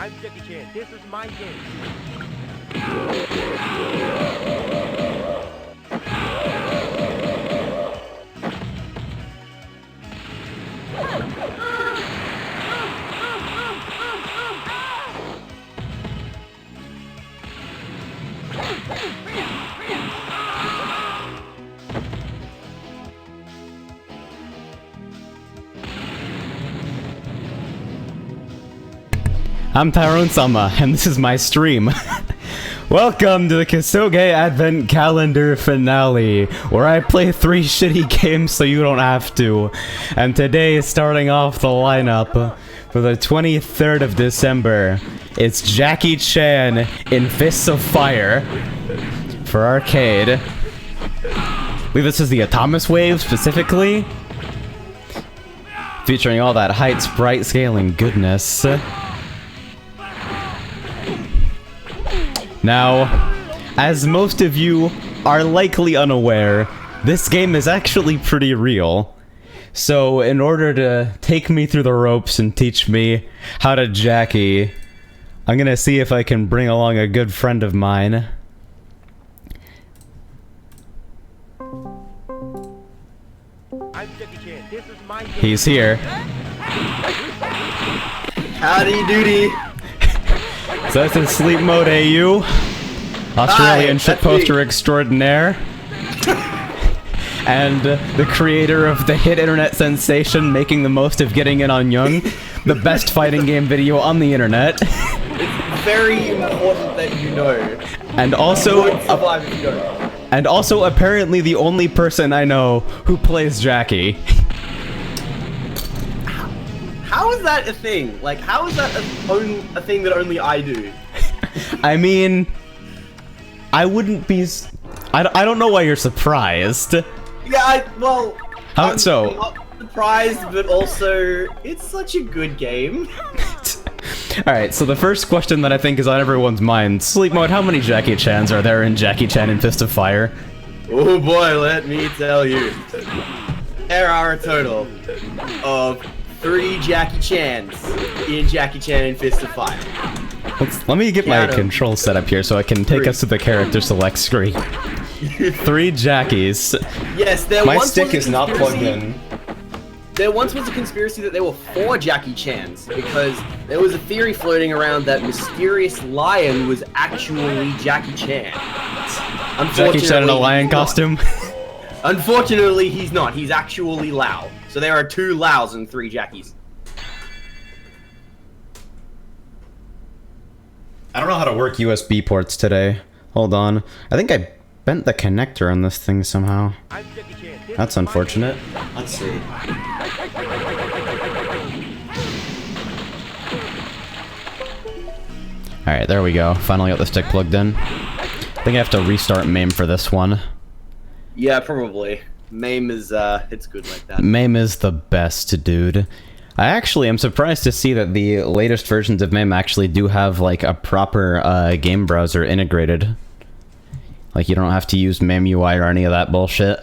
I'm Jackie Chan. This is my game. I'm Tyrone Sama, and this is my stream. Welcome to the KUSOGE Advent Calendar Finale, where I play 3 shitty games so you don't have to. And today, starting off the lineup, for the 23rd of December, it's Jackie Chan in Fists of Fire for arcade. I believe this is the Atomic Wave, specifically. Featuring all that height sprite scaling goodness. Now, as most of you are likely unaware, this game is actually pretty real. So, in order to take me through the ropes and teach me how to Jackie, I'm gonna see if I can bring along a good friend of mine. I'm Jackie Chan. This is my game. He's here. Howdy doody. So that's in sleep mode AU. Australian Hi, shitposter extraordinaire. And the creator of the hit internet sensation Making the Most of Getting In on Young, the best fighting game video on the internet. It's very important that you know. And also, You won't survive if you don't. and also apparently the only person I know who plays Jackie. How is that a thing? Like, how is that a thing that only I do? I mean, I wouldn't be. I don't know why you're surprised. Yeah, well. How I'm so? not surprised, but also, it's such a good game. Alright, so the first question that I think is on everyone's mind, Sleep Mode, how many Jackie Chans are there in Jackie Chan and Fist of Fire? Oh boy, let me tell you. There are a total of 3 Jackie Chans in Jackie Chan and Fist of Fire. Let me get my Count 'em. control set up here so I can take 3. us to the character select screen. 3 Jackies. Yes, there My once stick was a is not plugged conspiracy- in. There once was a conspiracy that there were 4 Jackie Chans, because there was a theory floating around that Mysterious Lion was actually Jackie Chan. Jackie Chan in a Unfortunately, lion he's not. costume? Unfortunately, he's not. He's actually Lao. So there are 2 Laos and 3 Jackies. I don't know how to work USB ports today. Hold on. I think I bent the connector on this thing somehow. I'm Jackie Chan. This That's is my unfortunate. Let's see. Alright, there we go. Finally got the stick plugged in. I think I have to restart MAME for this one. Yeah, probably. MAME is, it's good like that. MAME is the best, dude. I actually am surprised to see that the latest versions of MAME actually do have, like, a proper, game browser integrated. Like, you don't have to use MAME UI or any of that bullshit.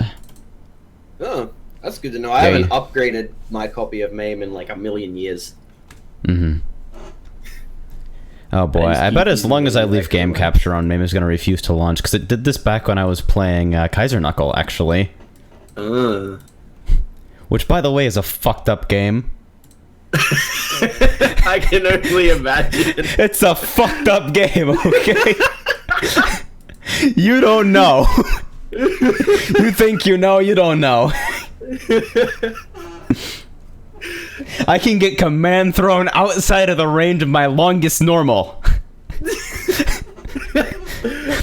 Oh, that's good to know. I Yeah, haven't upgraded my copy of MAME in like a million years. Mm-hmm. Oh boy, I just I keep bet as using long as I MAME leave back game away. capture on, MAME is going to refuse to launch, because it did this back when I was playing Kaiser Knuckle, actually. Which, by the way, is a fucked up game. I can only imagine. It's a fucked up game, okay? You don't know. You think you know, you don't know. I can get command thrown outside of the range of my longest normal.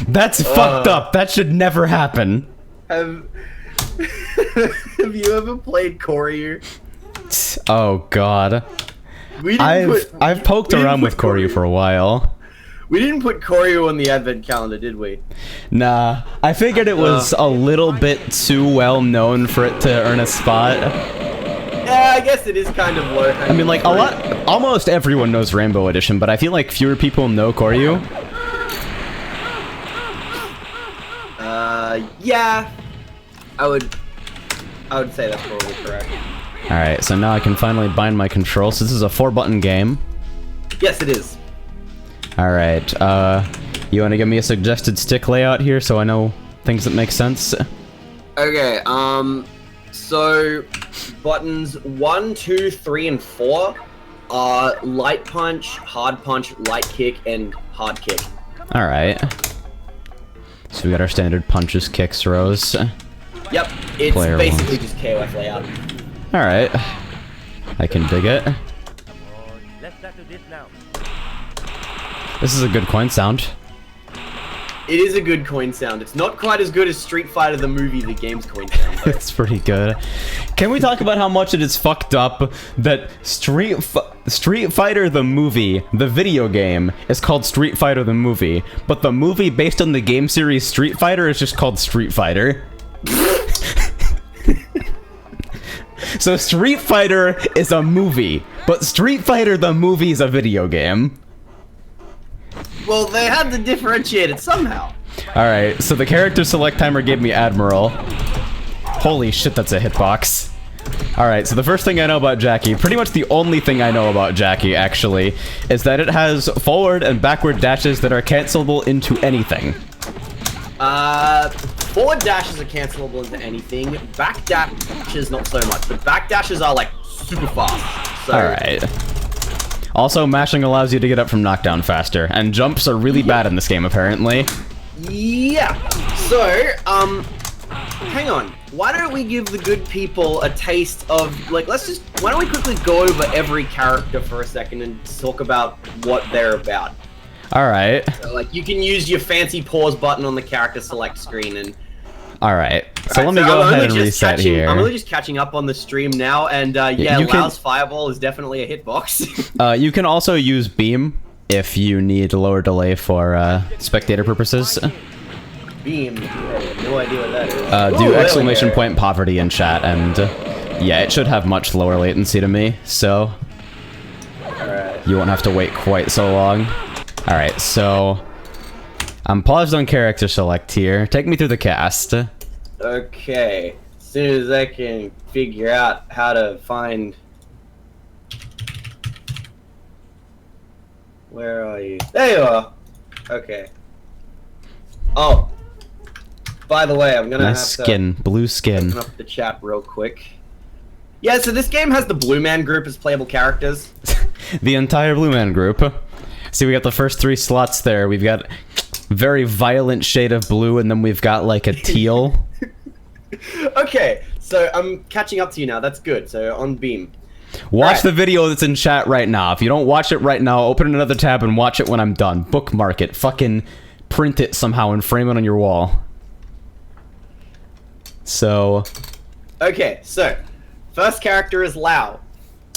That's fucked up. That should never happen. Have you ever played Koryu? Oh god. We didn't I've poked we didn't around with put Koryu for a while. We didn't put Koryu on the advent calendar, did we? Nah, I figured it was a little bit too well known for it to earn a spot. Yeah, I guess it is kind of low. I mean, like, almost everyone knows Rainbow Edition, but I feel like fewer people know Koryu. Yeah. I would say that's probably correct. Alright, so now I can finally bind my controls. This is a 4-button game. Yes, it is. Alright, you wanna give me a suggested stick layout here so I know things that make sense? Okay, so buttons 1, 2, 3, and 4 are light punch, hard punch, light kick, and hard kick. Alright. So we got our standard punches, kicks, throws. Yep, it's Player basically ones. just KOF layout. Alright. I can dig it. Let's settle this now. This is a good coin sound. It is a good coin sound. It's not quite as good as Street Fighter the movie, the game's coin sound. Though. It's pretty good. Can we talk about how much it is fucked up that Street Fighter the movie, the video game, is called Street Fighter the movie, but the movie based on the game series Street Fighter is just called Street Fighter? So Street Fighter is a movie, but Street Fighter the movie is a video game. Well, they had to differentiate it somehow. Alright, so the character select timer gave me Admiral. Holy shit, that's a hitbox. Alright, so the first thing I know about Jackie, pretty much the only thing I know about Jackie, actually, is that it has forward and backward dashes that are cancelable into anything. Forward dashes are cancelable into anything. Back dashes, not so much. But back dashes are, like, super fast. So, Alright. Also, mashing allows you to get up from knockdown faster, and jumps are really bad in this game, apparently. yeah. So, hang on. Why don't we give the good people a taste of, like, why don't we quickly go over every character for a second and talk about what they're about? Alright. So, like, you can use your fancy pause button on the character select screen and... Alright. So let me go ahead and reset here. I'm really just catching up on the stream now, and yeah, you can- Lau's Fireball is definitely a hitbox. You can also use Beam if you need lower delay for spectator purposes. Beam. I have no idea what that is. Do Ooh, there we exclamation go. point poverty in chat, and yeah, it should have much lower latency to me, so Alright. you won't have to wait quite so long. Alright, so I'm paused on character select here. Take me through the cast. Okay. As soon as I can figure out how to find... Where are you? There you are! Okay. Oh. By the way, I'm gonna Nice have skin, blue to skin. open up the chat real quick. Yeah, so this game has the Blue Man group as playable characters. The entire Blue Man group. See, we got the first 3 slots there. We've got very violent shade of blue, and then we've got like a teal. Okay, so I'm catching up to you now. That's good. So on Beam. Watch Right. the video that's in chat right now. If you don't watch it right now, open another tab and watch it when I'm done. Bookmark it. Fucking print it somehow and frame it on your wall. So, Okay, so first character is Lao.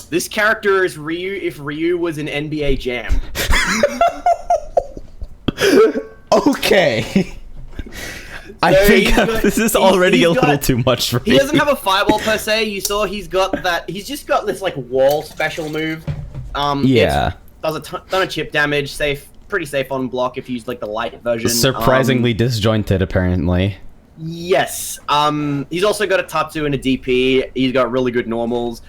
This character is Ryu if Ryu was an NBA Jam. okay. I So think he's got- this is he's- already he's a little got- too much for me. He doesn't have a fireball per se. You saw he's got that. He's just got this like wall special move. Yeah. Does a ton of chip damage. Safe, pretty safe on block if you use like the light version. Surprisingly disjointed, apparently. Yes. He's also got a Tatsu and a DP. He's got really good normals.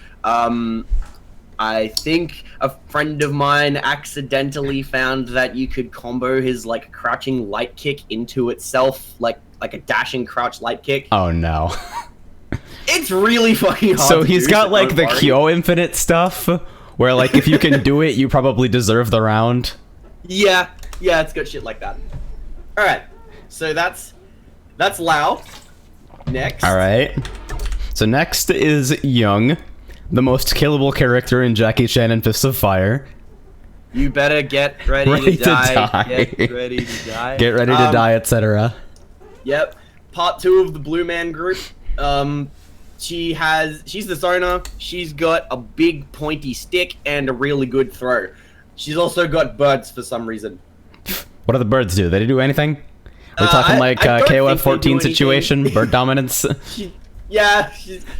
I think a friend of mine accidentally found that you could combo his like crouching light kick into itself, like a dashing crouch light kick. Oh no. It's really fucking hard. So to he's do, got so like don't the worry. Kyo Infinite stuff, where like if you can do it, you probably deserve the round. Yeah, it's got shit like that. All right, so that's Lao. Next. All right. So next is Young, the most killable character in Jackie Chan and Fists of Fire. You better get ready, Ready to, to die. die. Get ready to die. Get ready to die, etc. Yep. Part 2 of the Blue Man group. She's the Zona. She's got a big pointy stick and a really good throw. She's also got birds for some reason. What do the birds do? They do anything? Are we talking I like don't think they KOF do 14 anything. situation? Bird dominance?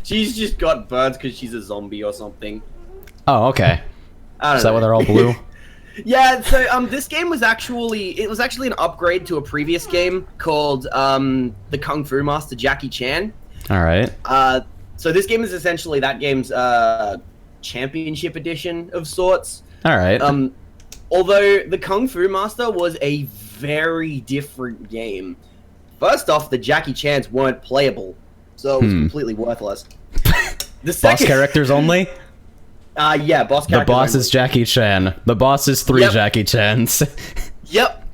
She's just got birds because she's a zombie or something. Oh, okay. I don't Is that know. why they're all blue? Yeah, so this game was actually an upgrade to a previous game called the Kung Fu Master Jackie Chan. All right. So this game is essentially that game's championship edition of sorts. All right. Although the Kung Fu Master was a very different game. First off, the Jackie Chans weren't playable, so it was completely worthless. The Boss characters only? Yeah, boss characters. The boss only. is Jackie Chan. The boss is 3 Jackie Chans. Yep.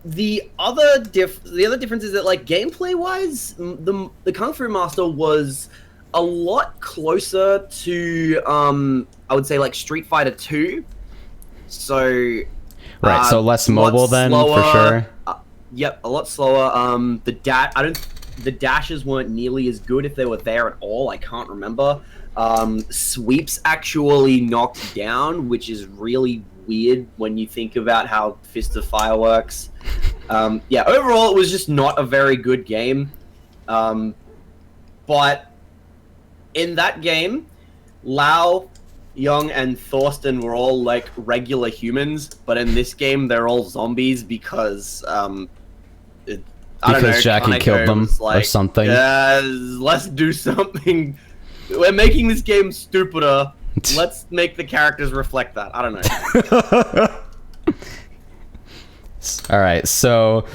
The other difference is that, like, gameplay wise, the Kung Fu Master was a lot closer to I would say like Street Fighter 2. So Right, so less mobile then, slower, for sure. Yep, a lot slower. The dashes weren't nearly as good if they were there at all. I can't remember. Sweeps actually knocked down, which is really weird when you think about how Fist of Fire works. Yeah, overall it was just not a very good game. But in that game, Lau, Young, and Thorsten were all like regular humans, but in this game they're all zombies because Jackie killed them or something. Let's do something. We're making this game stupider. Let's make the characters reflect that. I don't know. Alright, so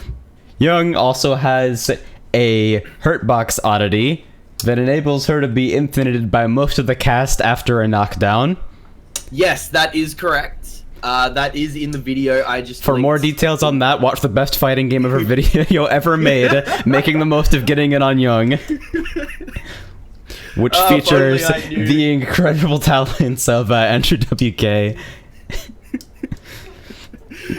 Young also has a Hurtbox oddity that enables her to be infinited by most of the cast after a knockdown. Yes, that is correct. That is in the video I just For linked. more details on that, watch the best fighting game ever video ever made, making the most of getting it on Young. Which features the incredible talents of Andrew WK.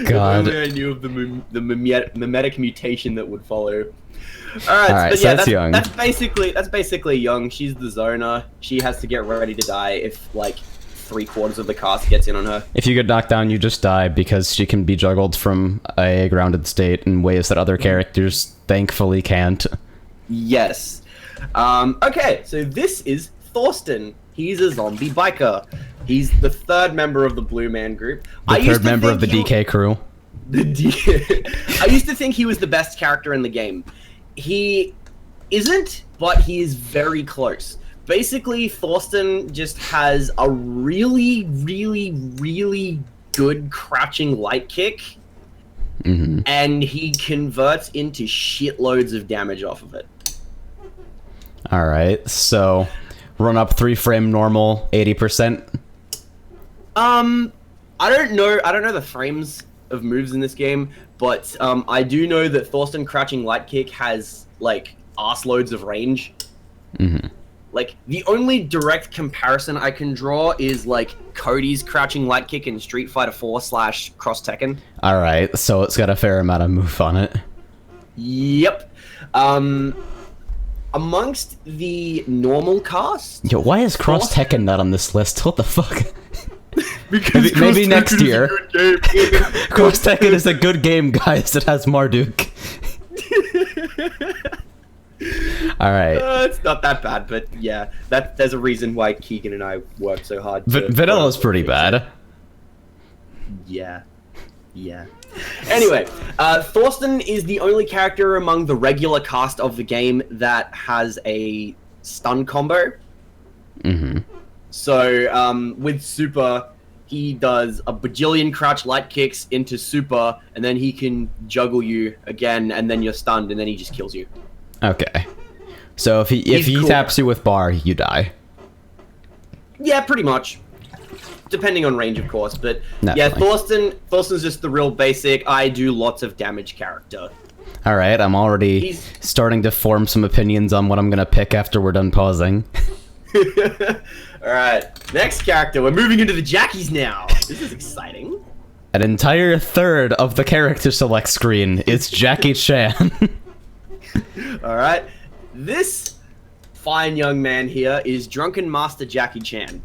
God. If only I knew of the mimetic mutation that would follow. Alright, so that's Young. That's basically Young. She's the zoner. She has to get ready to die if like 3/4 of the cast gets in on her. If you get knocked down, you just die because she can be juggled from a grounded state in ways that other characters thankfully can't. Yes. Okay, so this is Thorsten. He's a zombie biker. He's the 3rd member of the Blue Man Group. The 3rd member of the DK crew. I used to think he was the best character in the game. He isn't, but he is very close. Basically, Thorsten just has a really, really, really good crouching light kick, and he converts into shitloads of damage off of it. Alright, so run up 3-frame normal, 80%. I don't know the frames of moves in this game, but I do know that Thorsten crouching light kick has like arseloads of range. Like the only direct comparison I can draw is like Cody's crouching light kick in Street Fighter 4 / Cross Tekken. Alright, so it's got a fair amount of move on it. Yep. Amongst the normal cast... Yo, why is Cross Tekken not on this list? What the fuck? Because maybe next year. Cross Tekken is a good game, guys. It has Marduk. Alright. It's not that bad, but yeah. There's a reason why Keegan and I worked so hard. Vanilla's pretty bad. Yeah. Anyway, Thorsten is the only character among the regular cast of the game that has a stun combo. So, with Super, he does a bajillion crouch light kicks into Super, and then he can juggle you again, and then you're stunned, and then he just kills you. Okay. So if he cool. taps you with bar, you die. Yeah, pretty much. Depending on range, of course, but yeah, Thorsten's just the real basic, I do lots of damage character. Alright, I'm already starting to form some opinions on what I'm gonna pick after we're done pausing. Alright, next character, we're moving into the Jackies now. This is exciting. An entire third of the character select screen is Jackie Chan. Alright, this fine young man here is Drunken Master Jackie Chan.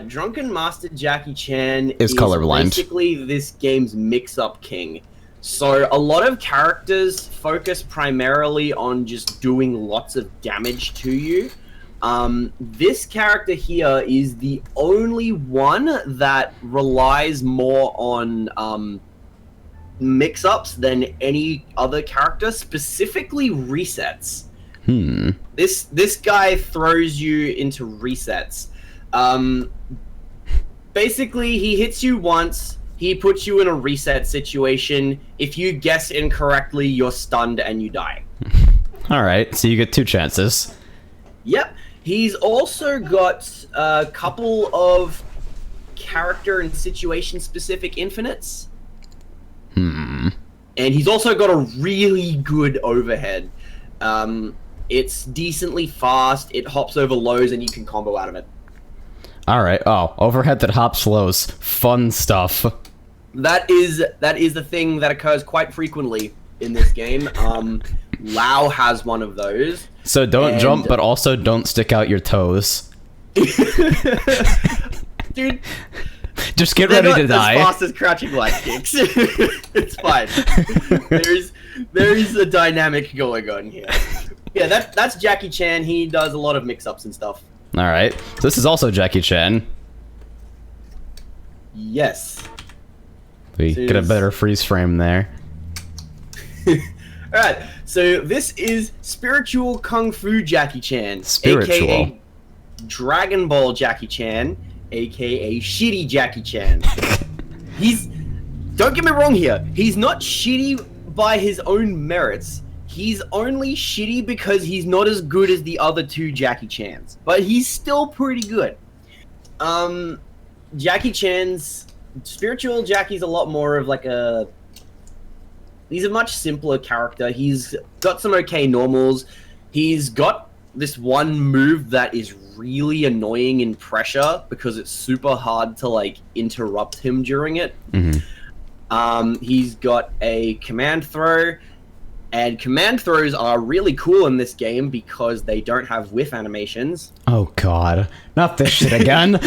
Drunken Master Jackie Chan is colorblind. Basically this game's mix-up king. So a lot of characters focus primarily on just doing lots of damage to you. This character here is the only one that relies more on mix-ups than any other character, specifically resets. This guy throws you into resets. Basically, he hits you once. He puts you in a reset situation. If you guess incorrectly, you're stunned and you die. Alright, so you get 2 chances. Yep. He's also got a couple of character and situation specific infinites. And he's also got a really good overhead. It's decently fast, it hops over lows, and you can combo out of it. Alright, overhead that hops lows. Fun stuff. That is the thing that occurs quite frequently in this game. Lao has one of those. So don't jump, but also don't stick out your toes. Dude, just get ready to die. As fast as crouching light kicks. It's fine. There is a dynamic going on here. Yeah, that's Jackie Chan. He does a lot of mix-ups and stuff. Alright, so this is also Jackie Chan. Yes. We get a better freeze frame there. Alright, so this is Spiritual Kung Fu Jackie Chan. Spiritual. AKA Dragon Ball Jackie Chan, aka Shitty Jackie Chan. Don't get me wrong here, he's not shitty by his own merits. He's only shitty because he's not as good as the other 2 Jackie Chans. But he's still pretty good. Jackie Chan's... Spiritual Jackie's a lot more of like a... He's a much simpler character. He's got some okay normals. He's got this one move that is really annoying in pressure because it's super hard to like interrupt him during it. He's got a command throw. And command throws are really cool in this game because they don't have whiff animations. Oh god, not this shit again.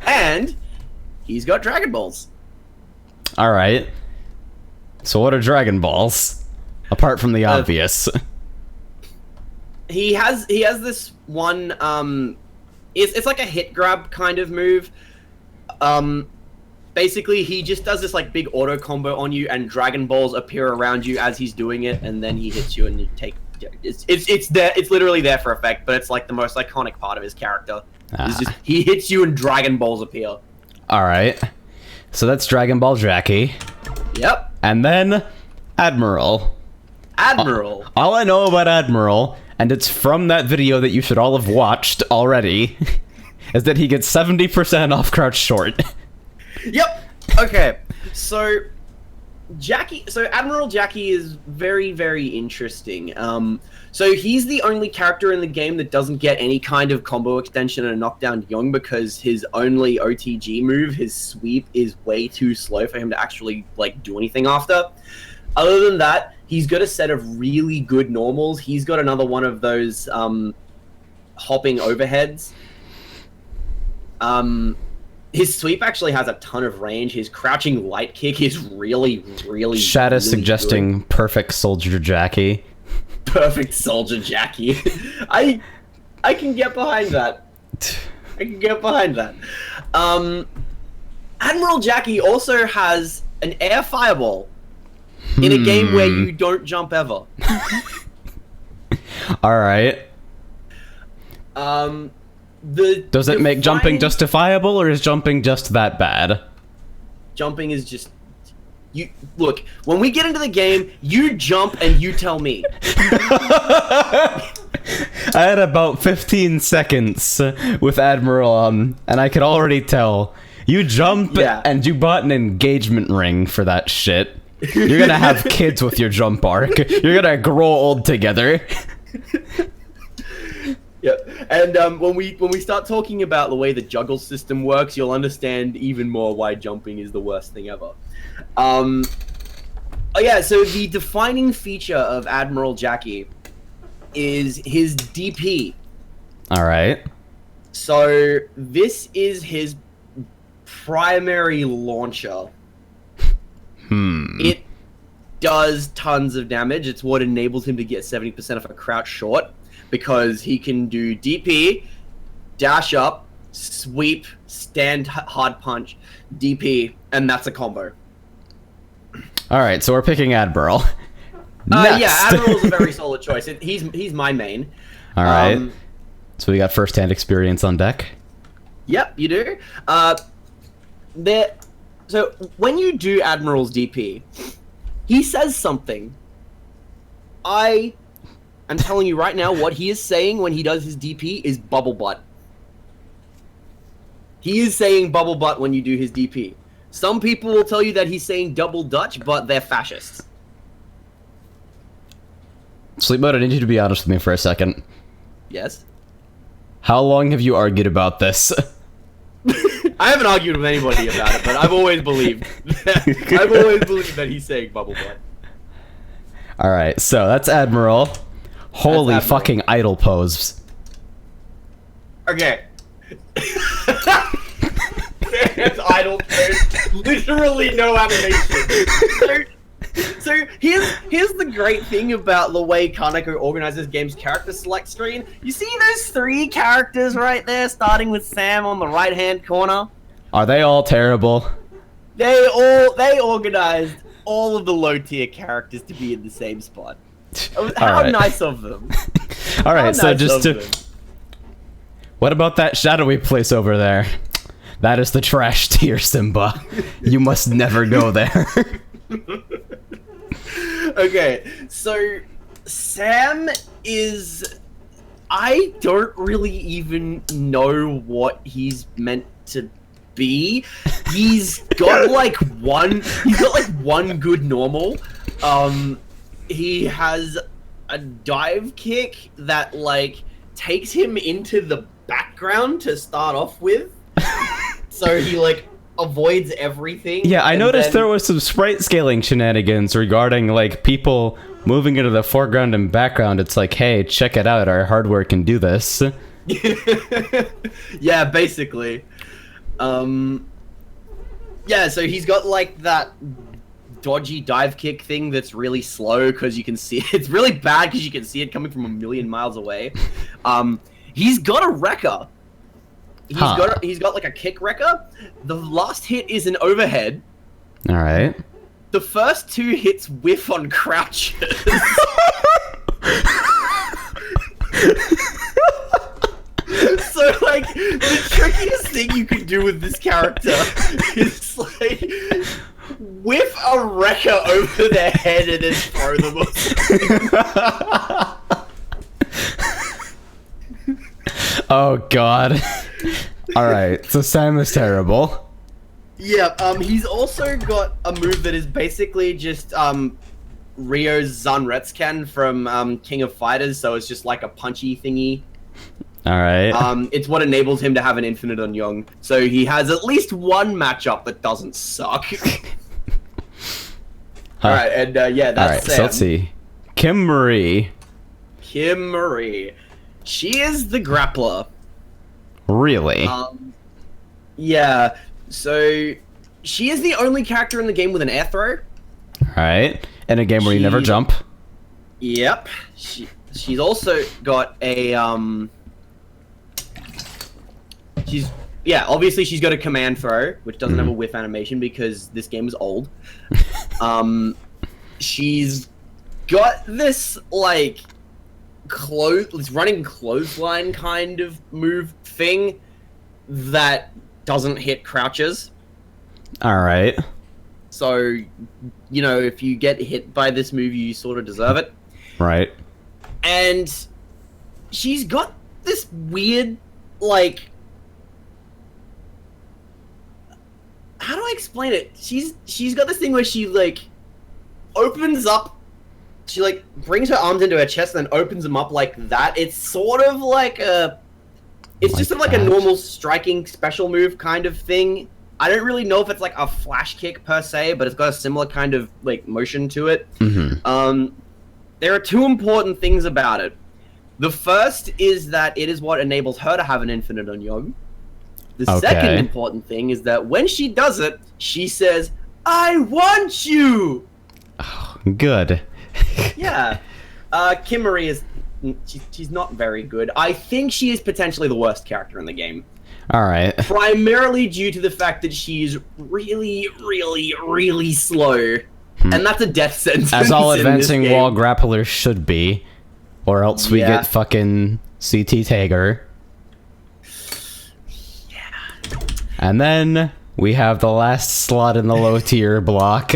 And he's got Dragon Balls. Alright. So what are Dragon Balls? Apart from the obvious. He has this one, it's like a hit grab kind of move. Basically, he just does this like big auto combo on you, and Dragon Balls appear around you as he's doing it, and then he hits you, and you take. It's there. It's literally there for effect, but it's like the most iconic part of his character. It's just he hits you, and Dragon Balls appear. All right, so that's Dragon Ball Jackie. Yep. And then Admiral. Admiral. All I know about Admiral, and it's from that video that you should all have watched already, is that he gets 70% off crouch short. Yep. Okay. So Admiral Jackie is very, very interesting. So he's the only character in the game that doesn't get any kind of combo extension and knockdown young because his only OTG move, his sweep, is way too slow for him to actually like do anything after. Other than that, he's got a set of really good normals. He's got another one of those hopping overheads. His sweep actually has a ton of range. His crouching light kick is really, really, Shad is really suggesting good. perfect Soldier Jackie. Perfect Soldier Jackie. I can get behind that. I can get behind that. Admiral Jackie also has an air fireball in a game where you don't jump ever. Alright. Does it make jumping justifiable, or is jumping just that bad? Jumping is just... Look, when we get into the game, you jump and you tell me. I had about 15 seconds with Admiral on, and I could already tell. You jump, and you bought an engagement ring for that shit. You're gonna have kids with your jump arc. You're gonna grow old together. Yep, and when we start talking about the way the juggle system works, you'll understand even more why jumping is the worst thing ever. Oh yeah, so the defining feature of Admiral Jackie is his DP. Alright. So this is his primary launcher. It does tons of damage. It's what enables him to get 70% of a crouch short, because he can do DP, dash up, sweep, stand hard punch, DP, and that's a combo. Alright, so we're picking Admiral. Yeah, Admiral's a very solid choice. He's my main. Alright. So we got first-hand experience on deck. Yep, you do. There. So when you do Admiral's DP, he says something. I am telling you right now, what he is saying when he does his DP is bubble butt. He is saying bubble butt when you do his DP. Some people will tell you that he's saying double Dutch, but they're fascists. Sleep Mode, I need you to be honest with me for a second. Yes? How long have you argued about this? I haven't argued with anybody about it, but I've always believed that he's saying bubble butt. Alright, so that's Admiral. Holy That's Admiral. fucking idle pose. Okay. It's idle. There's literally no animation. So here's the great thing about the way Kaneko organizes game's character select screen. You see those 3 characters right there, starting with Sam on the right-hand corner? Are they all terrible? They organized all of the low-tier characters to be in the same spot. How right. nice of them. Alright, so nice just of to... them. What about that shadowy place over there? That is the trash tier, Simba. You must never go there. Okay, so Sam is... I don't really even know what he's meant to be. He's got like one good normal. He has a dive kick that like takes him into the background to start off with. So he like avoids everything. Yeah, I noticed then... there was some sprite scaling shenanigans regarding like people moving into the foreground and background. It's like, hey, check it out, our hardware can do this. Yeah, basically. Yeah, so he's got like that dodgy dive kick thing that's really slow because you can see it. It's really bad because you can see it coming from a million miles away. He's got a wrecker. He's got like a kick wrecker. The last hit is an overhead. All right. The first 2 hits whiff on crouches. So like the trickiest thing you can do with this character is like whiff a wrecker over their head and then throw them off. Oh god. Alright, so Sam is terrible. Yeah, he's also got a move that is basically just Ryo's Zanretskan from King of Fighters, so it's just like a punchy thingy. Alright. It's what enables him to have an infinite on Young. So he has at least one matchup that doesn't suck. Alright, and yeah, that's Alright, Sam. so let's see. Kim Marie. Kim Marie. She is the grappler. Really? Yeah, so she is the only character in the game with an air throw. Alright. In a game where you never jump. Yep. She's also got a obviously she's got a command throw, which doesn't have a whiff animation because this game is old. She's got this like this running clothesline kind of move thing that doesn't hit crouches. Alright. So, you know, if you get hit by this move, you sort of deserve it. Right. And she's got this weird, like... How do I explain it? She's got this thing where she, like, opens up... She, like, brings her arms into her chest and then opens them up like that. It's sort of like a... It's like just sort of like a normal striking special move kind of thing. I don't really know if it's like a flash kick per se, but it's got a similar kind of, like, motion to it. There are 2 important things about it. The first is that it is what enables her to have an infinite on Young. The second important thing is that when she does it, she says, "I want you!" Oh, good. Yeah. Kim Marie is... She's not very good. I think she is potentially the worst character in the game. Alright. Primarily due to the fact that she's really, really, really slow. And that's a death sentence. As all advancing in wall grapplers should be. Or else we get fucking CT Tagger. Yeah. And then we have the last slot in the low tier block,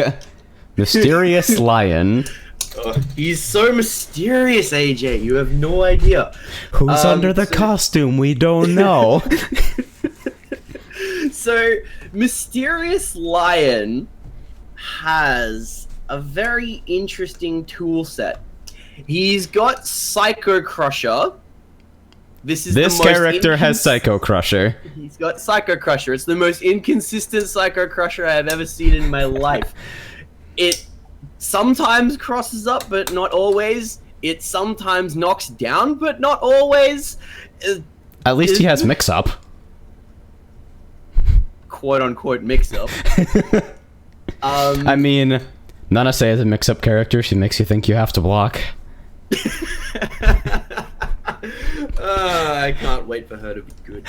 Mysterious Lion. He's so mysterious, AJ. You have no idea. Who's under the costume? We don't know. So, Mysterious Lion has a very interesting tool set. He's got Psycho Crusher. This character has Psycho Crusher. He's got Psycho Crusher. It's the most inconsistent Psycho Crusher I have ever seen in my life. It sometimes crosses up, but not always. It sometimes knocks down, but not always. At least he has mix-up. Quote-unquote mix-up. I mean, Nana Say is a mix-up character. She makes you think you have to block. I can't wait for her to be good.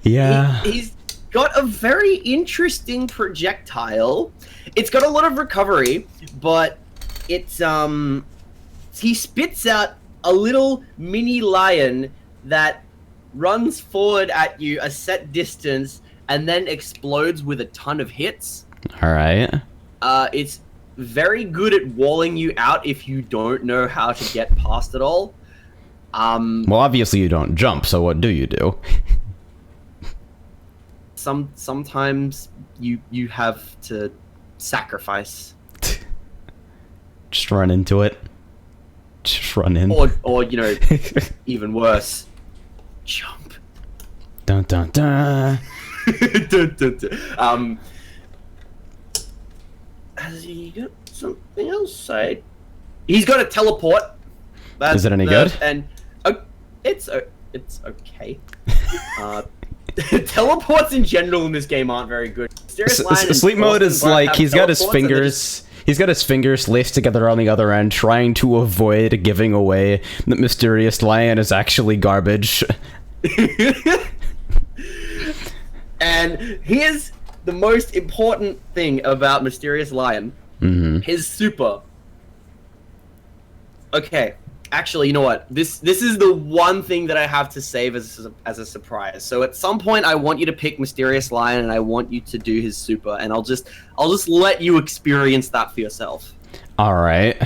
Yeah. He's got a very interesting projectile. It's got a lot of recovery, but it's he spits out a little mini lion that runs forward at you a set distance and then explodes with a ton of hits. All right. It's very good at walling you out if you don't know how to get past it all. Well, obviously you don't jump, so what do you do? Sometimes you have to sacrifice. Just run into it. Just run in. Or you know, even worse, jump. Dun dun dun. Dun, dun, dun. Has he got something else? He's got a teleport. Is it any good? And it's okay. Teleports in general in this game aren't very good. Sleep mode is like he's got his fingers. He's got his fingers laced together on the other end, trying to avoid giving away that Mysterious Lion is actually garbage. And here's the most important thing about Mysterious Lion. Mm-hmm. His super. Okay, actually, you know what? This is the one thing that I have to save as a surprise. So at some point, I want you to pick Mysterious Lion, and I want you to do his super, and I'll just let you experience that for yourself. All right.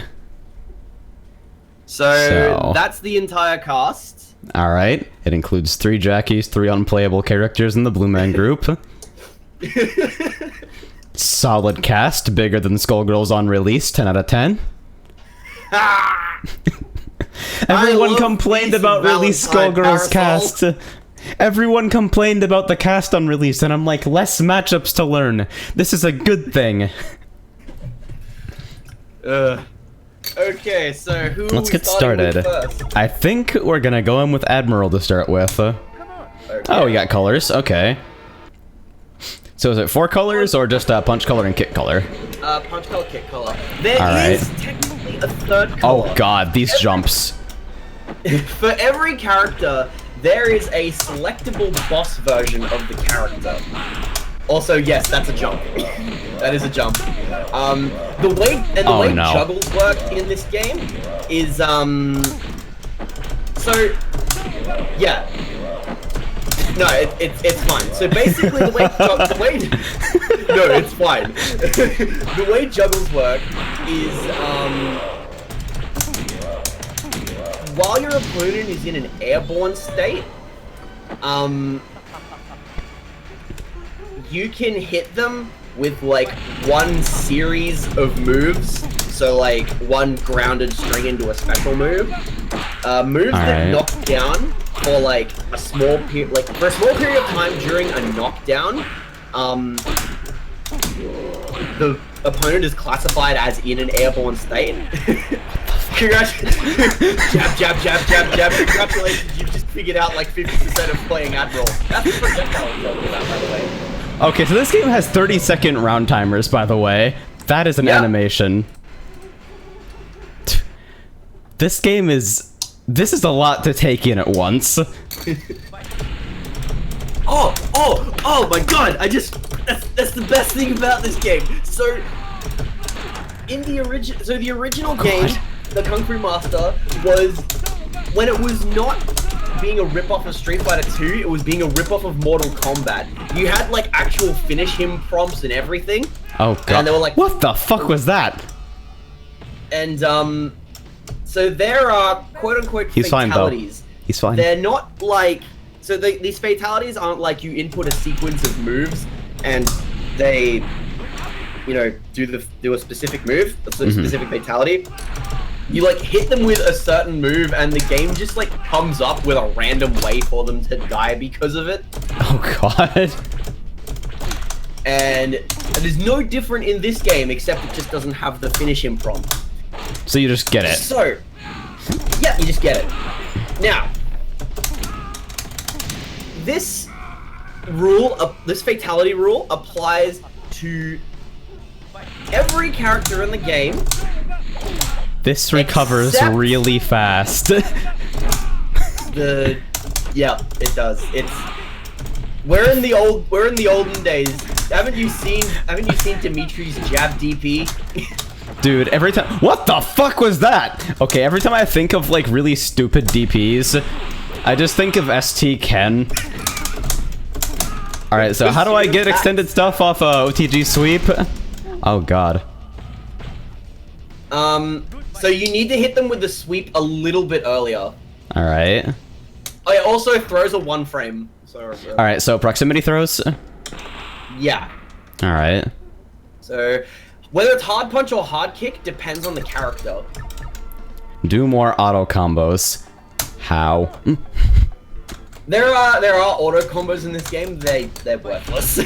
So that's the entire cast. All right. It includes 3 Jackies, 3 unplayable characters in the Blue Man group. Solid cast, bigger than Skullgirls on release, 10 out of 10. Everyone complained about release Skullgirls cast. Everyone complained about the cast on release, and I'm like, less matchups to learn. This is a good thing. Okay, so who? Let's get started. I think we're gonna go in with Admiral to start with. Okay. Oh, we got colors. Okay. So is it 4 colors or just punch color and kit color? Punch color, kit color. There is technically a third color. Oh god, these jumps. For every character, there is a selectable boss version of the character. Also, yes, that's a jump. That is a jump. The way juggles work in this game is so yeah. No, it's fine. So basically, no, it's fine. The way juggles work is while your opponent is in an airborne state, you can hit them with like one series of moves. So like one grounded string into a special move. Moves that knock down for like a small period, for a small period of time during a knockdown. The opponent is classified as in an airborne state. Congratulations! Jab, jab, jab, jab, jab. Congratulations, you've just figured out like 50% of playing Admiral. That's the projectile I'm talking about, by the way. Okay, so this game has 30-second round timers, by the way. That is an animation. This game is... This is a lot to take in at once. Oh my god! That's the best thing about this game. So, in the original game, the Kung Fu Master was when it was not being a ripoff of Street Fighter 2, it was being a ripoff of Mortal Kombat. You had like actual finish him prompts and everything. Oh god. And they were like, what the fuck was that? And so there are quote unquote He's fatalities. Fine, though. He's fine. They're not like these fatalities aren't like you input a sequence of moves and they, you know, do a specific move, a specific fatality. You like hit them with a certain move and the game just like comes up with a random way for them to die because of it. Oh god. And it is no different in this game except it just doesn't have the finish him prompt. So you just get it. So, yeah, you just get it. Now, this rule, this fatality rule applies to every character in the game. This recovers really fast. Yeah, it does. We're in the olden days. Haven't you seen Dimitri's jab DP? Dude, every time— what the fuck was that? Okay, every time I think of like really stupid DPs, I just think of ST Ken. Alright, so how do I get extended stuff off OTG sweep? Oh god. So you need to hit them with the sweep a little bit earlier. Alright. Oh, it also throws a 1 frame. Alright, so proximity throws? Yeah. Alright. So, whether it's hard punch or hard kick depends on the character. Do more auto combos. How? There are auto combos in this game. They're worthless.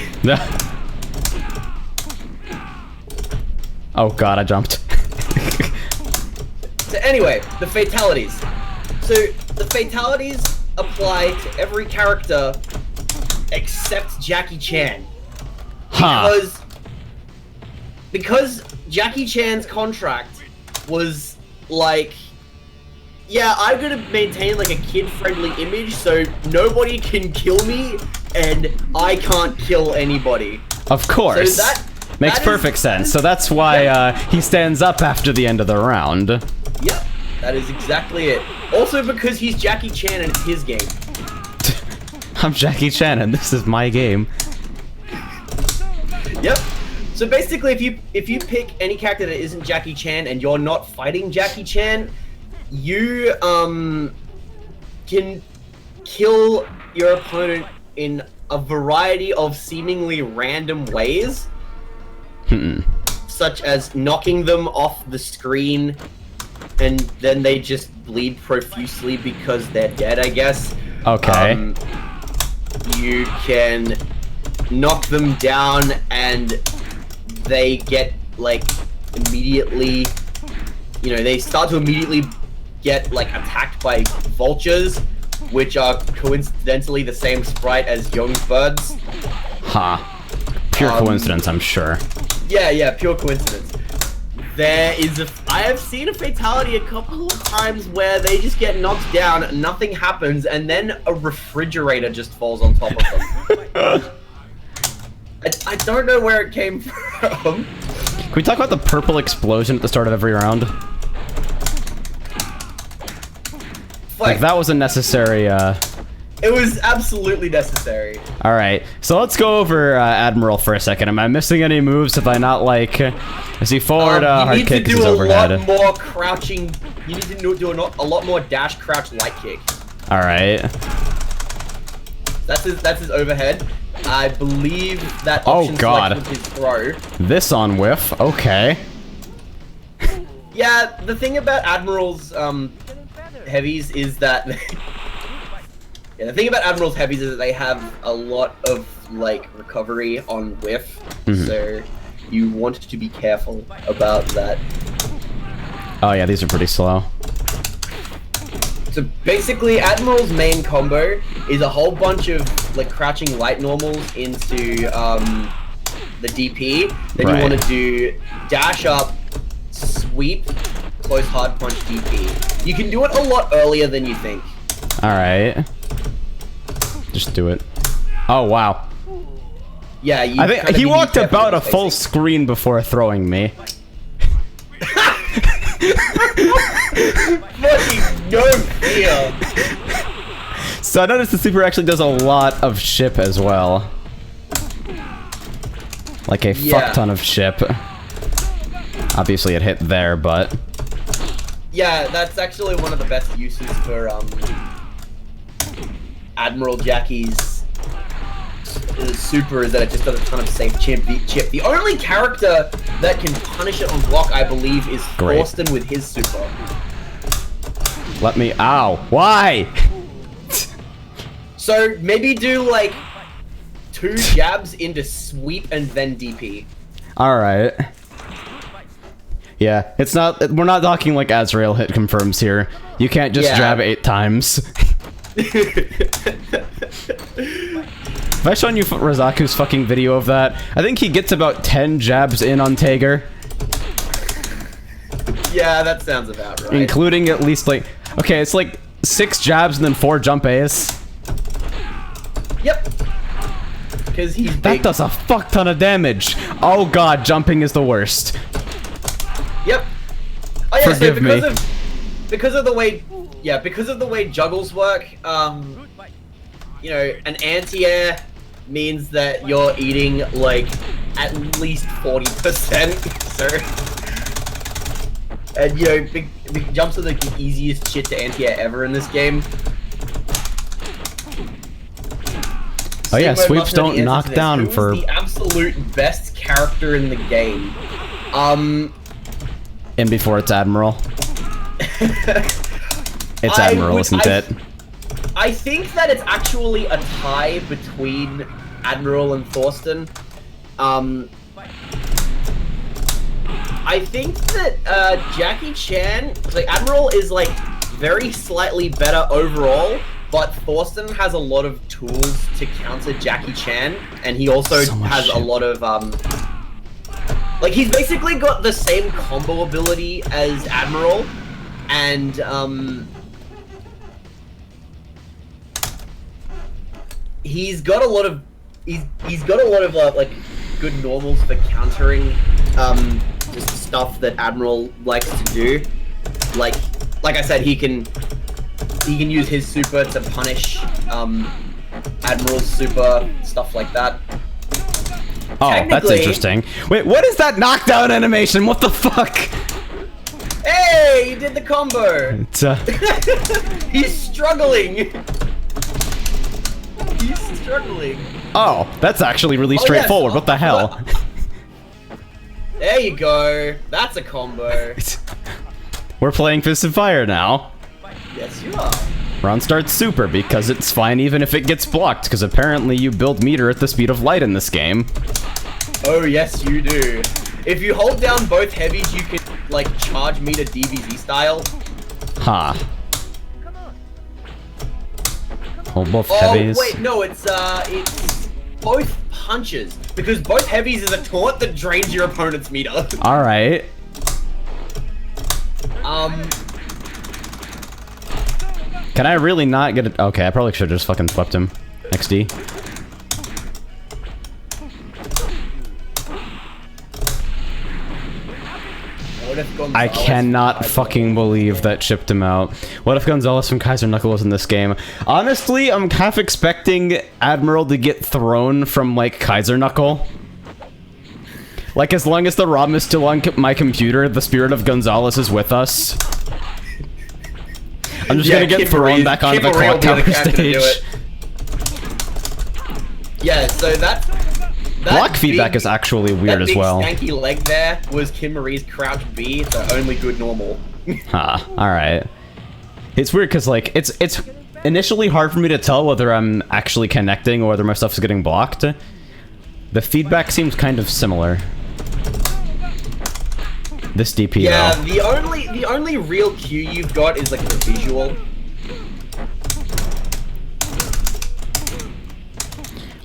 Oh god, I jumped. So anyway, the fatalities. So the fatalities apply to every character except Jackie Chan. Huh. Because Jackie Chan's contract was like, yeah, I'm gonna maintain like a kid-friendly image so nobody can kill me and I can't kill anybody. Of course. So makes perfect sense. So that's why he stands up after the end of the round. Yep, that is exactly it. Also because he's Jackie Chan and it's his game. I'm Jackie Chan and this is my game. Yep. So basically, if you pick any character that isn't Jackie Chan and you're not fighting Jackie Chan, you can kill your opponent in a variety of seemingly random ways, such as knocking them off the screen, and then they just bleed profusely because they're dead, I guess. Okay. You can knock them down and they get like immediately, you know, they start to immediately get like attacked by vultures, which are coincidentally the same sprite as Youngsbird's. Pure coincidence, I'm sure. Yeah, pure coincidence. I have seen a fatality a couple of times where they just get knocked down, nothing happens, and then a refrigerator just falls on top of them. I don't know where it came from. Can we talk about the purple explosion at the start of every round? Like, that was unnecessary, It was absolutely necessary. Alright, so let's go over Admiral for a second. Am I missing any moves? Have I not, like... Is he forward, hard kick, is overhead? You need to do a lot more crouching... You need to do a lot more dash, crouch, light kick. Alright. That's his overhead. I believe that option select with his throw. This on whiff, okay. Yeah, the thing about Admiral's heavies is that... Yeah, the thing about Admiral's heavies is that they have a lot of, like, recovery on whiff, so you want to be careful about that. Oh yeah, these are pretty slow. So basically, Admiral's main combo is a whole bunch of, like, crouching light normals into, the DP. Then you want to do dash up, sweep, close hard punch DP. You can do it a lot earlier than you think. Alright. Just do it. Oh, wow. Yeah, I think he walked about a full screen before throwing me. Fucking no fear. So I noticed the super actually does a lot of ship as well. Like a fuck ton of ship. Obviously it hit there, but... Yeah, that's actually one of the best uses for Admiral Jackie's super is that it just does a ton of safe chip. The only character that can punish it on block, I believe, is Thorsten with his super. Let me... Ow! Why? So maybe do like 2 jabs into sweep and then DP. Alright. Yeah, it's not... We're not talking like Azrael hit confirms here. You can't just jab 8 times. Have I shown you Razaku's fucking video of that? I think he gets about 10 jabs in on Tager. Yeah, that sounds about right. Including at least like... Okay, it's like 6 jabs and then 4 jump A's. Yep. Because he's big. That does a fuck ton of damage. Oh god, jumping is the worst. Yep. Oh yeah, Forgive me. Because of the way... Yeah, because of the way juggles work, you know, an anti-air means that you're eating, like, at least 40%, so... And, you know, big jumps are like the easiest shit to anti-air ever in this game. Oh yeah, sweeps don't knock down for... Who's the absolute best character in the game? And before it's Admiral. It's Admiral, isn't it? I think that it's actually a tie between Admiral and Thorsten. I think that Jackie Chan, like Admiral is like very slightly better overall, but Thorsten has a lot of tools to counter Jackie Chan, and he also has a lot of like he's basically got the same combo ability as Admiral, and he's got a lot of like good normals for countering just stuff that Admiral likes to do. Like I said, he can use his super to punish Admiral's super, stuff like that. Oh, that's interesting. Wait, what is that knockdown animation? What the fuck? Hey, he did the combo. It's, He's struggling. He's struggling. Oh, that's actually really straightforward. Yes. What the hell? There you go. That's a combo. We're playing Fist of Fire now. Yes, you are. Round starts super because it's fine even if it gets blocked, because apparently you build meter at the speed of light in this game. Oh, yes, you do. If you hold down both heavies, you can, like, charge meter DBZ style. Huh. Hold both heavies. Oh, wait, no, it's both punches. Because both heavies is a taunt that drains your opponent's meter. Alright. Can I really not get it? Okay, I probably should have just fucking swept him. XD. I cannot fucking believe that shipped him out. What if Gonzalez from Kaiser Knuckle was in this game? Honestly, I'm half expecting Admiral to get thrown from, like, Kaiser Knuckle. Like, as long as the ROM is still on my computer, the spirit of Gonzalez is with us. I'm just gonna get thrown back onto the clock tower stage. Yeah, so that block feedback is actually weird as well. That big stanky leg there was Kim Marie's crouch B, the only good normal. Huh, alright. It's weird because, like, it's initially hard for me to tell whether I'm actually connecting or whether my stuff is getting blocked. The feedback seems kind of similar. This DP, yeah, though. the only real cue you've got is, like, the visual.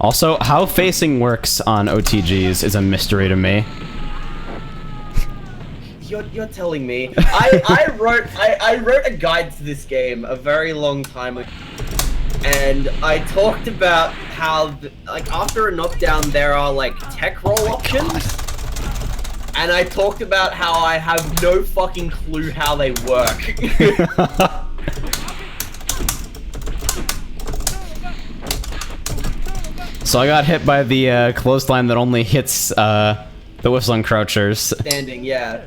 Also, how facing works on OTGs is a mystery to me. You're telling me. I wrote a guide to this game a very long time ago, and I talked about how, like, after a knockdown there are, like, tech roll options. God. And I talked about how I have no fucking clue how they work. So I got hit by the clothesline that only hits the whistling crouchers. Standing, yeah.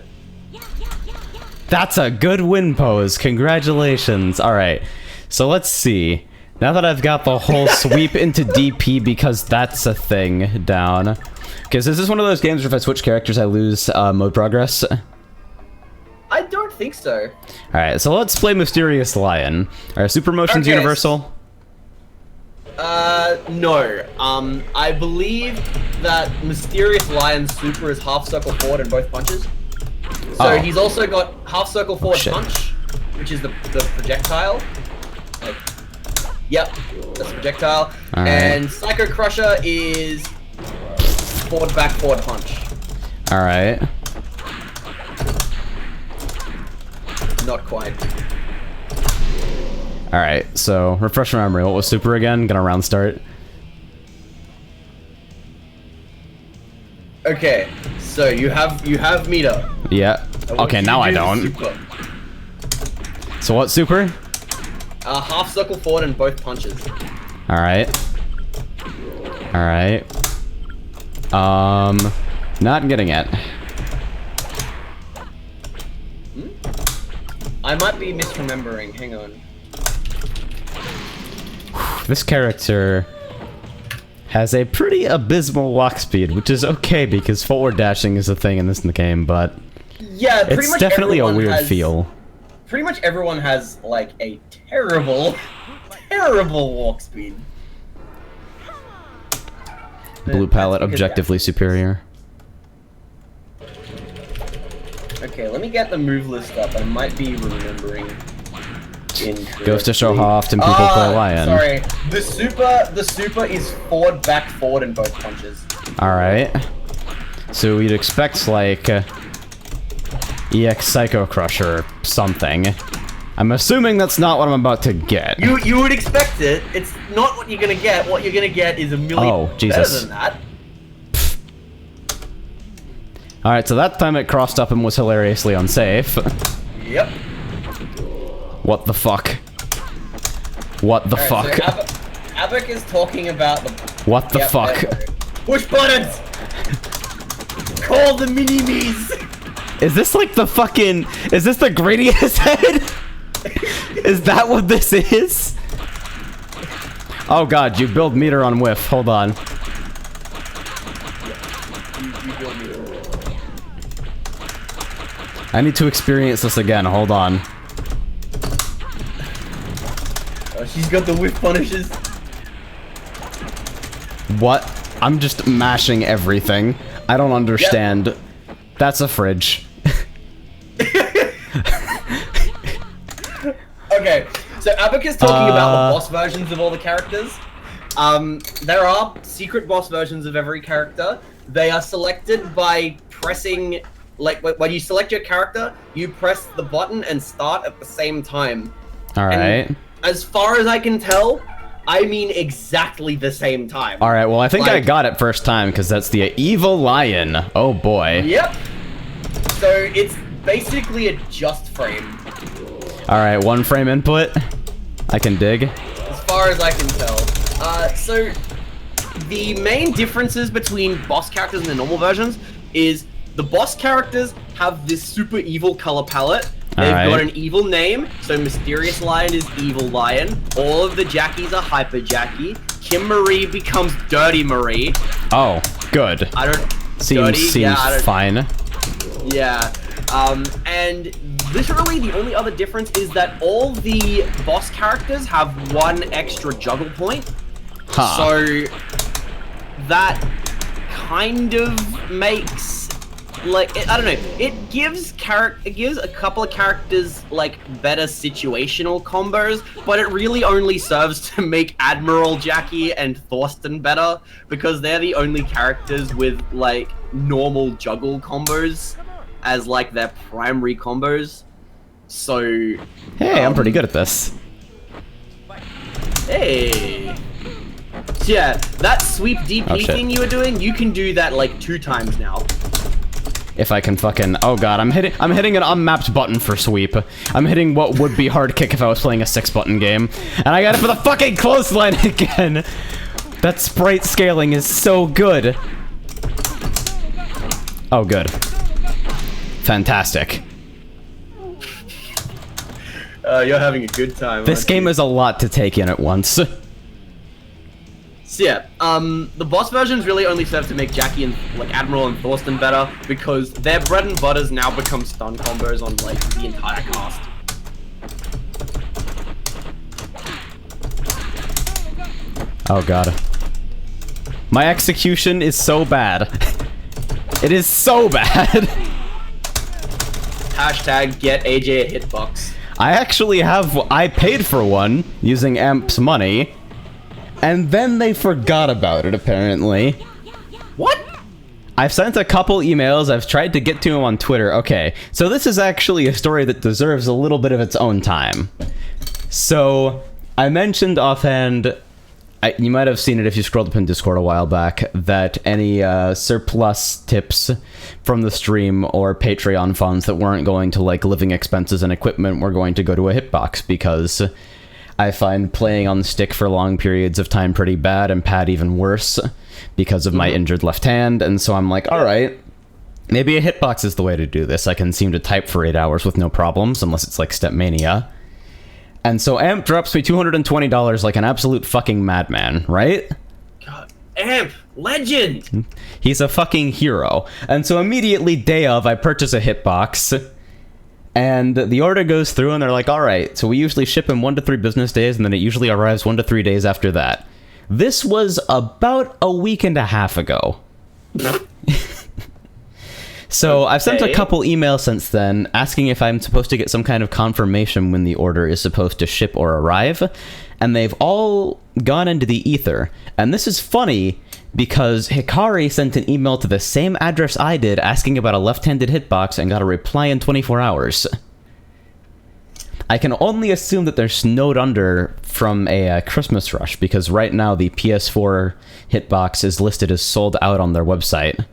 That's a good win pose. Congratulations. All right. So let's see. Now that I've got the whole sweep into DP because that's a thing down. Because is this one of those games where if I switch characters I lose mode progress? I don't think so. Alright, so let's play Mysterious Lion. Are super motions universal? No. I believe that Mysterious Lion's super is half circle forward in both punches. So he's also got half circle forward punch, which is the projectile. Like, yep, that's the projectile. All right. And Psycho Crusher is forward back forward punch. Alright. Not quite. Alright, so refresh my memory. What was super again? Gonna round start. Okay, so you have meter. Yeah. Okay, now I don't. Super. So what super? Half circle forward in both punches. Alright. Alright. Not getting it. I might be misremembering. Hang on. This character has a pretty abysmal walk speed, which is okay because forward dashing is a thing in this game, but yeah, pretty it's much definitely a weird has, feel. Pretty much everyone has like a terrible, terrible walk speed. Blue palette, objectively superior. Okay, let me get the move list up. I might be remembering. Goes to show how often people play Lion. Sorry, the super is forward back forward in both punches. All right. So we'd expect like EX Psycho Crusher or something. I'm assuming that's not what I'm about to get. You would expect it. It's not what you're gonna get. What you're gonna get is a million better than that. Alright, so that time it crossed up and was hilariously unsafe. Yep. What the fuck? What the fuck? So Abek is talking about the... What the fuck? Push buttons! Call the mini-me's! Is this like the fucking... Is this the Gradius head? Is that what this is? Oh god, you build meter on whiff. Hold on. You build meter. I need to experience this again. Hold on. Oh, she's got the whiff punishes. What? I'm just mashing everything. I don't understand. Yep. That's a fridge. Okay, so Abek is talking about the boss versions of all the characters. There are secret boss versions of every character. They are selected by pressing, like, when you select your character, you press the button and start at the same time. Alright. As far as I can tell, I mean exactly the same time. Alright, well I think I got it first time, because that's the Evil Lion. Oh boy. Yep. So it's basically a just frame. Alright, 1 frame input. I can dig. As far as I can tell. So the main differences between boss characters and the normal versions is the boss characters have this super evil color palette. They've got an evil name, so Mysterious Lion is Evil Lion. All of the Jackies are Hyper Jackie. Kim Marie becomes Dirty Marie. Oh, good. I don't... Seems fine. Yeah. And literally the only other difference is that all the boss characters have 1 extra juggle point. Huh. So that kind of makes, like, I don't know, it gives a couple of characters like better situational combos, but it really only serves to make Admiral Jackie and Thorsten better because they're the only characters with like normal juggle combos as like their primary combos. So hey, I'm pretty good at this. Hey. So yeah, that sweep DP thing you were doing, you can do that like 2 times now. If I can fucking... Oh god, I'm hitting an unmapped button for sweep. I'm hitting what would be hard kick if I was playing a 6-button game. And I got it for the fucking clothesline again! That sprite scaling is so good. Oh, good. Fantastic. You're having a good time. This game is a lot to take in at once. So yeah, the boss versions really only serve to make Jackie and like Admiral and Thorsten better because their bread and butters now become stun combos on like the entire cast. Oh god. My execution is so bad. It is so bad. Hashtag get AJ a hitbox. I paid for one using Amp's money, and then they forgot about it apparently. What? I've sent a couple emails, I've tried to get to him on Twitter. Okay, so this is actually a story that deserves a little bit of its own time. So, I mentioned offhand, you might have seen it if you scrolled up in Discord a while back, that any surplus tips from the stream or Patreon funds that weren't going to like living expenses and equipment were going to go to a hitbox, because I find playing on the stick for long periods of time pretty bad, and pad even worse because of my injured left hand, and so I'm like, alright, maybe a hitbox is the way to do this. I can seem to type for 8 hours with no problems, unless it's like Step Mania. And so Amp drops me $220 like an absolute fucking madman, right? God, Amp, legend! He's a fucking hero. And so immediately, day of, I purchase a hitbox, and the order goes through, and they're like, alright, so we usually ship in 1 to 3 business days, and then it usually arrives 1 to 3 days after that. This was about a week and a half ago. So I've sent a couple emails since then asking if I'm supposed to get some kind of confirmation when the order is supposed to ship or arrive, and they've all gone into the ether. And this is funny because Hikari sent an email to the same address I did asking about a left-handed hitbox and got a reply in 24 hours. I can only assume that they're snowed under from a Christmas rush, because right now the PS4 hitbox is listed as sold out on their website.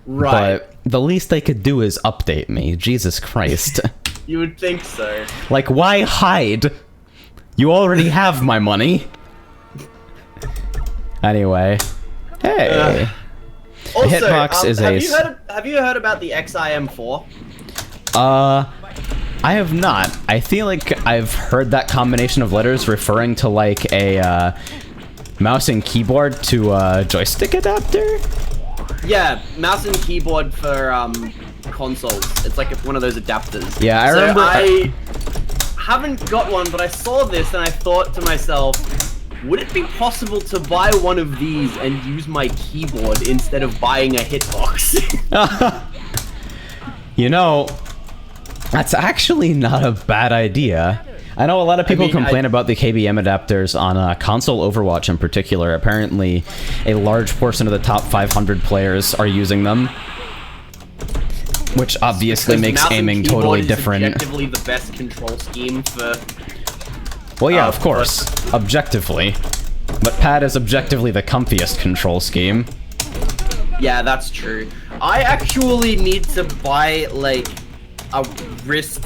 Right. But the least they could do is update me. Jesus Christ. You would think so. Like, why hide? You already have my money. Anyway. Hey. Also, hitbox is have you heard about the XIM4? I have not. I feel like I've heard that combination of letters referring to like a mouse and keyboard to a joystick adapter? Yeah, mouse and keyboard for consoles. It's like one of those adapters. Yeah, I remember. I haven't got one, but I saw this and I thought to myself, would it be possible to buy one of these and use my keyboard instead of buying a hitbox? You know, that's actually not a bad idea. I know a lot of people complain about the KBM adapters on console Overwatch in particular. Apparently, a large portion of the top 500 players are using them, which obviously makes aiming totally different. Objectively, the best control scheme for. Well, yeah, of course, objectively, but pad is objectively the comfiest control scheme. Yeah, that's true. I actually need to buy like a wrist.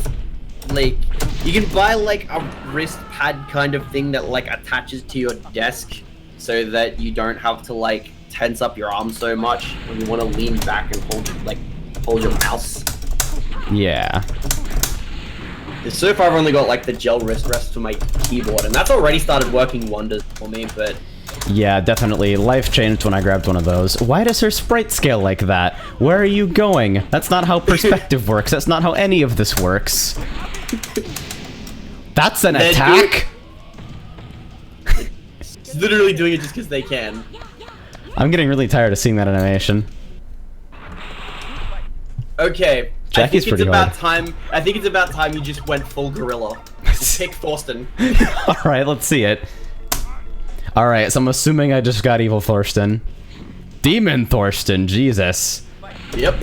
Like, you can buy like a wrist pad kind of thing that like attaches to your desk so that you don't have to like tense up your arm so much when you want to lean back and hold your mouse. Yeah. So far I've only got like the gel wrist rest for my keyboard, and that's already started working wonders for me, but... Yeah, definitely. Life changed when I grabbed one of those. Why does her sprite scale like that? Where are you going? That's not how perspective works. That's not how any of this works. That's an attack? It's literally doing it just because they can. I'm getting really tired of seeing that animation. Okay. Jackie's pretty hard. I think it's about time you just went full gorilla. Pick Thorsten. Alright, let's see it. Alright, so I'm assuming I just got evil Thorsten. Demon Thorsten, Jesus. Yep.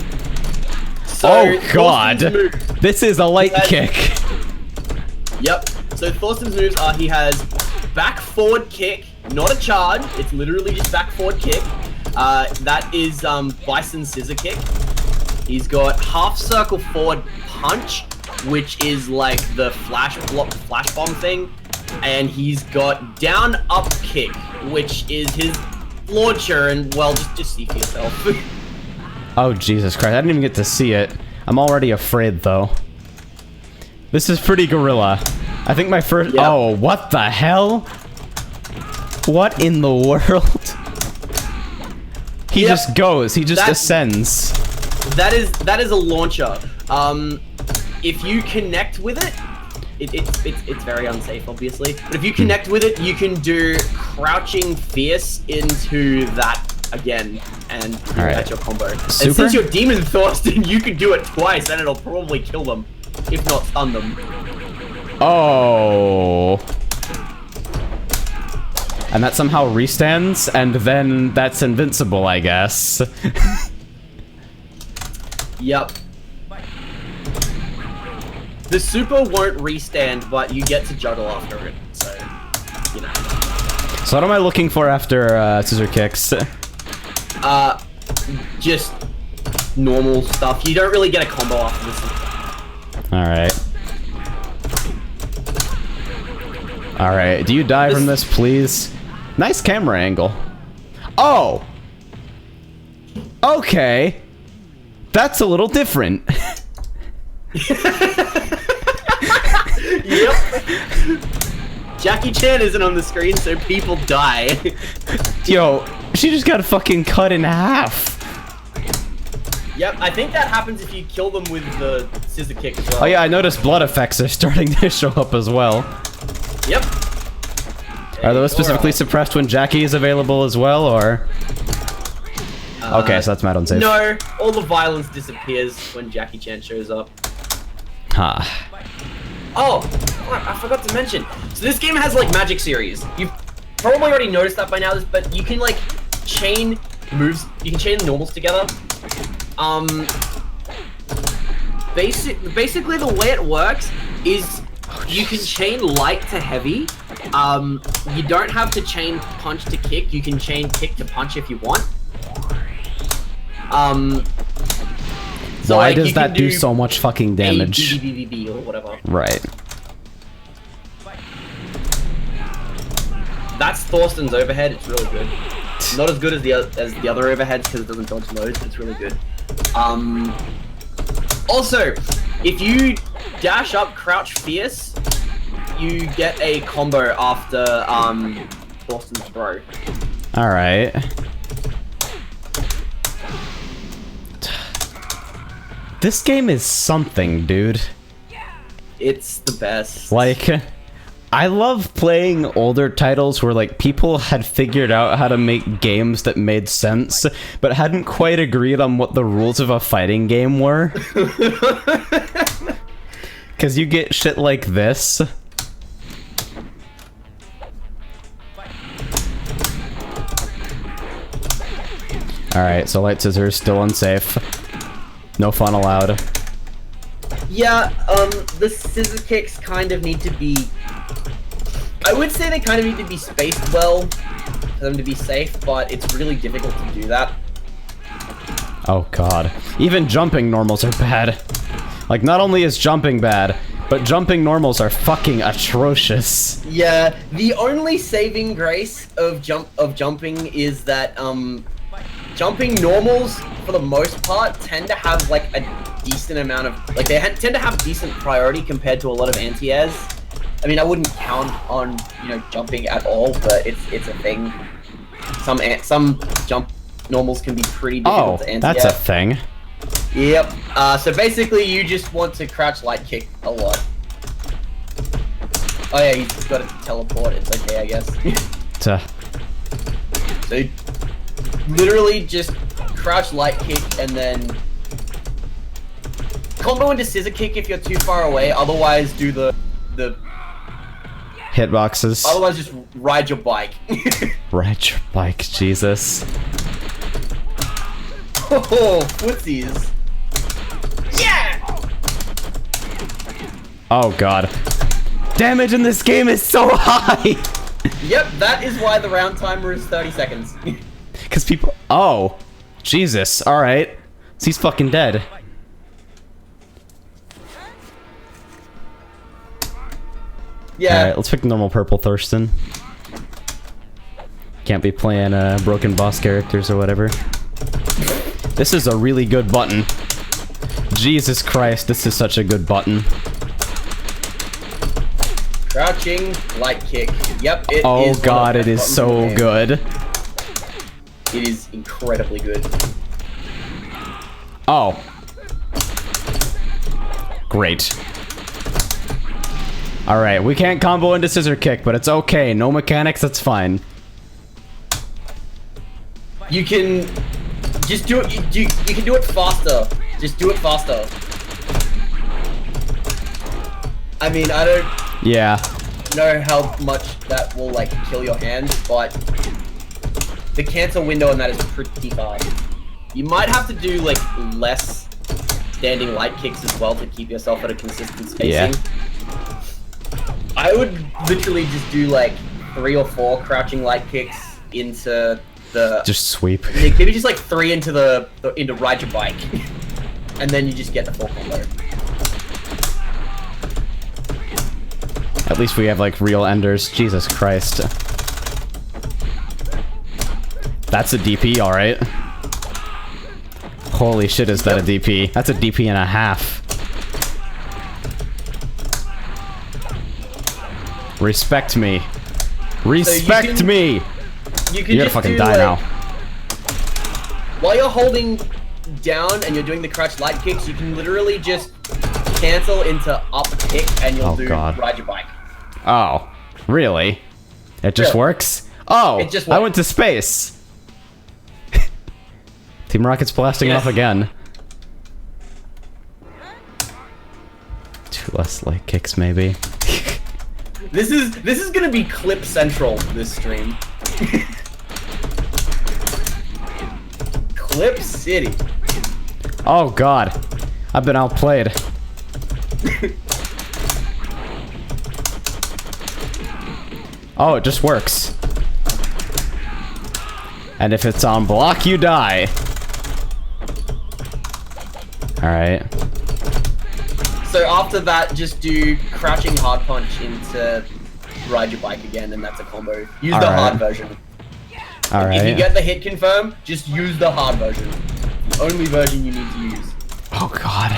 So, oh god! This is a light kick. Yep. So Thorsten's moves are he has back forward kick, not a charge, it's literally just back forward kick. That is Bison scissor kick. He's got half circle forward punch, which is like the flash bomb thing. And he's got down up kick, which is his launcher, and well, just see for yourself. Oh, Jesus Christ. I didn't even get to see it. I'm already afraid, though. This is pretty gorilla. I think my first- Yep. Oh, what the hell? What in the world? He Yep. just goes. He just That- ascends. That is a launcher. If you connect with it, it's very unsafe, obviously. But if you connect with it, you can do crouching fierce into that again, and that's your combo. And Super? since you're Demon Thorsten, you can do it twice, and it'll probably kill them, if not stun them. Oh. And that somehow restands, and then that's invincible, I guess. Yep. The super won't restand, but you get to juggle after it, so, you know. So what am I looking for after scissor kicks? Just normal stuff. You don't really get a combo after this. Alright. Alright, do you die from this, please? Nice camera angle. Oh! Okay. That's a little different. Yep. Jackie Chan isn't on the screen, so people die. Yo, she just got fucking cut in half. Yep, I think that happens if you kill them with the scissor kick as well. Oh yeah, I noticed blood effects are starting to show up as well. Yep. Are those specifically suppressed when Jackie is available as well, or? Okay, so that's mad unsafe. No, all the violence disappears when Jackie Chan shows up. Huh. Oh, I forgot to mention. So this game has like magic series. You've probably already noticed that by now, but you can like chain moves. You can chain the normals together. Basically the way it works is you can chain light to heavy. You don't have to chain punch to kick. You can chain kick to punch if you want. So why like, does you that can do so much fucking damage? A, or whatever. Right. That's Thorsten's overhead. It's really good. Not as good as the other overheads because it doesn't dodge loads, but it's really good. Also, if you dash up crouch fierce, you get a combo after Thorsten's throw. All right. This game is something, dude. It's the best. Like, I love playing older titles where, like, people had figured out how to make games that made sense, but hadn't quite agreed on what the rules of a fighting game were. Because you get shit like this. Alright, so light scissors, still unsafe. No fun allowed. Yeah, the scissor kicks kind of need to be... I would say they kind of need to be spaced well for them to be safe, but it's really difficult to do that. Oh god. Even jumping normals are bad. Like, not only is jumping bad, but jumping normals are fucking atrocious. Yeah, the only saving grace of jumping is that, jumping normals, for the most part, tend to have, like, a decent amount of... Like, they tend to have decent priority compared to a lot of anti-airs. I mean, I wouldn't count on, you know, jumping at all, but it's a thing. Some jump normals can be pretty difficult to anti-air. That's a thing. Yep. So basically, you just want to crouch light kick a lot. Oh yeah, you just got to teleport. It's okay, I guess. So literally just crouch light kick and then combo into scissor kick if you're too far away. Otherwise, do the hitboxes. Otherwise, just ride your bike. Ride your bike, Jesus. Oh, footsies. Yeah! Oh god. Damage in this game is so high! Yep, that is why the round timer is 30 seconds. Because people... Oh. Jesus, alright. So he's fucking dead. Yeah. Alright, let's pick normal purple Thurston. Can't be playing broken boss characters or whatever. This is a really good button. Jesus Christ, this is such a good button. Crouching light kick. Yep, it is. Oh god, it is so good. It is incredibly good. Oh. Great. Alright, we can't combo into scissor kick, but it's okay. No mechanics, that's fine. You can just do it. You can do it faster. Just do it faster. I mean, I don't know how much that will like kill your hand, but the cancel window on that is pretty fast. You might have to do like less standing light kicks as well to keep yourself at a consistent spacing. Yeah. I would literally just do like 3 or 4 crouching light kicks into the. Just sweep. Maybe just like 3 into ride your bike, and then you just get the full combo. At least we have like real enders. Jesus Christ. That's a DP, alright. Holy shit, is that a DP? That's a DP and a half. Respect me. Respect me! You're gonna fucking die now. While you're holding down and you're doing the crouch light kicks, you can literally just cancel into up kick and you'll ride your bike. Oh, really? It just works? Oh, it just I went to space. Team Rocket's blasting off again. 2 less light kicks, maybe. This is gonna be clip central, this stream. Clip City. Oh god. I've been outplayed. Oh, it just works. And if it's on block, you die. Alright. So after that, just do crouching hard punch into ride your bike again, and that's a combo. Use the hard version. Alright. If you get the hit confirm, just use the hard version. The only version you need to use. Oh god.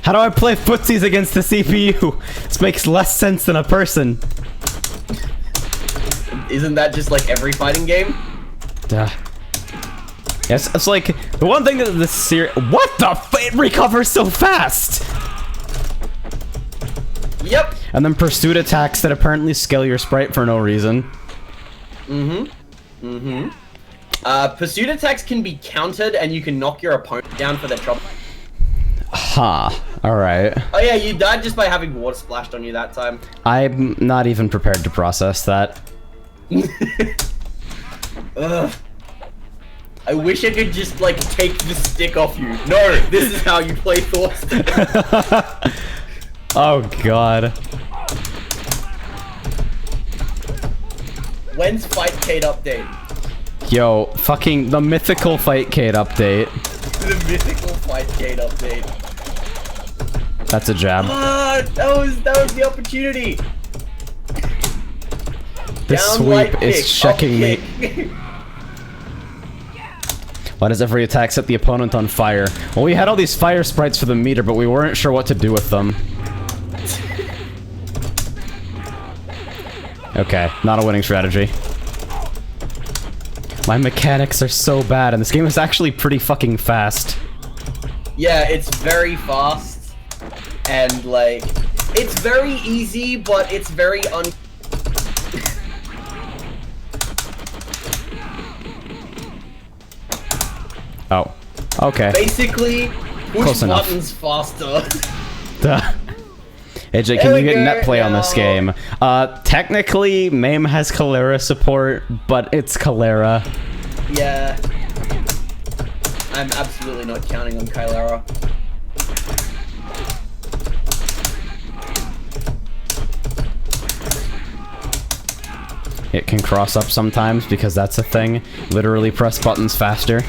How do I play footsies against the CPU? This makes less sense than a person. Isn't that just like every fighting game? Duh. Yes, it's like the one thing that this series. What the f? It recovers so fast. Yep. And then pursuit attacks that apparently scale your sprite for no reason. Pursuit attacks can be countered, and you can knock your opponent down for their trouble. Huh. Alright. Oh yeah, you died just by having water splashed on you that time. I'm not even prepared to process that. Ugh. I wish I could just, like, take the stick off you. No, this is how you play Thorsten. Oh, God. When's Fightcade update? Yo, fucking the mythical Fightcade update. The mythical Fightcade update. That's a jab. Ah, that was the opportunity. This Down sweep light is kick, checking me. kick. Why does every attack set the opponent on fire? Well, we had all these fire sprites for the meter, but we weren't sure what to do with them. Okay, not a winning strategy. My mechanics are so bad, and this game is actually pretty fucking fast. Yeah, it's very fast, and like, it's very easy, but it's very Oh, okay. Basically, push Close enough. buttons faster. Duh. AJ, can you get net play on this game? Technically, MAME has Calera support, but it's Calera. Yeah. I'm absolutely not counting on Kylera. It can cross up sometimes because that's a thing. Literally press buttons faster.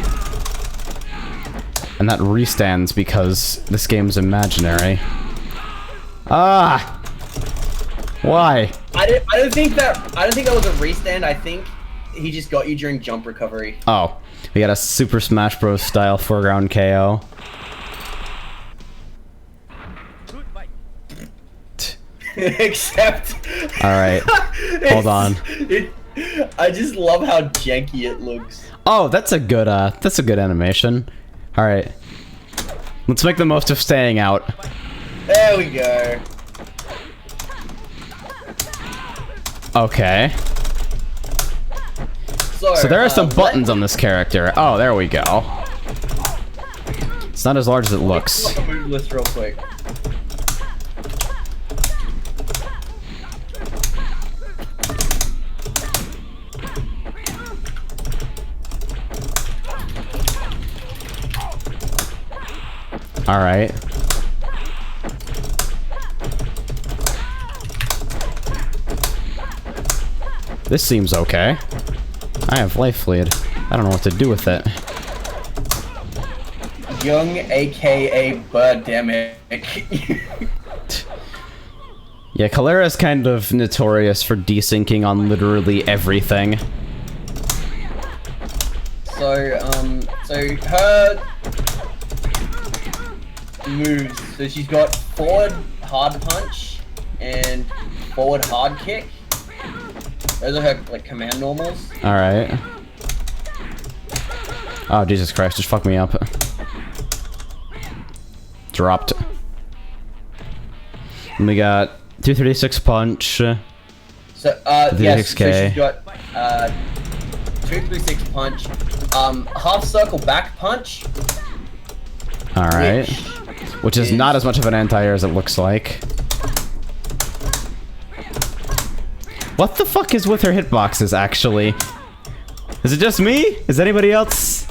And that restands because this game's imaginary. Ah! Why? I don't think that was a restand. I think he just got you during jump recovery. Oh, we got a Super Smash Bros. Style foreground KO. Except. All right, hold on. I just love how janky it looks. Oh, that's a good animation. All right, let's make the most of staying out. There we go. Okay. So there are some buttons on this character. Oh, there we go. It's not as large as it looks. Let's look at the move list real quick. All right. This seems okay. I have life lead. I don't know what to do with it. Young, aka Birdemic. Yeah, Calera's kind of notorious for desyncing on literally everything. So her moves. So she's got forward hard punch and forward hard kick. Those are her like command normals. All right. Oh Jesus Christ! Just fuck me up. Dropped. And we got 236 punch. So yes, so 236K. she's got 236 punch, half circle back punch. All right. Which is not as much of an anti-air as it looks like. What the fuck is with her hitboxes, actually? Is it just me? Is anybody else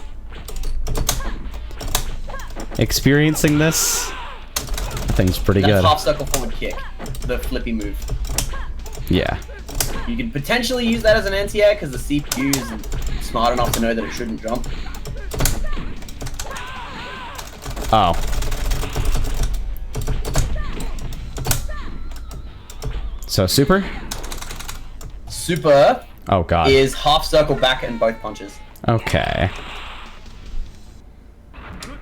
experiencing this? That thing's pretty That's good. half circle forward kick, the flippy move. Yeah. You can potentially use that as an anti-air because the CPU is smart enough to know that it shouldn't jump. Oh. So super? Super Oh god. is half circle back and both punches. Okay.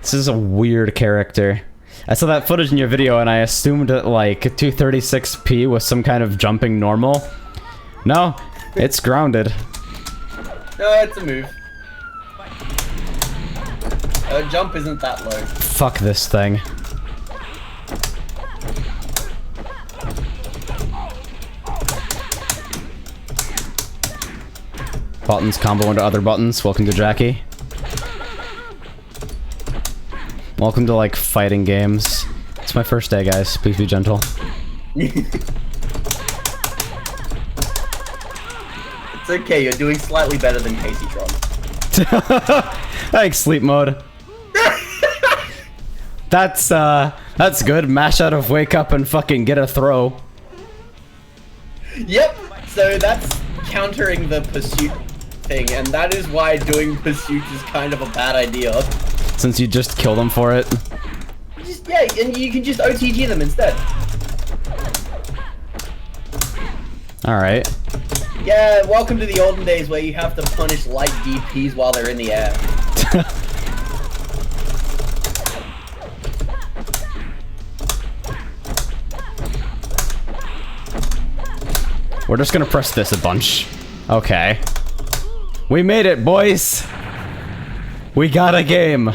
This is a weird character. I saw that footage in your video and I assumed that like 236p was some kind of jumping normal. No, it's grounded. No, it's a move. Jump isn't that low. Fuck this thing. Buttons combo into other buttons. Welcome to Jackie. Welcome to like fighting games. It's my first day, guys. Please be gentle. It's okay, you're doing slightly better than Casey Tron. Thanks, sleep mode. That's good. Mash out of wake up and fucking get a throw. Yep, so that's countering the pursuit thing, and that is why doing pursuit is kind of a bad idea. Since you just killed them for it. Yeah, and you can just OTG them instead. Alright. Yeah, welcome to the olden days where you have to punish light DPs while they're in the air. We're just gonna press this a bunch. Okay. We made it, boys! We got a game!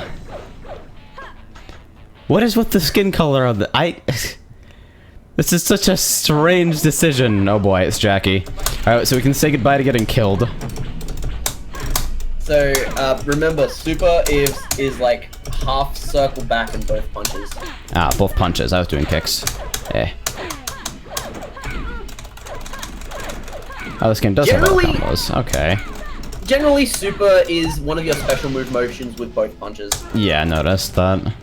What is with the skin color of the... This is such a strange decision. Oh boy, it's Jackie. Alright, so we can say goodbye to getting killed. So, remember, super is like half circle back in both punches. Ah, both punches. I was doing kicks. Eh. Oh, this game does have other combos. Okay. Generally, super is one of your special move motions with both punches. Yeah, I noticed that.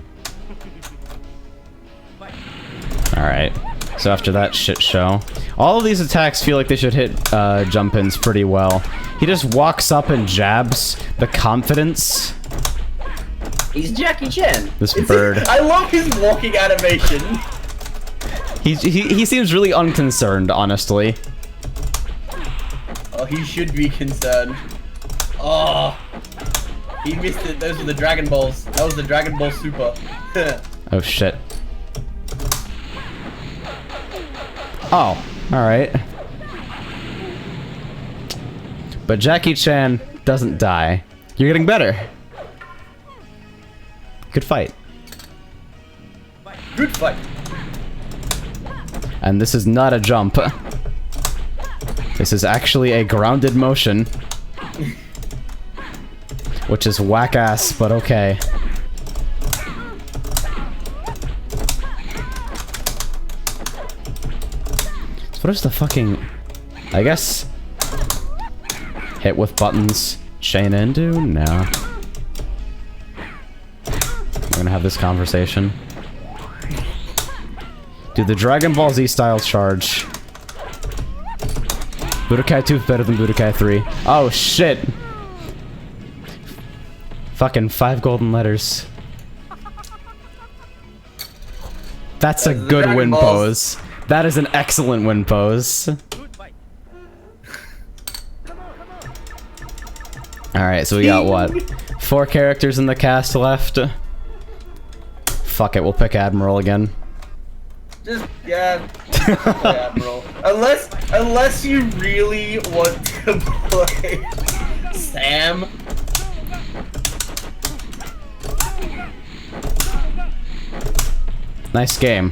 Alright. So after that shit show, all of these attacks feel like they should hit jump-ins pretty well. He just walks up and jabs. The confidence. He's Jackie Chan. This bird. I love his walking animation. He seems really unconcerned, honestly. Oh, he should be concerned. Oh, he missed it. Those were the Dragon Balls. That was the Dragon Ball Super. Oh shit. Oh, alright. But Jackie Chan doesn't die. You're getting better. Good fight. Good fight. And this is not a jump. This is actually a grounded motion. Which is whack-ass, but okay. So what is the fucking... I guess... Hit with buttons. Chain into? No. We're gonna have this conversation. Dude, the Dragon Ball Z style charge. Budokai 2 is better than Budokai 3. Oh shit! Fucking 5 golden letters. That's a good win pose. That is an excellent win pose. Alright, so we got what? 4 characters in the cast left. Fuck it, we'll pick Admiral again. Just, yeah, Admiral. Unless you really want to play Sam. Nice game.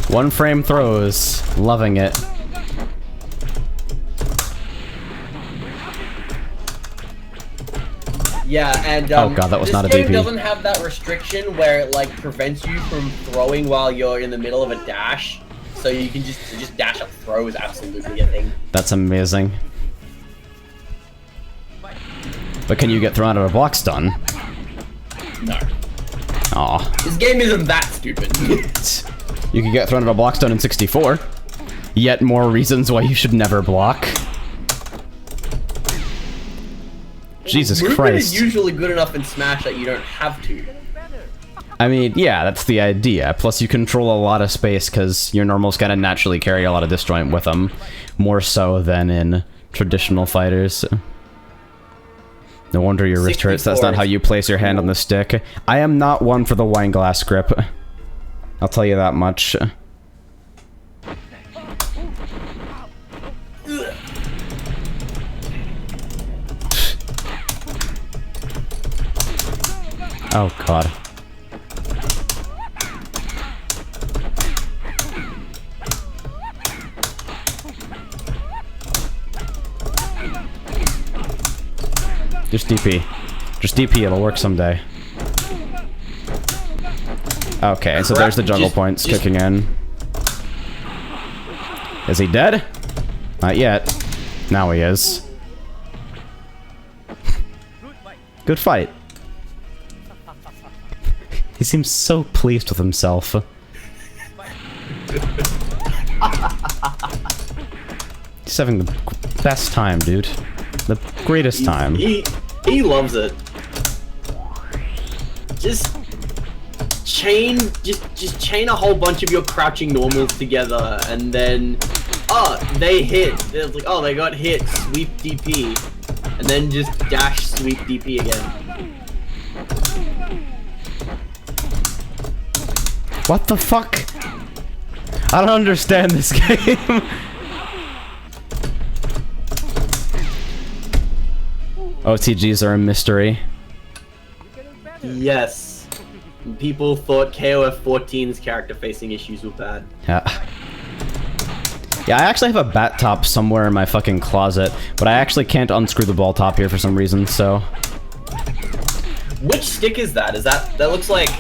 One frame throws. Loving it. Yeah, and oh god, that was not a DP. This game doesn't have that restriction where it like prevents you from throwing while you're in the middle of a dash, so you can just dash up throw is absolutely a thing. That's amazing. But can you get thrown out of a block stun? No. Aw. This game isn't that stupid. You can get thrown out of a block stun in 64. Yet more reasons why you should never block. Jesus Movement Christ. is usually good enough in Smash that you don't have to. I mean, yeah, that's the idea. Plus, you control a lot of space because your normals kind of naturally carry a lot of disjoint with them. More so than in traditional fighters. No wonder your wrist hurts. That's not how you place your hand on the stick. I am not one for the wine glass grip. I'll tell you that much. Oh god. Just DP. Just DP, it'll work someday. Okay, so there's the juggle points kicking in. Is he dead? Not yet. Now he is. Good fight. He seems so pleased with himself. He's having the best time, dude. The greatest time. He loves it. Just chain a whole bunch of your crouching normals together, and then they hit. It's like, oh, they got hit. Sweep DP, and then just dash sweep DP again. What the fuck? I don't understand this game. OTGs are a mystery. Yes. People thought KOF 14's character-facing issues were bad. Yeah. Yeah, I actually have a bat top somewhere in my fucking closet, but I actually can't unscrew the ball top here for some reason, so... Which stick is that? That looks like,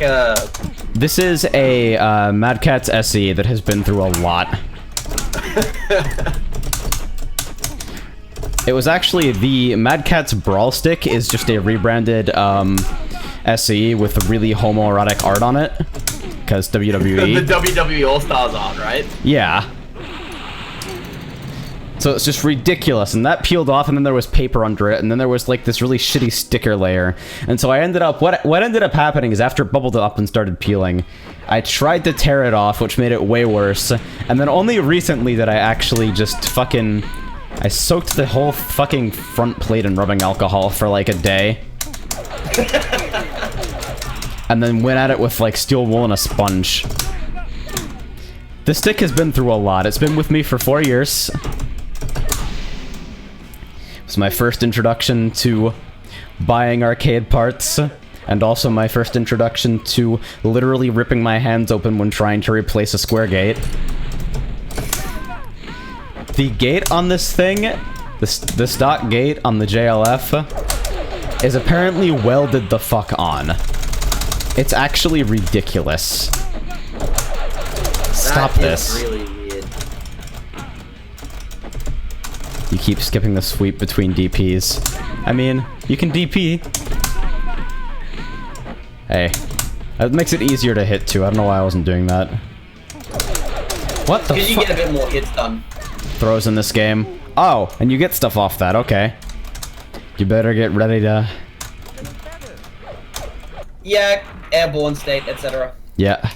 This is a, Mad Catz SE that has been through a lot. It was actually the Mad Catz Brawl Stick is just a rebranded, SE with really homoerotic art on it. Because WWE. The WWE All-Stars art, right? Yeah. So it's just ridiculous, and that peeled off, and then there was paper under it, and then there was like this really shitty sticker layer. And so I ended up, what ended up happening is after it bubbled up and started peeling, I tried to tear it off, which made it way worse. And then only recently did I actually just fucking, I soaked the whole fucking front plate in rubbing alcohol for like a day. And then went at it with like steel wool and a sponge. The stick has been through a lot. It's been with me for 4 years. It was my first introduction to buying arcade parts, and also my first introduction to literally ripping my hands open when trying to replace a square gate. The gate on this thing, the stock gate on the JLF, is apparently welded the fuck on. It's actually ridiculous. Stop this. Really weird. You keep skipping the sweep between DPs. I mean, you can DP. Hey. That makes it easier to hit too. I don't know why I wasn't doing that. What the fuck? Because you get a bit more hits done. Throws in this game. Oh, and you get stuff off that. Okay. You better get ready to... Yeah, airborne state, etc. Yeah.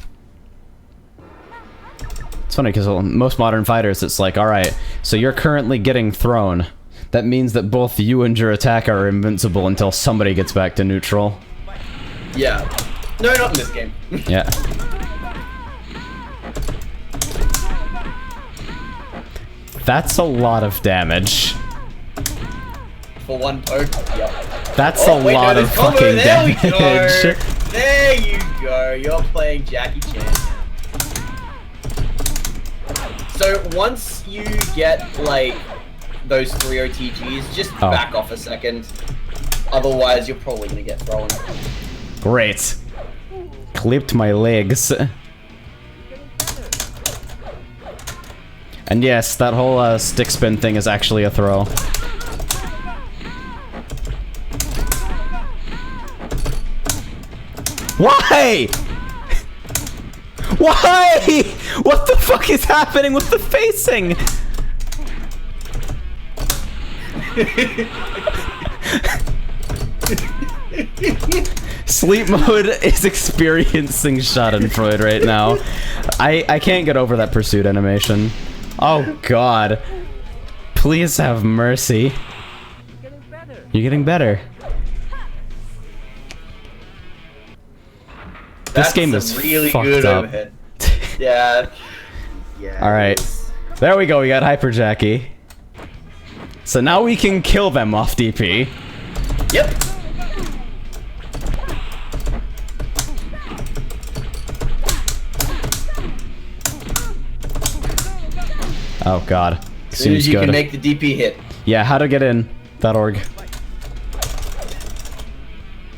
It's funny because most modern fighters, it's like, alright, so you're currently getting thrown. That means that both you and your attack are invincible until somebody gets back to neutral. Yeah. No, not in this game. Yeah. That's a lot of damage. For one poke, yep. That's a lot of fucking damage. There you go. You're playing Jackie Chan. So once you get like those 3 OTGs, just back off a second. Otherwise, you're probably gonna get thrown. Great. Clipped my legs. And yes, that whole stick spin thing is actually a throw. Why? Why? What the fuck is happening with the facing? Sleep mode is experiencing Schadenfreude right now. I can't get over that pursuit animation. Oh god. Please have mercy. You're getting better. This game is really fucked good up. overhead. Yeah. Yeah. Alright. There we go, we got Hyper Jackie. So now we can kill them off DP. Yep. Oh god. As soon as you good. can make the DP hit. Yeah, how to get in. .org.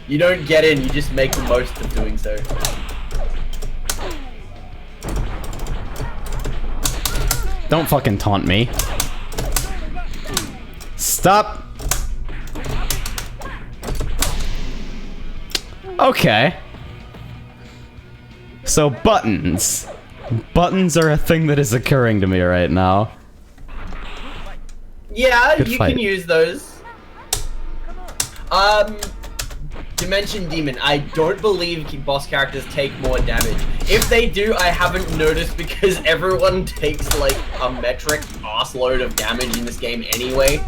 You don't get in, you just make the most of doing so. Don't fucking taunt me. Stop. Okay. So buttons. Buttons are a thing that is occurring to me right now. Yeah, Good you fight. can use those. Dimension Demon. I don't believe boss characters take more damage. If they do, I haven't noticed because everyone takes like a metric ass load of damage in this game anyway.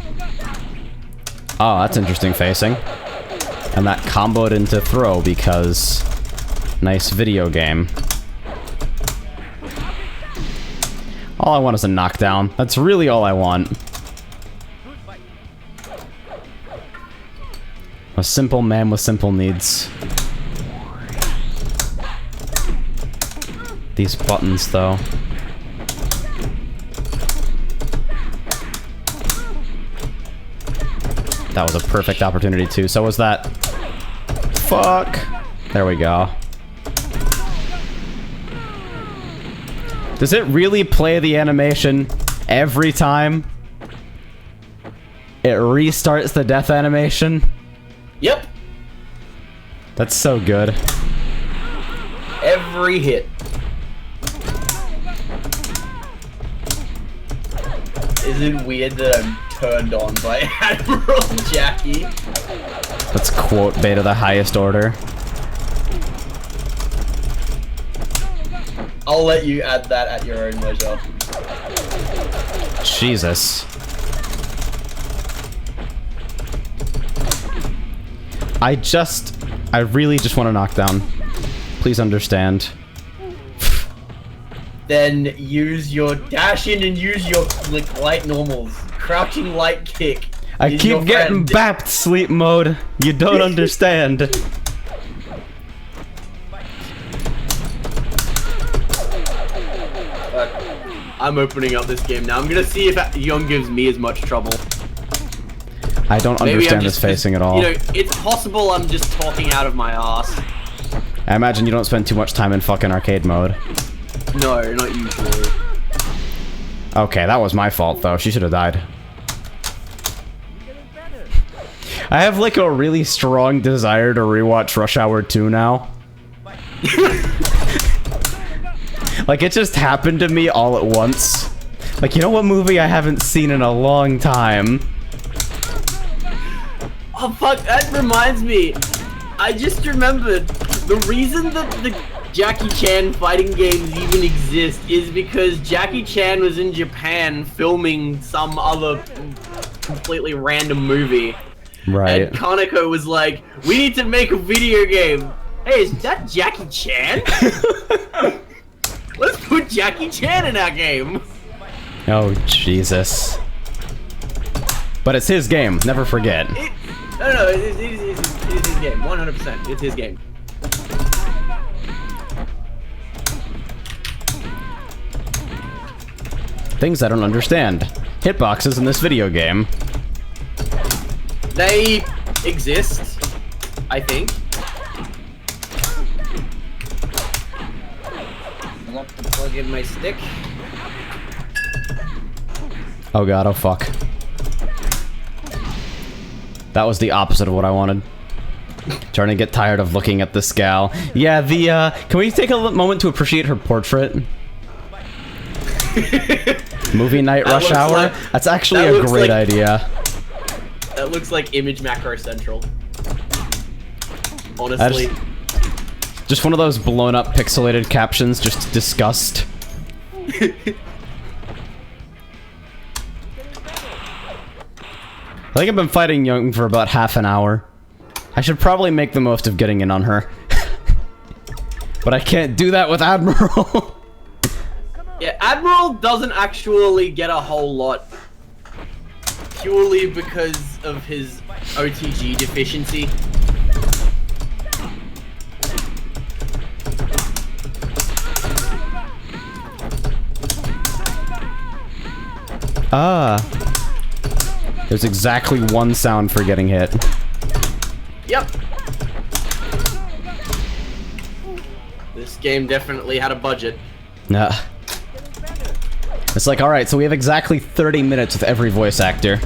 Oh, that's interesting facing. And that comboed into throw because... Nice video game. All I want is a knockdown. That's really all I want. A simple man with simple needs. These buttons, though. That was a perfect opportunity, too. So was that. Fuck. There we go. Does it really play the animation every time it restarts the death animation? Yep. That's so good. Every hit. Is it weird that I'm turned on by Admiral Jackie? Let's quote beta the highest order. I'll let you add that at your own leisure. Jesus. I really just want to knock down. Please understand. Then use your dash in and use your like light normals. Crouching light kick. I is keep your getting friend. bapped, sleep mode. You don't understand. I'm opening up this game now. I'm gonna see if Young gives me as much trouble. I don't Maybe understand I'm this just, facing at all. You know, it's possible I'm just talking out of my ass. I imagine you don't spend too much time in fucking arcade mode. No, not usually. Okay, that was my fault though. She should have died. I have like a really strong desire to rewatch Rush Hour 2 now. Like it just happened to me all at once. Like, you know what movie I haven't seen in a long time? Oh fuck, that reminds me. I just remembered the reason that the Jackie Chan fighting games even exist is because Jackie Chan was in Japan filming some other completely random movie. Right. And Kaneko was like, we need to make a video game. Hey, is that Jackie Chan? Let's put Jackie Chan in our game. Oh, Jesus. But it's his game, never forget. No, it is his game. 100%. It's his game. Things I don't understand. Hitboxes in this video game. They exist, I think. I'll have to plug in my stick. Oh god, oh fuck. That was the opposite of what I wanted. Starting to get tired of looking at this gal. Yeah, can we take a moment to appreciate her portrait? Movie night rush hour? That's actually a great idea. That looks like Image Macro Central. Honestly. Just one of those blown up pixelated captions, just disgust. I think I've been fighting Young for about half an hour. I should probably make the most of getting in on her. But I can't do that with Admiral. Yeah, Admiral doesn't actually get a whole lot. Purely because of his OTG deficiency. There's exactly one sound for getting hit. Yep. This game definitely had a budget. Nah. It's like, alright, so we have exactly 30 minutes with every voice actor.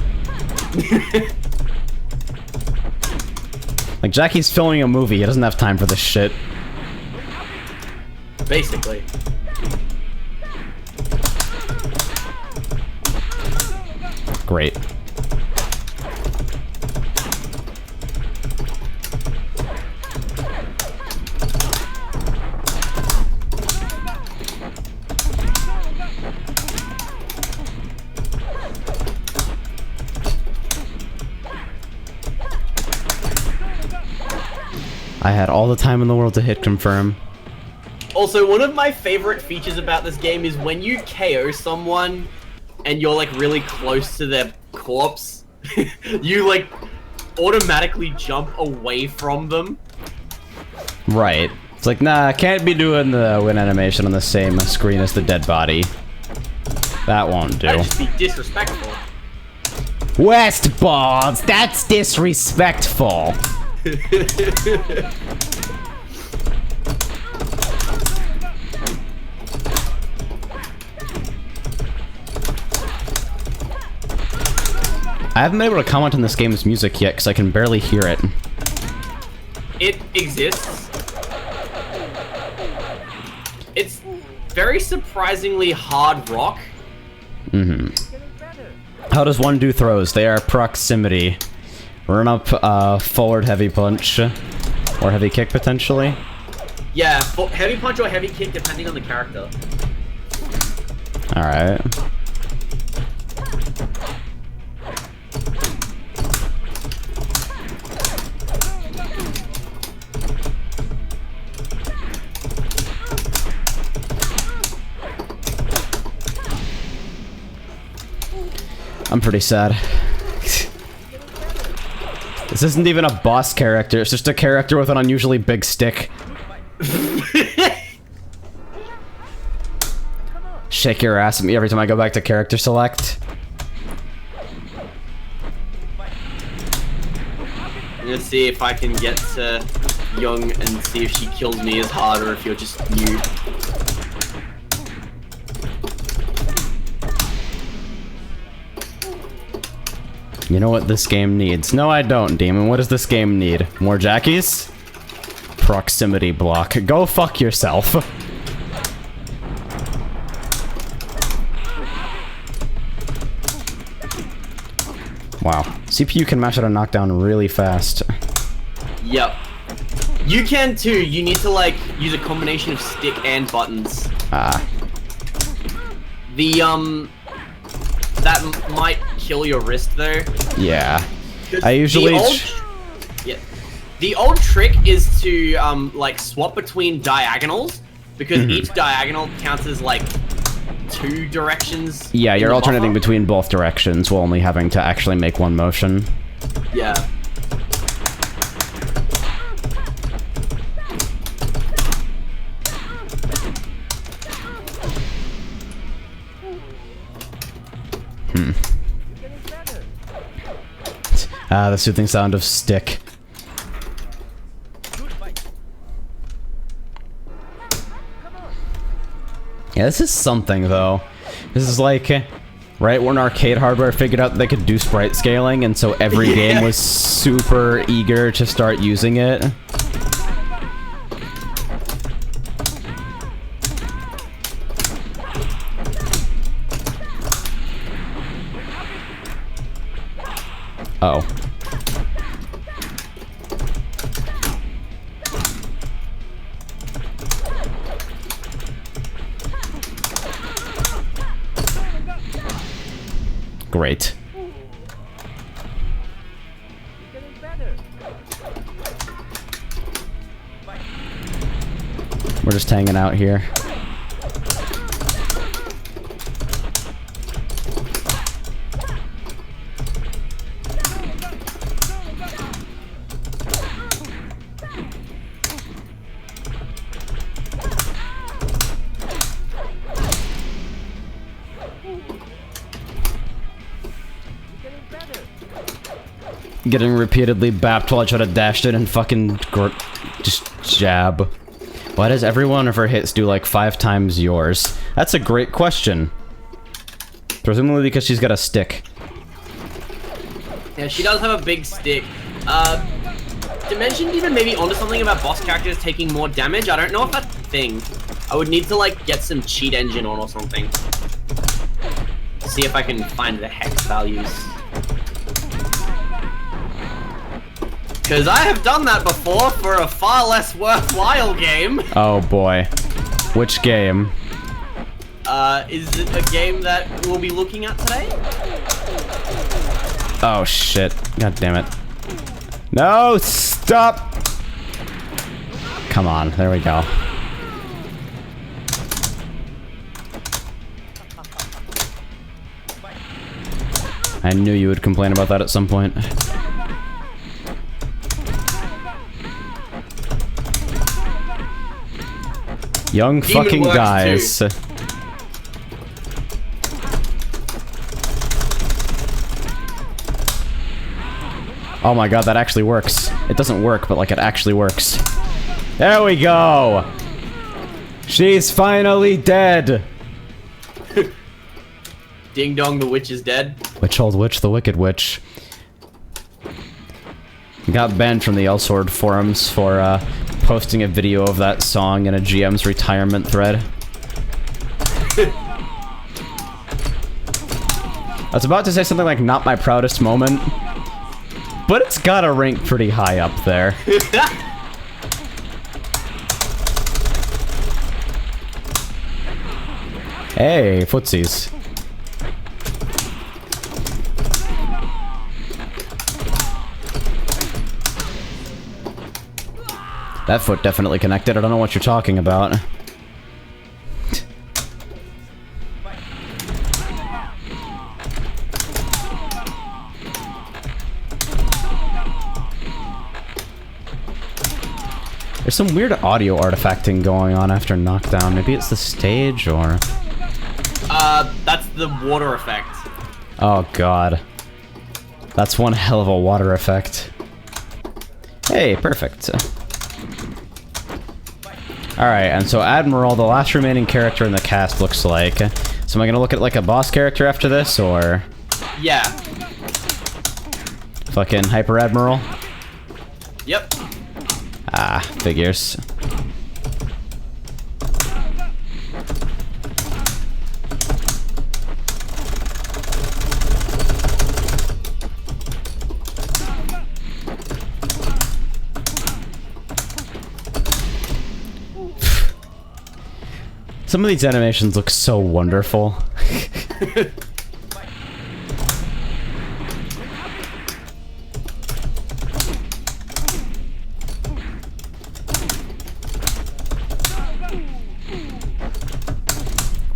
Like, Jackie's filming a movie, he doesn't have time for this shit. Basically. Great. I had all the time in the world to hit confirm. Also, one of my favorite features about this game is when you KO someone and you're like really close to their corpse, you like automatically jump away from them. Right. It's like, nah, can't be doing the win animation on the same screen as the dead body. That won't do. That'd just be disrespectful. Westballs, that's disrespectful. I haven't been able to comment on this game's music yet because I can barely hear it. It exists. It's very surprisingly hard rock. Mm-hmm. How does one do throws? They are proximity. Run up, forward heavy punch. Or heavy kick, potentially. Yeah, heavy punch or heavy kick, depending on the character. Alright. I'm pretty sad. This isn't even a boss character, it's just a character with an unusually big stick. Shake your ass at me every time I go back to character select. I'm gonna see if I can get to Young and see if she kills me as hard or if you're just new. You know what this game needs? No, I don't, Demon. What does this game need? More Jackies? Proximity block. Go fuck yourself. Wow. CPU can mash out a knockdown really fast. Yep. You can too. You need to like use a combination of stick and buttons. Ah. That might kill your wrist though. Yeah. I usually... The old trick is to like swap between diagonals because each diagonal counts as like 2 directions. Yeah, you're alternating between both directions while only having to actually make one motion. Yeah. Ah, the soothing sound of stick. Yeah, this is something, though. This is like, right when arcade hardware figured out they could do sprite scaling, and so every game was super eager to start using it. Oh. Great. We're just hanging out here. Getting repeatedly bapped while I try to dash it and fucking just jab. Why does every one of her hits do like 5 times yours? That's a great question. Presumably because she's got a stick. Yeah, she does have a big stick. Dimension even maybe onto something about boss characters taking more damage. I don't know if that's a thing. I would need to like get some cheat engine on or something. See if I can find the hex values. Because I have done that before for a far less worthwhile game. Oh boy. Which game? Is it a game that we'll be looking at today? Oh shit. God damn it. No! Stop! Come on, there we go. I knew you would complain about that at some point. Young fucking guys. Oh my god, that actually works. It doesn't work, but like it actually works. There we go! She's finally dead! Ding dong, the witch is dead. Witch old witch, the wicked witch. Got banned from the Elsword forums for posting a video of that song in a GM's retirement thread. was about to say something like not my proudest moment, but it's gotta rank pretty high up there. Hey, footsies. That foot definitely connected. I don't know what you're talking about. There's some weird audio artifacting going on after knockdown. Maybe it's the stage, or... That's the water effect. Oh god. That's one hell of a water effect. Hey, perfect. Alright, and so Admiral, the last remaining character in the cast, looks like. So am I gonna look at like a boss character after this, or... Yeah. Fucking Hyper Admiral? Yep. Ah, figures. Some of these animations look so wonderful.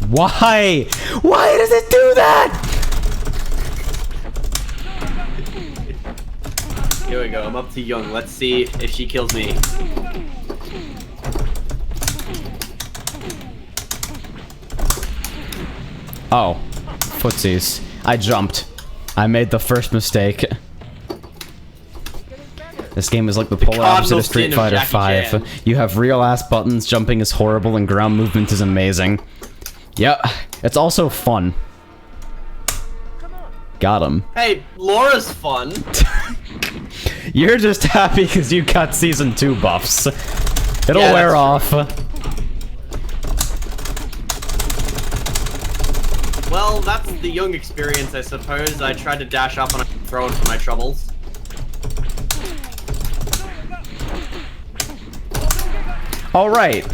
Why? Why does it do that? Here we go. I'm up to Young. Let's see if she kills me. Oh, footsies. I jumped. I made the first mistake. This game is like the polar opposite of Street Fighter V. You have real-ass buttons, jumping is horrible, and ground movement is amazing. Yeah, it's also fun. Got him. Hey, Laura's fun. You're just happy because you got Season 2 buffs. It'll Yeah, wear that's off. Well, that's the Young experience, I suppose. I tried to dash up and throw it for my troubles. Alright.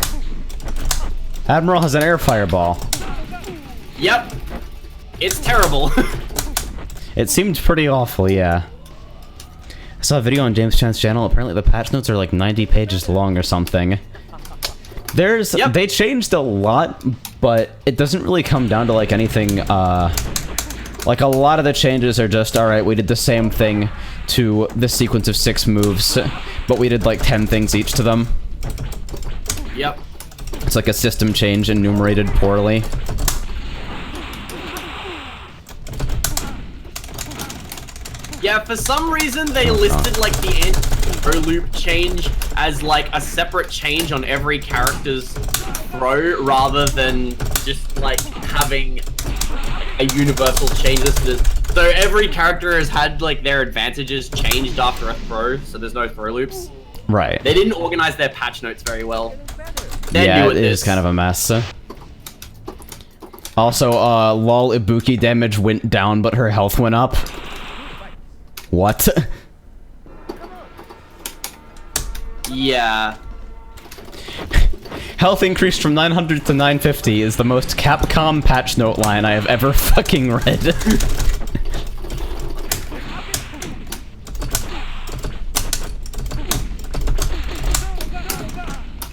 Admiral has an air fireball. Yep. It's terrible. It seemed pretty awful, yeah. I saw a video on James Chan's channel. Apparently the patch notes are like 90 pages long or something. They changed a lot, but it doesn't really come down to like anything, like a lot of the changes are just, alright, we did the same thing to the sequence of 6 moves, but we did like 10 things each to them. Yep. It's like a system change enumerated poorly. Yeah, for some reason they listed like the anti-throw loop change as like a separate change on every character's throw rather than just like having a universal change. So every character has had like their advantages changed after a throw, so there's no throw loops. Right. They didn't organize their patch notes very well. They're Yeah, new at it this. is kind of a mess. Also, lol, Ibuki damage went down, but her health went up. What? Yeah. Health increased from 900 to 950 is the most Capcom patch note line I have ever fucking read.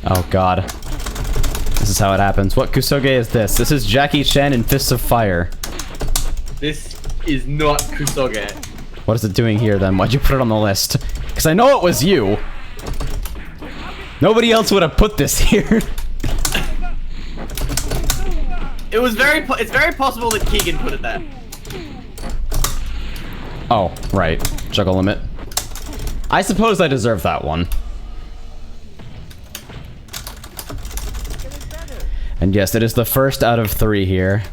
Oh god. This is how it happens. What Kusoge is this? This is Jackie Chan in Fists of Fire. This is not Kusoge. What is it doing here then? Why'd you put it on the list? Because I know it was you. Nobody else would have put this here. It's very possible that Keegan put it there. Oh, right. Juggle limit. I suppose I deserve that one. And yes, it is the first out of 3 here.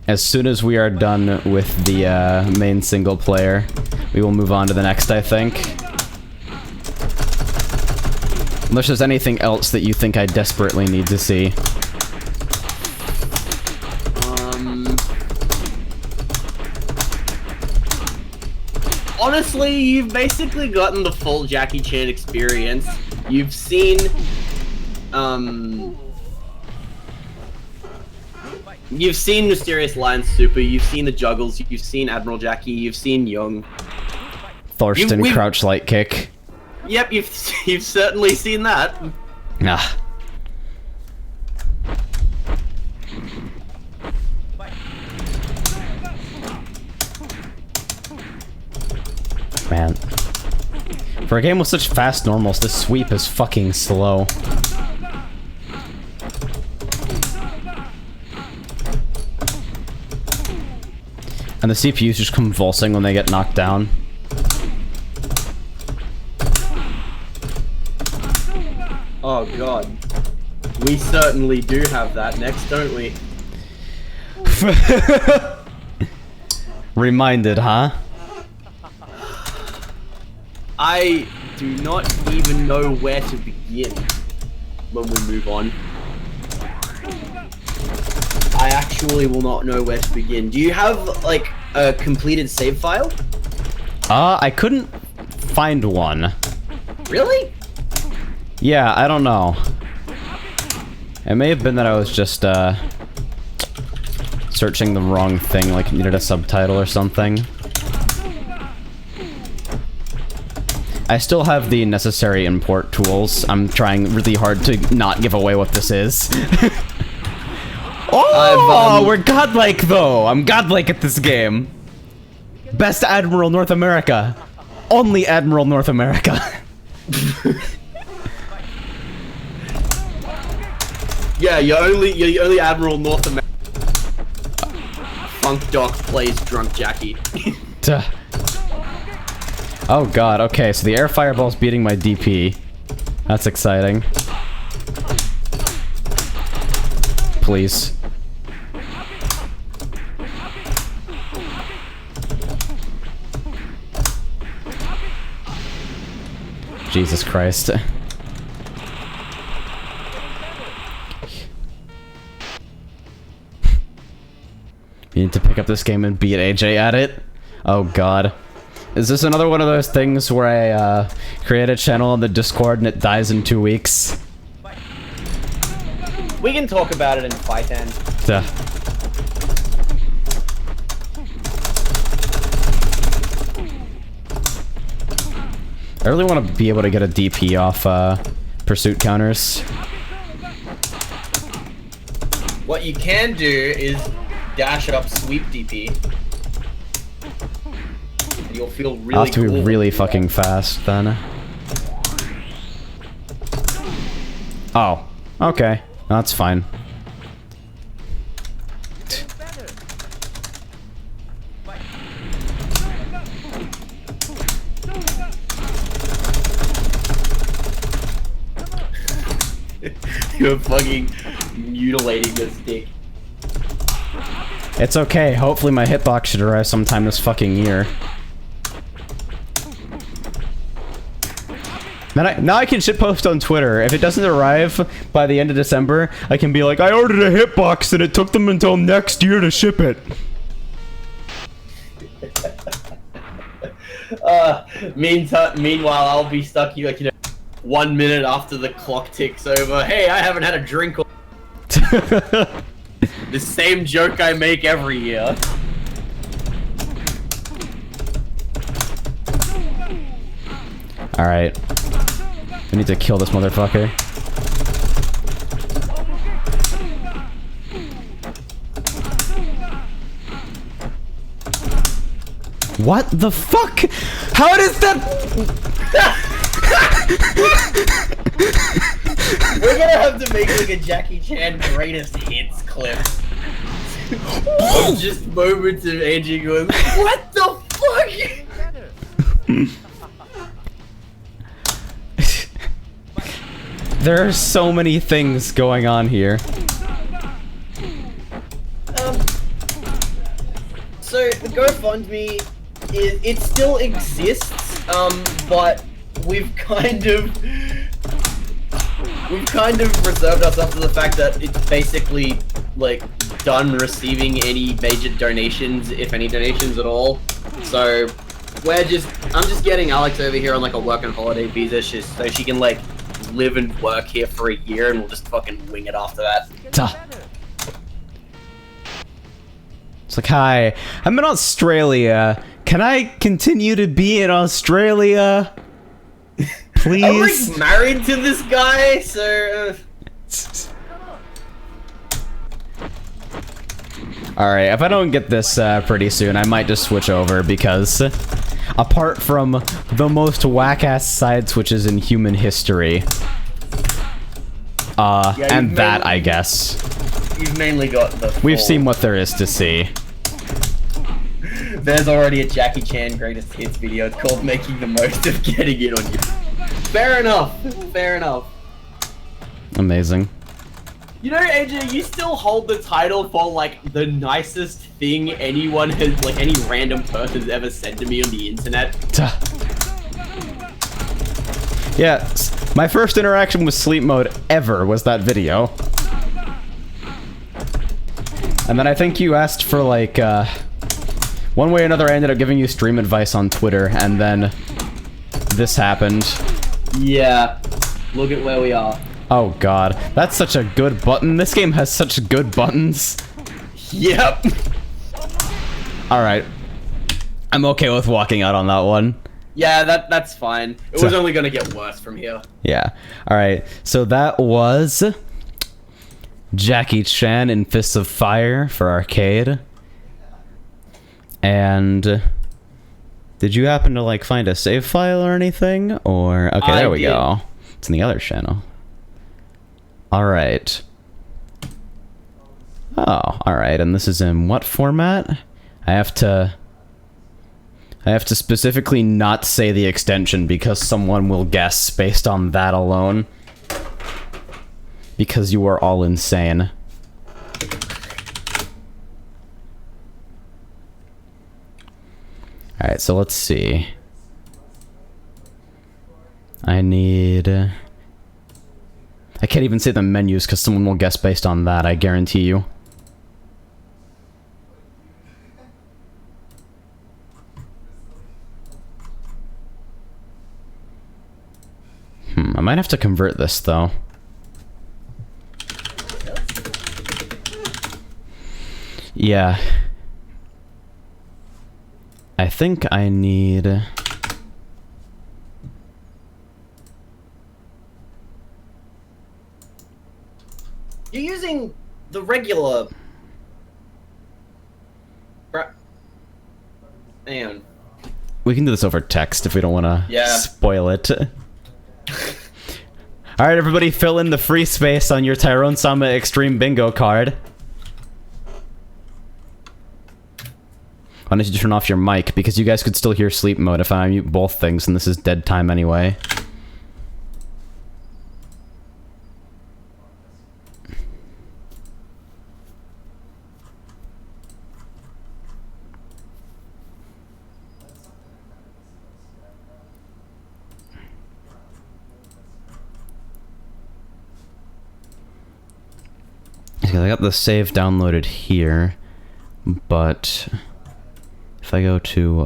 As soon as we are done with the main single player, we will move on to the next, I think. Unless there's anything else that you think I desperately need to see. honestly, you've basically gotten the full Jackie Chan experience. You've seen, you've seen Mysterious Lion Super, you've seen the Juggles, you've seen Admiral Jackie, you've seen Young. Thorsten Crouch Light Kick. Yep, you've certainly seen that. Nah. Man. For a game with such fast normals, this sweep is fucking slow. And the CPU's just convulsing when they get knocked down. Oh god. We certainly do have that next, don't we? Reminded, huh? I do not even know where to begin when we move on. I actually will not know where to begin. Do you have, like, a completed save file? I couldn't find one. Really? Yeah, I don't know. It may have been that I was just, searching the wrong thing, like needed a subtitle or something. I still have the necessary import tools. I'm trying really hard to not give away what this is. Oh, we're godlike though. I'm godlike at this game. Best Admiral North America. Only Admiral North America. Yeah, you're the only Admiral North America. Funk Doc plays Drunk Jackie. Duh. Oh god, okay, so the air fireball's beating my DP. That's exciting. Please. Jesus Christ. You need to pick up this game and beat AJ at it? Oh god. Is this another one of those things where I create a channel on the Discord and it dies in 2 weeks? We can talk about it in Fight End. Duh. I really want to be able to get a DP off pursuit counters. What you can do is dash up sweep DP. You'll feel really I'll have to cool be really fucking fast then. Oh, okay. That's fine. You're fucking mutilating the stick. It's okay. Hopefully my hitbox should arrive sometime this fucking year. Now I can shitpost on Twitter. If it doesn't arrive by the end of December, I can be like, I ordered a hitbox and it took them until next year to ship it. Meanwhile, I'll be stuck here, like, 1 minute after the clock ticks over. Hey, I haven't had a drink. The same joke I make every year. Alright. We need to kill this motherfucker. What the fuck? How does that... We're gonna have to make like a Jackie Chan greatest hits clip. Of just moments of Angie going, what the fuck? There are so many things going on here. So the GoFundMe it still exists, but we've kind of reserved ourselves to the fact that it's basically like done receiving any major donations, if any donations at all. So I'm just getting Alex over here on like a work and holiday visa just so she can like live and work here for a year and we'll just fucking wing it after that. Tuh. It's like, hi, I'm in Australia. Can I continue to be in Australia? Please? I'm like married to this guy, so... Alright, if I don't get this pretty soon, I might just switch over because apart from the most whack-ass side switches in human history, and that, I guess. You've mainly got the We've seen what there is to see. There's already a Jackie Chan greatest hits video. It's called Making the Most of Getting It on You. Fair enough. Fair enough. Amazing. You know, AJ, you still hold the title for, like, the nicest thing anyone has, like, any random person's ever said to me on the internet. Yeah, my first interaction with sleep mode ever was that video. And then I think you asked for, like, one way or another I ended up giving you stream advice on Twitter, and then this happened. Yeah, look at where we are. Oh god, that's such a good button. This game has such good buttons. Yep. Alright. I'm okay with walking out on that one. Yeah, that's fine. It was only gonna get worse from here. Yeah. Alright, so that was Jackie Chan in Fists of Fire for arcade. And did you happen to like find a save file or anything? Or okay, there we go. It's in the other channel. Alright. Oh, alright, and this is in what format? I have to specifically not say the extension because someone will guess based on that alone. Because you are all insane. Alright, so let's see. I need... I can't even say the menus because someone will guess based on that, I guarantee you. I might have to convert this, though. Yeah. I think I need... You're using the regular... Hang on. We can do this over text if we don't want to spoil it. Alright, everybody, fill in the free space on your Tyrone Sama Extreme Bingo card. Why don't you turn off your mic, because you guys could still hear sleep mode if I mute both things, and this is dead time anyway. I got the save downloaded here, but if I go to,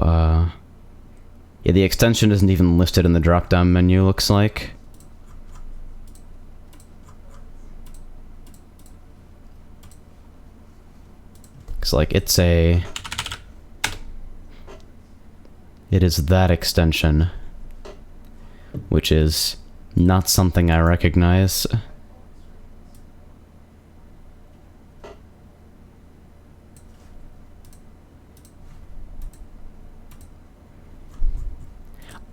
yeah, the extension isn't even listed in the drop-down menu, looks like. Looks like it is that extension, which is not something I recognize.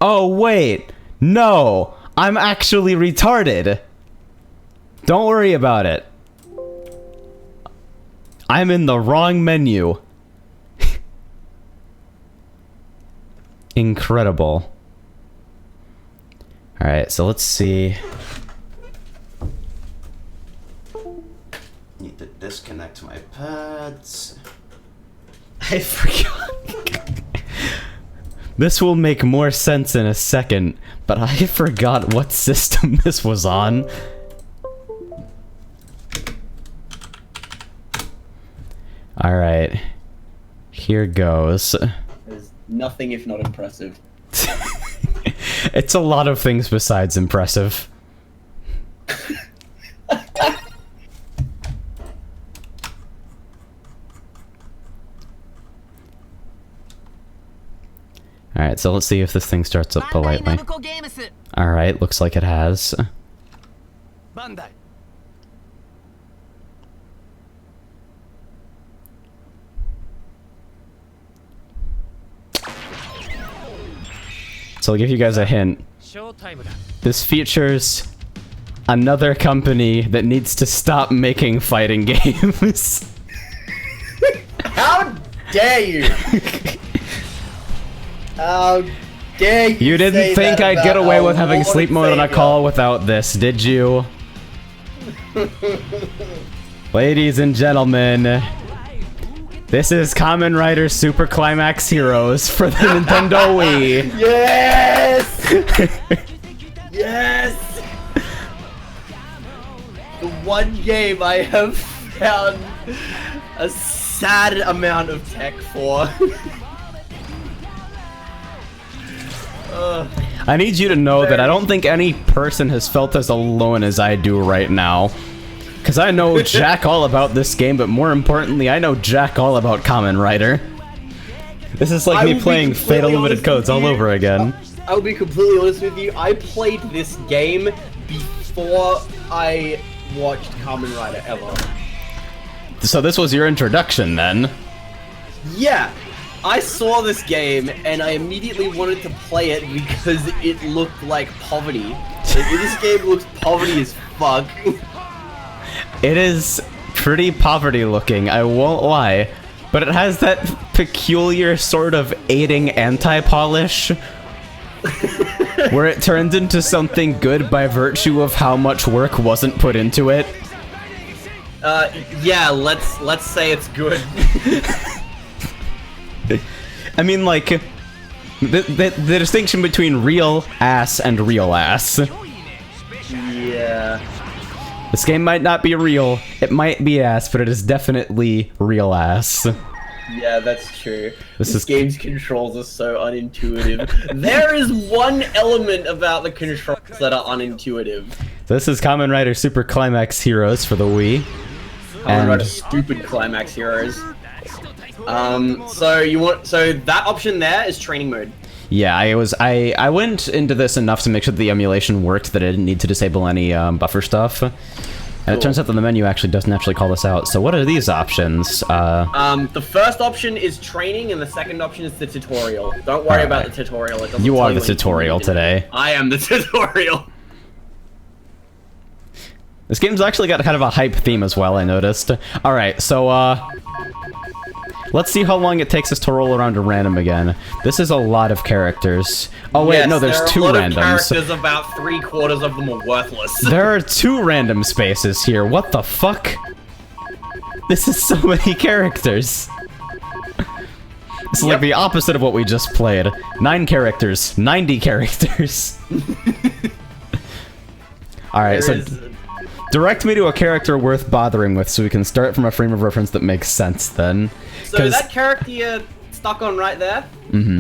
Oh, wait. No. I'm actually retarded. Don't worry about it. I'm in the wrong menu. Incredible. Alright, so let's see. Need to disconnect my pads. I forgot. This will make more sense in a second, but I forgot what system this was on. Alright. Here goes. Nothing if not impressive. It's a lot of things besides impressive. Alright, so let's see if this thing starts up politely. Alright, looks like it has. So I'll give you guys a hint. This features another company that needs to stop making fighting games. How dare you? How dare you? You didn't think I'd get away with having sleep mode on a Savior. call without this, did you? Ladies and gentlemen, this is Kamen Rider Super Climax Heroes for the Nintendo Wii. Yes! Yes! The one game I have found a sad amount of tech for. I need you to know that I don't think any person has felt as alone as I do right now. Because I know jack all about this game, but more importantly, I know jack all about Kamen Rider. This is like me playing Fate Unlimited Codes all over again. I will be completely honest with you, I played this game before I watched Kamen Rider ever. So this was your introduction then? Yeah, I saw this game and I immediately wanted to play it because it looked like poverty. Like, this game looks poverty as fuck. It is pretty poverty looking, I won't lie. But it has that peculiar sort of aiding anti-polish where it turns into something good by virtue of how much work wasn't put into it. Yeah, let's say it's good. I mean, like, the distinction between real ass and real ass. Yeah. This game might not be real, it might be ass, but it is definitely real ass. Yeah, that's true. This game's controls are so unintuitive. There is one element about the controls that are unintuitive. This is Kamen Rider Super Climax Heroes for the Wii. Kamen Rider Stupid Climax Heroes. So that option there is training mode. Yeah, I went into this enough to make sure that the emulation worked, that I didn't need to disable any buffer stuff. And it turns out that the menu actually doesn't actually call this out. So what are these options? The first option is training, and the second option is the tutorial. Don't worry about the tutorial. It doesn't You tell are the anything tutorial today. I am the tutorial. This game's actually got kind of a hype theme as well, I noticed. Alright, so, let's see how long it takes us to roll around to random again. This is a lot of characters. Oh wait, no, there's two randoms. There are a lot of characters, about 3/4 of them are worthless. There are 2 random spaces here, what the fuck? This is so many characters. It's like the opposite of what we just played. 9 characters, 90 characters. Alright, so direct me to a character worth bothering with so we can start from a frame of reference that makes sense then. So that character you're stuck on right there? Mm-hmm.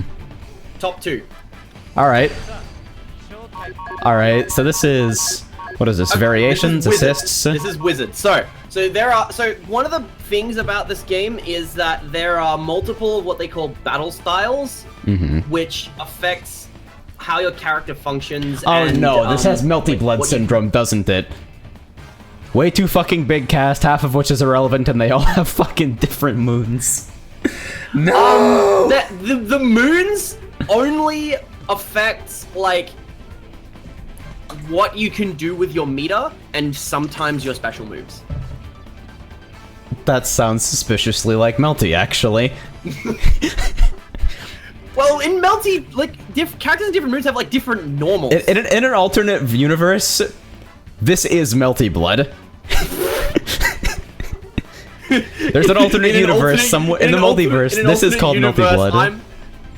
Top 2. Alright. Alright, so this is... What is this? Variations? This is assists? This is Wizard. So one of the things about this game is that there are multiple of what they call battle styles, which affects how your character functions. Oh and, no, this has melty blood what syndrome, doesn't it? Way too fucking big cast, half of which is irrelevant, and they all have fucking different moons. No! The moons only affect, like, what you can do with your meter, and sometimes your special moves. That sounds suspiciously like Melty, actually. Well, in Melty, like, characters in different moves have, like, different normals. In an alternate universe, this is Melty Blood. There's an alternate universe somewhere in the multiverse. This is called Melty Blood.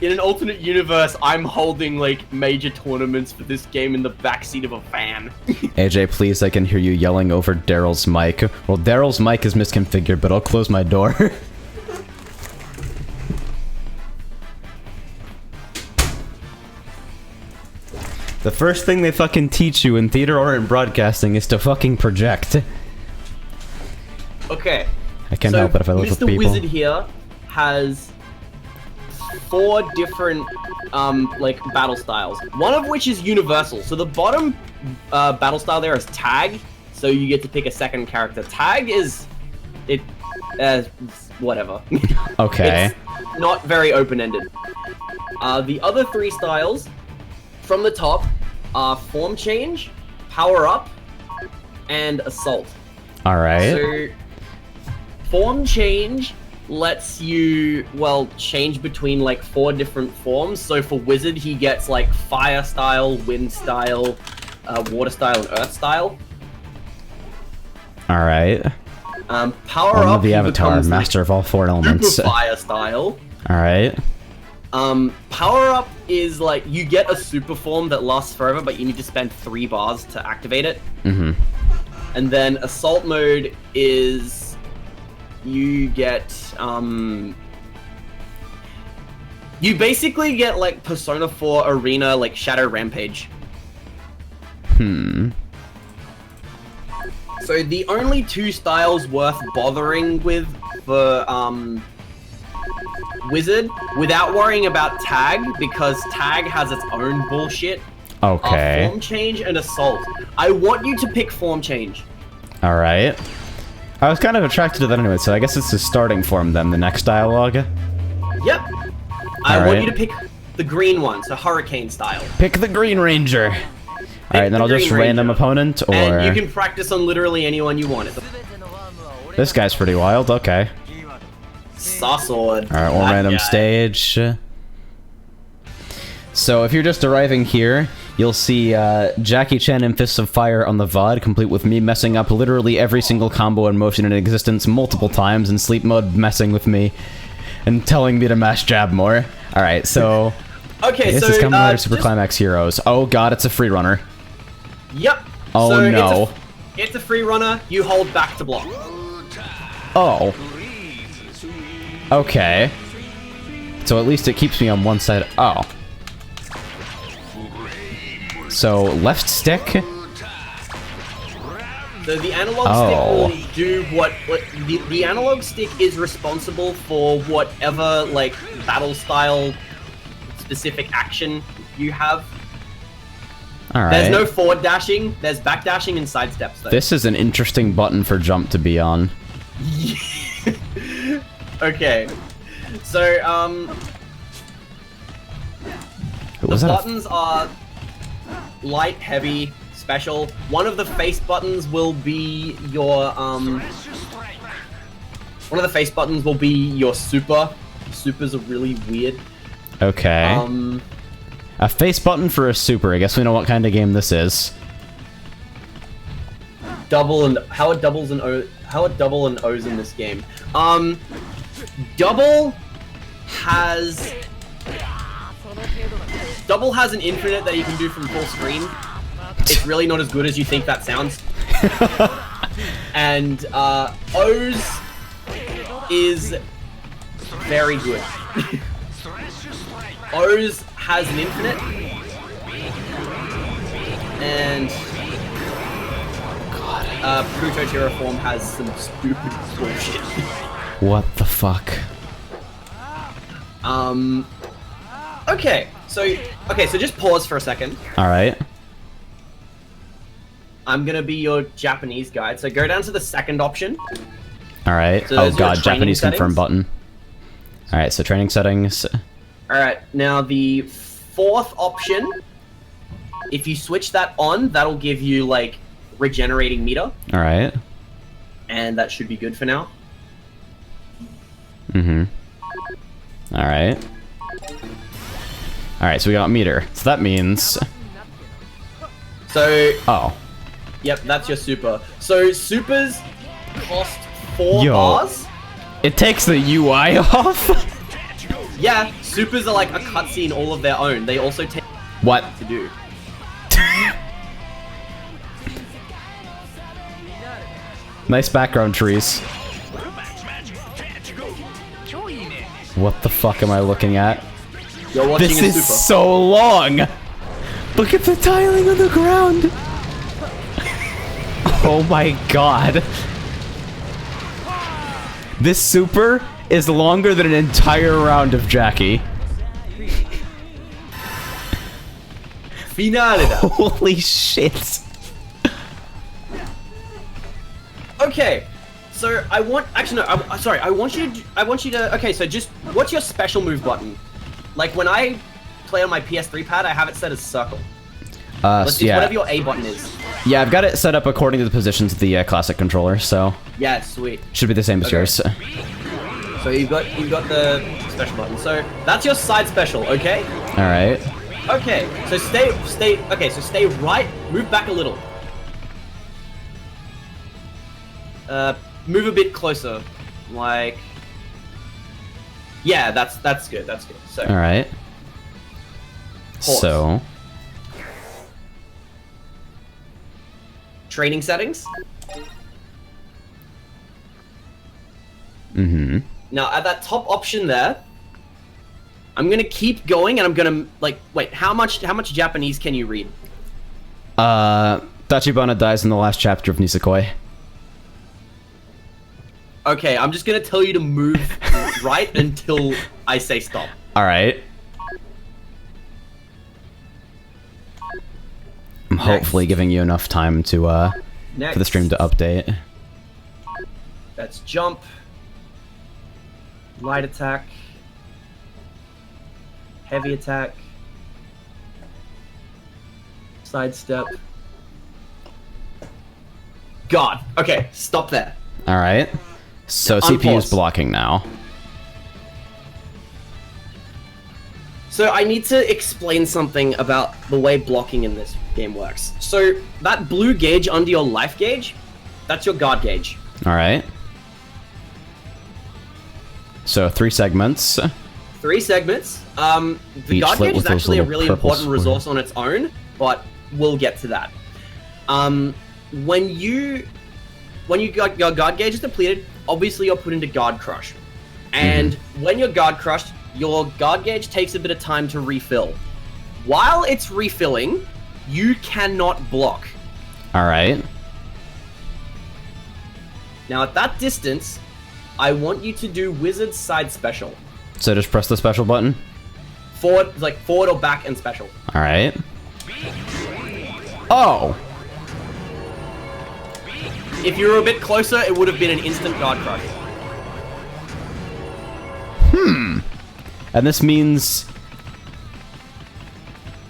In an alternate universe, I'm holding, like, major tournaments for this game in the backseat of a van. AJ, please, I can hear you yelling over Daryl's mic. Well, Daryl's mic is misconfigured, but I'll close my door. The first thing they fucking teach you in theater or in broadcasting is to fucking project. Okay. I can't help it if I live with Mr. people. Wizard here has 4 different, like, battle styles. One of which is universal. So the bottom battle style there is tag. So you get to pick a second character. Tag is... whatever. Okay. It's not very open-ended. The other 3 styles, from the top, are Form Change, Power Up, and Assault. Alright. So, Form Change lets you, well, change between, like, 4 different forms. So for Wizard, he gets, like, Fire Style, Wind Style, Water Style, and Earth Style. Alright. Power One Up, of the he Avatar, becomes, master of all 4 elements. Super Fire Style. Alright. Power Up is, like, you get a super form that lasts forever, but you need to spend 3 bars to activate it. Mm-hmm. And then Assault Mode is... you get, you basically get, like, Persona 4 Arena, like, Shadow Rampage. So the only 2 styles worth bothering with for, Wizard, without worrying about Tag, because Tag has its own bullshit, Okay. are Form Change and Assault. I want you to pick Form Change. Alright. I was kind of attracted to that anyway, so I guess it's the starting form then, the next dialogue. Yep. I Alright. want you to pick the green one, so Hurricane style. Pick the Green Ranger! Alright, then the I'll just Green random Ranger. opponent, or... And you can practice on literally anyone you want. This guy's pretty wild, okay. Saw Sword. Alright, we'll That random guy. stage. So if you're just arriving here, you'll see Jackie Chan in Fists of Fire on the VOD, complete with me messing up literally every single combo and motion in existence multiple times, and Sleep Mode messing with me and telling me to mash jab more. Alright, so... Okay, this so is Kamen Rider Super just- Climax Heroes. Oh god, it's a free runner. Yep. Oh, so no. It's a free runner. You hold back to block. Oh. Okay. So at least it keeps me on one side. Oh. So, left stick? So the analog Oh. stick will do what the analog stick is responsible for whatever, like, battle style specific action you have. Alright. There's no forward dashing, there's back dashing and side steps though. This is an interesting button for jump to be on. Okay. So, the Was that a- buttons are light, heavy, special. One of the face buttons will be your, one of the face buttons will be your super. Supers are really weird. Okay. A face button for a super. I guess we know what kind of game this is. Double and how are doubles and how are double and O's in this game? Double has an infinite that you can do from full screen. It's really not as good as you think that sounds. And O's is very good. O's has an infinite, and Pluto Terraform has some stupid bullshit. What the fuck? Okay, so just pause for a second. Alright. I'm gonna be your Japanese guide. So go down to the second option. Alright. So Oh there's your god, training Japanese confirm settings. button. Alright, so training settings. Alright, now the fourth option, if you switch that on, that'll give you, like, regenerating meter, Alright. and that should be good for now. Mm-hmm. Alright. Alright, so we got meter. So that means... So, Oh. yep, that's your super. So, supers cost 4 Yo. bars. It takes the UI off? Yeah, supers are like a cutscene all of their own. They also take What? to do. Nice background trees. What the fuck am I looking at? You're watching This a is super. so long! Look at the tiling on the ground! Oh my god. This super is longer than an entire round of Jackie. Finalida. Holy shit. Okay, so I want, actually no, I'm sorry, I want you to, okay, so just, what's your special move button? Like when I play on my PS3 pad, I have it set as circle. It's yeah. whatever your A button is. Yeah, I've got it set up according to the positions of the classic controller, so Yeah, sweet. should be the same as Okay. yours. So you've got the special button. So that's your side special, okay? All right. Okay, so stay right, move back a little. Move a bit closer, like. Yeah, that's good. That's good. So. All right. Pause. So. Training settings. Mm-hmm. Now at that top option there, I'm gonna keep going and I'm gonna wait. How much Japanese can you read? Tachibana dies in the last chapter of Nisekoi. Okay, I'm just gonna tell you to move right until I say stop. All right. I'm hopefully giving you enough time to Next. for the stream to update. That's jump. Light attack. Heavy attack. Sidestep. God. Okay, stop there. All right. So Unpause. CPU's blocking now. So I need to explain something about the way blocking in this game works. So that blue gauge under your life gauge, that's your guard gauge. All right. So 3 segments. 3 segments. The Each guard lit gauge with is those actually a little really purple important resource on its own, but we'll get to that. When you got your guard gauge is depleted, obviously you're put into guard crush. And when you're guard crushed, your guard gauge takes a bit of time to refill. While it's refilling, you cannot block. All right. Now at that distance, I want you to do wizard side special. So just press the special button. Forward or back and special. All right. Oh. If you were a bit closer, it would have been an instant guard crush. And this means...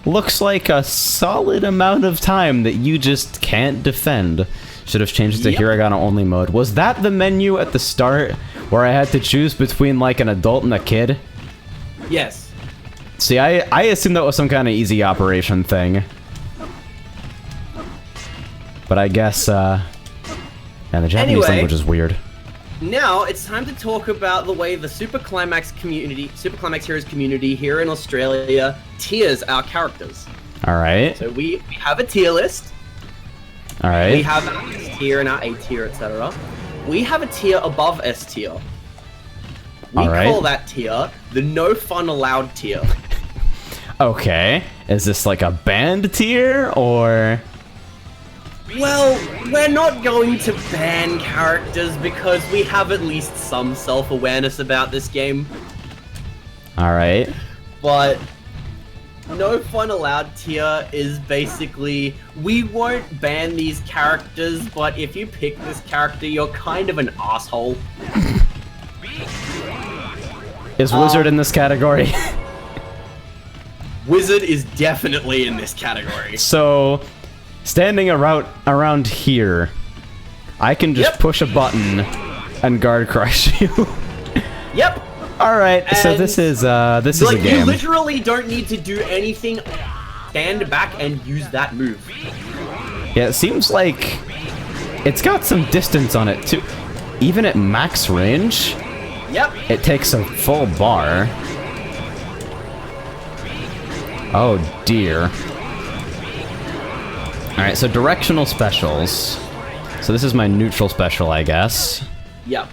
Looks like a solid amount of time that you just can't defend. Should have changed it to Yep. Hiragana only mode. Was that the menu at the start where I had to choose between like an adult and a kid? Yes. See, I assumed that was some kind of easy operation thing. But I guess, and the Japanese Anyway. language is weird. Now it's time to talk about the way the Super Climax Heroes community here in Australia tiers our characters. Alright. So we have a tier list. We Alright. have an S tier and our A tier, etc. We have a tier above S tier. We Alright. call that tier the No Fun Allowed tier. Okay. Is this like a band tier, or... Well, we're not going to ban characters because we have at least some self-awareness about this game. Alright. But No Fun Allowed tier is basically, we won't ban these characters, but if you pick this character, you're kind of an asshole. Is Wizard in this category? Wizard is definitely in this category. So, standing around here, I can just Yep. push a button and guard crush you. Yep. Alright, so And, this is a You game. literally don't need to do anything. Stand back and use that move. Yeah, it seems like it's got some distance on it too. Even at max range, Yep. it takes a full bar. Oh dear. Alright, so directional specials. So this is my neutral special, I guess. Yep.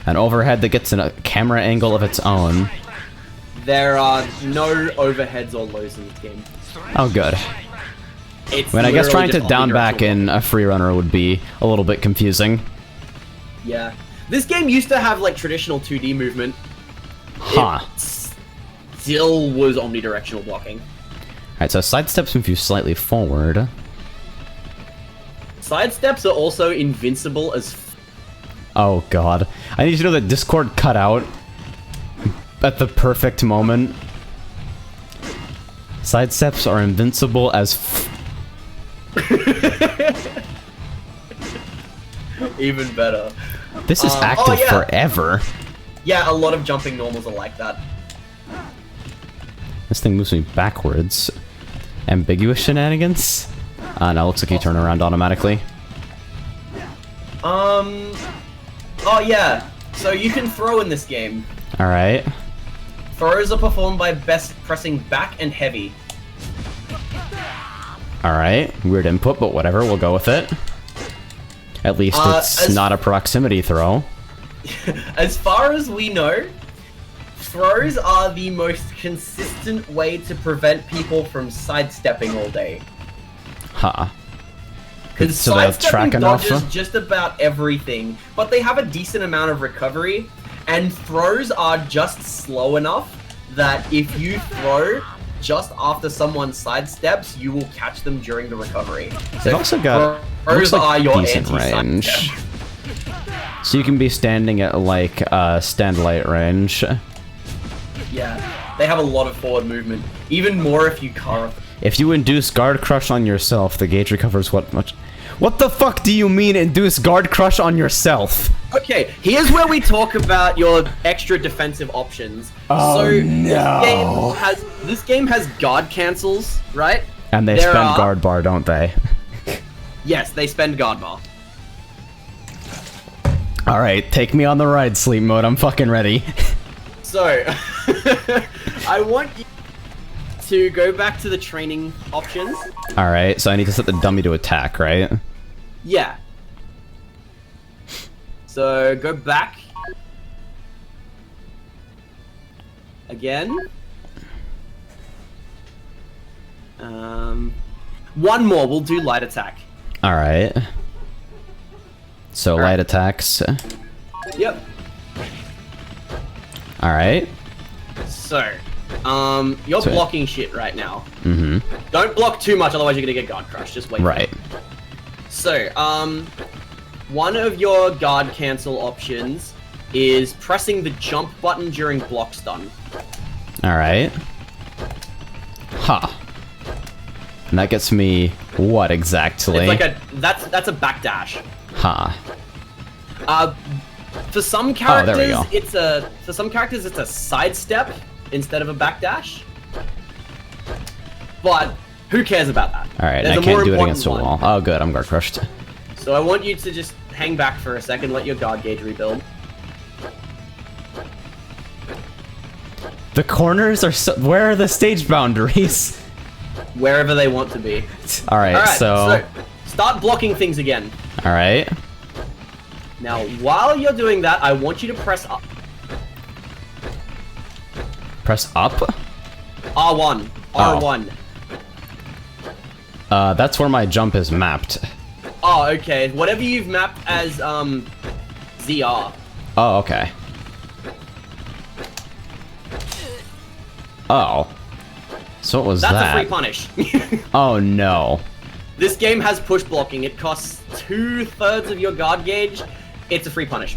An overhead that gets in a camera angle of its own. There are no overheads or lows in this game. Oh, good. It's I guess trying to literally just down back omnidirectional in a free runner would be a little bit confusing. Yeah. This game used to have like traditional 2D movement. Huh. It still was omnidirectional blocking. Alright, so sidesteps move you slightly forward. Sidesteps are also invincible as Oh god. I need to know that Discord cut out at the perfect moment. Sidesteps are invincible as even better. This is active yeah. forever. Yeah, a lot of jumping normals are like that. This thing moves me backwards. Ambiguous shenanigans? No, looks like you turn around automatically. Oh yeah. So you can throw in this game. Alright. Throws are performed by best pressing back and heavy. Alright. Weird input, but whatever, we'll go with it. At least it's not a proximity throw. As far as we know, throws are the most consistent way to prevent people from sidestepping all day. Huh. Because So they'll track sidestepping enough? dodges just about everything, but they have a decent amount of recovery, and throws are just slow enough that if you throw just after someone sidesteps, you will catch them during the recovery. It also got throws looks like are your decent range. anti-sidestep. So you can be standing at like stand light range. Yeah, they have a lot of forward movement. Even more if you carve. If you induce guard crush on yourself, the gauge recovers what much? What the fuck do you mean induce guard crush on yourself? Okay, here's where we talk about your extra defensive options. Oh, so no. this game has guard cancels, right? And they spend guard bar, don't they? Yes, they spend guard bar. Alright, take me on the ride, sleep mode. I'm fucking ready. So, I want you to go back to the training options. Alright, so I need to set the dummy to attack, right? Yeah. So, go back. Again. One more, we'll do light attack. Alright. So light attacks. Yep. Alright. So, you're So- blocking shit right now. Mm-hmm. Don't block too much, otherwise you're gonna get guard crushed. Just wait. Right. So, one of your guard cancel options is pressing the jump button during block stun. Alright. Huh. And that gets me what exactly? It's like that's a backdash. Huh. For some characters, there we go. it's a sidestep instead of a backdash. But who cares about that? Alright, There's I a can't more do it important against a one. wall. Oh good, I'm guard crushed. So I want you to just hang back for a second, let your guard gauge rebuild. The corners are so- where are the stage boundaries? Wherever they want to be. Alright, so... start blocking things again. Alright. Now, while you're doing that, I want you to press up. Press up? R1. Oh. R1. That's where my jump is mapped. Oh, okay. Whatever you've mapped as, ZR. Oh, okay. Oh. So what was That's that? a free punish. Oh no. This game has push blocking. It costs 2/3 of your guard gauge. It's a free punish.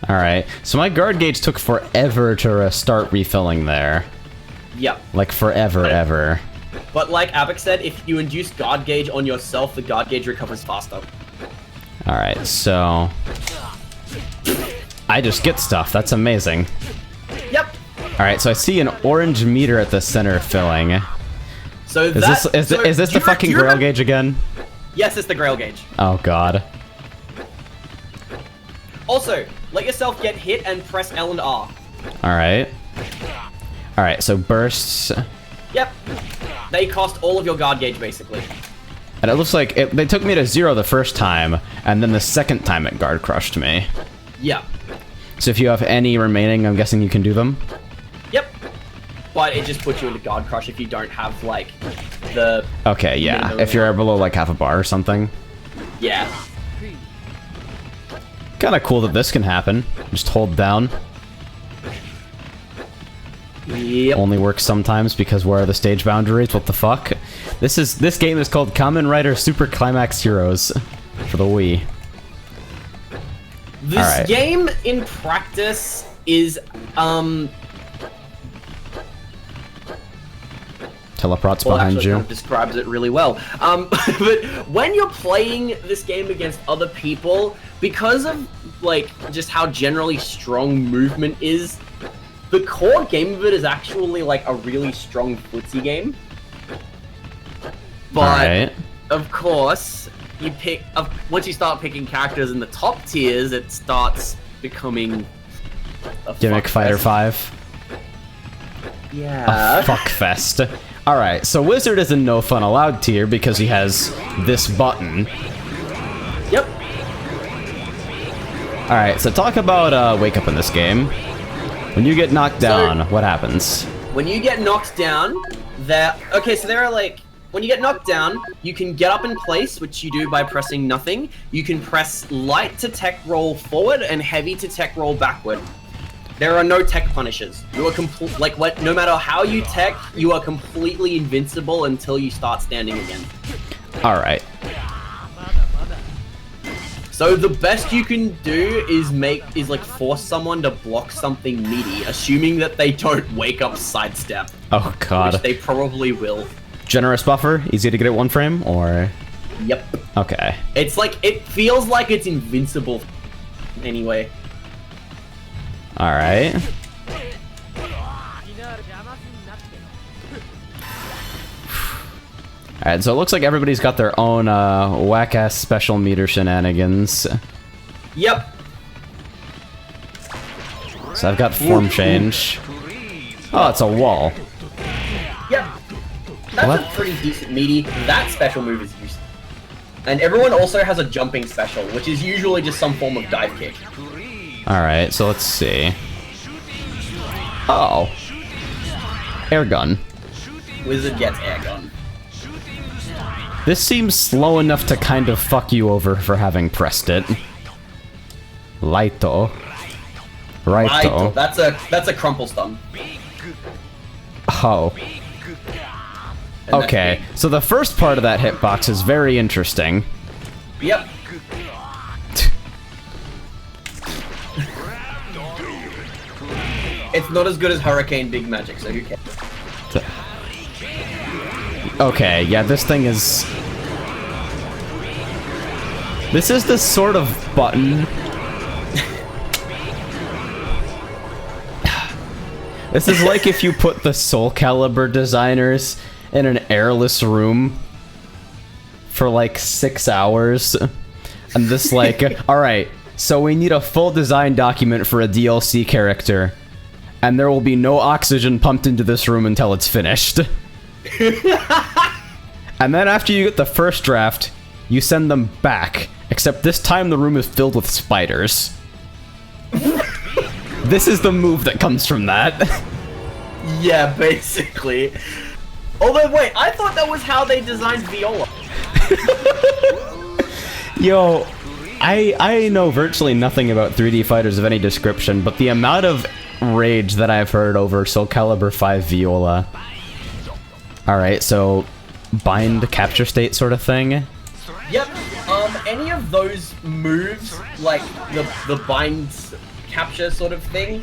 Alright, so my guard gauge took forever to start refilling there. Yep. Like forever, ever. But like Abek said, if you induce guard gauge on yourself, the guard gauge recovers faster. Alright, so... I just get stuff, that's amazing. Yep. Alright, so I see an orange meter at the center filling. So Is this the fucking grail gauge again? Yes, it's the grail gauge. Oh god. Also, let yourself get hit and press L and R. Alright. Alright, so bursts. Yep. They cost all of your guard gauge, basically. And it looks like they took me to 0 the first time, and then the second time it guard crushed me. Yep. So if you have any remaining, I'm guessing you can do them? Yep. but it just puts you into guard crush if you don't have like the. Okay, yeah. If you're below like half a bar or something. Yeah. Kind of cool that this can happen. Just hold down. Yep. Only works sometimes because where are the stage boundaries? What the fuck? This game is called Kamen Rider Super Climax Heroes for the Wii. This game in practice is Teleports well, behind actually, you. kind of describes it really well. But when you're playing this game against other people, because of like just how generally strong movement is, the core game of it is actually like a really strong footsie game. But of course, you pick once you start picking characters in the top tiers, it starts becoming a Gimmick Fighter 5. Yeah. A fuck fest. Alright, so Wizard is in no fun allowed tier because he has this button. Yep. Alright, so talk about wake up in this game. When you get knocked down, what happens? When you get knocked down, there are like, when you get knocked down, you can get up in place, which you do by pressing nothing. You can press light to tech roll forward and heavy to tech roll backward. There are no tech punishes. You are no matter how you tech, you are completely invincible until you start standing again. Alright. So the best you can do is force someone to block something meaty, assuming that they don't wake up sidestep. Oh god. Which they probably will. Generous buffer? Easy to get at one frame, or? Yep. Okay. It's like, it feels like it's invincible anyway. Alright. Alright, so it looks like everybody's got their own whack-ass special meter shenanigans. Yep. So I've got form change. Oh, it's a wall. Yep. That's What? a pretty decent meaty. That special move is used. And everyone also has a jumping special, which is usually just some form of dive kick. Alright, so let's see. Oh. Air gun. Wizard gets air gun. This seems slow enough to kind of fuck you over for having pressed it. Lighto. Righto. That's a crumple stun. Oh. And Okay, so the first part of that hitbox is very interesting. Yep. It's not as good as Hurricane Big Magic, so who cares? Okay, yeah, this thing is... This is the sort of button... This is like if you put the Soul Calibur designers in an airless room for like 6 hours. And this like, alright, so we need a full design document for a DLC character. And there will be no oxygen pumped into this room until it's finished. And then after you get the first draft, you send them back. Except this time the room is filled with spiders. This is the move that comes from that. Yeah, basically. Although, wait, I thought that was how they designed Viola. Yo, I know virtually nothing about 3D fighters of any description, but the amount of rage that I've heard over Soul Calibur 5 Viola. Alright, so bind capture state sort of thing? Yep. Any of those moves, like the bind capture sort of thing,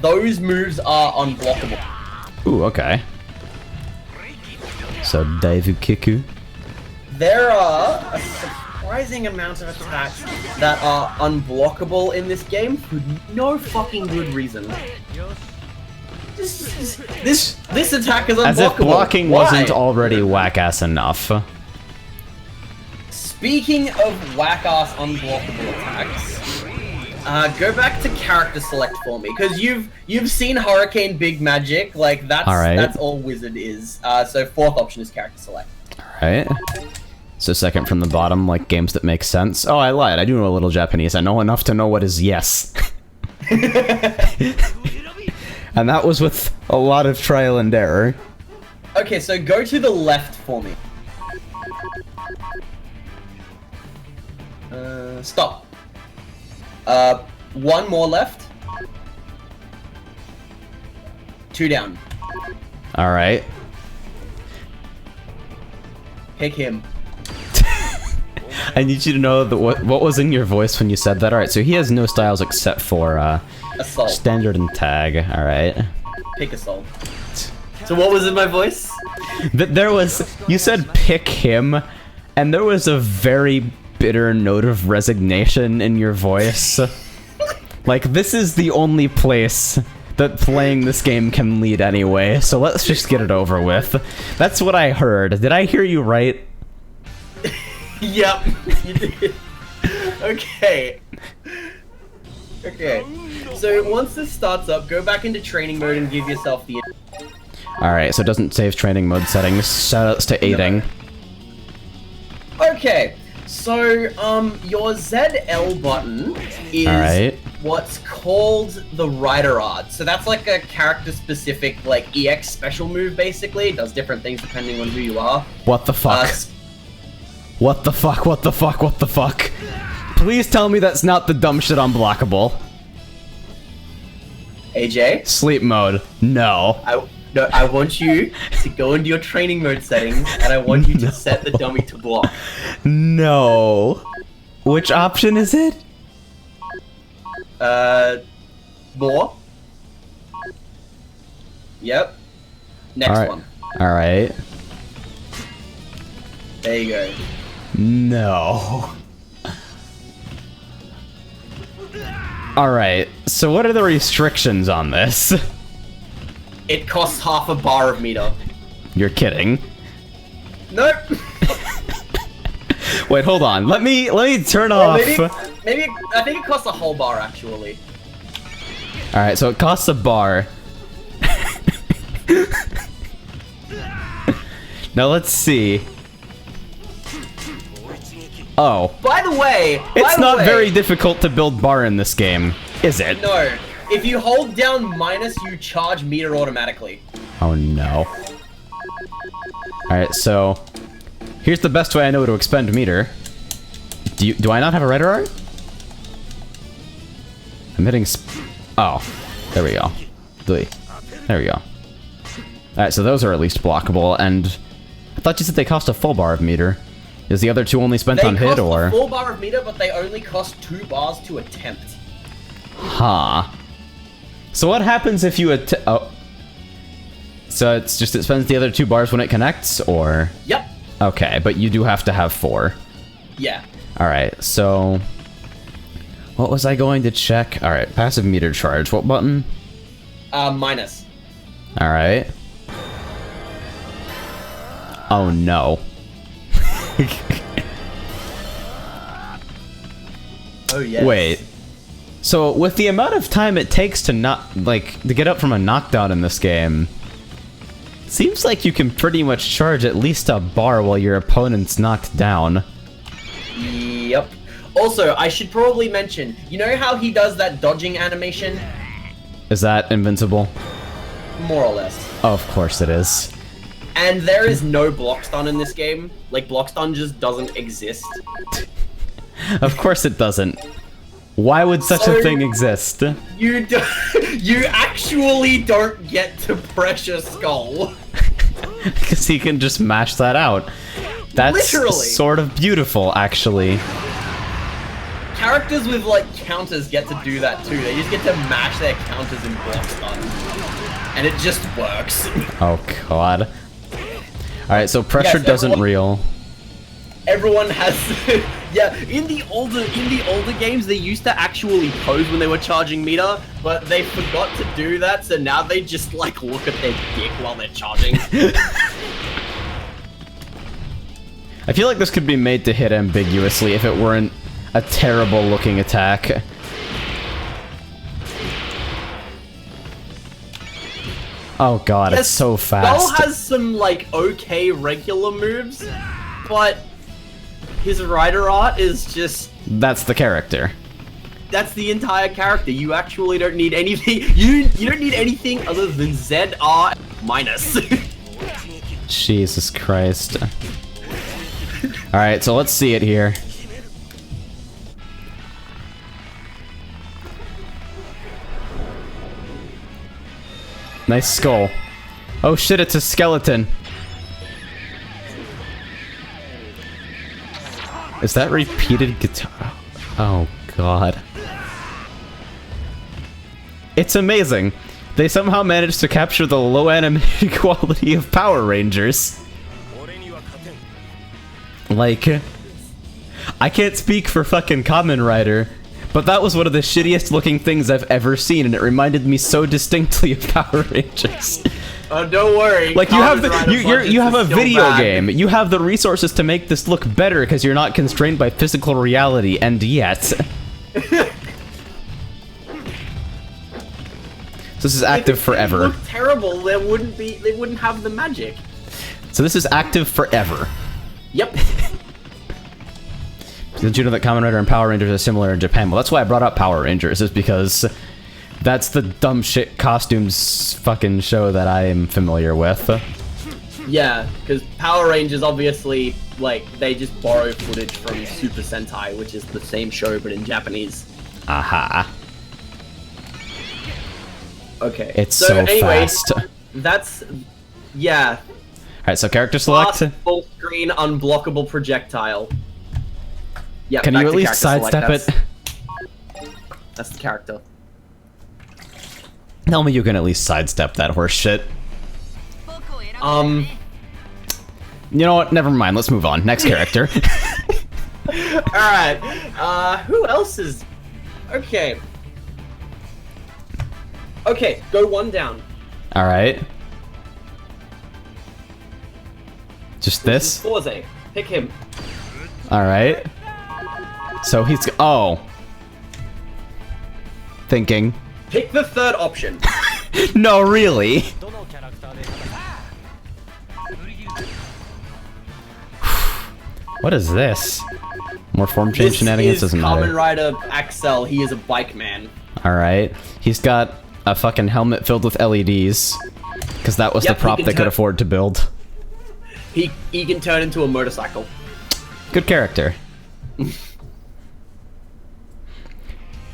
those moves are unblockable. Ooh, okay. So Daivu Kiku. There are a surprising amount of attacks that are unblockable in this game for no fucking good reason. This attack is unblockable. As if blocking Why? wasn't already whack-ass enough. Speaking of whack-ass unblockable attacks, go back to character select for me, because you've seen Hurricane Big Magic, like that's all Wizard is. So fourth option is character select. Alright. So second from the bottom, like games that make sense. Oh, I lied. I do know a little Japanese. I know enough to know what is yes. And that was with a lot of trial and error. Okay, so go to the left for me. Stop. One more left. 2 down. Alright. Pick him. I need you to know that what was in your voice when you said that. Alright, so he has no styles except for Assault. standard and tag. Alright. Pick Assault. So what was in my voice? There was... You said pick him, and there was a very bitter note of resignation in your voice. Like, this is the only place that playing this game can lead anyway, so let's just get it over with. That's what I heard. Did I hear you right? Yep, you did. Okay. Okay. So once this starts up, go back into training mode and give yourself the... Alright, so it doesn't save training mode settings. Shoutouts to aiding. Okay. So, your ZL button is what's called the Rider Art. So that's like a character-specific, like, EX special move, basically. It does different things depending on who you are. What the fuck? What the fuck? What the fuck? What the fuck? Please tell me that's not the dumb shit unblockable. AJ? Sleep mode. No. I want you to go into your training mode settings, and I want you to set the dummy to block. No. Which option is it? More. Yep. Next one. Alright. There you go. No. Alright, so what are the restrictions on this? It costs half a bar of meter. You're kidding. Nope. Wait, hold on. Let me turn off. Maybe I think it costs a whole bar actually. Alright, so it costs a bar. Now let's see. Oh. By the way, It's not very difficult to build bar in this game, is it? No. If you hold down minus, you charge meter automatically. Oh no. Alright, so here's the best way I know to expend meter. Do I not have a Rider Art? I'm hitting oh. There we go. There we go. Alright, so those are at least blockable, and I thought you said they cost a full bar of meter. Is the other two only spent on hit, or? They cost a full bar of meter, but they only cost 2 bars to attempt. Huh. So what happens if you oh. So it spends the other 2 bars when it connects, or? Yep. Okay, but you do have to have 4. Yeah. Alright, so... What was I going to check? Alright, passive meter charge. What button? Minus. Alright. Oh no. Oh yes. Wait. So with the amount of time it takes to to get up from a knockdown in this game, seems like you can pretty much charge at least a bar while your opponent's knocked down. Yep. Also, I should probably mention, you know how he does that dodging animation? Is that invincible? More or less. Oh, of course it is. And there is no block stun in this game. Like, block stun just doesn't exist. Of course it doesn't. Why would such a thing exist? You actually don't get to pressure Skull. Because he can just mash that out. That's literally sort of beautiful, actually. Characters with, like, counters get to do that too. They just get to mash their counters in block stun. And it just works. Oh, God. Alright, so pressure doesn't reel. Everyone has... yeah, in the older games, they used to actually pose when they were charging meter, but they forgot to do that, so now they just, like, look at their dick while they're charging. I feel like this could be made to hit ambiguously if it weren't a terrible looking attack. Oh god, it's so fast. Skull has some, like, okay regular moves, but his Rider Art is just... That's the character. That's the entire character. You actually don't need anything. You don't need anything other than ZR minus. Jesus Christ. Alright, so let's see it here. Nice skull. Oh shit, it's a skeleton. Is that repeated guitar? Oh god. It's amazing. They somehow managed to capture the low animation quality of Power Rangers. Like, I can't speak for fucking Kamen Rider, but that was one of the shittiest looking things I've ever seen, and it reminded me so distinctly of Power Rangers. Oh, don't worry. Like, you have the you have a video bad. game. You have the resources to make this look better because you're not constrained by physical reality, and yet. This is active forever. If it looked terrible, they wouldn't have the magic. So this is active forever. Yep. Did you know that Kamen Rider and Power Rangers are similar in Japan? Well, that's why I brought up Power Rangers, is because that's the dumb shit costumes fucking show that I am familiar with. Yeah, because Power Rangers obviously, like, they just borrow footage from Super Sentai, which is the same show but in Japanese. Aha. Okay. It's so anyway, fast. That's, yeah. Alright, so character select. Fast, full screen, unblockable projectile. Yeah. Can you at least sidestep it? That's the character. Tell me you can at least sidestep that horse shit. You know what? Never mind. Let's move on. Next character. Alright. Who else is... Okay. Okay, go one down. Alright. Just this? Forze. Pick him. Alright. So he's... Oh. Thinking. Pick the third option. No, really? What is this? More form change shenanigans? Doesn't matter. This is Kamen Rider Axel. He is a bike man. Alright. He's got a fucking helmet filled with LEDs. Because that was the prop they could afford to build. He can turn into a motorcycle. Good character.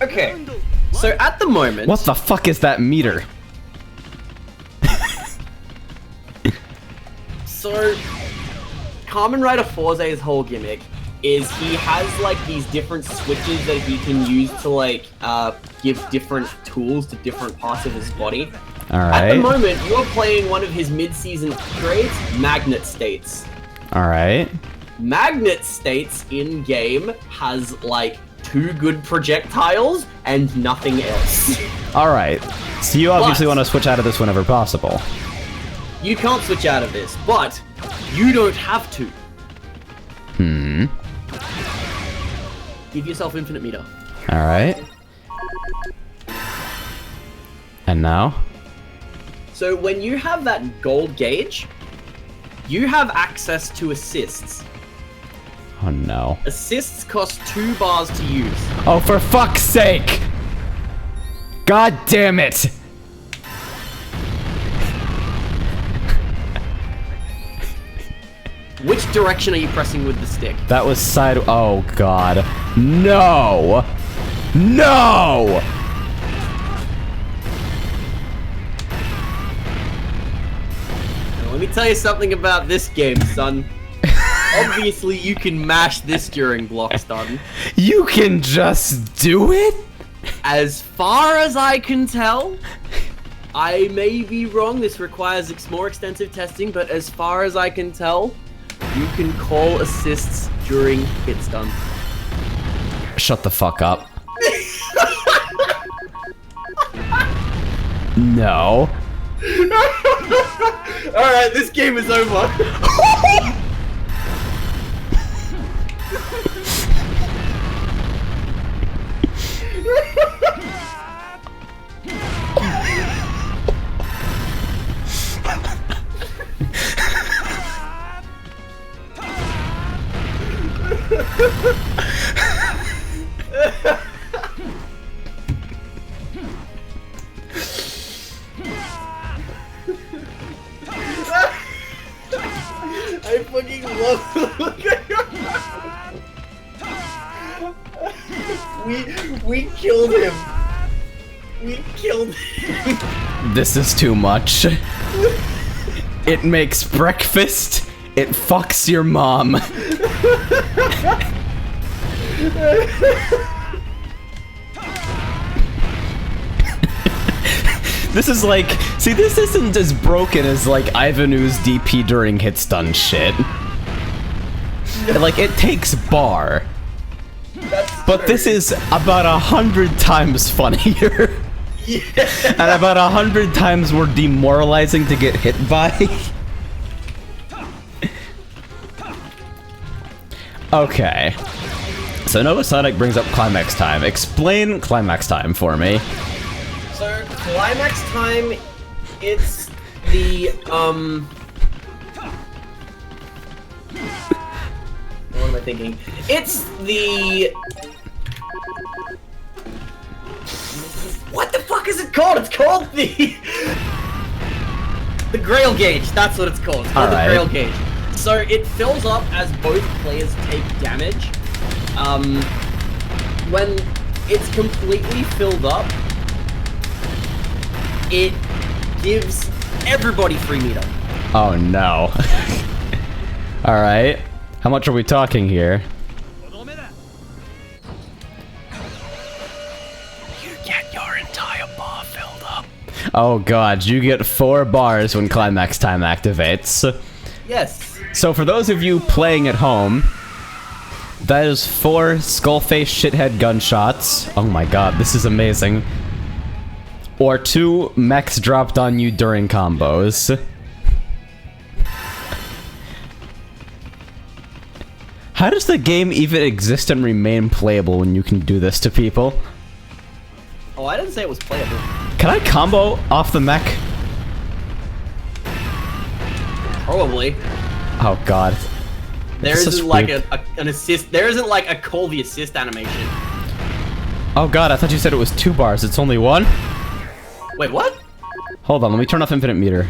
Okay. So at the moment... What the fuck is that meter? So, Kamen Rider Forze's whole gimmick is he has like these different switches that he can use to like give different tools to different parts of his body. Alright. At the moment, you're playing one of his mid-season upgrades, Magnet States. Alright. Magnet States in-game has like 2 good projectiles and nothing else. Alright. So you obviously want to switch out of this whenever possible. You can't switch out of this, but you don't have to. Give yourself infinite meter. Alright. And now? So when you have that gold gauge, you have access to assists. Oh no. Assists cost 2 bars to use. Oh, for fuck's sake! God damn it! Which direction are you pressing with the stick? That was side. Oh god. No! No! Now, let me tell you something about this game, son. Obviously, you can mash this during block stun. You can just do it? As far as I can tell, I may be wrong, this requires more extensive testing, but as far as I can tell, you can call assists during hit stun. Shut the fuck up. No. Alright, this game is over. fucking love. Look at your We killed him. We killed him. This is too much. It makes breakfast. It fucks your mom. This is like, see, this isn't as broken as like Ivanu's DP during hit stun shit. Like, it takes bar. But this is about 100 times funnier. Yeah. And about 100 times more demoralizing to get hit by. Okay. So Nova Sonic brings up climax time. Explain climax time for me. So, climax time, it's the, what am I thinking? It's the... What the fuck is it called? It's called the... The Grail Gauge, that's what it's called. It's called the Grail Gauge. So, it fills up as both players take damage. When it's completely filled up, it gives everybody free meter. Oh no. Alright. How much are we talking here? You get your entire bar filled up. Oh god, you get 4 bars when climax time activates. Yes. So for those of you playing at home, that is 4 skullface shithead gunshots. Oh my god, this is amazing. Or 2 mechs dropped on you during combos. How does the game even exist and remain playable when you can do this to people? Oh, I didn't say it was playable. Can I combo off the mech? Probably. Oh god. There This is isn't like weird. an assist. There isn't like a call the assist animation. Oh god, I thought you said it was 2 bars. It's only 1? Wait, what? Hold on, let me turn off infinite meter.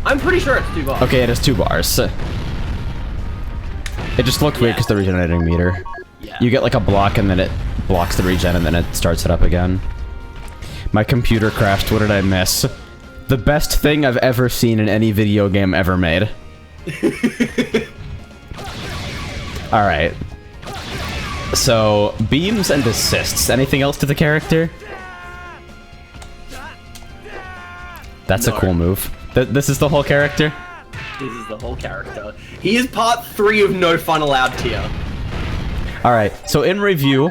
I'm pretty sure it's 2 bars. Okay, it is 2 bars. It just looked weird because the regenerating meter. Yeah. You get like a block and then it blocks the regen and then it starts it up again. My computer crashed. What did I miss? The best thing I've ever seen in any video game ever made. Alright. So, beams and assists. Anything else to the character? That's a cool move. This is the whole character? This is the whole character. He is part 3 of No Fun Allowed tier. Alright, so in review,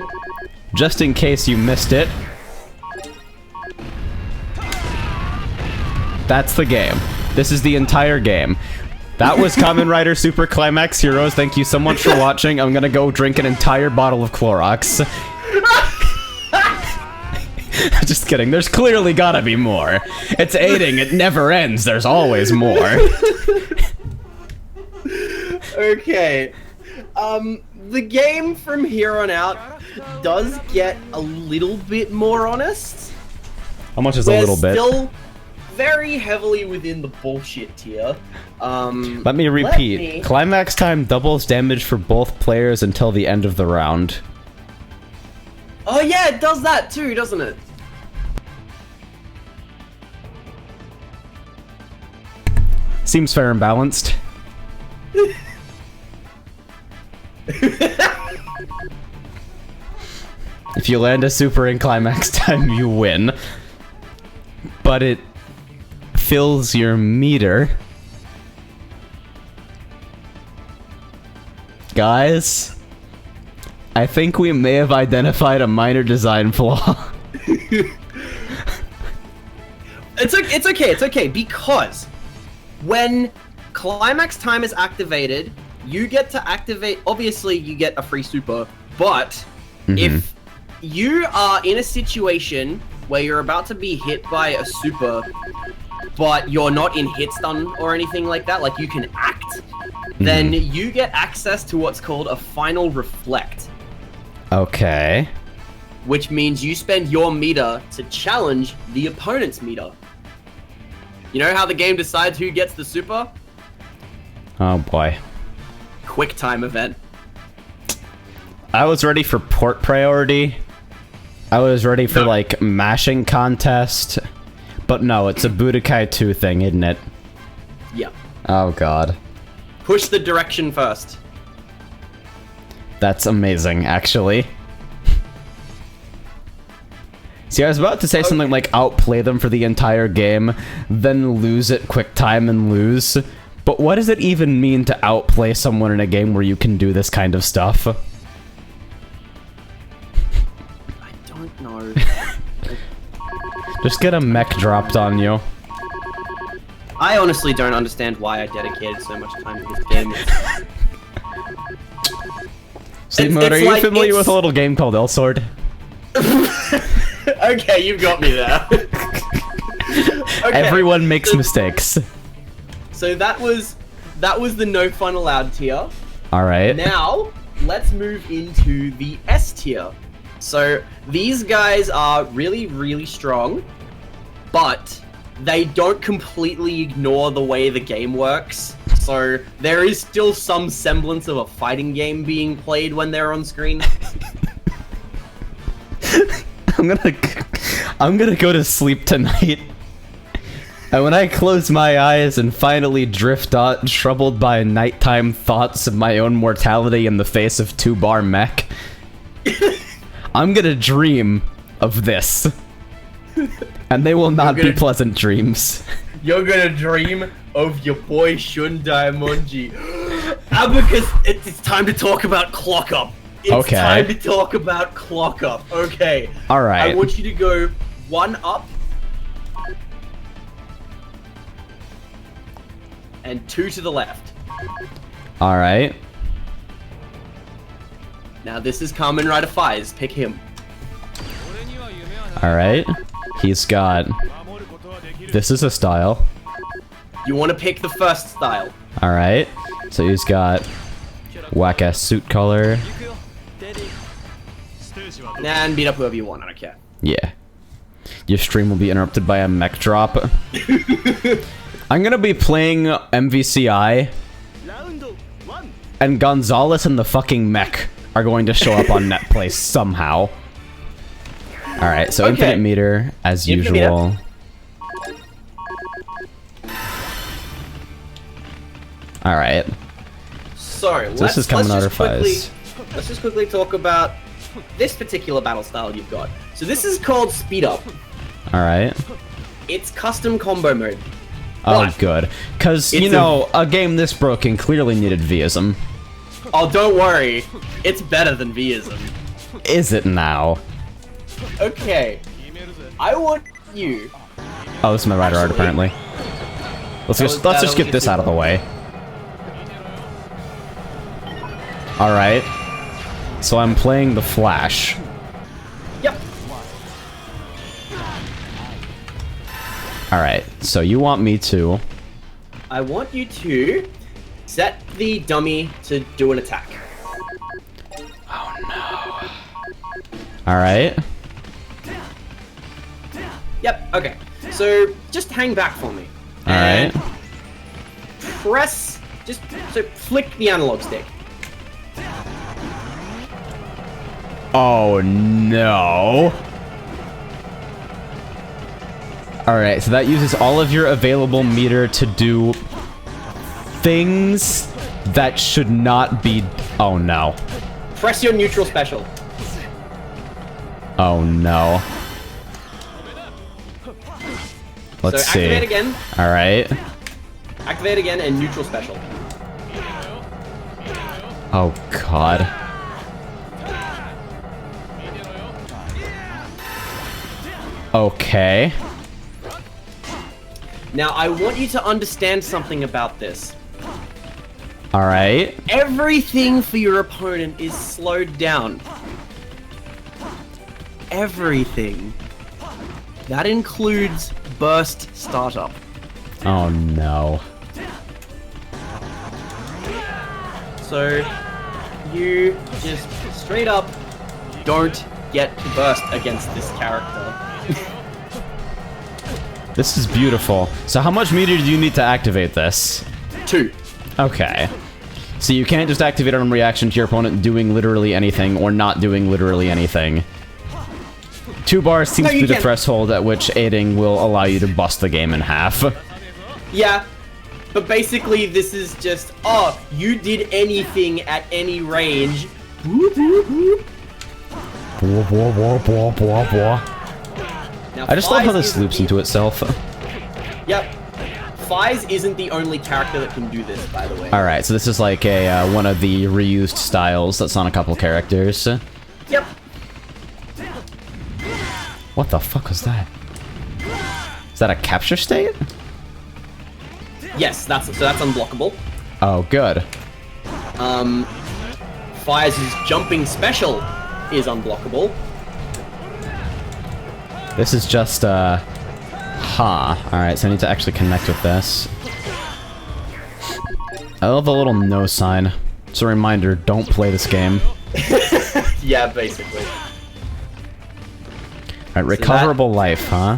just in case you missed it, that's the game. This is the entire game. That was Kamen Rider Super Climax Heroes. Thank you so much for watching. I'm gonna go drink an entire bottle of Clorox. Just kidding. There's clearly gotta be more. It's aiding. It never ends. There's always more. Okay. The game from here on out does get a little bit more honest. How much is a little bit? We're still very heavily within the bullshit tier. Let me repeat. Climax time doubles damage for both players until the end of the round. Oh yeah, it does that too, doesn't it? Seems fair and balanced. If you land a super in climax time, you win. But it fills your meter. Guys, I think we may have identified a minor design flaw. It's okay, because when climax time is activated, you get to activate, obviously you get a free super, but if you are in a situation where you're about to be hit by a super, but you're not in hit stun or anything like that, like you can act, then you get access to what's called a final reflect. Okay. Which means you spend your meter to challenge the opponent's meter. You know how the game decides who gets the super? Oh boy. Quick time event. I was ready for port priority. I was ready for, like, mashing contest. But no, it's a Budokai 2 thing, isn't it? Yeah. Oh god. Push the direction first. That's amazing, actually. See, I was about to say something like outplay them for the entire game, then lose at quick time and lose. But what does it even mean to outplay someone in a game where you can do this kind of stuff? I don't know. Just get a mech dropped on you. I honestly don't understand why I dedicated so much time to this game. Steve Mode, are you like, familiar with a little game called L-Sword? Okay, you've got me there. Okay, Everyone makes mistakes. So that was the no fun allowed tier. Alright. Now, let's move into the S tier. So these guys are really, really strong, but they don't completely ignore the way the game works. So there is still some semblance of a fighting game being played when they're on screen. I'm gonna go to sleep tonight. And when I close my eyes and finally drift out, troubled by nighttime thoughts of my own mortality in the face of 2-bar mech, I'm gonna dream of this. And they will not be pleasant dreams. You're gonna dream of your boy Shun Diamonji. Abacus, it's time to talk about Clock Up. It's time to talk about Clock Up. Okay. Alright. I want you to go 1 up. And 2 to the left. Alright. Now this is Kamen Rider Faiz. Pick him. Alright. He's got... This is a style. You want to pick the first style. Alright. So he's got... whack-ass suit color. And beat up whoever you want, I don't care. Yeah. Your stream will be interrupted by a mech drop. I'm gonna be playing MVCI. And Gonzalez and the fucking mech are going to show up on NetPlay somehow. Alright, so infinite meter, as usual. Alright. So this is Kamen Rider Faiz. Let's just quickly talk about this particular battle style you've got. So this is called Speed Up. Alright. It's custom combo mode. Oh, But good. Because, you know, a game this broken clearly needed Vism. Oh, don't worry. It's better than Vism. Is it now? Okay. I want you... Oh, this is my rider art, apparently. Let's just get this out of the way. Alright. So I'm playing the Flash. Yep. Alright, so you want me to... I want you to set the dummy to do an attack. Oh no. Alright. Yep, okay. So, just hang back for me. Alright. Press... So, flick the analog stick. Oh no. Alright, so that uses all of your available meter to do things that should not be... Oh no. Press your neutral special. Oh no. Let's so see. activate again. Alright. Activate again and neutral special. Oh god. Okay. Now, I want you to understand something about this. Alright. Everything for your opponent is slowed down. Everything. That includes burst startup. Oh no. So, you just straight up don't get to burst against this character. This is beautiful. So how much meter do you need to activate this? 2. Okay. So you can't just activate it on reaction to your opponent doing literally anything or not doing literally anything. 2 bars seems to be the threshold at which aiding will allow you to bust the game in half. Yeah, but basically this is just, oh, you did anything at any range. Whoop, whoop, whoop. Now, I just love how this loops into itself. Yep. Fize isn't the only character that can do this, by the way. Alright, so this is like a one of the reused styles that's on a couple characters. Yep. What the fuck was that? Is that a capture state? Yes, that's unblockable. Oh, good. Fize's jumping special is unblockable. This is just, Alright, so I need to actually connect with this. I love the little no sign. It's a reminder, don't play this game. Yeah, basically. Alright, recoverable life, huh?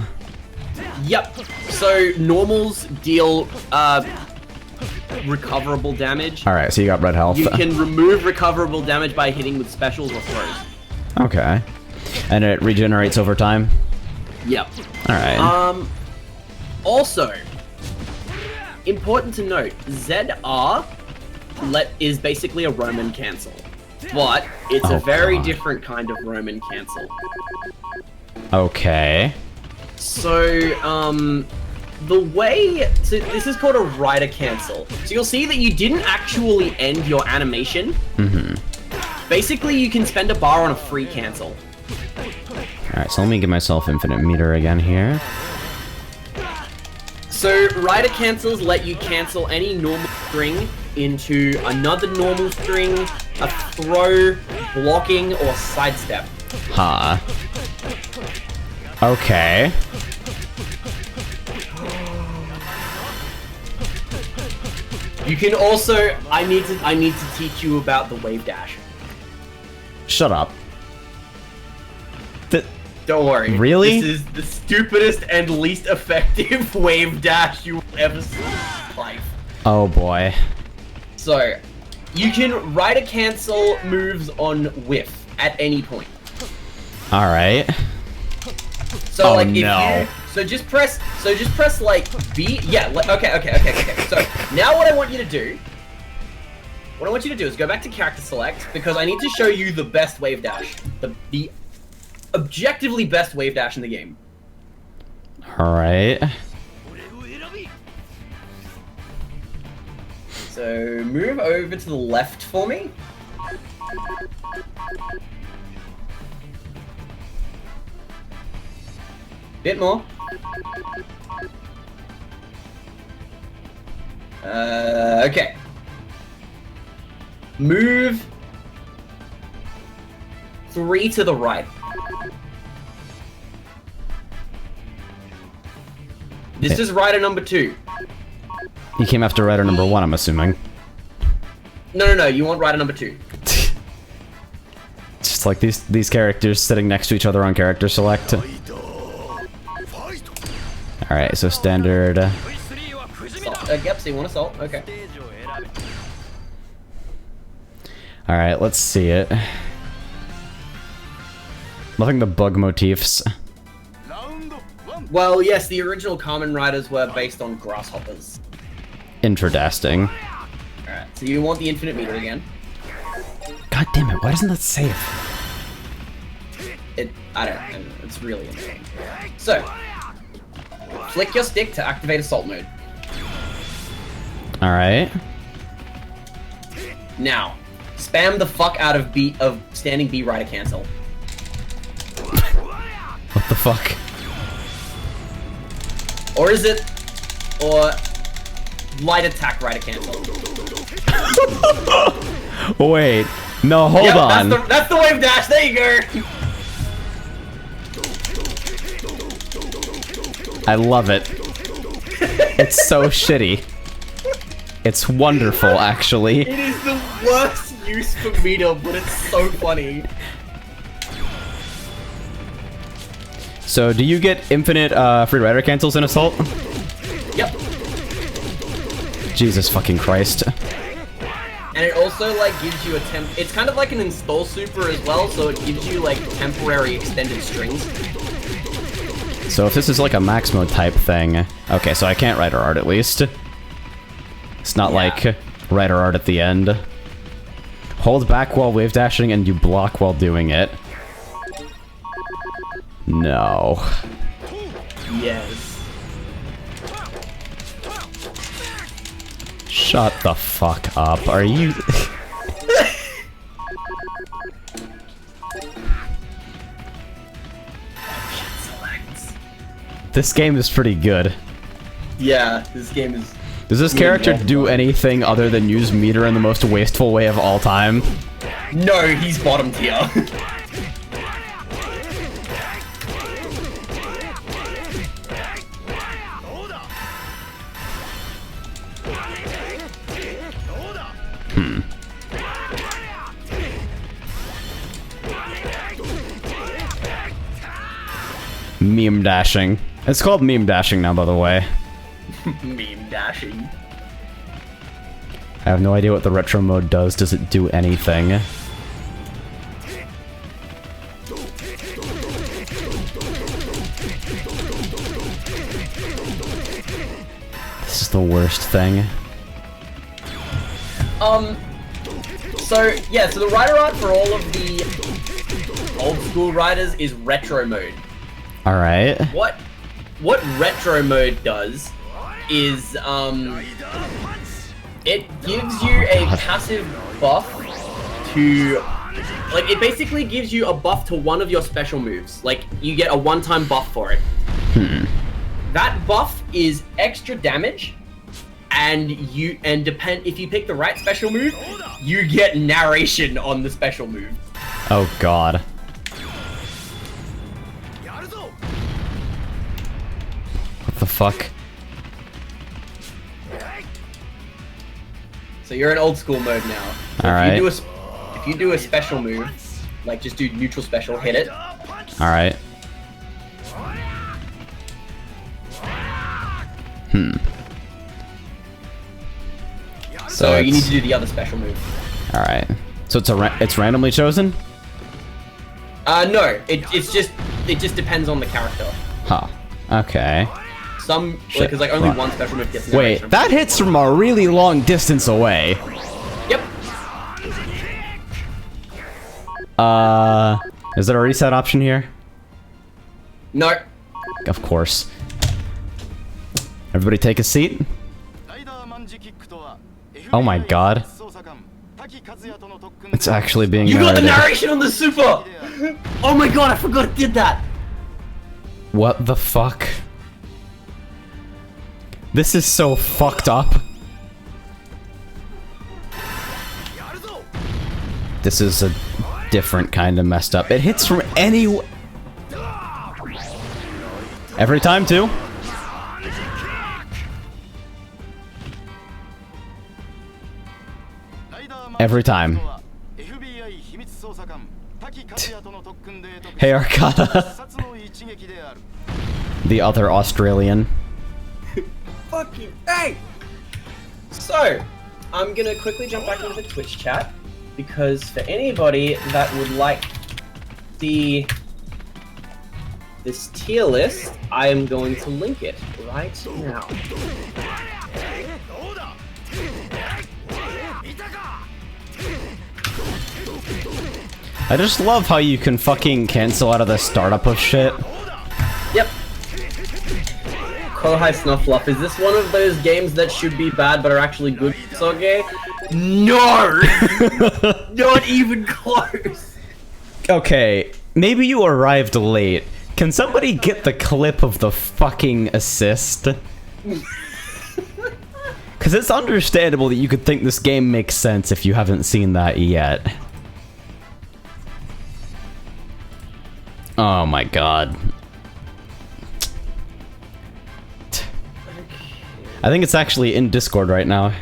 Yep. So, normals deal, recoverable damage. Alright, so you got red health. You can remove recoverable damage by hitting with specials or throws. Okay. And it regenerates over time? Yep. Alright. Also, important to note, ZR is basically a Roman cancel. But it's a very different kind of Roman cancel. Okay. So, the way... So this is called a rider cancel. So you'll see that you didn't actually end your animation. Mm-hmm. Basically, you can spend a bar on a free cancel. Alright, so let me give myself infinite meter again here. So, rider cancels let you cancel any normal string into another normal string, a throw, blocking, or sidestep. Huh. Okay. You can also... I need to teach you about the wave dash. Shut up. Don't worry. Really? This is the stupidest and least effective wave dash you will ever see in life. Oh boy. So, you can rider cancel moves on whiff at any point. Alright. So like if no. you just press like B, yeah, okay. So, now what I want you to do is go back to character select because I need to show you the best wave dash. The objectively best wave dash in the game. Alright. So move over to the left for me. Bit more. Okay. Move 3 to the right. This is rider number 2. You came after rider number 1, I'm assuming. No, you want rider number 2. Just like these characters sitting next to each other on character select. Alright, so standard... Yep, so you want assault, okay. Alright, let's see it. Loving the bug motifs. Well, yes, the original Kamen Riders were based on grasshoppers. Interesting. Alright, so you want the infinite meter again. God damn it, why doesn't that save? I don't know, it's really annoying. So, flick your stick to activate assault mode. Alright. Now, spam the fuck out of standing B rider cancel. What the fuck? Or is it... Or... light attack rider cancel. Wait. No, hold on. That's the wave dash, there you go! I love it. It's so shitty. It's wonderful, actually. It is the worst use for meter, but it's so funny. So, do you get infinite free rider cancels in Assault? Yep. Jesus fucking Christ. And it also like gives you a it's kind of like an install super as well, so it gives you like temporary extended strings. So if this is like a max mode type thing, okay, so I can't write or art at least. It's not like write or art at the end. Hold back while wave dashing and you block while doing it. No. Yes. Shut the fuck up. Are you... This game is pretty good. Yeah, this game is... Does this character do anything other than use meter in the most wasteful way of all time? No, he's bottom tier. Meme dashing. It's called meme dashing now, by the way. Meme dashing. I have no idea what the retro mode does. Does it do anything? This is the worst thing. So the rider art for all of the old school riders is retro mode. Alright. What retro mode does is it gives you a passive buff to it basically gives you a buff to one of your special moves. Like you get a one-time buff for it. That buff is extra damage, and if you pick the right special move, you get narration on the special move. Oh god. What the fuck? So you're in old school mode now. Alright. If you do a special move, like just do neutral special, hit it. Alright. So you need to do the other special move. Alright. So it's randomly chosen? No. It just depends on the character. Huh. Okay. Because only one special move gets narration. Wait, that hits from a really long distance away. Yep. Is there a reset option here? No. Of course. Everybody take a seat. Oh my god. It's actually being You got the narrated. narration on the super! Oh my god, I forgot it did that! What the fuck? This is so fucked up. This is a different kind of messed up. It hits from any... Every time, too? Every time. Hey, Arcana. The other Australian. Fucking hey! So, I'm gonna quickly jump back into the Twitch chat, because for anybody that would like the this tier list, I am going to link it right now. I just love how you can fucking cancel out of the startup of shit. Yep. Kohai Snuffluff, is this one of those games that should be bad but are actually good, KUSOGE? No! Not even close! Okay, maybe you arrived late. Can somebody get the clip of the fucking assist? Because it's understandable that you could think this game makes sense if you haven't seen that yet. Oh my god. I think it's actually in Discord right now.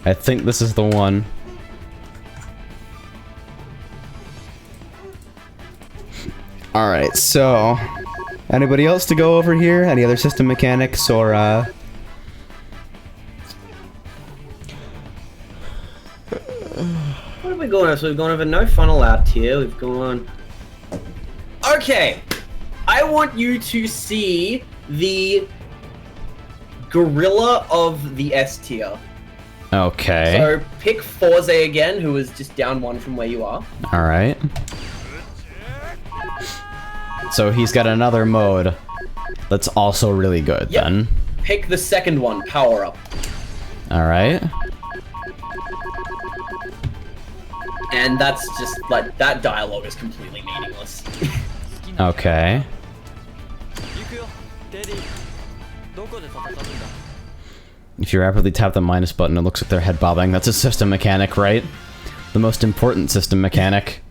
I think this is the one. Alright, so... Anybody else to go over here? Any other system mechanics or, gone over? So we've gone over no funnel out tier. We've gone. Okay, I want you to see the gorilla of the S tier. Okay. So pick Forze again, who is just down 1 from where you are. All right. So he's got another mode that's also really good. Yep. Then. Pick the second one, Power Up. All right. And that's just like that dialogue is completely meaningless. Okay. If you rapidly tap the minus button, it looks like their head bobbing. That's a system mechanic, right? The most important system mechanic.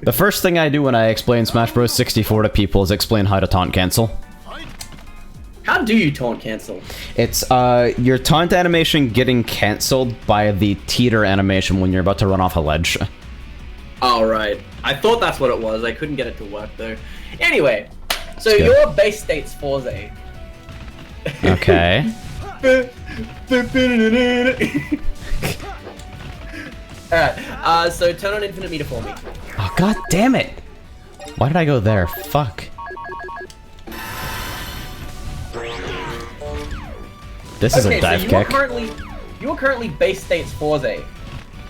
The first thing I do when I explain Smash Bros. 64 to people is explain how to taunt cancel. How do you taunt cancel? It's your taunt animation getting cancelled by the teeter animation when you're about to run off a ledge. Oh, right. I thought that's what it was. I couldn't get it to work, though. Anyway, so It's good. your base state's Forze. Okay. Alright, so turn on infinite meter for me. Oh, god damn it! Why did I go there? Fuck. This is a dive so kick. you are currently base state's Forze.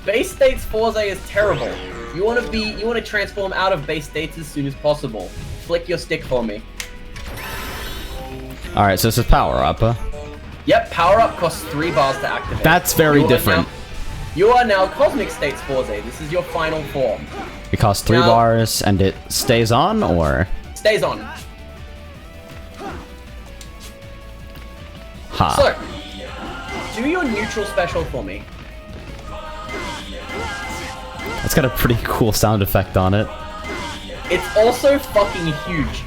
Base state's Forze is terrible. You want to transform out of base states as soon as possible. Flick your stick for me. Alright, so this is power up. Yep, power up costs 3 bars to activate. That's very different. You are now Cosmic State's Forze. This is your final form. It costs 3 Now- bars and it stays on, or? Stays on. Ha. So, do your neutral special for me. It's got a pretty cool sound effect on it. It's also fucking huge.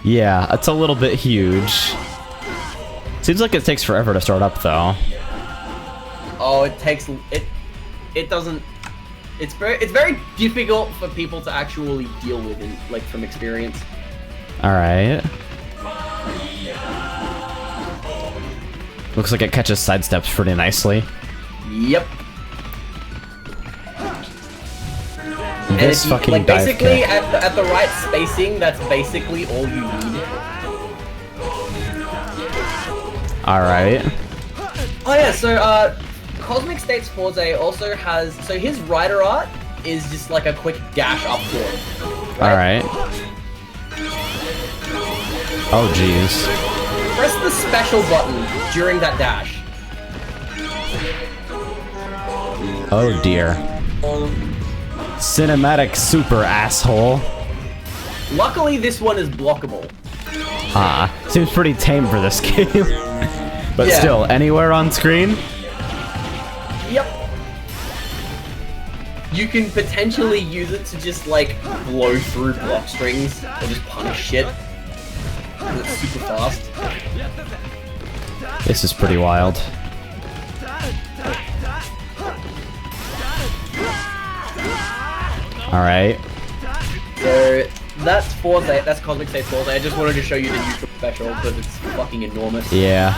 Yeah, it's a little bit huge. Seems like it takes forever to start up, though. Oh, it doesn't. It's very difficult for people to actually deal with, like from experience. Alright. Looks like it catches sidesteps pretty nicely. Yep. This And fucking like dive basically kick. at the right spacing, that's basically all you need. Alright. Oh yeah, so Cosmic State's Forze also has, so his rider art is just like a quick dash up forward. Right? Alright. Oh jeez. Press the special button during that dash. Oh dear. Cinematic super asshole. Luckily, this one is blockable. Ah, seems pretty tame for this game. But Yeah. still, anywhere on screen? Yep. You can potentially use it to just like blow through block strings or just punish shit. 'Cause it's super fast. This is pretty wild. Alright. So that's Forze, that's Cosmic State Forze. I just wanted to show you the neutral special because it's fucking enormous. Yeah.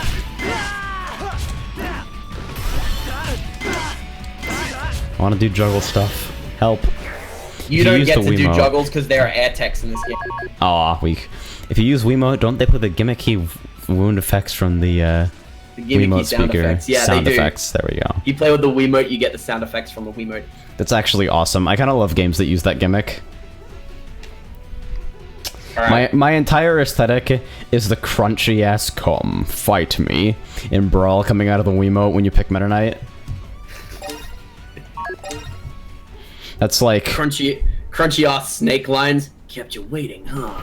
I want to do juggle stuff. Help. You If don't use get the to do Wiimote- juggles because there are air techs in this game. Aw, weak. If you use Wiimote, don't they put the gimmicky wound effects from the The gimmicky Wiimote sound speaker? effects. Yeah, sound they do. effects. There we go. You play with the Wiimote, you get the sound effects from the Wiimote. That's actually awesome. I kind of love games that use that gimmick. Alright. My entire aesthetic is the crunchy ass "come fight me" in Brawl coming out of the Wiimote when you pick Meta Knight. That's like Crunchy ass snake lines. Kept you waiting, huh?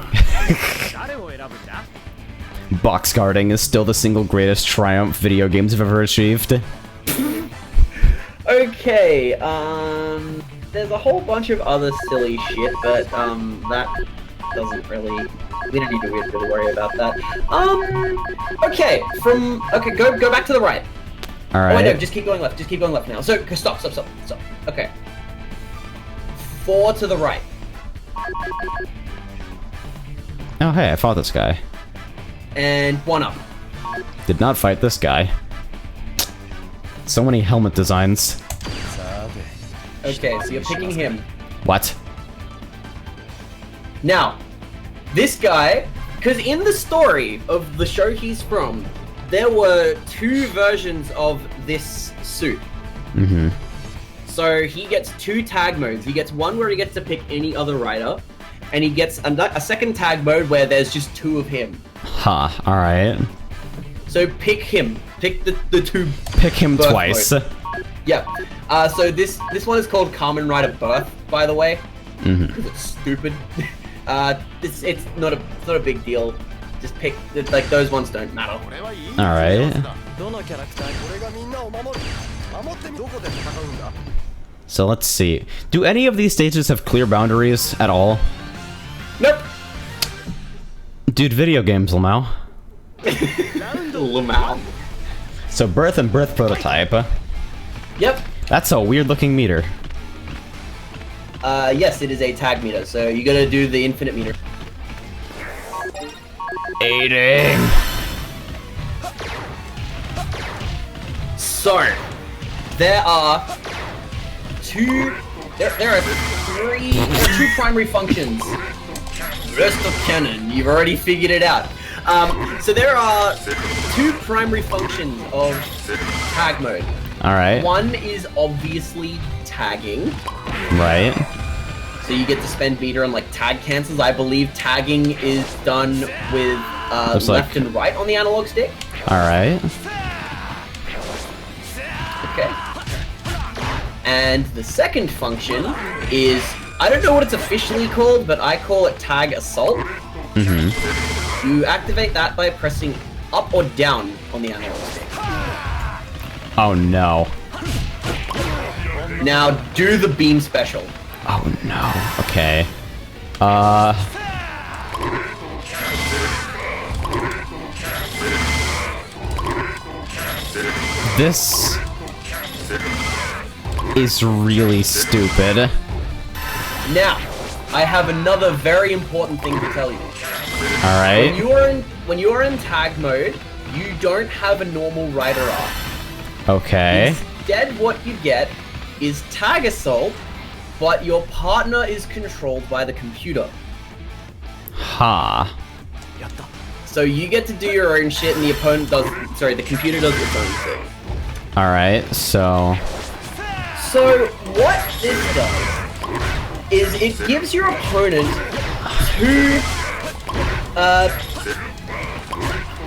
box guarding is still the single greatest triumph video games have ever achieved. Okay, there's a whole bunch of other silly shit, but, that doesn't really, we don't need to really worry about that. Okay, go back to the right. Oh, wait, no, Alright. just keep going left now. So, stop. Okay. 4 to the right. Oh hey, I fought this guy. And 1 up. Did not fight this guy. So many helmet designs. Okay, so you're picking him. What? Now, this guy, because in the story of the show he's from, there were 2 versions of this suit. Mm-hmm. So he gets 2 tag modes. He gets one where he gets to pick any other rider, and he gets a second tag mode where there's just 2 of him. Huh, alright. So pick him. Pick the 2. Pick him birth twice. mode. Yeah. So this one is called Kamen Rider Birth, by the way. Mm-hmm. Because it's stupid. It's not a big deal. Just pick like those ones don't matter. Alright. So let's see. Do any of these stages have clear boundaries at all? Nope. Dude, video games, Lamau. Lamau. So birth and birth prototype. Yep. That's a weird looking meter. Yes, it is a tag meter, so you gotta do the infinite meter. Aiding. So, there are 2 primary functions. Rest of canon, you've already figured it out. So there are 2 primary functions of tag mode. Alright. One is obviously tagging. Right. So you get to spend meter on like tag cancels. I believe tagging is done with left and right on the analog stick. Alright. Okay. And the second function is, I don't know what it's officially called, but I call it tag assault. Mm-hmm. You activate that by pressing up or down on the analog stick. Oh no. Now do the beam special. Oh no. Okay. This is really stupid. Now, I have another very important thing to tell you. Alright. When you are in tag mode, you don't have a normal rider arc. Okay. Instead, what you get is tag assault, but your partner is controlled by the computer. Ha. So you get to do your own shit, and the computer does its own thing. Alright, so... So what this does is it gives your opponent 2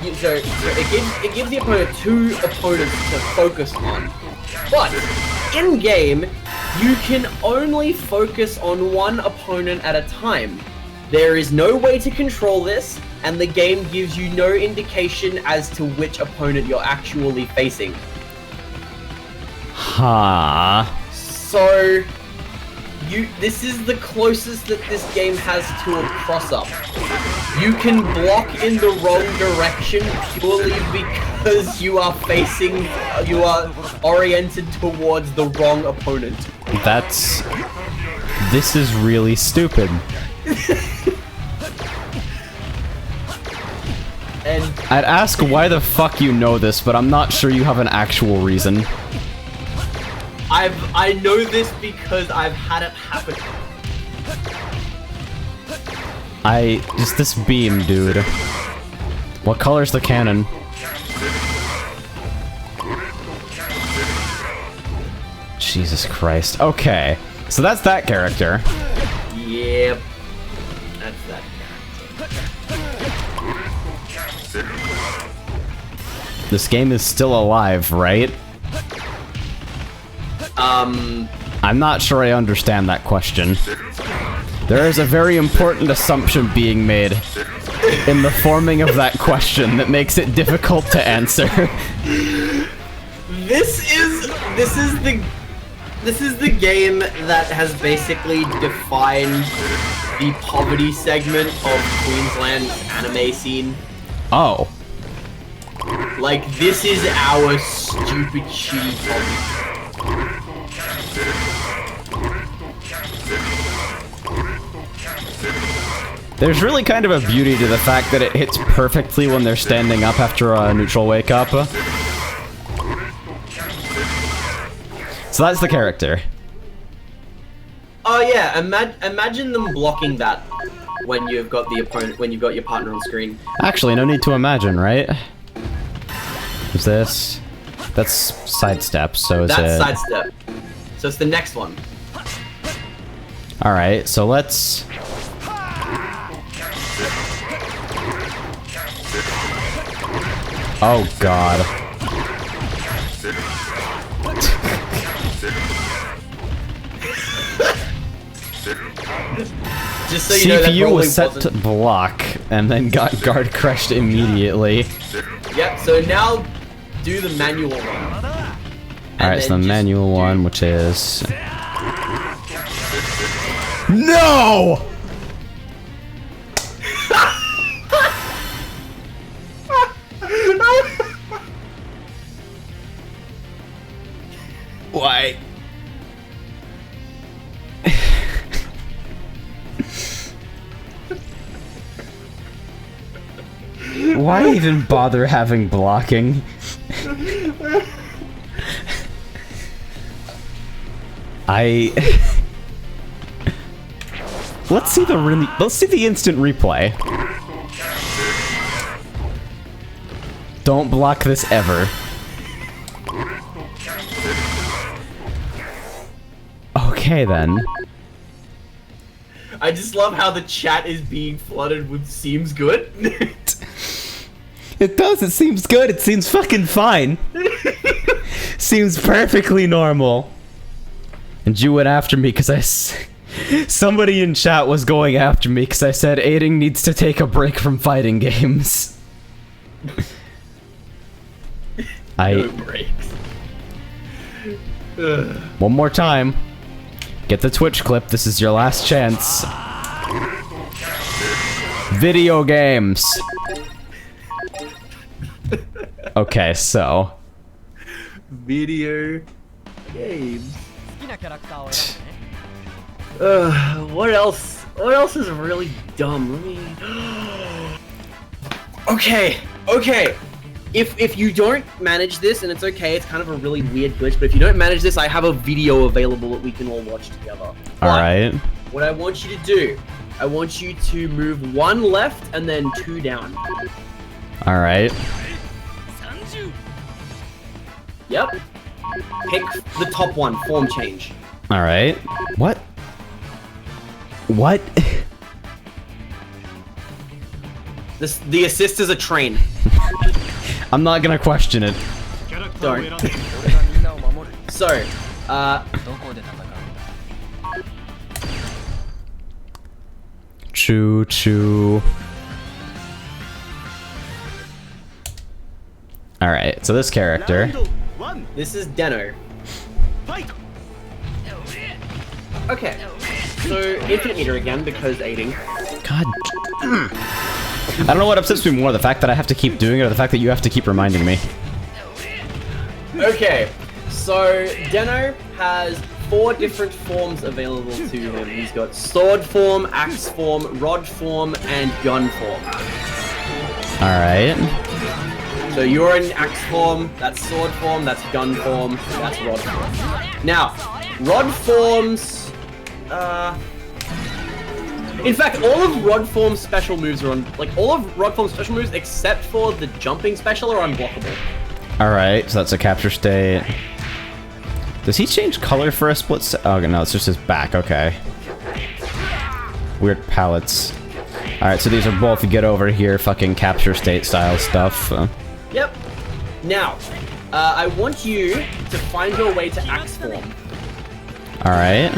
it gives the opponent 2 opponents to focus on. But in game, you can only focus on 1 opponent at a time. There is no way to control this, and the game gives you no indication as to which opponent you're actually facing. Ha. So, this is the closest that this game has to a cross-up. You can block in the wrong direction purely because you are oriented towards the wrong opponent. This is really stupid. And I'd ask why the fuck you know this, but I'm not sure you have an actual reason. I know this because I've had it happen. Just this beam, dude. What color's the cannon? Jesus Christ. Okay. So that's that character. Yep. That's that character. This game is still alive, right? I'm not sure I understand that question. There is a very important assumption being made in the forming of that question that makes it difficult to answer. This is the game that has basically defined the poverty segment of Queensland's anime scene. Oh. Like, this is our stupid, shitty poverty. There's really kind of a beauty to the fact that it hits perfectly when they're standing up after a neutral wake up. So that's the character. Oh yeah, imagine them blocking that when you've got the opponent, when you've got your partner on screen. Actually, no need to imagine, right? Is this? That's sidestep, so is it? That's sidestep. So it's the next one. Alright, so let's... Oh god. Just so you know, that CPU probably was set to wasn't... block, and then got guard crushed immediately. Yep, so now do the manual one. Alright, so the just manual one, which is... No! Why? Why even bother having blocking? Let's see the instant replay. Don't block this ever. Okay then. I just love how the chat is being flooded with seems good. It does, it seems good, it seems fucking fine. Seems perfectly normal. And you went after me because somebody in chat was going after me because I said Aiding needs to take a break from fighting games. No breaks. One more time. Get the Twitch clip, this is your last chance. Video games. Okay, so. Video games. What else? What else is really dumb? Let me. Okay. If you don't manage this, and it's okay, it's kind of a really weird glitch, but if you don't manage this, I have a video available that we can all watch together. Alright. What I want you to do, I want you to move 1 left and then 2 down. Alright. Yep. Pick the top one, form change. Alright. What? What? The assist is a train. I'm not gonna question it. Don't. So, Choo choo. Alright, so this character. this is Deno. Okay, so infinite meter again because aiding. God. I don't know what upsets me more, the fact that I have to keep doing it or the fact that you have to keep reminding me. Okay, so Deno has 4 different forms available to him. He's got sword form, axe form, rod form, and gun form. Alright. So you're in axe form, that's sword form, that's gun form, that's rod form. Now, rod forms... in fact, all of Rod Form's special moves are all of Rod Form's special moves except for the jumping special are unblockable. Alright, so that's a capture state. Does he change color for a split se- Oh, no, it's just his back, okay. Weird palettes. Alright, so these are both get over here fucking capture state style stuff. Yep. Now, I want you to find your way to axe form. Alright.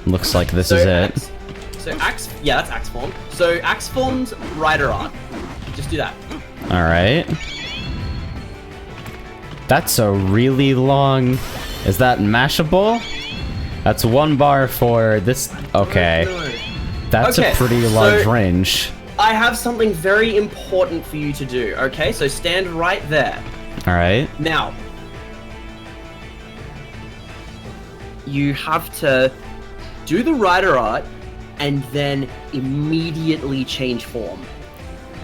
Looks like this is it. Yeah, that's axe form. So axe form's rider art. Just do that. Alright. That's a really long... Is that mashable? That's 1 bar for this... Okay. That's a pretty large range. I have something very important for you to do, okay? So stand right there. Alright. Now, you have to do the rider art and then immediately change form.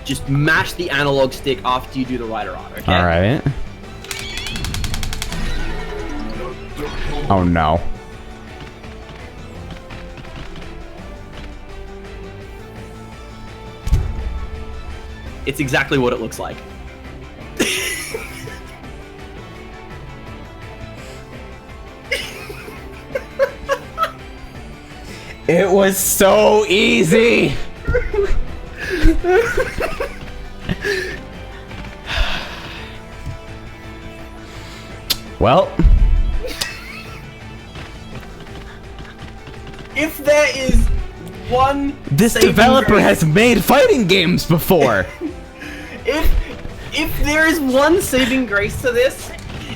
Just mash the analog stick after you do the rider art, okay? Alright. Oh no. It's exactly what it looks like. It was so easy! Well... If there is one... This saving developer grace- has made fighting games before! If there is one saving grace to this,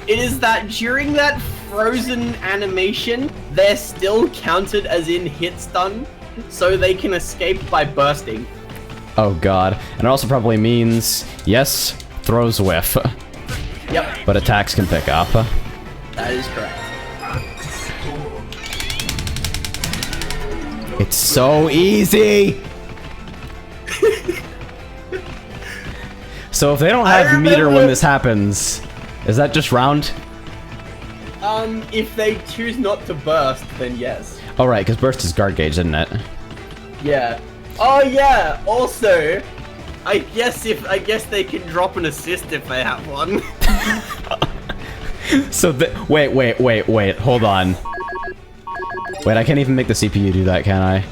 it is that during that frozen animation, they're still counted as in hit stun, so they can escape by bursting. Oh god. And it also probably means, yes, throws whiff. Yep, But attacks can pick up. that is correct. It's so easy! So if they don't have meter when this happens, is that just round? If they choose not to burst, then yes. Oh right, because burst is guard gauge, isn't it? Yeah. Oh yeah. Also, I guess they can drop an assist if they have one. So wait, hold on. Wait, I can't even make the CPU do that, can I?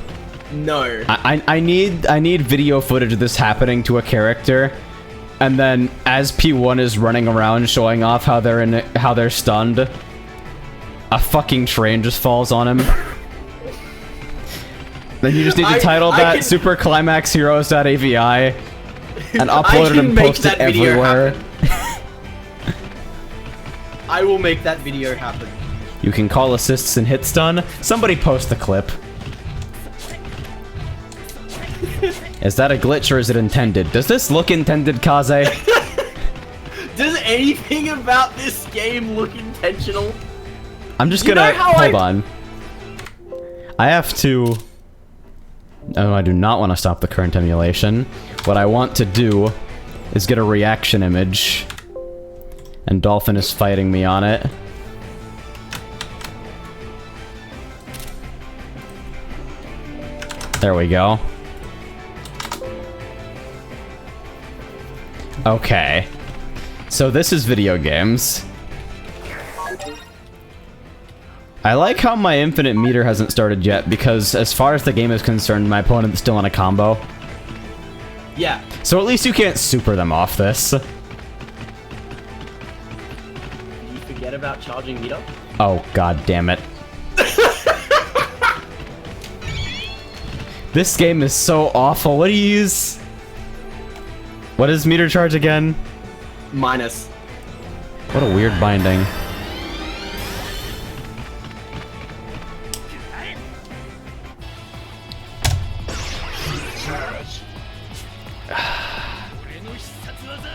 No. I need video footage of this happening to a character, and then as P1 is running around showing off how they're stunned, a fucking train just falls on him. Then you just need to title that Super Climax Heroes.avi and upload it and post it everywhere. I will make that video happen. You can call assists and hit stun. Somebody post the clip. Is that a glitch or is it intended? Does this look intended, Kaze? Does anything about this game look intentional? I'm just You gonna... know how hold on. I have to... Oh, I do not want to stop the current emulation. What I want to do is get a reaction image. And Dolphin is fighting me on it. There we go. Okay. So this is video games. I like how my infinite meter hasn't started yet, because as far as the game is concerned, my opponent's still in a combo. Yeah. So at least you can't super them off this. Did you forget about charging meter? Oh, god damn it. This game is so awful. What do you use? What is meter charge again? Minus. What a weird binding.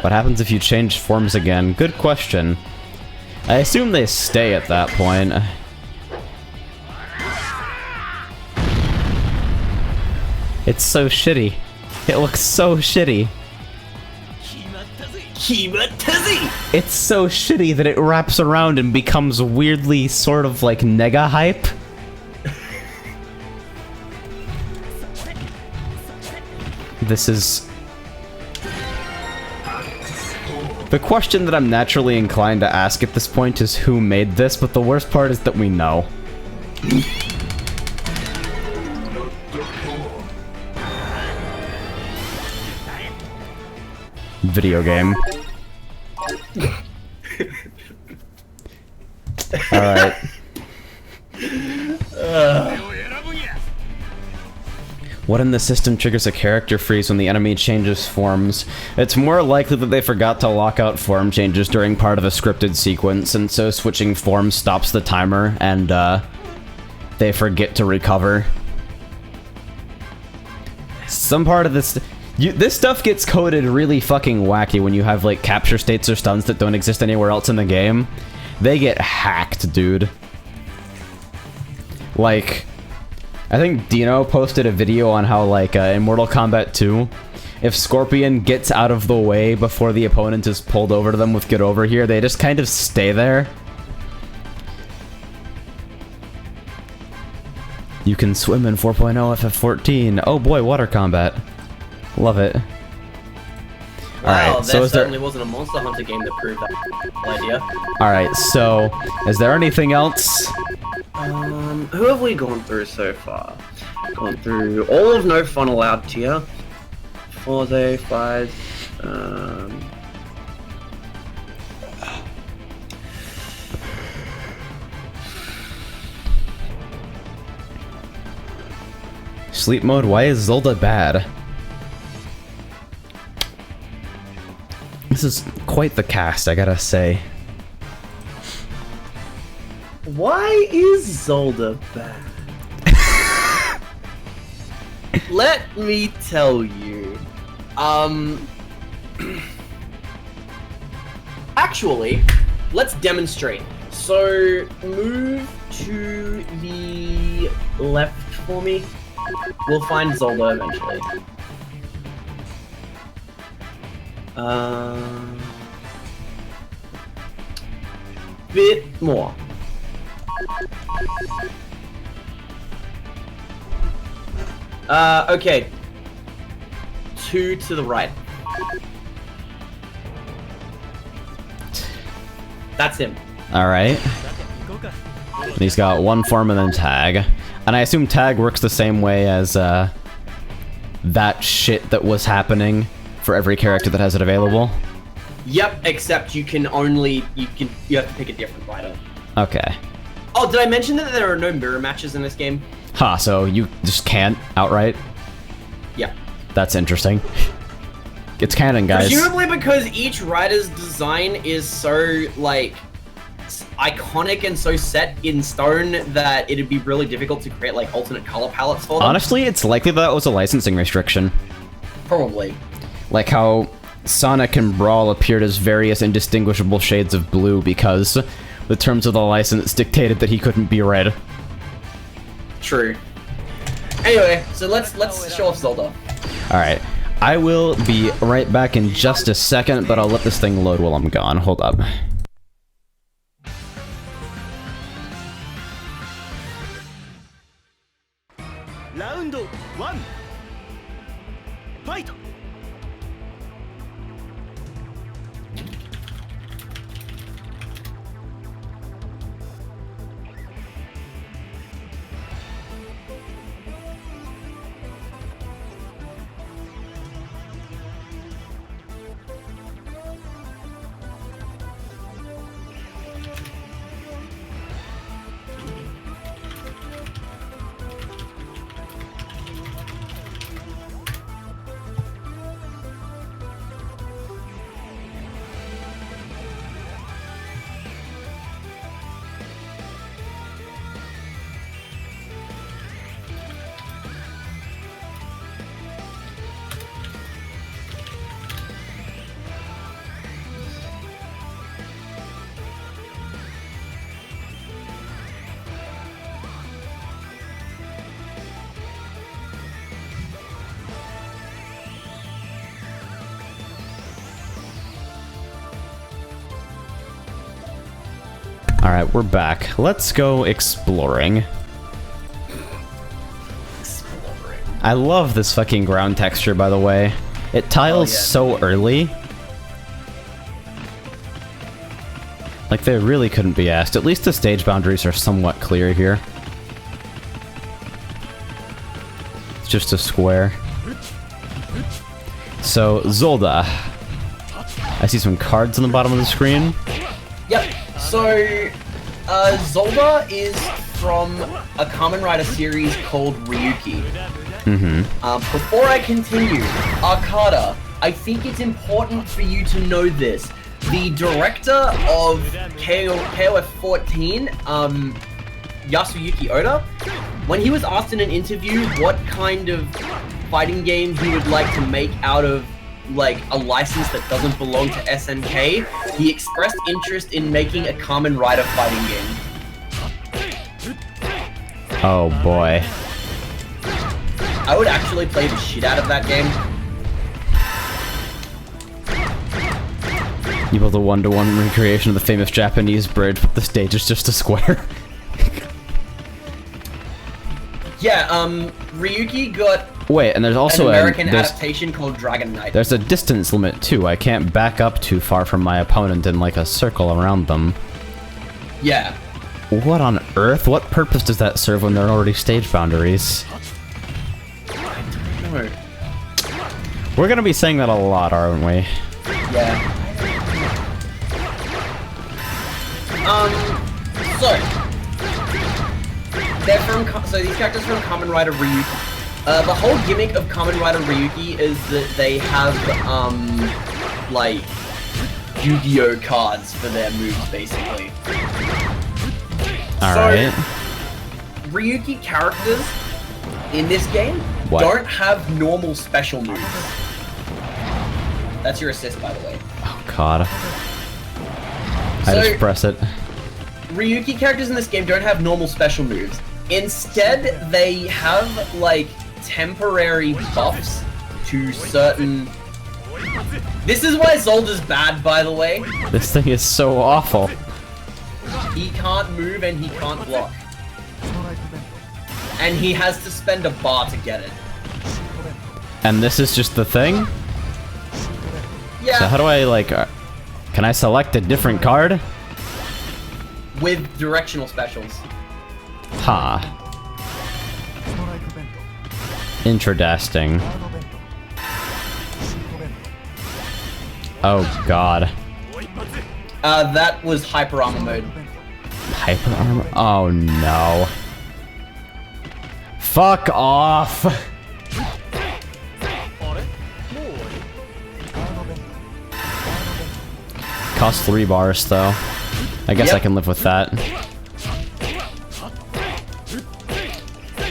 What happens if you change forms again? Good question. I assume they stay at that point. It's so shitty. It looks so shitty. It's so shitty that it wraps around and becomes weirdly sort of like nega hype. This is... The question that I'm naturally inclined to ask at this point is who made this, but the worst part is that we know. Video game. Alright. What in the system triggers a character freeze when the enemy changes forms? It's more likely that they forgot to lock out form changes during part of a scripted sequence, and so switching forms stops the timer, and they forget to recover. Some part of this... this stuff gets coded really fucking wacky when you have, like, capture states or stuns that don't exist anywhere else in the game. They get hacked, dude. Like... I think Dino posted a video on how, like, in Mortal Kombat 2, if Scorpion gets out of the way before the opponent is pulled over to them with "get over here," they just kind of stay there. You can swim in 4.0 FF14. Oh boy, water combat. Love it. Wow, Alright, so there is there... certainly wasn't a Monster Hunter game that proved that idea. Alright, so is there anything else? Who have we gone through so far? Gone through all of No Fun Allowed tier. Forze, Five, Sleep mode, why is Zelda bad? This is quite the cast, I gotta say. Why is Zelda bad? Let me tell you. Actually, let's demonstrate. So, move to the left for me. We'll find Zelda eventually. Bit more. Okay. 2 to the right. That's him. Alright. He's got one form and then tag. And I assume tag works the same way as that shit that was happening for every character that has it available. Yep, except you have to pick a different rider. Okay. Oh, did I mention that there are no mirror matches in this game? Huh, so you just can't outright? Yeah. That's interesting. It's canon, guys. Presumably because each rider's design is so, like, iconic and so set in stone that it'd be really difficult to create, like, alternate color palettes for them. Honestly, it's likely that was a licensing restriction. Probably. Like how Sonic and Brawl appeared as various indistinguishable shades of blue because the terms of the license dictated that he couldn't be red. True. Anyway, so let's show off Zelda. Alright. I will be right back in just a second, but I'll let this thing load while I'm gone. Hold up. Round 1. Fight. Alright, we're back. Let's go exploring. I love this fucking ground texture, by the way. It tiles so early. Like, they really couldn't be asked. At least the stage boundaries are somewhat clear here. It's just a square. So, Zelda. I see some cards on the bottom of the screen. Yep. So, Zelda is from a Kamen Rider series called Ryuki. Before I continue, Arcada, I think it's important for you to know this. The director of KOF 14, Yasuyuki Oda, when he was asked in an interview what kind of fighting game he would like to make out of like a license that doesn't belong to SNK, he expressed interest in making a Kamen Rider fighting game. Oh boy. I would actually play the shit out of that game. You build a one-to-one recreation of the famous Japanese bridge, but the stage is just a square. Yeah, Ryuki got Wait, and there's also an American adaptation called Dragon Knight. There's a distance limit too. I can't back up too far from my opponent in like a circle around them. Yeah. What on earth? What purpose does that serve when there are already stage boundaries? No. We're gonna be saying that a lot, aren't we? Yeah. So these characters from Kamen Rider Ryuki. The whole gimmick of Kamen Rider Ryuki is that they have like Yu-Gi-Oh cards for their moves, basically. Alright. So, Ryuki characters in this game What? don't have normal special moves. That's your assist, by the way. Oh god. I So- just press it. Ryuki characters in this game don't have normal special moves. Instead, they have, like, temporary buffs to certain... This is why Zolder's bad, by the way. This thing is so awful. He can't move and he can't block. And he has to spend a bar to get it. And this is just the thing? Yeah, So how do I, like... can I select a different card? with directional specials. Ha. Interesting. Oh god. That was hyper armor mode. Hyper armor? Oh no. Fuck off! Costs 3 bars though. I guess I Yep. can live with that.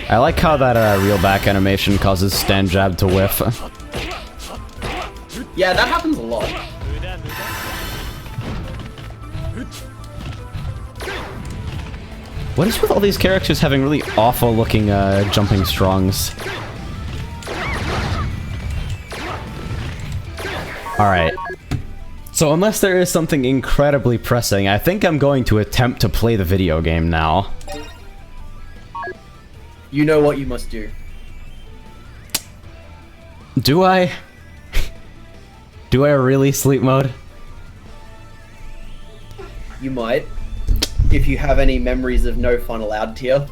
I like how that reel back animation causes stand jab to whiff. Yeah, that happens a lot. What is with all these characters having really awful looking jumping strongs? Alright. So unless there is something incredibly pressing, I think I'm going to attempt to play the video game now. You know what you must do. Do I? Do I really sleep mode? You might. If you have any memories of No Fun Allowed tier.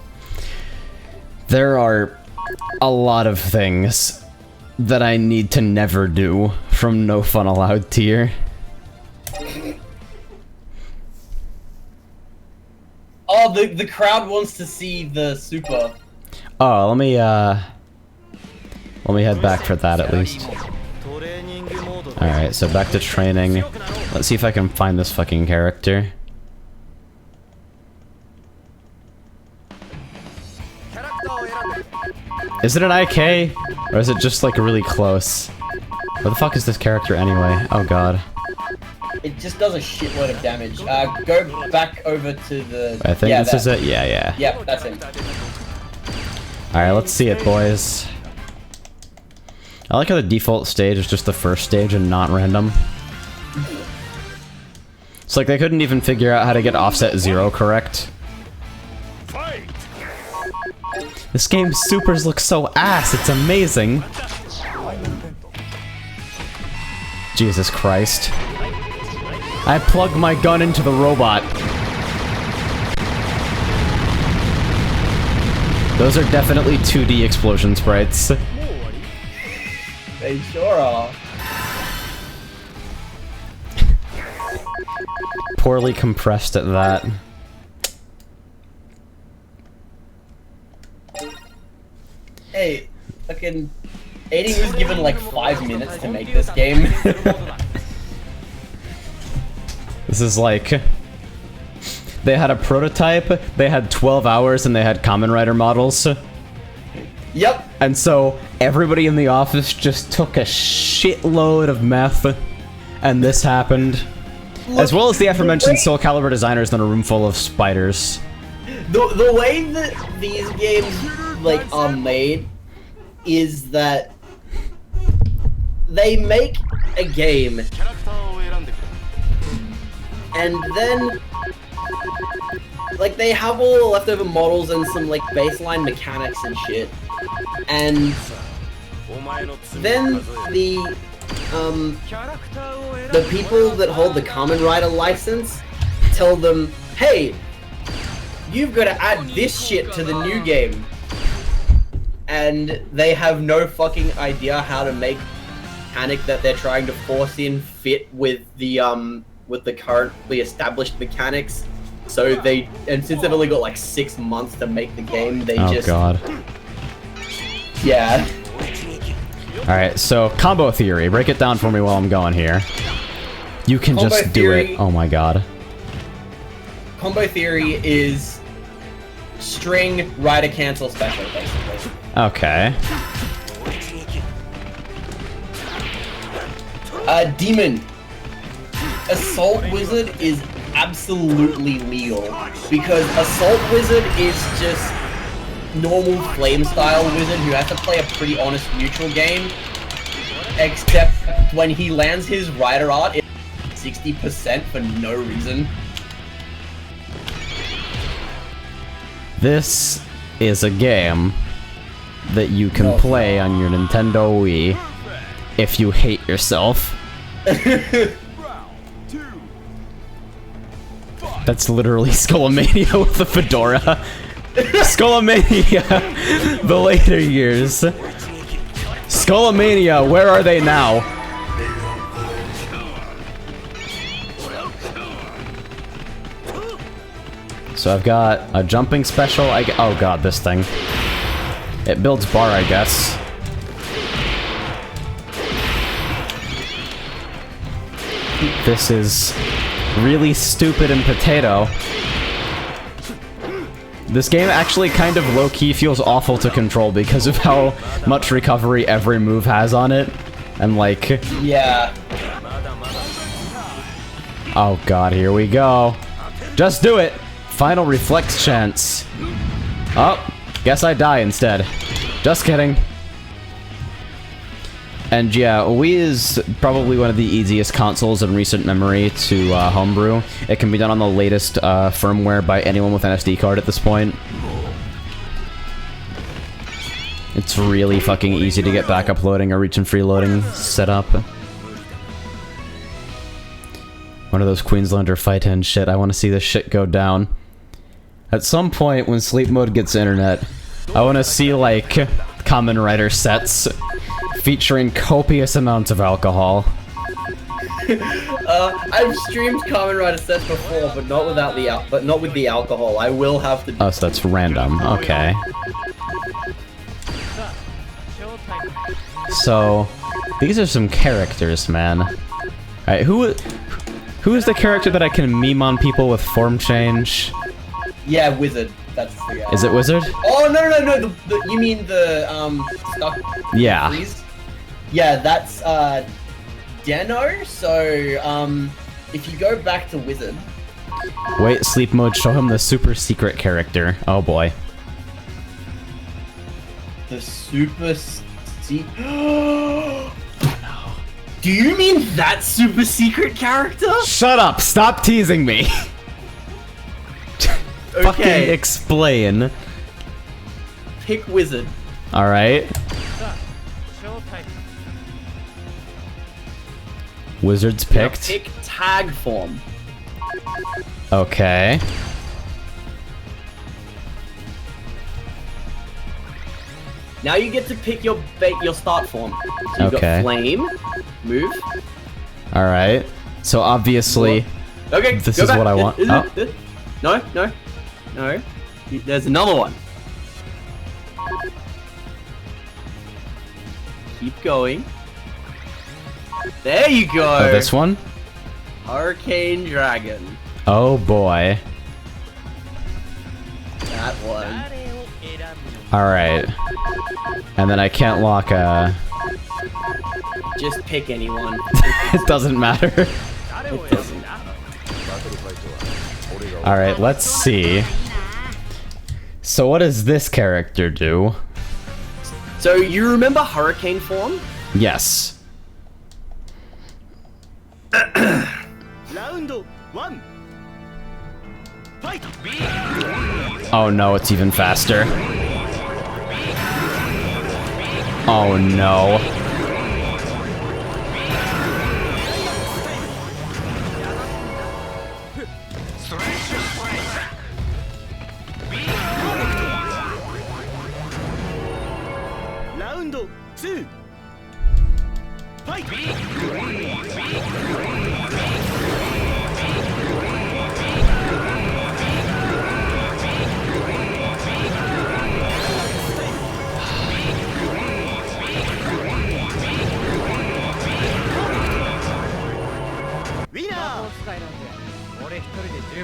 There are a lot of things that I need to never do from No Fun Allowed tier. Oh, the crowd wants to see the super. Oh, let me head back for that at least. Alright, so back to training. Let's see if I can find this fucking character. Is it an IK? Or is it just like really close? Where the fuck is this character anyway? Oh god. It just does a shitload of damage. Go back over to the... I think this is it? Yeah, yeah. Yep, that's it. Alright, let's see it, boys. I like how the default stage is just the first stage and not random. It's like they couldn't even figure out how to get offset 0 correct. This game's supers look so ass, it's amazing! Jesus Christ. I plug my gun into the robot. Those are definitely 2D explosion sprites. They sure are. Poorly compressed at that. Hey, fucking... Aiding was given like 5 minutes to make this game. This is like... They had a prototype, they had 12 hours, and they had Kamen Rider models. Yep. And so, everybody in the office just took a shitload of meth, and this happened. As well as the aforementioned Soul Calibur designers in a room full of spiders. The way that these games, like, are made is that they make a game and then like they have all the leftover models and some like baseline mechanics and shit, and then the people that hold the Kamen Rider license tell them, hey, you've got to add this shit to the new game, and they have no fucking idea how to make mechanic that they're trying to force in fit with the currently established mechanics. So since they've only got like 6 months to make the game, they Oh god. Yeah. Alright, so combo theory. Break it down for me while I'm going here. You can Combo just do theory- it. Oh my god. Combo theory is string rider cancel special, basically. Okay. Demon. Assault Wizard is absolutely legal because Assault Wizard is just normal flame style wizard who has to play a pretty honest neutral game, except when he lands his rider art it's 60% for no reason. This is a game that you can play on your Nintendo Wii if you hate yourself. That's literally Skullomania with the fedora. Skullomania, the later years. Skullomania, where are they now? So I've got a jumping special. Oh god, this thing. It builds bar, I guess. This is really stupid and potato. This game actually kind of low-key feels awful to control because of how much recovery every move has on it. And like... Yeah. Oh god, here we go. Just do it! Final reflex chance. Oh, guess I die instead. Just kidding. And yeah, Wii is probably one of the easiest consoles in recent memory to homebrew. It can be done on the latest firmware by anyone with an SD card at this point. It's really fucking easy to get backup loading or reach and freeloading set up. One of those Queenslander fight in shit. I want to see this shit go down. At some point, when Sleep Mode gets internet, I want to see, like, Kamen Rider sets featuring copious amounts of alcohol. I've streamed Kamen Rider sets before, but not without not with the alcohol. I will have to. Oh, so that's random. Okay. So, these are some characters, man. Alright, who is the character that I can meme on people with form change? Yeah, Wizard. That's the guy. Is it Wizard? Oh, no. You mean the, stuck Yeah. freeze? Yeah, that's, Deno. So, if you go back to Wizard... Wait, Sleep Mode, show him the super secret character. Oh boy. The super Do you mean that super secret character? Shut up! Stop teasing me! Fucking explain. Pick Wizard. Alright. Wizard's picked. Now pick tag form. Okay. Now you get to pick your start form. So you've got flame, move. Alright. So obviously, okay, this is what I want. Oh. No. There's another one. Keep going. There you go. Oh, this one? Hurricane Dragon. Oh boy. That one. Alright. And then I can't lock a... Just pick anyone. It doesn't matter. It doesn't. Alright, let's see. So what does this character do? So you remember Hurricane form? Yes. Round 1. Oh no, it's even faster. Oh no. Round 2. Fight.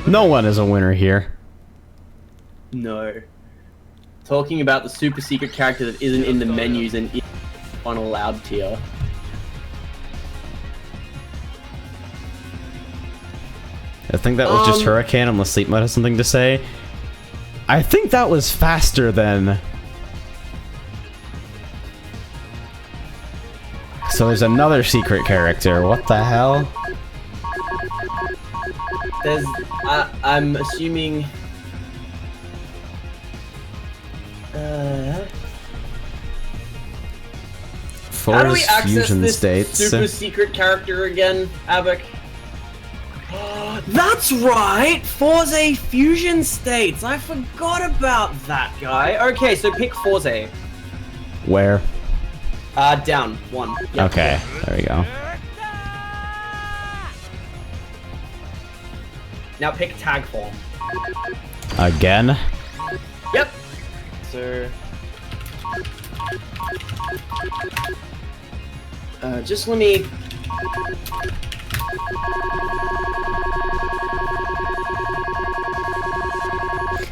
No one is a winner here. No. Talking about the super secret character that isn't in the menus and is on allowed tier. I think that was just Hurricane unless Sleep Mode has something to say. I think that was faster than... So there's another secret character. What the hell? There's, I'm assuming. How do we Forest access fusion this states. super secret character again, Abek? That's right! Forze fusion states! I forgot about that guy. Okay, so pick Forze. Where? Down. 1. Yep. Okay, there we go. Now pick tag form. Again? Yep. So... just let me...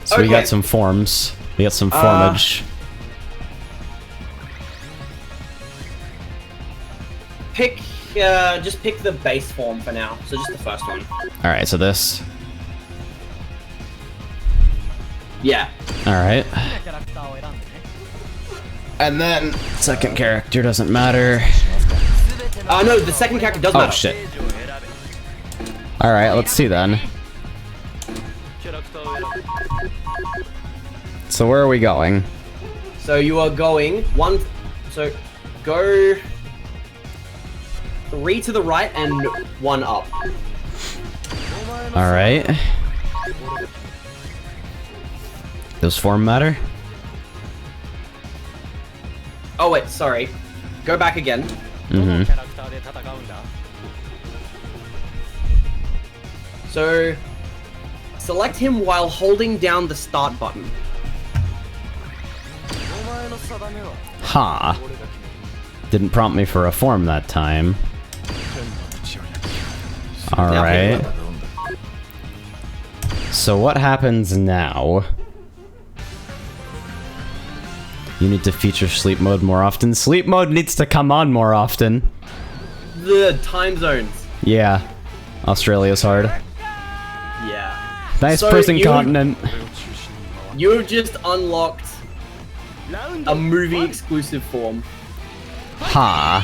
So we got some forms. We got some formage. Pick, just pick the base form for now. So just the first one. Alright, so this. Yeah. Alright. And then, second character doesn't matter. No, the second character does matter. Oh shit. Alright, let's see then. So where are we going? So you are going one. So go 3 to the right and 1 up. Alright. Does form matter? Oh wait, sorry. Go back again. Mm-hmm. So select him while holding down the start button. Ha. Didn't prompt me for a form that time. Alright. So what happens now? You need to feature sleep mode more often. Sleep mode needs to come on more often. The time zones. Yeah. Australia's hard. Yeah. Nice So prison continent. You've just unlocked a movie exclusive form. Ha.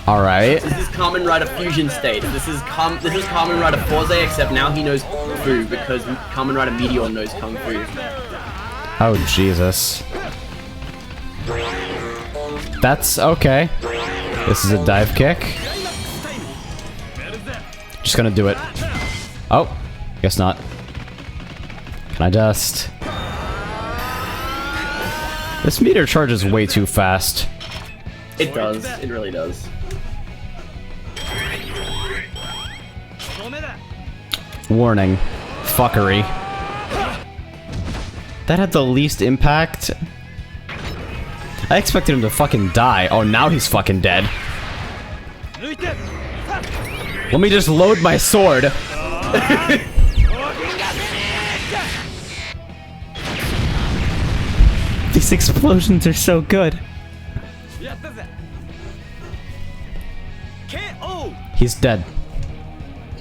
Alright. This is Kamen Rider Fusion State. This is Kamen Rider Forze, except now he knows Kung Fu because Kamen Rider Meteor knows Kung Fu. Oh, Jesus. That's okay. This is a dive kick. Just gonna do it. Oh, guess not. Can I just... This meter charges way too fast. It does. It really does. Warning. Fuckery. That had the least impact. I expected him to fucking die. Oh, now he's fucking dead. Let me just load my sword. These explosions are so good. He's dead.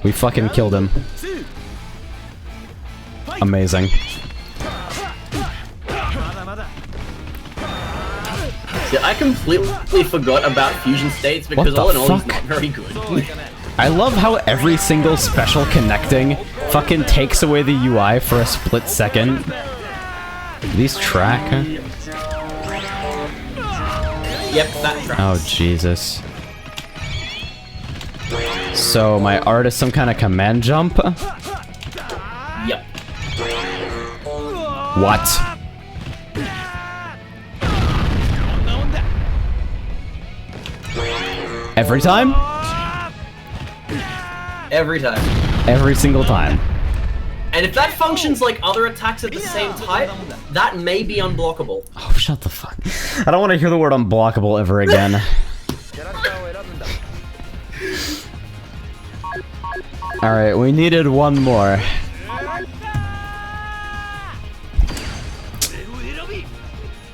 We fucking killed him. Amazing. Yeah, I completely forgot about fusion states because all in all, he's not very good. I love how every single special connecting fucking takes away the UI for a split second. Do these track? Yep, that tracks. Oh, Jesus. So, my art is some kind of command jump? Yep. What? Every time? Every time. Every single time. And if that functions like other attacks at the same type, that may be unblockable. Oh, shut the fuck. I don't want to hear the word unblockable ever again. Alright, we needed one more.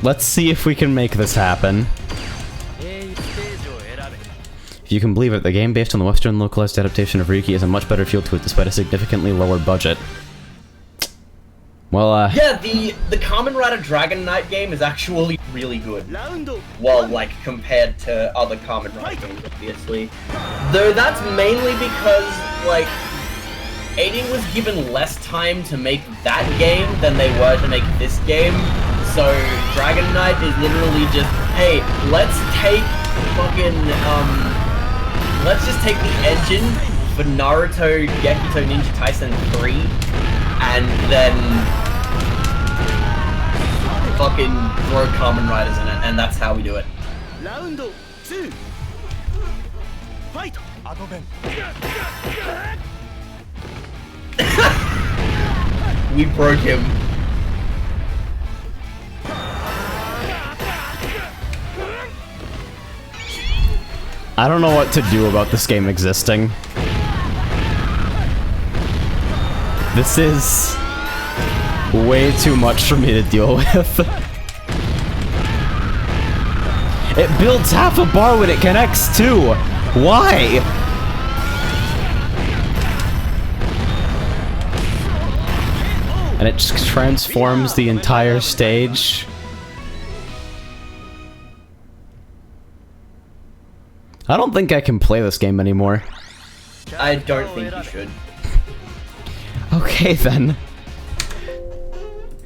Let's see if we can make this happen. If you can believe it, the game based on the Western localized adaptation of Riki is a much better feel to it despite a significantly lower budget. Well, yeah, the Kamen Rider Dragon Knight game is actually really good. Well, like, compared to other Kamen Rider games, obviously. Though that's mainly because, like, Aiding was given less time to make that game than they were to make this game. So, Dragon Knight is literally just, hey, let's take fucking, let's just take the engine for Naruto Gekito Ninja Taisen 3, and then fucking throw Kamen Riders in it, and that's how we do it. Round 2. Fight. We broke him. I don't know what to do about this game existing. This is way too much for me to deal with. It builds half a bar when it connects too. Why? And it just transforms the entire stage. I don't think I can play this game anymore. I don't think you should. Okay then.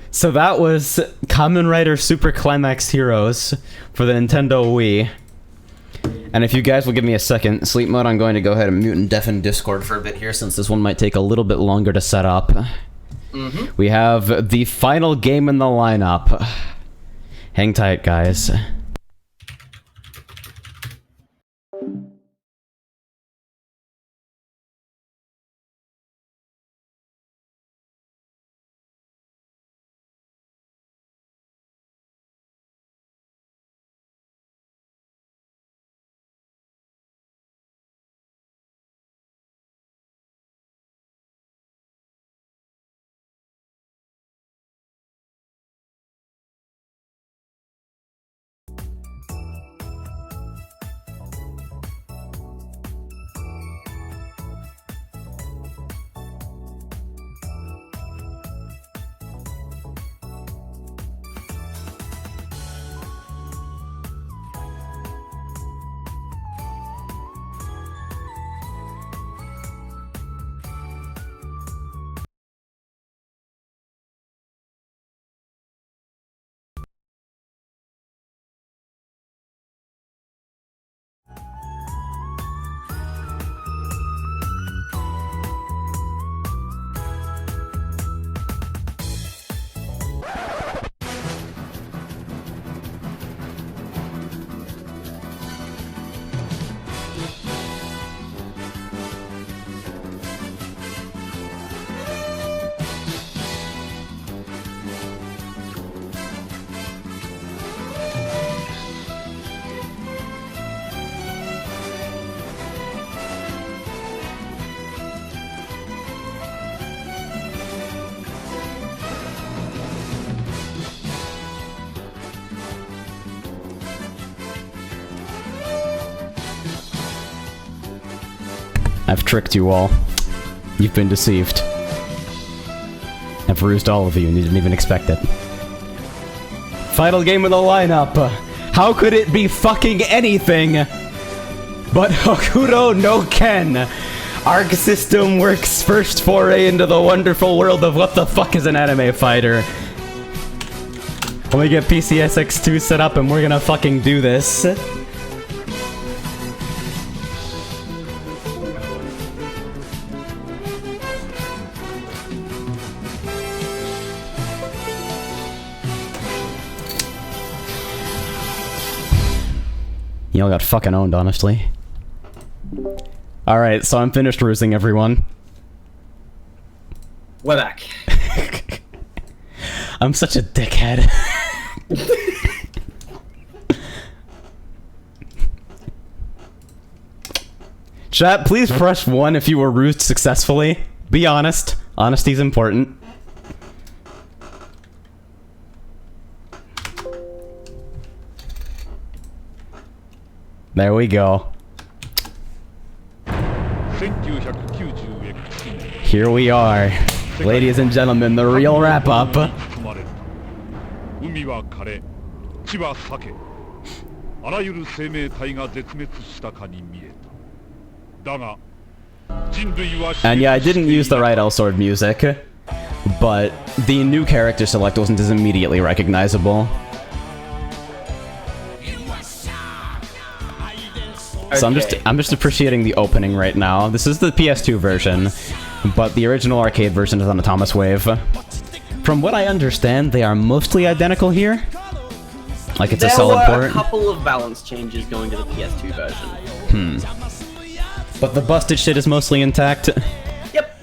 So that was Kamen Rider Super Climax Heroes for the Nintendo Wii. And if you guys will give me a second, sleep mode, I'm going to go ahead and mute and deafen Discord for a bit here since this one might take a little bit longer to set up. We have the final game in the lineup. Hang tight, guys. I've tricked you all. You've been deceived. I've rused all of you and you didn't even expect it. Final game of the lineup. How could it be fucking anything but Hokuto no Ken? Arc System Works' first foray into the wonderful world of what the fuck is an anime fighter. Let me get PCSX2 set up and we're gonna fucking do this. Y'all got fucking owned, honestly. Alright, so I'm finished roosing everyone. We're back. I'm such a dickhead. Chat, please press 1 if you were roosed successfully. Be honest. Honesty's important. There we go. Here we are. Ladies and gentlemen, the real wrap-up. And yeah, I didn't use the right L-Sword music, but the new character select wasn't as immediately recognizable. So I'm just appreciating the opening right now. This is the PS2 version, but the original arcade version is on a Thomas Wave. From what I understand, they are mostly identical here. Like it's a solid port. There were a couple of balance changes going to the PS2 version. But the busted shit is mostly intact. Yep.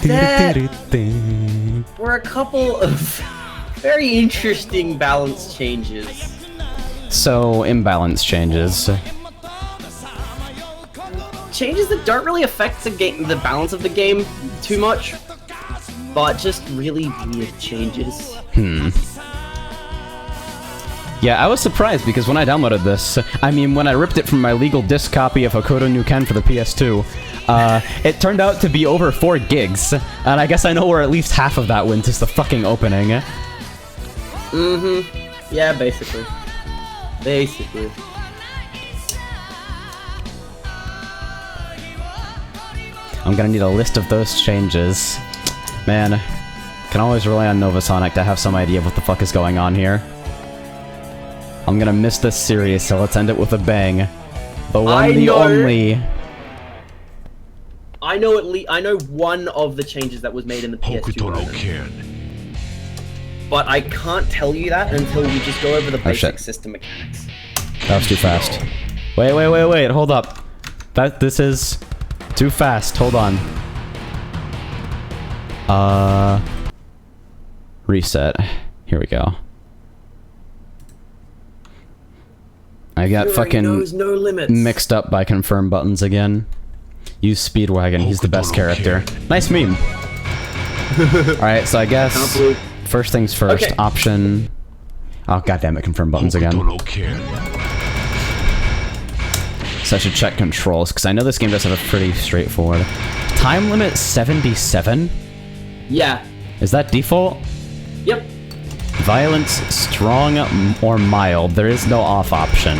There were a couple of very interesting balance changes. So, imbalance changes. Changes that don't really affect the game, the balance of the game too much, but just really weird changes. Yeah, I was surprised because when I downloaded this, I mean, when I ripped it from my legal disc copy of Hokuto no Ken for the PS2, it turned out to be over 4 gigs, and I guess I know where at least half of that went is the fucking opening. Yeah, basically. I'm gonna need a list of those changes. Man, can always rely on Novasonic to have some idea of what the fuck is going on here. I'm gonna miss this series, so let's end it with a bang. The one, the only... I know one of the changes that was made in the PS2 version. But I can't tell you that until we just go over the basic system mechanics. That was too fast. Wait, hold up. This is too fast, hold on. Reset. Here we go. I got fucking mixed up by confirm buttons again. Use Speedwagon, he's the best character. Nice meme. Alright, so I guess first things first, option... Oh goddammit, confirm buttons again. So I should check controls, because I know this game does have a pretty straightforward... Time limit 77? Yeah. Is that default? Yep. Violence, strong or mild. There is no off option.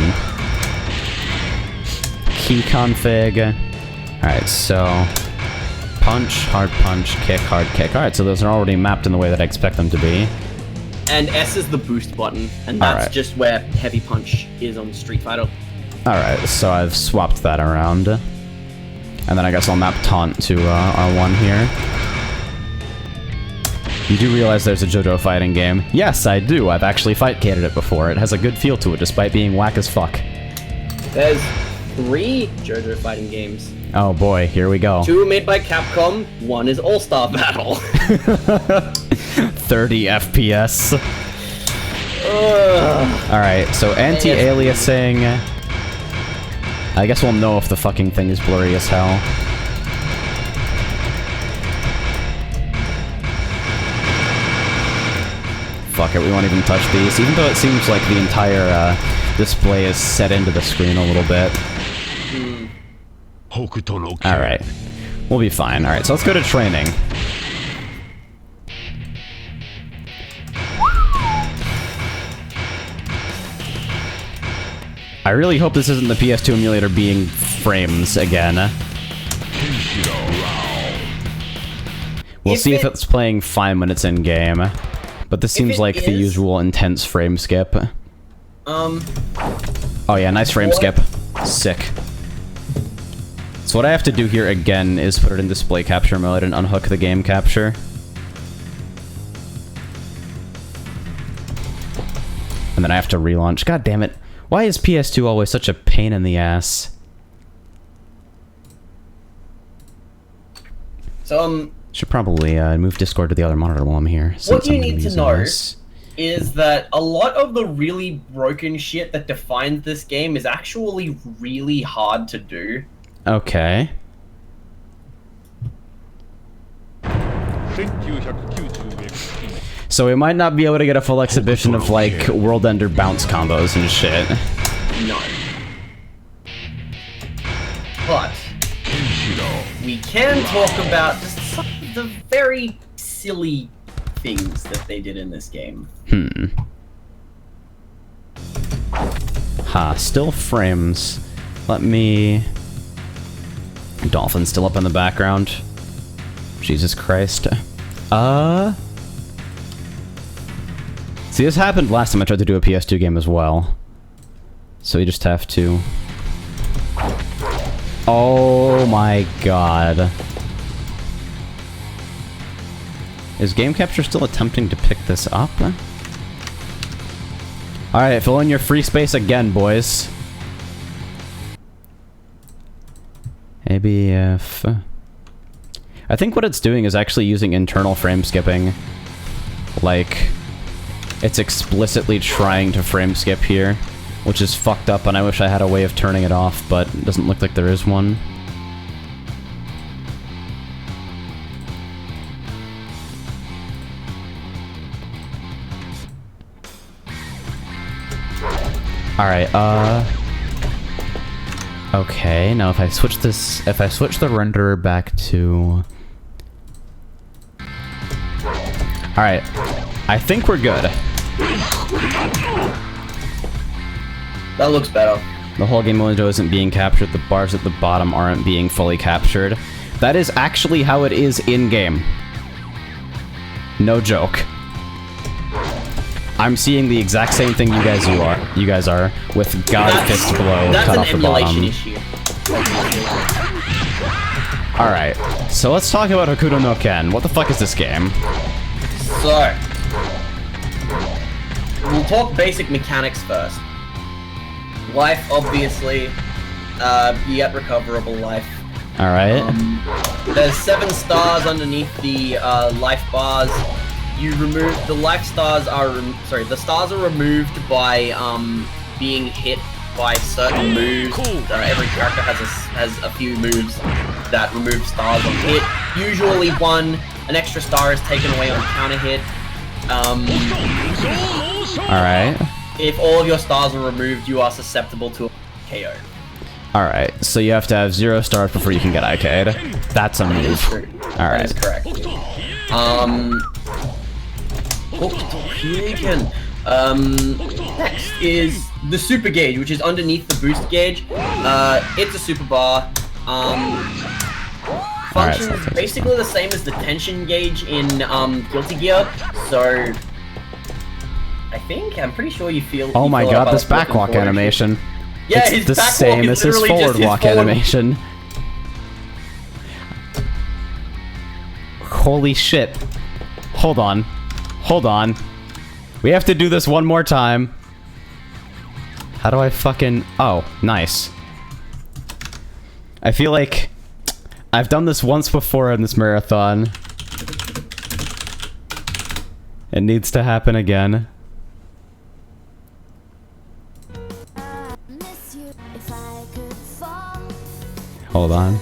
Key config. Alright, so... Punch, hard punch, kick, hard kick. Alright, so those are already mapped in the way that I expect them to be. And S is the boost button, and that's just where heavy punch is on Street Fighter. Alright, so I've swapped that around. And then I guess I'll map taunt to R1 here. You do realize there's a JoJo fighting game? Yes, I do. I've actually fight-cated it before. It has a good feel to it, despite being whack as fuck. There's 3 JoJo fighting games. Oh boy, here we go. 2 made by Capcom, 1 is All-Star Battle. 30 FPS. Alright, so anti-aliasing... I guess we'll know if the fucking thing is blurry as hell. Fuck it, we won't even touch these, even though it seems like the entire display is set into the screen a little bit. Alright, we'll be fine. Alright, so let's go to training. I really hope this isn't the PS2 emulator being frames again. We'll see if it's playing fine when it's in game. But this seems like the usual intense frame skip. Oh yeah, nice frame skip. Sick. So what I have to do here again is put it in display capture mode and unhook the game capture. And then I have to relaunch. God damn it. Why is PS2 always such a pain in the ass? So, should probably move Discord to the other monitor while I'm here. What you need to know is that a lot of the really broken shit that defines this game is actually really hard to do. Okay. So we might not be able to get a full exhibition of, like, World Ender bounce combos and shit. No. But we can talk about just some of the very silly things that they did in this game. Still frames. Let me... Dolphin still up in the background. Jesus Christ. See, this happened last time I tried to do a PS2 game as well. So you just have to... Oh my god. Is Game Capture still attempting to pick this up? Alright, fill in your free space again, boys. Maybe if... I think what it's doing is actually using internal frame skipping. Like, it's explicitly trying to frame skip here, which is fucked up, and I wish I had a way of turning it off, but it doesn't look like there is one. Alright, okay, now if I switch this, if I switch the renderer back to... Alright, I think we're good. That looks better. The whole game window isn't being captured, the bars at the bottom aren't being fully captured. That is actually how it is in-game. No joke. I'm seeing the exact same thing you guys are, with God Fist Blow cut off the bottom. Issue. Alright, so let's talk about Hokuto no Ken. What the fuck is this game? So, we'll talk basic mechanics first. Life, obviously, you get recoverable life. Alright. There's 7 stars underneath the life bars. You remove the life stars are the stars are removed by being hit by certain moves. Every character has a few moves that remove stars on hit. Usually an extra star is taken away on counter hit. Alright. If all of your stars are removed, you are susceptible to a KO. Alright, so you have to have 0 stars before you can get IK'd. That's a move. Alright. That is correct. Next is the super gauge, which is underneath the boost gauge. It's a super bar. Functions basically the same as the tension gauge in Guilty Gear. So I'm pretty sure you feel. Oh my god, this backwalk animation. Yeah, it's the same as his forward walk animation. Holy shit. Hold on. Hold on. We have to do this one more time. How do I fucking... Oh, nice. I feel like I've done this once before in this marathon. It needs to happen again. Hold on.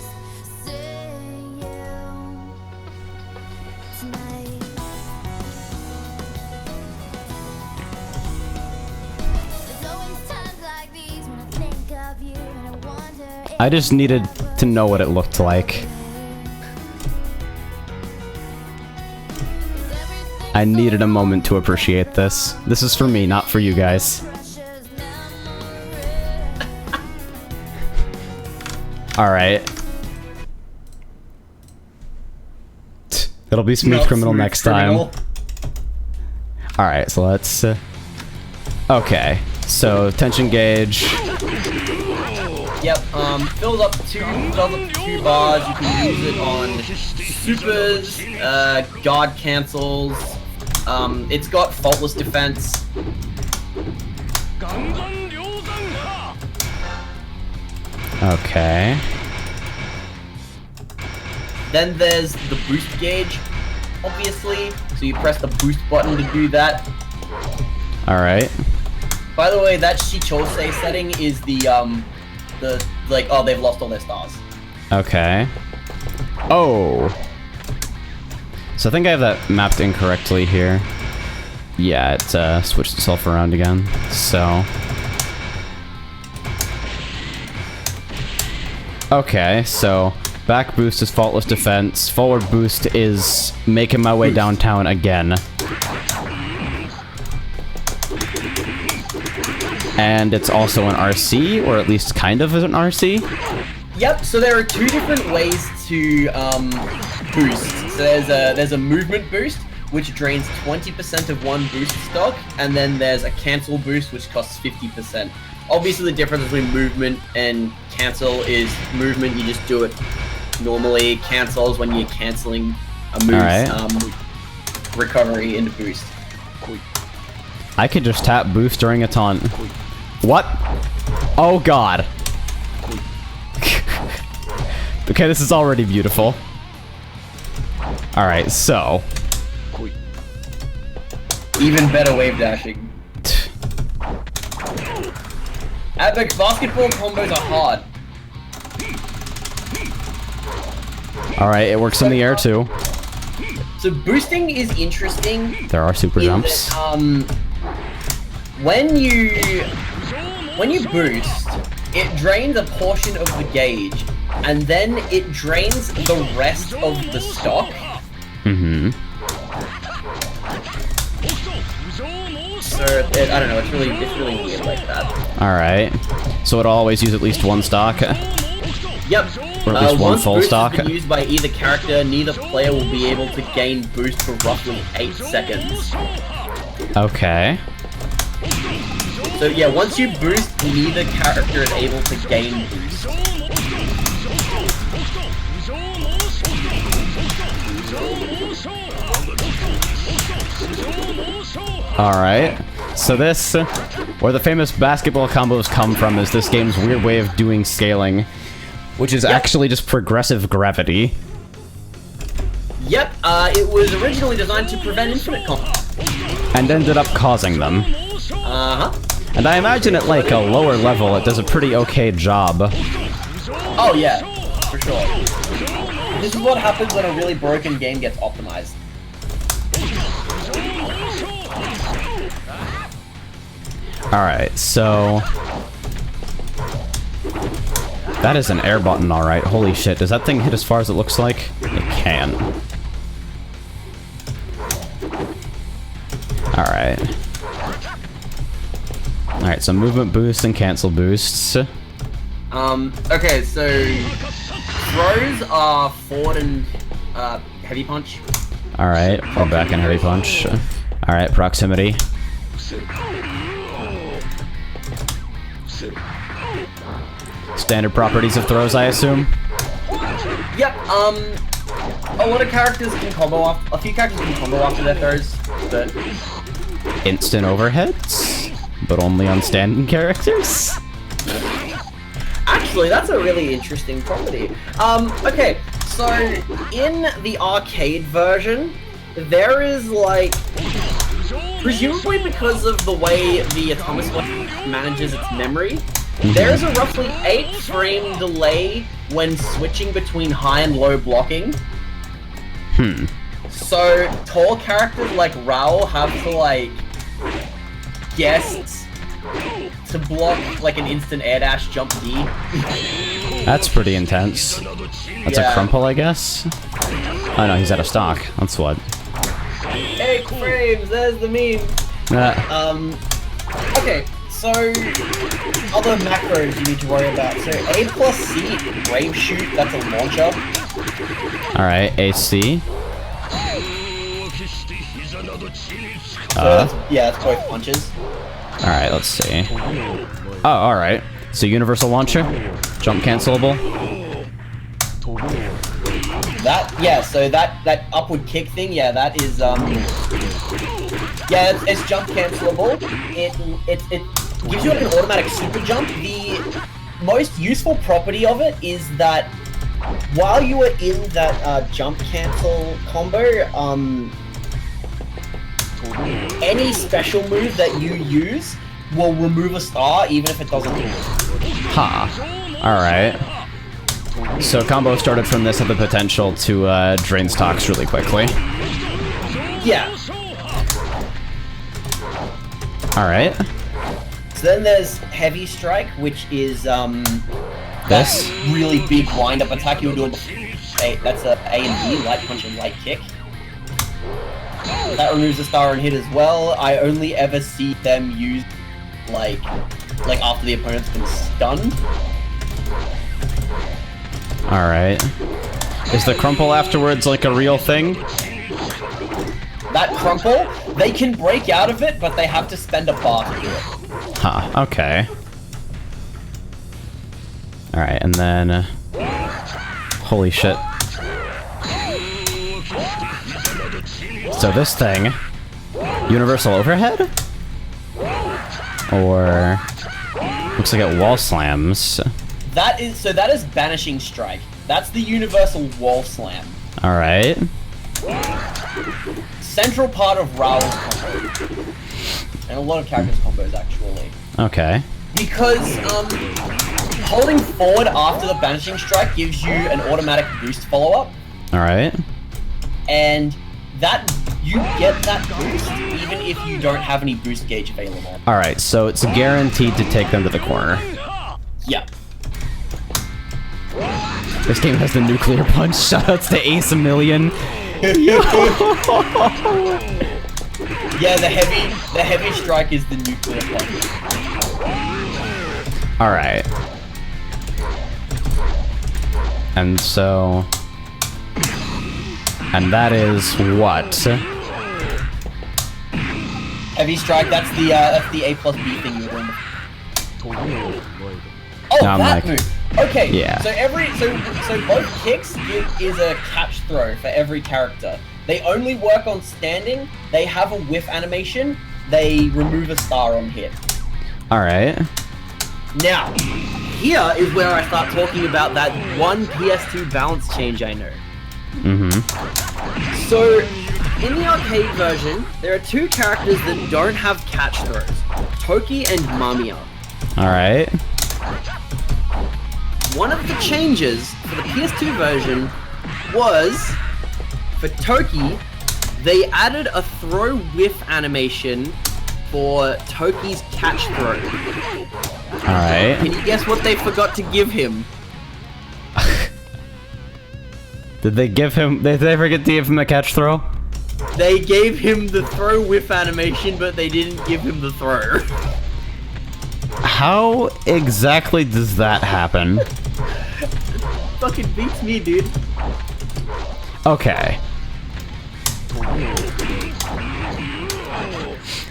I just needed to know what it looked like. I needed a moment to appreciate this. This is for me, not for you guys. Alright. It'll be Smooth Not Criminal Smooth next Criminal. time. Alright, so let's... okay, so tension gauge. Yep, fills up two bars. You can use it on supers, guard cancels. It's got faultless defense. Okay. Then there's the boost gauge, obviously. So you press the boost button to do that. Alright. By the way, that Shichose setting is the like, oh, they've lost all their stars. Okay. Oh! So I think I have that mapped incorrectly here. Yeah, it switched itself around again, so... okay, so back boost is faultless defense, forward boost is making my way downtown again. And it's also an RC, or at least kind of an RC. Yep, so there are two different ways to boost. So there's a movement boost, which drains 20% of one boost stock, and then there's a cancel boost, which costs 50%. Obviously, the difference between movement and cancel is movement, you just do it normally. Cancels when you're canceling a move's recovery into boost. I could just tap boost during a taunt. What? Oh god. Okay, this is already beautiful. Alright, so... even better wave dashing. Epic basketball combos are hard. alright, it works in the air too. So boosting is interesting. There are super jumps. When you boost, it drains a portion of the gauge, and then it drains the rest of the stock. Mm-hmm. So I don't know. It's really weird like that. All right. So it'll always use at least one stock. Yep. Or at least one once full boost stock. has been used by either character, neither player will be able to gain boost for roughly 8 seconds. Okay. So yeah, once you boost, neither character is able to gain boost. Alright. So this, where the famous basketball combos come from, is this game's weird way of doing scaling, which is actually just progressive gravity. Yep, it was originally designed to prevent infinite combos. And ended up causing them. Uh-huh. And I imagine at like a lower level, it does a pretty okay job. Oh yeah, for sure. This is what happens when a really broken game gets optimized. Alright, so... that is an air button, alright. Holy shit, does that thing hit as far as it looks like? It can. Alright. Alright, so movement boost and cancel boosts. Okay, so... throws are forward and, heavy punch. Alright, or back and heavy punch. Alright, proximity. Standard properties of throws, I assume? Yep, a lot of characters can combo off, a few characters can combo after their throws, but... Instant overheads? But only on standing characters? Actually, that's a really interesting property. Okay, so in the arcade version, there is like... presumably because of the way the Atomic Watch manages its memory, there is a roughly 8-frame delay when switching between high and low blocking. So tall characters like Raoul have to like guess to block like an instant air dash jump D. That's pretty intense. That's a crumple, I guess? Oh no, he's out of stock. That's what. 8 frames, there's the meme. Okay, So, other macros you need to worry about. So, A plus C, Brave Shoot, that's a launcher. Alright, AC. So that's both punches. Alright, let's see. Oh, alright. So universal launcher? Jump cancelable? So that upward kick thing, yeah, that is, yeah, it's jump cancelable. It gives you like an automatic super jump. The most useful property of it is that while you are in that jump cancel combo, any special move that you use will remove a star even if it doesn't hit. Huh. Alright. So combo started from this had the potential to drain stocks really quickly. Yeah. Alright. So then there's Heavy Strike, which is This? really big wind-up attack you're doing. That's a A and B, light punch and light kick. That removes a star and hit as well. I only ever see them use like after the opponent's been stunned. Alright. Is the crumple afterwards like a real thing? That crumple, they can break out of it, but they have to spend a bar to do it. Huh, okay. Alright, and then... holy shit. So this thing... universal overhead? Or... looks like it wall slams. That is Banishing Strike. That's the universal wall slam. Alright. Central part of Raoul's combo. And a lot of characters' combos, actually. Okay. Because, holding forward after the Banishing Strike gives you an automatic boost follow-up. Alright. And that, you get that boost even if you don't have any boost gauge available. Alright, so it's guaranteed to take them to the corner. Yeah. This game has the nuclear punch. Shoutouts to Ace a Million. Yeah, the heavy strike is the nuclear punch. Alright. And so... and that is what? Heavy strike, that's the A plus B thing you were doing. Oh, Now I'm that like, move. Okay. yeah. So both kicks is a catch throw for every character. They only work on standing. They have a whiff animation. They remove a star on hit. Alright. Now, here is where I start talking about that one PS2 balance change I know. Mm-hmm. So, in the arcade version, there are two characters that don't have catch throws. Toki and Mamiya. Alright. One of the changes for the PS2 version was, for Toki, they added a throw whiff animation for Toki's catch throw. Alright. Can you guess what they forgot to give him? Did they forget to give him a catch throw? They gave him the throw whiff animation, but they didn't give him the throw. How exactly does that happen? Fucking beats me, dude. Okay.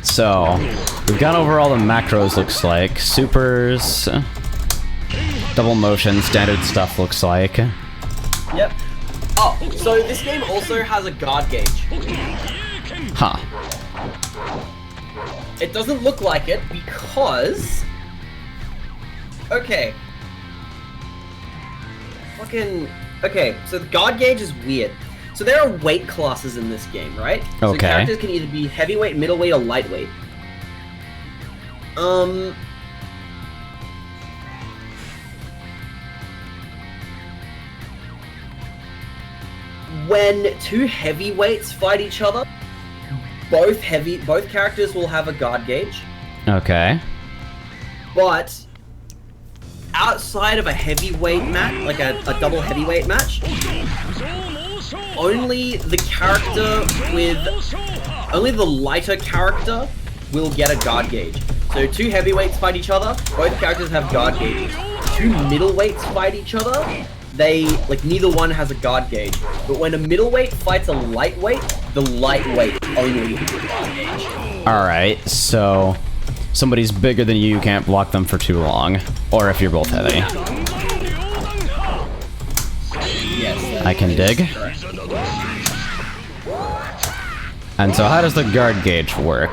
So, we've gone over all the macros, looks like. Supers, double motion, standard stuff, looks like. Yep. Oh, so this game also has a guard gauge. Huh. It doesn't look like it because... okay. Okay, so the guard gauge is weird. So there are weight classes in this game, right? So Okay. characters can either be heavyweight, middleweight, or lightweight. When two heavyweights fight each other, both characters will have a guard gauge. Okay. But outside of a heavyweight match, like a double heavyweight match, only the lighter character will get a guard gauge. So 2 heavyweights fight each other. Both characters have guard gauges. 2 middleweights fight each other. They, like, neither one has a guard gauge. But when a middleweight fights a lightweight, the lightweight only has a guard gauge. Alright, so somebody's bigger than you can't block them for too long. Or if you're both heavy. Yes. I can dig. Correct. And so how does the guard gauge work?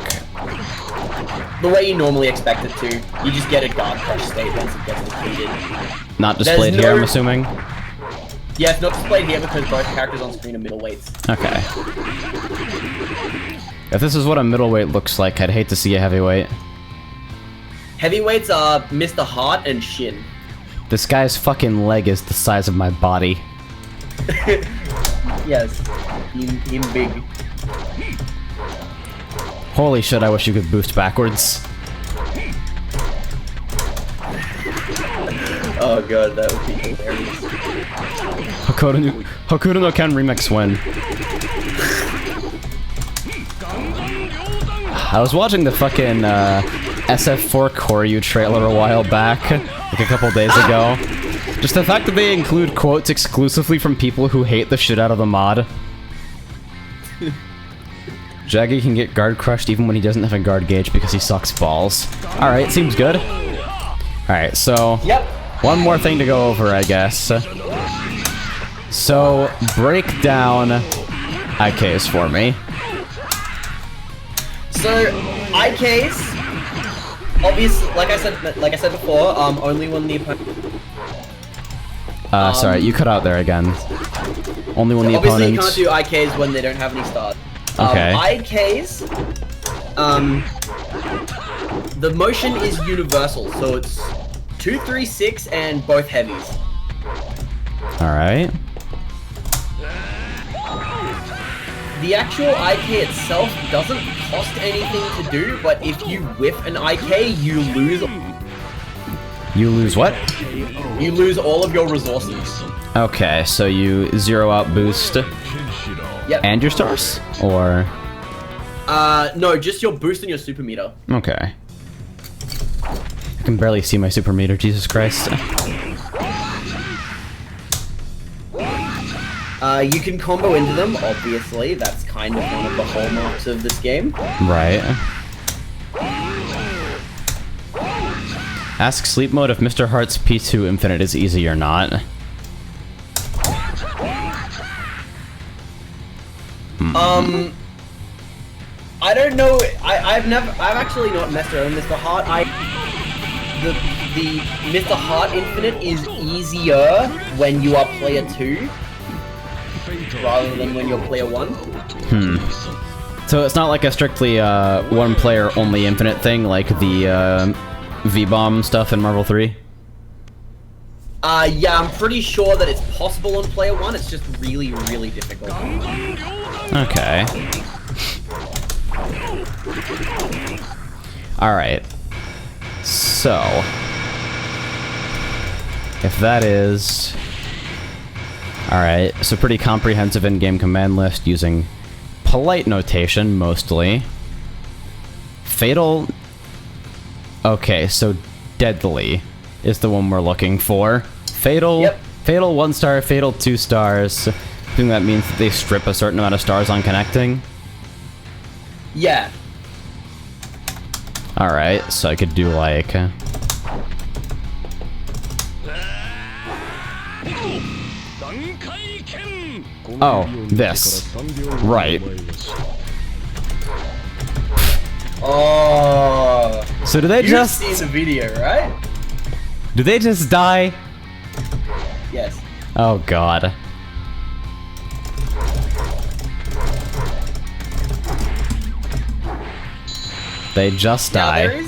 The way you normally expect it to. You just get a guard crush state once it gets defeated. Not displayed here, I'm assuming? Yeah, it's not displayed here because both characters on screen are middleweights. Okay. If this is what a middleweight looks like, I'd hate to see a heavyweight. Heavyweights are Mr. Hart and Shin. This guy's fucking leg is the size of my body. Yes. Him big. Holy shit, I wish you could boost backwards. Oh god, that would be hilarious. Hokuto no Ken remix win. I was watching the fucking SF4 Koryu trailer a while back, like a couple days ago. Just the fact that they include quotes exclusively from people who hate the shit out of the mod. Jaggy can get guard crushed even when he doesn't have a guard gauge because he sucks balls. Alright, seems good. Alright, so... Yep. One more thing to go over, I guess. So, break down IKs for me. So, IKs, obviously, like I said before, only when the opponent... Sorry, you cut out there again. Only when the obviously opponent... you can't do IKs when they don't have any stars. Okay. IKs, the motion is universal, so it's 2, 3, 6, and both heavies. Alright. The actual IK itself doesn't cost anything to do, but if you whiff an IK, you lose... You lose what? You lose all of your resources. Okay, so you zero out boost Yep. and your stars? Or... No, just your boost and your super meter. Okay. I can barely see my super meter, Jesus Christ. You can combo into them, obviously. That's kind of one of the hallmarks of this game. Right. Ask Sleep Mode if Mr. Heart's P2 Infinite is easy or not. I don't know. I've actually not messed around with Mr. Heart. The Mr. Heart Infinite is easier when you are player 2 rather than when you're player 1. So it's not like a strictly one player only infinite thing like the V-Bomb stuff in Marvel 3? Yeah, I'm pretty sure that it's possible on player 1, it's just really, really difficult. Okay. Alright. So... if that is... Alright, so pretty comprehensive in-game command list using polite notation, mostly. Fatal... Okay, so Deadly is the one we're looking for. Fatal... Yep. Fatal 1 star, Fatal 2 stars. I think that means that they strip a certain amount of stars on connecting. Yeah. Alright, so I could do like... Oh, this. Right. Oh. So do they You've just... seen the video, right? Do they just die? Yes. Oh god. They just Now, die.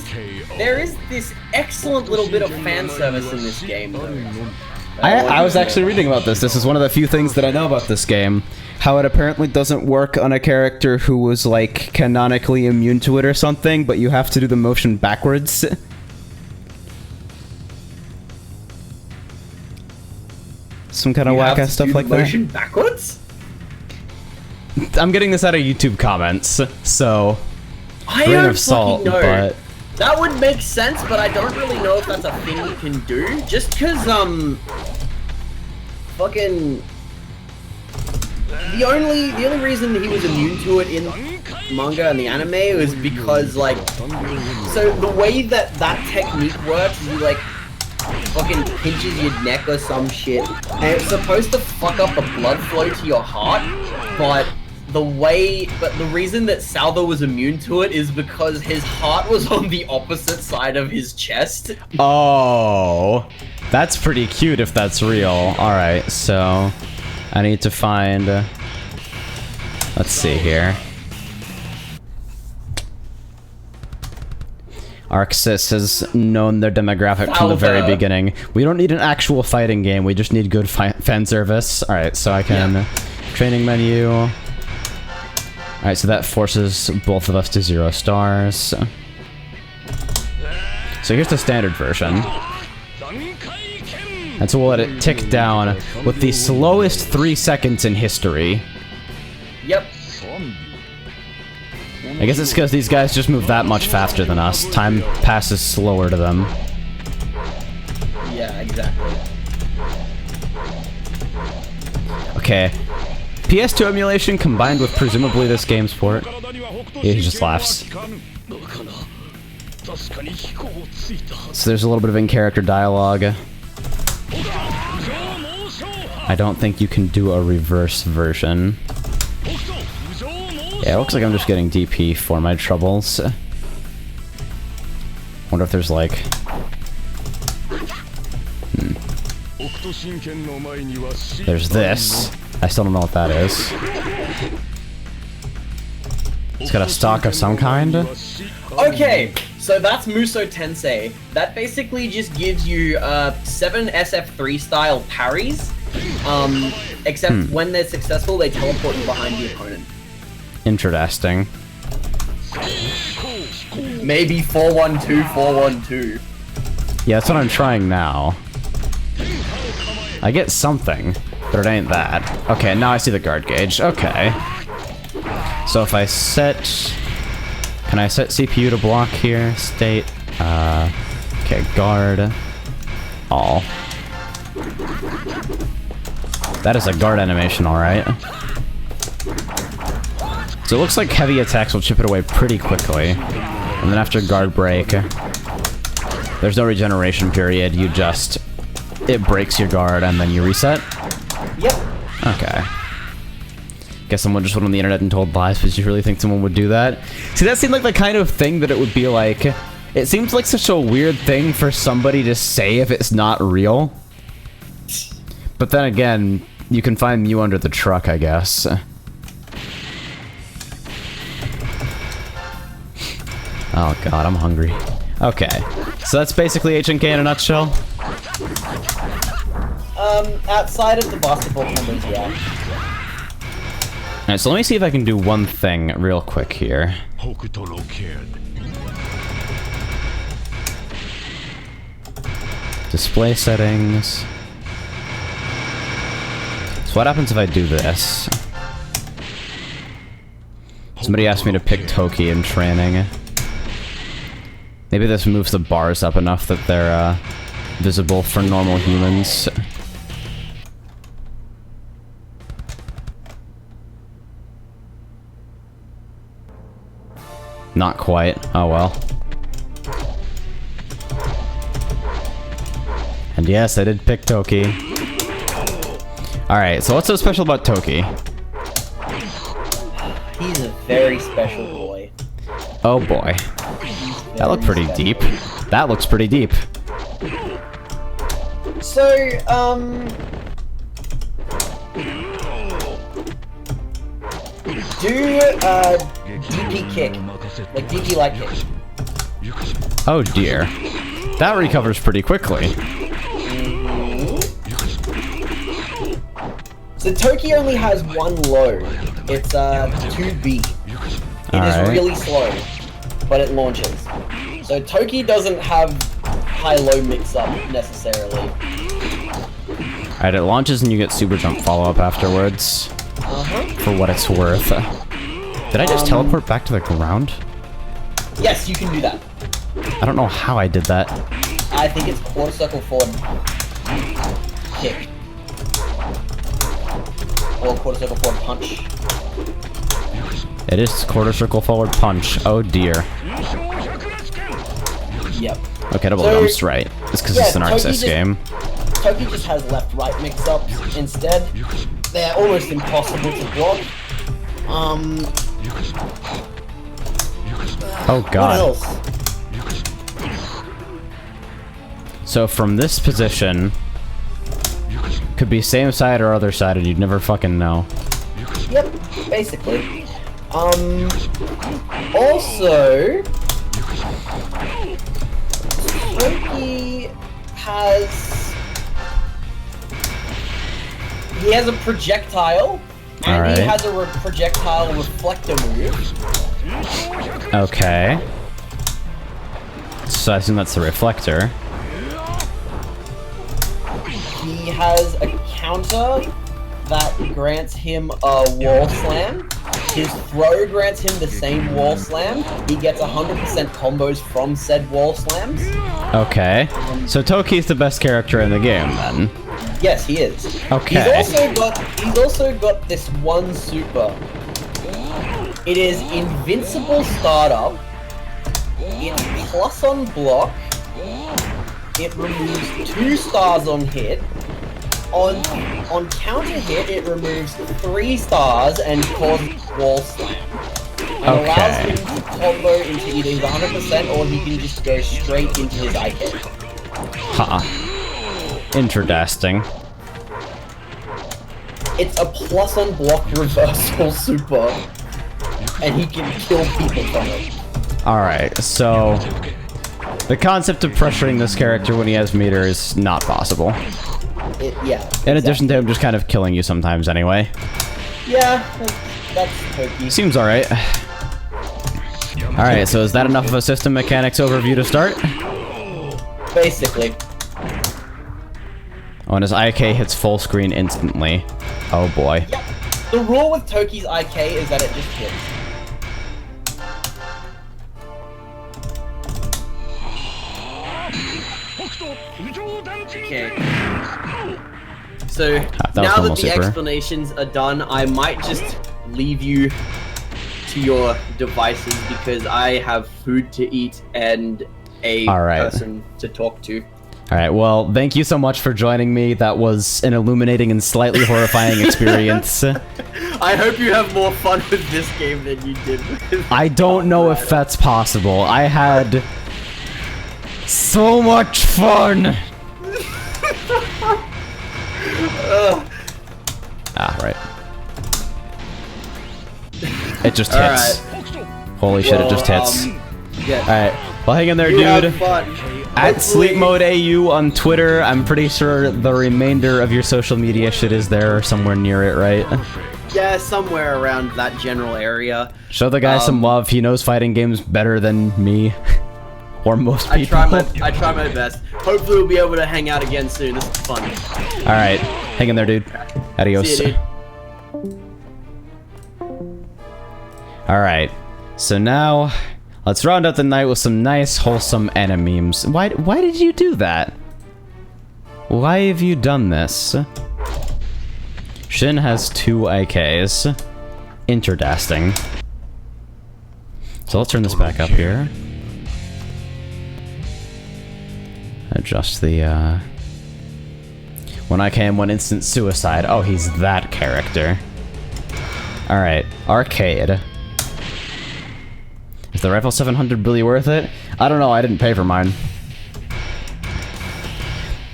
there is this excellent little bit of fan service in this game, though. I was actually reading about this. This is one of the few things that I know about this game. How it apparently doesn't work on a character who was, like, canonically immune to it or something, but you have to do the motion backwards. Some kind of You have whack-ass to stuff do like the that. motion backwards? I'm getting this out of YouTube comments, so... I grain don't of salt, fucking know. but... That would make sense, but I don't really know if that's a thing you can do. Just cause, fucking... The only reason that he was immune to it in manga and the anime was because, like... So, the way that technique works is he, like, fucking pinches your neck or some shit. And it's supposed to fuck up the blood flow to your heart, but... the reason that Salva was immune to it is because his heart was on the opposite side of his chest. Oh, that's pretty cute if that's real. Alright, so I need to find... let's see here. Arxis has known their demographic from the very beginning. We don't need an actual fighting game, we just need good fan service. Alright, so I can... Yeah. Training menu... Alright, so that forces both of us to 0 stars. So here's the standard version. And so we'll let it tick down with the slowest 3 seconds in history. Yep. I guess it's because these guys just move that much faster than us. Time passes slower to them. Yeah, exactly. Okay. PS2 emulation combined with presumably this game's port. Yeah, he just laughs. So there's a little bit of in-character dialogue. I don't think you can do a reverse version. Yeah, it looks like I'm just getting DP for my troubles. Wonder if there's like... There's this. I still don't know what that is. It's got a stock of some kind? Okay, so that's Muso Tensei. That basically just gives you 7 SF3 style parries. Except when they're successful, they teleport you behind the opponent. Interesting. Maybe 412, 412. Yeah, that's what I'm trying now. I get something, but it ain't that. Okay, now I see the guard gauge. Okay. So if I set... Can I set CPU to block here? State... Okay, guard... All. That is a guard animation, alright. So it looks like heavy attacks will chip it away pretty quickly. And then after guard break... There's no regeneration period, you just... It breaks your guard and then you reset? Yep. Okay. Guess someone just went on the internet and told lies, but you really think someone would do that? See, that seemed like the kind of thing that it would be like... It seems like such a weird thing for somebody to say if it's not real. But then again, you can find Mew under the truck, I guess. Oh god, I'm hungry. Okay, so that's basically HNK in a nutshell? Outside of the basketball combos, yeah. Alright, so let me see if I can do one thing real quick here. Display settings. So what happens if I do this? Somebody asked me to pick Toki in training. Maybe this moves the bars up enough that they're visible for normal humans. Not quite. Oh well. And yes, I did pick Toki. Alright, so what's so special about Toki? He's a very special boy. Oh boy. That looked pretty deep. That looks pretty deep. So, do DP kick. Like DP light kick. Oh dear. That recovers pretty quickly. So Toki only has one low. It's 2B. It is really slow, but it launches. So Toki doesn't have high-low mix-up necessarily. Alright, it launches and you get super jump follow-up afterwards. For what it's worth. Did I just teleport back to the ground? Yes, you can do that. I don't know how I did that. I think it's quarter circle forward kick. Or quarter circle forward punch. It is quarter circle forward punch. Oh dear. Yep. Okay, double So, jumps, right. It's because it's an Arxis game. Toki just has left-right mix-ups instead. They're almost impossible to block. Oh What god. else? So from this position, could be same side or other side and you'd never fucking know. Yep, basically. Also, Toki he has a projectile, and he has a projectile reflector move. Okay. So I assume that's the reflector. He has a counter that grants him a wall slam. His throw grants him the same wall slam. He gets 100% combos from said wall slams. Okay. So Toki's the best character in the game then. Yes, he is. Okay. He's also got this one super. It is invincible startup. It's plus on block. It removes 2 stars on hit. On counter hit, it removes 3 stars and causes wall slam. It allows him to combo into either his 100% or he can just go straight into his IK. Huh. Interesting. It's a plus on block reversal super, and he can kill people from it. Alright, so the concept of pressuring this character when he has meter is not possible. Yeah. In addition to him just kind of killing you sometimes anyway. Yeah, that's Toki. Seems alright. Alright, so is that enough of a system mechanics overview to start? Basically. Oh, and his IK hits full screen instantly. Oh boy. Yep. The rule with Toki's IK is that it just hits. Okay. So, now that the explanations are done, I might just leave you to your devices because I have food to eat and a person to talk to. Alright, well, thank you so much for joining me. That was an illuminating and slightly horrifying experience. I hope you have more fun with this game than you did with I don't know if that's possible. I had so much fun! Right. It just hits. Holy shit, it just hits. Alright, well hang in there, dude. At Sleep Mode AU on Twitter. I'm pretty sure the remainder of your social media shit is there or somewhere near it, right? Yeah, somewhere around that general area. Show the guy some love. He knows fighting games better than me. Or most people. I try my best. Hopefully we'll be able to hang out again soon. This is fun. Alright, hang in there, dude. Adios. See you, dude. Alright, so now let's round out the night with some nice, wholesome memes. Why did you do that? Why have you done this? Shin has 2 IKs. Interesting. So let's turn this back up here. Adjust the, 1 IK and 1 instant suicide. Oh, he's that character. Alright, arcade. Is the rifle 700 really worth it? I don't know, I didn't pay for mine.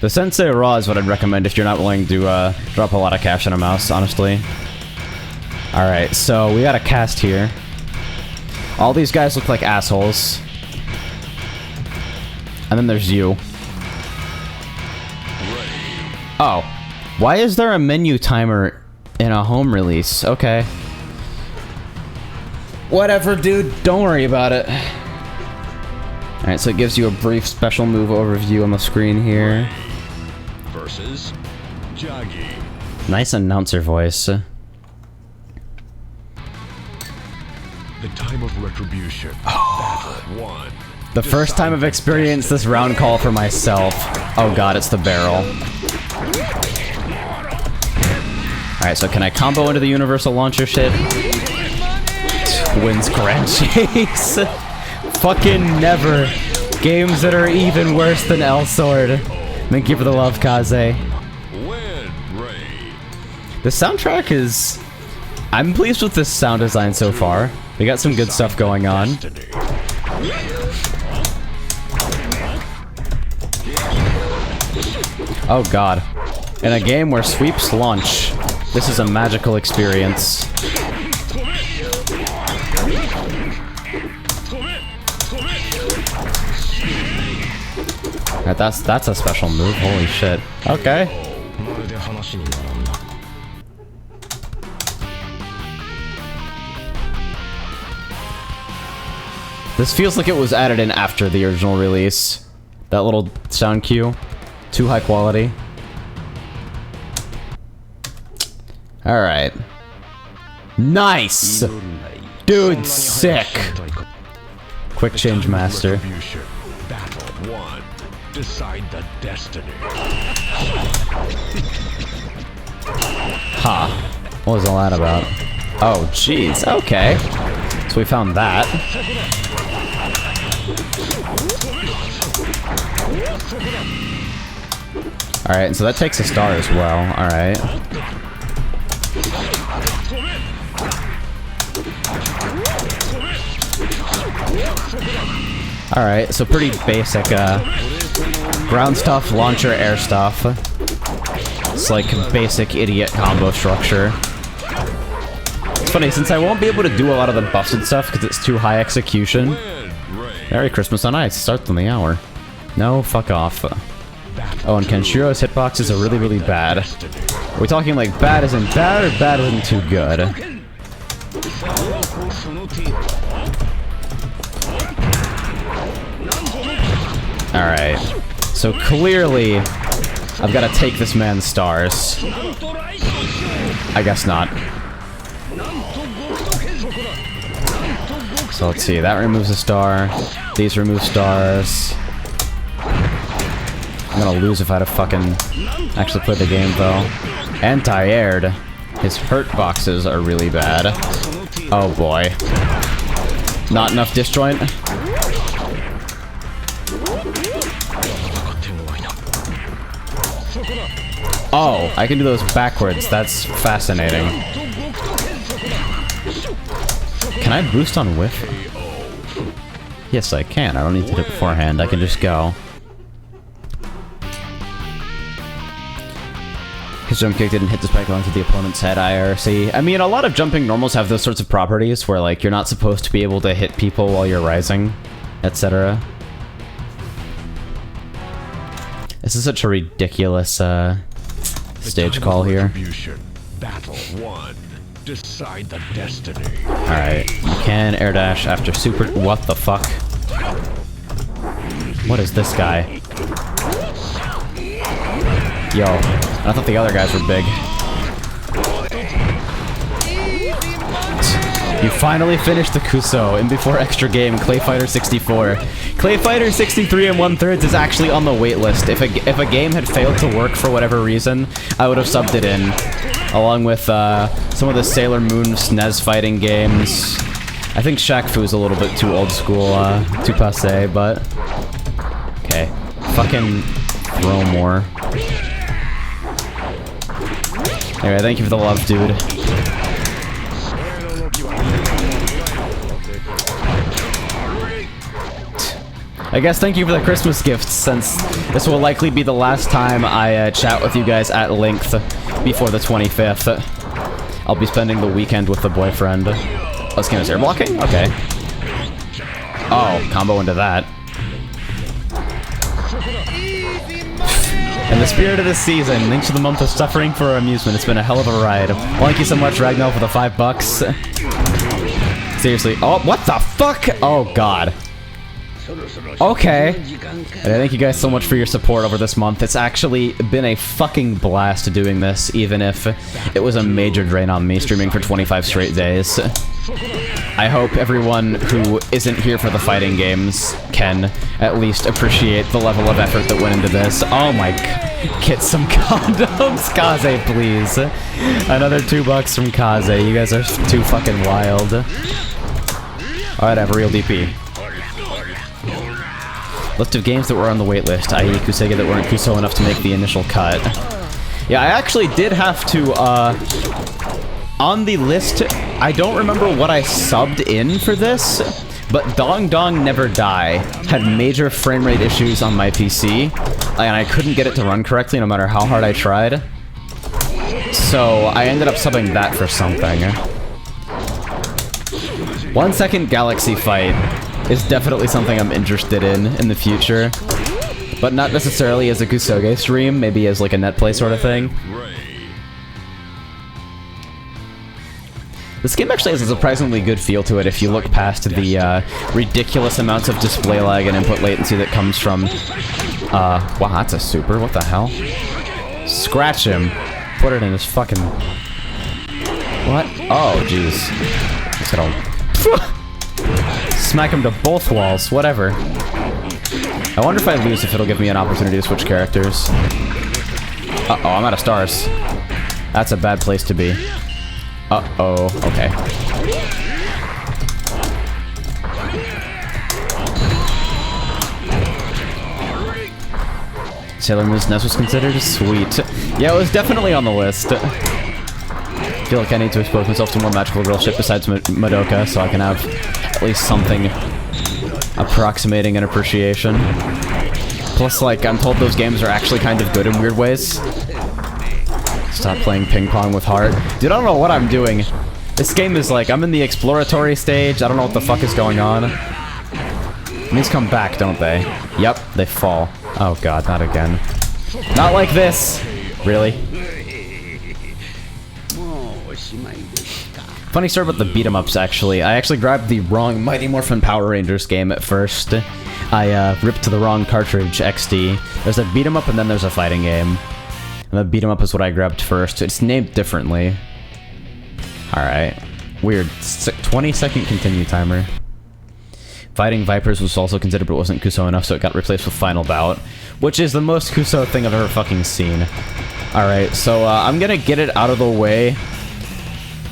The Sensei Raw is what I'd recommend if you're not willing to drop a lot of cash on a mouse, honestly. Alright, so we got a cast here. All these guys look like assholes. And then there's you. Oh. Why is there a menu timer in a home release? Okay. Whatever, dude. Don't worry about it. Alright, so it gives you a brief special move overview on the screen here. Versus Jaggy. Nice announcer voice. The time of retribution. Battle 1. The first time I've experienced this round call for myself. Oh god, it's the barrel. Alright, so can I combo into the universal launcher shit? Wins Grand Chase. Fucking never. Games that are even worse than L Sword. Thank you for the love, Kaze. The soundtrack is... I'm pleased with this sound design so far. We got some good stuff going on. Oh god. In a game where sweeps launch, this is a magical experience. Alright, that's a special move, holy shit. Okay. This feels like it was added in after the original release. That little sound cue. Too high quality. Alright. Nice! Dude, sick! Quick change master. Battle 1. Decide the destiny. Ha. What was all that about? Oh, jeez. Okay. So we found that. Alright, so that takes a star as well. Alright. Alright, so pretty basic, ground stuff, launcher, air stuff. It's like basic idiot combo structure. It's funny, since I won't be able to do a lot of the busted stuff because it's too high execution. Merry Christmas on Ice, starts on the hour. No, fuck off. Oh, and Kenshiro's hitboxes are really, really bad. Are we talking like bad isn't bad or bad isn't too good? Alright. So clearly, I've got to take this man's stars. I guess not. So let's see, that removes a star. These remove stars. I'm gonna lose if I had to fucking actually play the game, though. Anti-aired. His hurt boxes are really bad. Oh boy. Not enough disjoint? Oh, I can do those backwards. That's fascinating. Can I boost on whiff? Yes, I can. I don't need to do it beforehand. I can just go. His jump kick didn't hit the spike onto the opponent's head, IRC. I mean, a lot of jumping normals have those sorts of properties where, like, you're not supposed to be able to hit people while you're rising, etc. This is such a ridiculous, stage call here. Battle 1. Decide the destiny. Alright, you can air dash after super... What the fuck? What is this guy? Yo, I thought the other guys were big. You finally finished the Kuso in before extra game, Clay Fighter 64. Clay Fighter 63 and 1/3 is actually on the wait list. If a game had failed to work for whatever reason, I would have subbed it in. Along with some of the Sailor Moon SNES fighting games. I think Shaq Fu's a little bit too old school, too passé, but... Okay. Fucking throw more. Anyway, thank you for the love, dude. I guess thank you for the Christmas gifts, since this will likely be the last time I chat with you guys at length before the 25th. I'll be spending the weekend with the boyfriend. Oh, this game is air blocking? Okay. Oh, combo into that. In the spirit of this season, thanks to the month of suffering for our amusement, it's been a hell of a ride. Well, thank you so much, Ragnar, for the $5. Seriously. Oh, what the fuck? Oh, God. Okay. And I thank you guys so much for your support over this month. It's actually been a fucking blast doing this, even if it was a major drain on me streaming for 25 straight days. I hope everyone who isn't here for the fighting games can at least appreciate the level of effort that went into this. Oh my get some condoms, Kaze, please. Another $2 from Kaze. You guys are too fucking wild. Alright, I have a real DP. List of games that were on the waitlist, i.e. KUSOGE that weren't KUSO enough to make the initial cut. Yeah, I actually did have to, on the list, I don't remember what I subbed in for this, but Dong Dong Never Die had major frame rate issues on my PC, and I couldn't get it to run correctly no matter how hard I tried. So I ended up subbing that for something. 1 Second Galaxy Fight is definitely something I'm interested in the future. But not necessarily as a KUSOGE stream, maybe as like a netplay sort of thing. This game actually has a surprisingly good feel to it if you look past the ridiculous amounts of display lag and input latency that comes from... wow, that's a super, what the hell? Scratch him. Put it in his fucking... What? Oh, jeez. Just gonna... Smack him to both walls, whatever. I wonder if I lose if it'll give me an opportunity to switch characters. Uh-oh, I'm out of stars. That's a bad place to be. Uh-oh, okay. Sailor Moon's Nest was considered? Sweet. Yeah, it was definitely on the list. I feel like I need to expose myself to more magical real shit besides Madoka, so I can have at least something approximating an appreciation. Plus, like, I'm told those games are actually kind of good in weird ways. Stop playing ping pong with heart. Dude, I don't know what I'm doing. This game is like, I'm in the exploratory stage, I don't know what the fuck is going on. These come back, don't they? Yep, they fall. Oh god, not again. Not like this! Really? Funny story about the beat-em-ups, actually. I actually grabbed the wrong Mighty Morphin Power Rangers game at first. I ripped to the wrong cartridge, XD. There's a beat-em-up and then there's a fighting game. And the beat-em-up is what I grabbed first. It's named differently. Alright. Weird. 20-second continue timer. Fighting Vipers was also considered but wasn't KUSO enough, so it got replaced with Final Bout. Which is the most KUSO thing I've ever fucking seen. Alright, so I'm gonna get it out of the way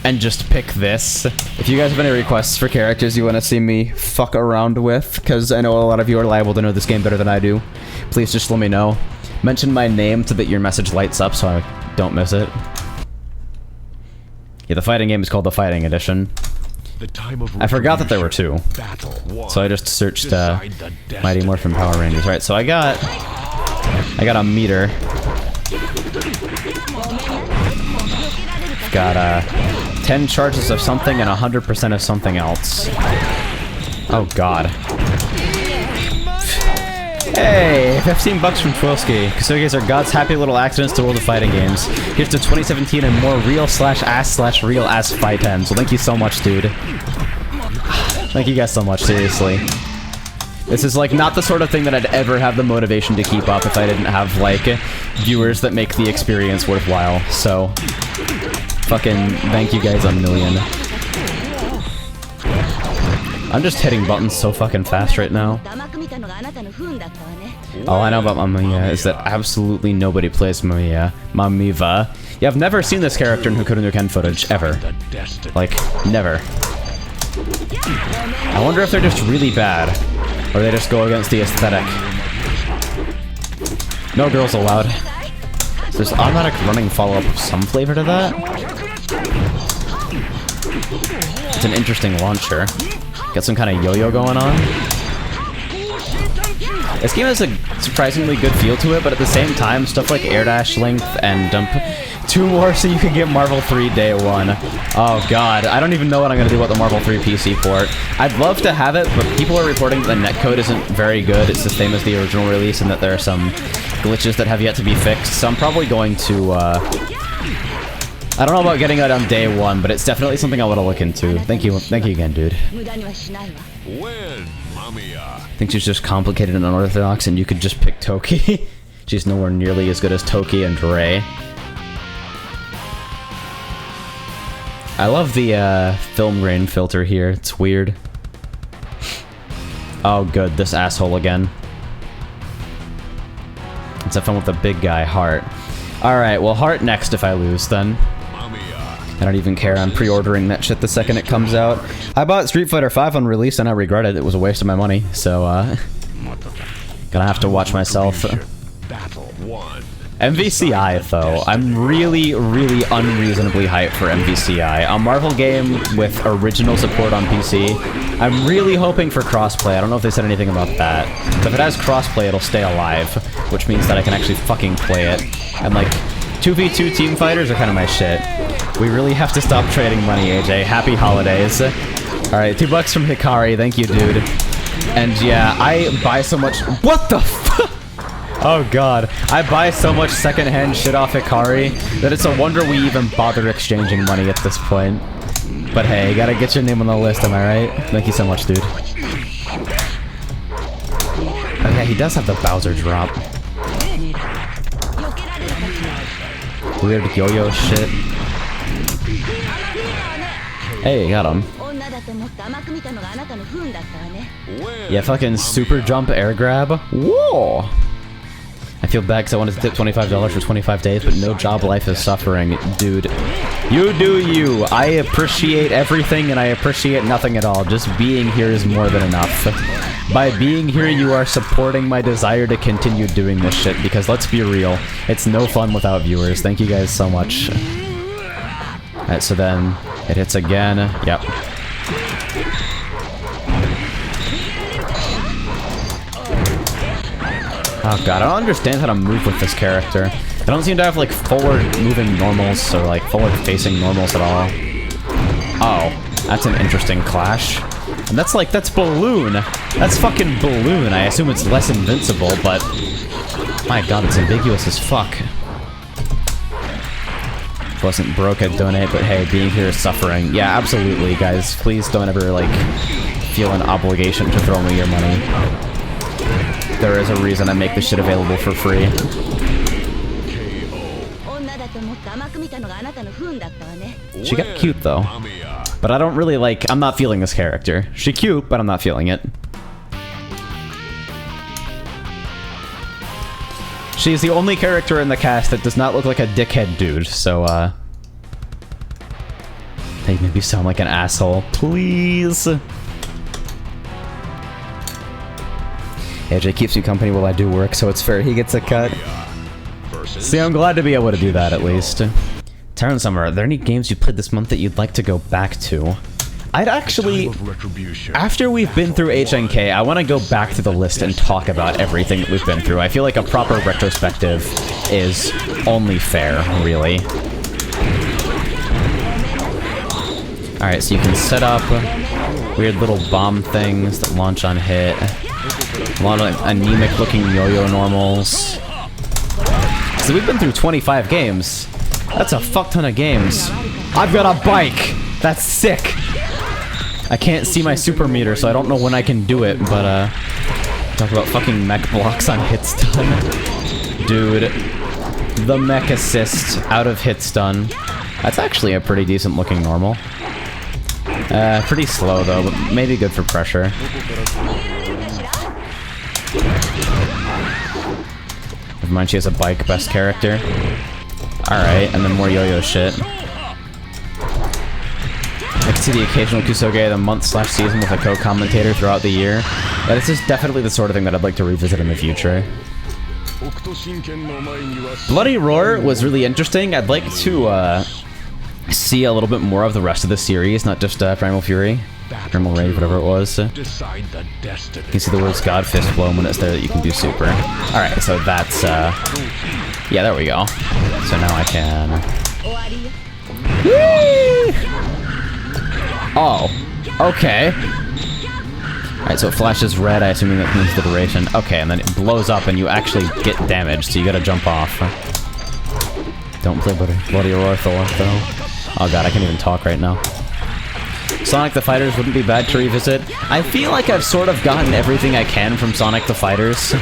and just pick this. If you guys have any requests for characters you want to see me fuck around with, because I know a lot of you are liable to know this game better than I do, please just let me know. Mention my name so that your message lights up so I don't miss it. Yeah, the fighting game is called the Fighting Edition. I forgot that there were two, so I just searched Mighty Morphin Power Rangers. Right, so I got a meter. Got 10 charges of something and 100% of something else. Oh god. Hey, 15 bucks from Twilski. KUSOGEs are God's happy little accidents to world of fighting games. Here's to 2017 and more real/ass/real ass fight ends. Well, thank you so much, dude. Thank you guys so much, seriously. This is like not the sort of thing that I'd ever have the motivation to keep up if I didn't have like viewers that make the experience worthwhile. So, fucking thank you guys a million. I'm just hitting buttons so fucking fast right now. All I know about Mamiya is that absolutely nobody plays Mamiya. Mamiva. Yeah, I've never seen this character in Hokuto no Ken footage, ever. Like, never. I wonder if they're just really bad, or they just go against the aesthetic. No girls allowed. There's automatic running follow-up of some flavor to that. It's an interesting launcher. Got some kind of yo-yo going on. This game has a surprisingly good feel to it, but at the same time, stuff like air dash length and dump 2 more so you can get Marvel 3 day 1. Oh god, I don't even know what I'm gonna do about the Marvel 3 PC port. I'd love to have it, but people are reporting that the netcode isn't very good. It's the same as the original release, and that there are some glitches that have yet to be fixed. So I'm probably going to, I don't know about getting it on day 1, but it's definitely something I want to look into. Thank you again, dude. Think she's just complicated and unorthodox, and you could just pick Toki. She's nowhere nearly as good as Toki and Ray. I love the film grain filter here. It's weird. Oh, good. This asshole again. Let's have fun with the big guy, Heart. Alright, well, Heart next if I lose, then. I don't even care. I'm pre-ordering that shit the second it comes out. I bought Street Fighter V on release and I regret it. It was a waste of my money, so, gonna have to watch myself. Battle 1. MVCI, though. I'm really, really unreasonably hyped for MVCI. A Marvel game with original support on PC. I'm really hoping for crossplay. I don't know if they said anything about that. But if it has crossplay, it'll stay alive, which means that I can actually fucking play it. And, like, 2v2 team fighters are kind of my shit. We really have to stop trading money, AJ. Happy holidays. Alright, $2 from Hikari. Thank you, dude. And yeah, I buy so much— What the fuck? Oh god. I buy so much secondhand shit off Hikari that it's a wonder we even bother exchanging money at this point. But hey, you gotta get your name on the list, am I right? Thank you so much, dude. Oh yeah, he does have the Bowser drop. Weird yo-yo shit. Hey, got him. Yeah, fucking super jump air grab. Whoa! I feel bad because I wanted to tip $25 for 25 days, but no job life is suffering. Dude, you do you. I appreciate everything and I appreciate nothing at all. Just being here is more than enough. By being here, you are supporting my desire to continue doing this shit, because let's be real, it's no fun without viewers. Thank you guys so much. Alright, so then it hits again. Yep. Oh god, I don't understand how to move with this character. I don't seem to have, like, forward-moving normals, or, like, forward-facing normals at all. Oh, that's an interesting clash. And that's, like, that's Balloon. That's fucking Balloon. I assume it's less invincible, but— my god, it's ambiguous as fuck. If it wasn't broke, I'd donate, but hey, being here is suffering. Yeah, absolutely, guys. Please don't ever, like, feel an obligation to throw me your money. There is a reason I make this shit available for free. She got cute though. But I don't really like— I'm not feeling this character. She cute, but I'm not feeling it. She's the only character in the cast that does not look like a dickhead dude, so they maybe sound like an asshole. Please. AJ keeps you company while I do work, so it's fair he gets a cut. See, I'm glad to be able to do that, at least. Terran Summer, are there any games you played this month that you'd like to go back to? I'd actually— after we've been through HNK, I want to go back to the list and talk about everything that we've been through. I feel like a proper retrospective is only fair, really. Alright, so you can set up weird little bomb things that launch on hit. A lot of anemic-looking yo-yo normals. So we've been through 25 games. That's a fuck ton of games. I've got a bike! That's sick! I can't see my super meter, so I don't know when I can do it, but, talk about fucking mech blocks on hit stun. Dude. The mech assist out of hit stun. That's actually a pretty decent-looking normal. Pretty slow, though, but maybe good for pressure. Never mind, she has a bike, best character. Alright, and then more yo-yo shit. I can see the occasional KUSOGE of the month/season with a co-commentator throughout the year. But this is definitely the sort of thing that I'd like to revisit in the future. Bloody Roar was really interesting. I'd like to see a little bit more of the rest of the series, not just Primal Fury. Primal Rage, whatever it was. You can see the words God Fist Blow when it's there that you can do super. Alright, so that's, yeah, there we go. So now I can— Whee! Oh, okay. Alright, so it flashes red, I assume that means the duration. Okay, and then it blows up and you actually get damaged, so you gotta jump off. Don't play Bloody Roar Thor, though. Oh god, I can't even talk right now. Sonic the Fighters wouldn't be bad to revisit. I feel like I've sort of gotten everything I can from Sonic the Fighters.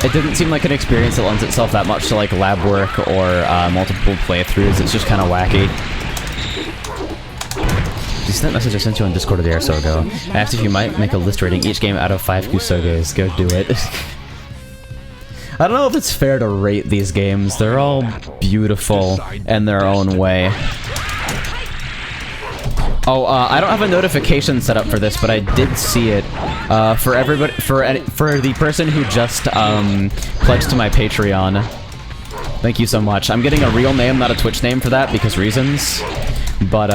It didn't seem like an experience that lends itself that much to like lab work or multiple playthroughs. It's just kind of wacky. You sent that message I sent you on Discord a day or so ago. I asked if you might make a list rating each game out of 5 Kusoges. Go do it. I don't know if it's fair to rate these games. They're all beautiful in their own way. Oh, I don't have a notification set up for this, but I did see it. For everybody, for the person who just pledged to my Patreon. Thank you so much. I'm getting a real name, not a Twitch name for that because reasons. But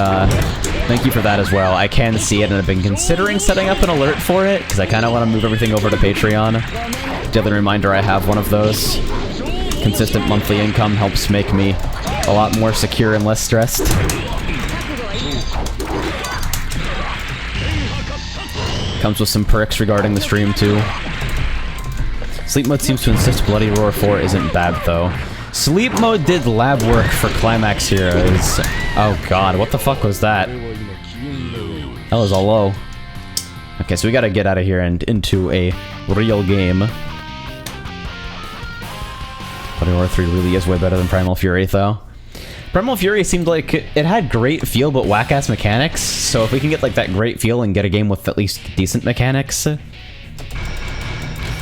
thank you for that as well. I can see it, and I've been considering setting up an alert for it because I kind of want to move everything over to Patreon. The other reminder, I have one of those. Consistent monthly income helps make me a lot more secure and less stressed. Comes with some perks regarding the stream too. Sleep mode seems to insist Bloody Roar 4 isn't bad though. Sleep mode did lab work for Climax Heroes. Oh god, what the fuck was that? That was a low. Okay, so we gotta get out of here and into a real game. Bloody Roar 3 really is way better than Primal Fury though. Primal Fury seemed like it had great feel but whack-ass mechanics, so if we can get like that great feel and get a game with at least decent mechanics.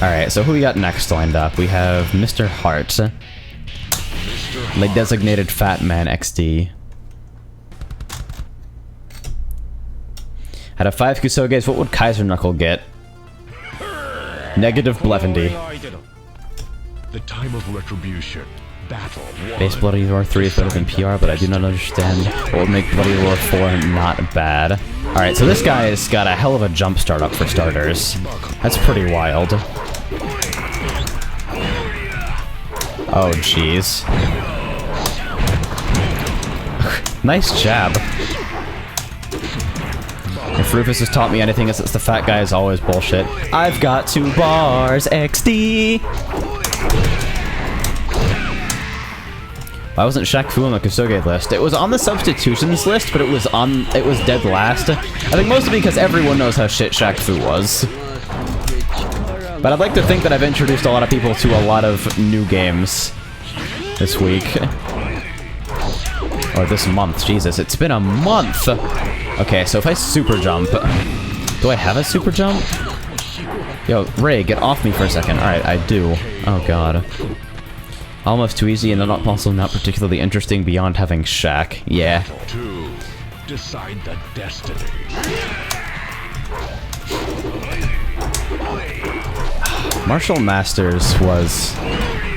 Alright, so who we got next lined up? We have Mr. Hart. The designated Fat Man XD. Out of 5 Kusoges, what would Kaiser Knuckle get? Negative Blevendy. The time of retribution. Battle 1. Base Bloody Roar 3 is better than PR, but I do not understand what would make Bloody Roar 4 not bad. Alright, so this guy's got a hell of a jump start up for starters. That's pretty wild. Oh, jeez. Nice jab. If Rufus has taught me anything, it's the fat guy is always bullshit. I've got 2 bars, XD! Why wasn't Shaq Fu on the Kusoge list? It was on the substitutions list, but it was dead last. I think mostly because everyone knows how shit Shaq Fu was. But I'd like to think that I've introduced a lot of people to a lot of new games this week. Or this month, Jesus, it's been a month! Okay, so if I super jump... Do I have a super jump? Yo, Ray, get off me for a second. Alright, I do. Oh god. Almost too easy and also not particularly interesting beyond having Shaq. Yeah. 2. Decide the destiny. Martial Masters was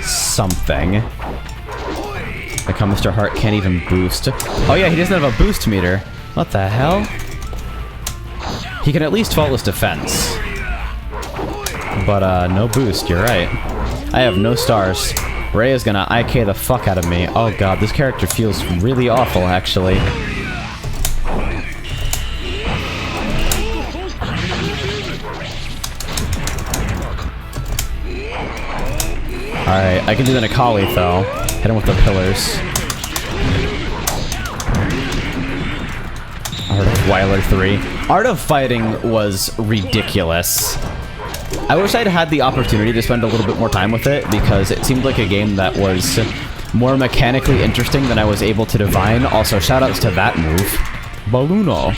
something. Like how Mr. Hart can't even boost. Oh yeah, he doesn't have a boost meter. What the hell? He can at least faultless defense. But no boost, you're right. I have no stars. Ray is gonna IK the fuck out of me. Oh god, this character feels really awful, actually. Alright, I can do the Nikali, though. Hit him with the pillars. Art of Weiler 3. Art of Fighting was ridiculous. I wish I'd had the opportunity to spend a little bit more time with it, because it seemed like a game that was more mechanically interesting than I was able to divine. Also, shoutouts to that move. Balluno.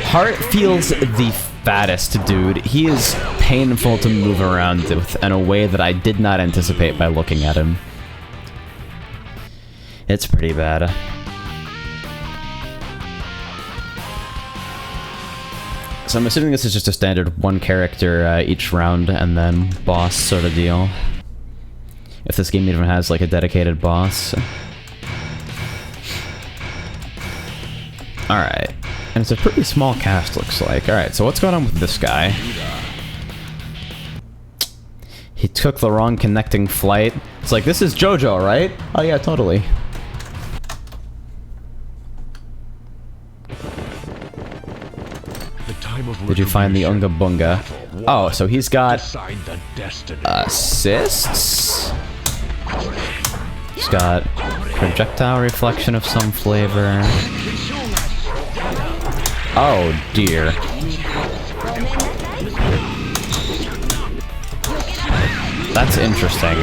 Hart feels the fattest, dude. He is painful to move around with in a way that I did not anticipate by looking at him. It's pretty bad. So I'm assuming this is just a standard one character each round and then boss sort of deal. If this game even has like a dedicated boss. Alright. And it's a pretty small cast, looks like. Alright, so what's going on with this guy? He took the wrong connecting flight. It's like, this is JoJo, right? Oh yeah, totally. Did you find the Unga Bunga? Oh, so he's got assists? He's got projectile reflection of some flavor. Oh dear. That's interesting.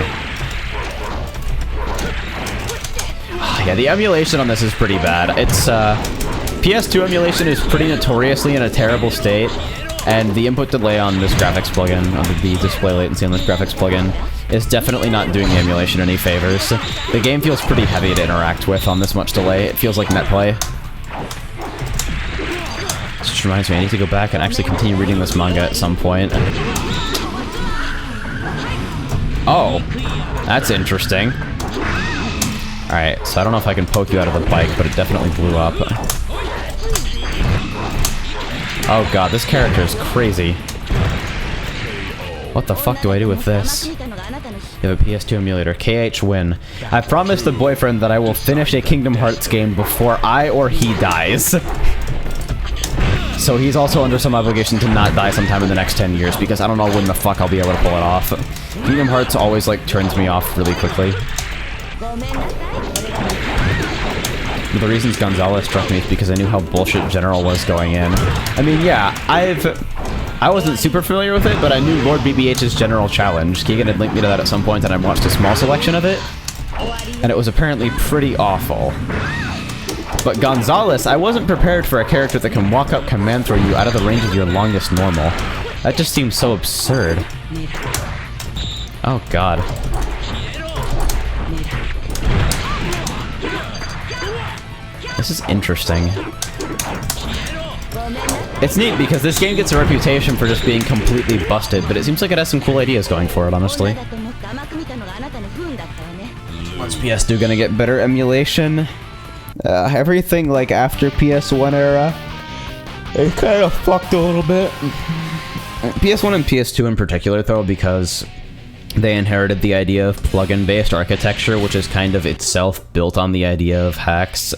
Yeah, the emulation on this is pretty bad. It's, PS2 emulation is pretty notoriously in a terrible state, and the input delay on this graphics plugin, on the display latency on this graphics plugin, is definitely not doing the emulation any favors. The game feels pretty heavy to interact with on this much delay. It feels like netplay. This just reminds me, I need to go back and actually continue reading this manga at some point. Oh, that's interesting. Alright, so I don't know if I can poke you out of the bike, but it definitely blew up. Oh god, this character is crazy. What the fuck do I do with this? You have a PS2 emulator. KH win. I promised the boyfriend that I will finish a Kingdom Hearts game before I or he dies. So he's also under some obligation to not die sometime in the next 10 years, because I don't know when the fuck I'll be able to pull it off. Kingdom Hearts always, like, turns me off really quickly. But the reasons Gonzalez struck me is because I knew how bullshit General was going in. I mean, yeah, I wasn't super familiar with it, but I knew Lord BBH's General Challenge. Keegan had linked me to that at some point, and I watched a small selection of it, and it was apparently pretty awful. But Gonzalez, I wasn't prepared for a character that can walk up, command throw you out of the range of your longest normal. That just seems so absurd. Oh god. This is interesting. It's neat because this game gets a reputation for just being completely busted, but it seems like it has some cool ideas going for it, honestly. What's PS2 gonna get better emulation? Everything like after PS1 era, it kind of fucked a little bit. PS1 and PS2 in particular, though, because they inherited the idea of plugin based architecture, which is kind of itself built on the idea of hacks.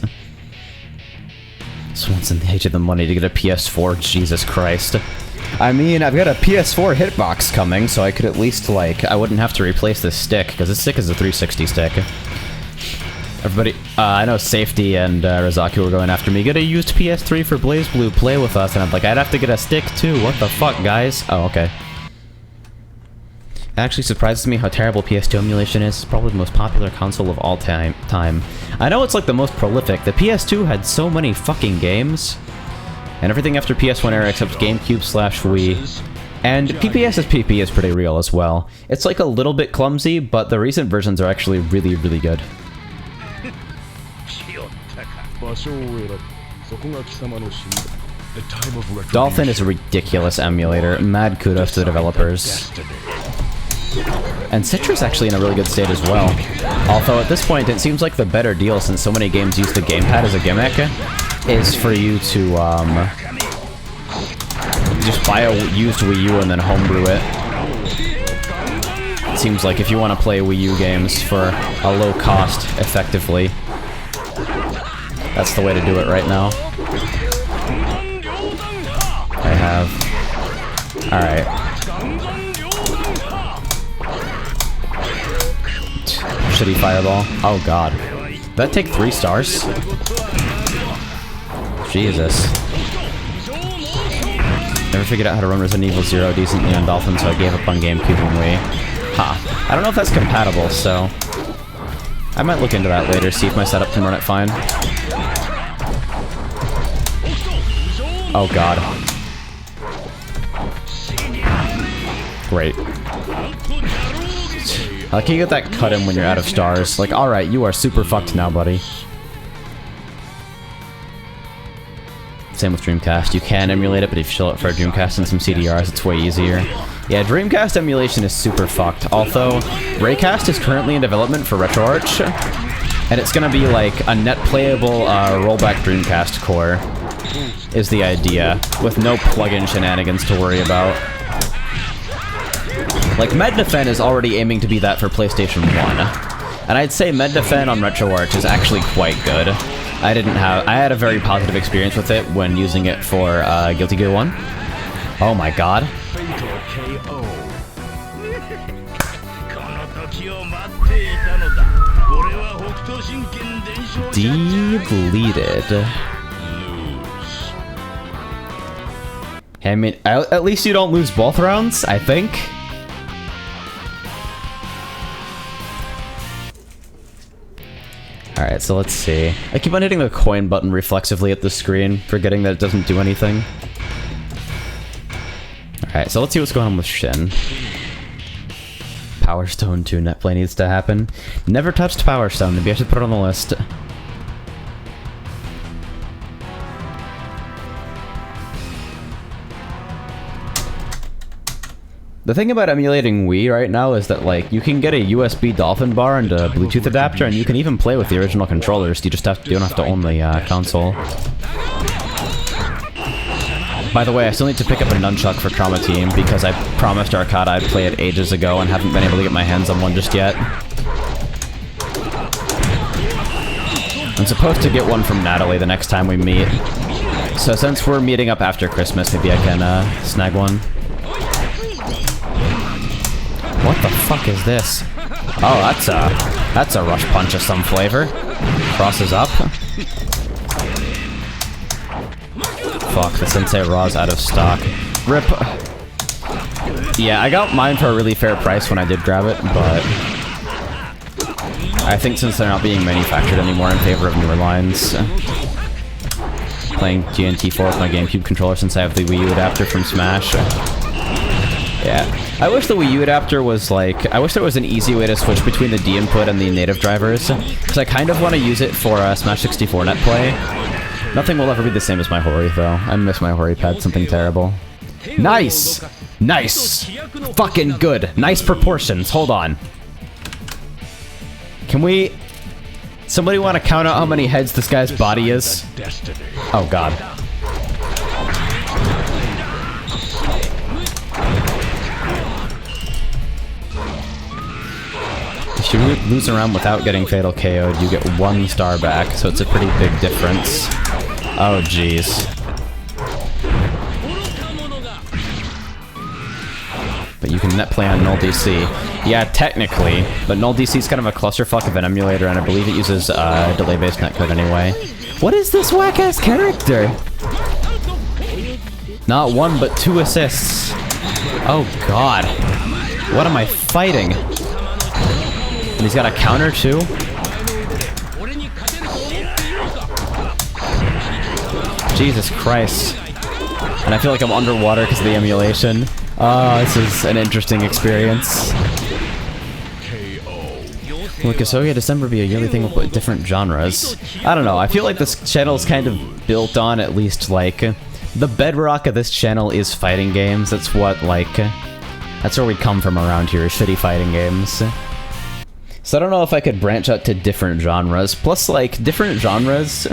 Someone's in the age of the money to get a PS4, Jesus Christ. I mean, I've got a PS4 hitbox coming, so I could at least, like, I wouldn't have to replace this stick, because this stick is a 360 stick. Everybody, I know Safety and Razaki were going after me. Get a used PS3 for BlazBlue, play with us. And I'm like, I'd have to get a stick too. What the fuck, guys? Oh, okay. It actually surprises me how terrible PS2 emulation is. It's probably the most popular console of all time. I know it's like the most prolific. The PS2 had so many fucking games. And everything after PS1 era except GameCube/Wii. And PPS's PP is pretty real as well. It's like a little bit clumsy, but the recent versions are actually really, really good. Dolphin is a ridiculous emulator. Mad kudos to the developers. And Citra's actually in a really good state as well. Although at this point, it seems like the better deal, since so many games use the gamepad as a gimmick, is for you to just buy a used Wii U and then homebrew it. It seems like if you want to play Wii U games for a low cost effectively, that's the way to do it right now. I have... Alright. Shitty fireball. Oh god. Did that take 3 stars? Jesus. Never figured out how to run Resident Evil 0 decently on Dolphin, so I gave up on GameCube and Wii. Ha. I don't know if that's compatible, so... I might look into that later, see if my setup can run it fine. Oh god. Great. I like you get that cut in when you're out of stars. Like, alright, you are super fucked now, buddy. Same with Dreamcast. You can emulate it, but if you show it for a Dreamcast and some CDRs, it's way easier. Yeah, Dreamcast emulation is super fucked. Although, Raycast is currently in development for RetroArch, and it's gonna be like a net playable rollback Dreamcast core, is the idea, with no plugin shenanigans to worry about. Like, Mednafen is already aiming to be that for PlayStation 1, and I'd say Mednafen on RetroArch is actually quite good. I had a very positive experience with it when using it for Guilty Gear 1. Oh my god. Deleted. I mean, at least you don't lose both rounds, I think. Alright, so let's see. I keep on hitting the coin button reflexively at the screen, forgetting that it doesn't do anything. Alright, so let's see what's going on with Shin. Power Stone 2 net play needs to happen. Never touched Power Stone, maybe I should put it on the list. The thing about emulating Wii right now is that, like, you can get a USB Dolphin bar and a Bluetooth adapter, and you can even play with the original controllers. You just have to, you don't have to own the console. By the way, I still need to pick up a nunchuck for Trauma Team because I promised Arcada I'd play it ages ago and haven't been able to get my hands on one just yet. I'm supposed to get one from Natalie the next time we meet. So since we're meeting up after Christmas, maybe I can snag one. What the fuck is this? Oh, that's a rush punch of some flavor. Crosses up. Fuck, the Sensei Raw's out of stock. RIP. Yeah, I got mine for a really fair price when I did grab it, but I think since they're not being manufactured anymore in favor of newer lines. Playing GNT4 with my GameCube controller since I have the Wii U adapter from Smash. Yeah. I wish the Wii U adapter was like... I wish there was an easy way to switch between the D input and the native drivers, because I kind of want to use it for Smash 64 net play. Nothing will ever be the same as my Hori, though. I miss my Hori pad, something terrible. Nice! Nice! Fucking good! Nice proportions, hold on. Can we... Somebody want to count out how many heads this guy's body is? Oh god. If you lose a round without getting Fatal KO'd, you get 1 star back, so it's a pretty big difference. Oh jeez. But you can net play on Null DC. Yeah, technically, but Null DC is kind of a clusterfuck of an emulator, and I believe it uses delay-based netcode anyway. What is this whack-ass character? Not 1, but 2 assists. Oh god. What am I fighting? And he's got a counter too? Jesus Christ. And I feel like I'm underwater because of the emulation. Oh, this is an interesting experience. Will KUSOGE December be a yearly thing with different genres? I don't know, I feel like this channel is kind of built on at least, like, the bedrock of this channel is fighting games. That's what, like, that's where we come from around here, shitty fighting games. So I don't know if I could branch out to different genres. Plus, like, different genres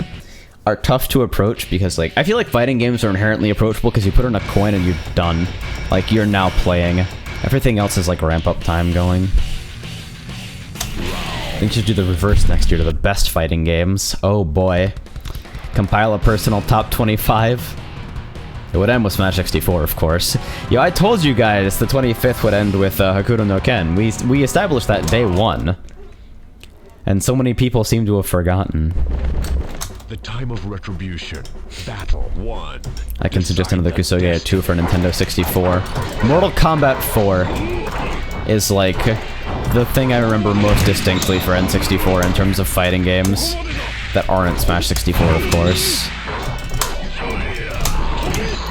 are tough to approach because, like, I feel like fighting games are inherently approachable because you put in a coin and you're done. Like, you're now playing. Everything else is, like, ramp-up time going. I think we should do the reverse next year to the best fighting games. Oh boy. Compile a personal top 25. It would end with Smash 64, of course. Yo, I told you guys the 25th would end with Hakuro no Ken. We established that day 1. And so many people seem to have forgotten. The time of retribution. Battle 1. I can suggest another KUSOGE 2 for Nintendo 64. Mortal Kombat 4 is like the thing I remember most distinctly for N64 in terms of fighting games that aren't Smash 64, of course.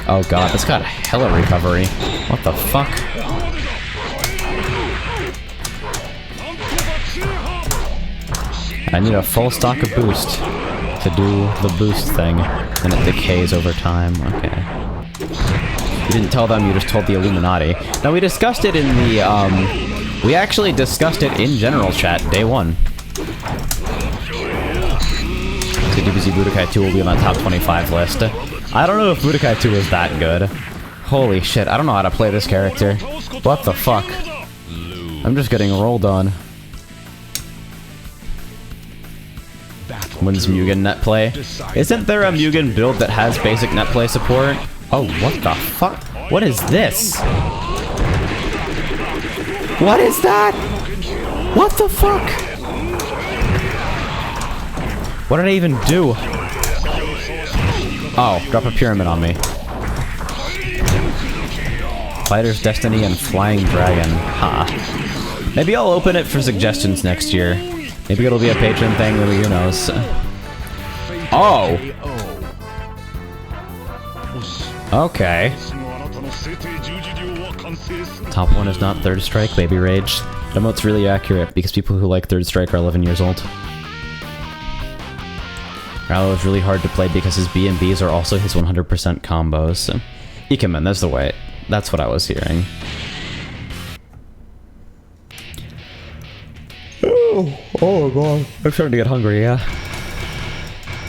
Oh god, this got hella recovery. What the fuck? I need a full stock of boost to do the boost thing, and it decays over time. Okay. You didn't tell them, you just told the Illuminati. Now, we discussed it in the, we actually discussed it in general chat, day 1. So DBZ Budokai 2 will be on that top 25 list. I don't know if Budokai 2 is that good. Holy shit, I don't know how to play this character. What the fuck? I'm just getting rolled on. When's Mugen net play? Isn't there a Mugen build that has basic net play support? Oh, what the fuck? What is this? What is that? What the fuck? What did I even do? Oh, drop a pyramid on me. Fighter's Destiny and Flying Dragon. Ha. Maybe I'll open it for suggestions next year. Maybe it'll be a patron thing, maybe who knows. Oh! Okay. Top 1 is not Third Strike, Baby Rage. That emote's really accurate because people who like Third Strike are 11 years old. Rallo is really hard to play because his B and Bs are also his 100% combos. Ikemen, that's the way. That's what I was hearing. Oh god. I'm starting to get hungry, yeah.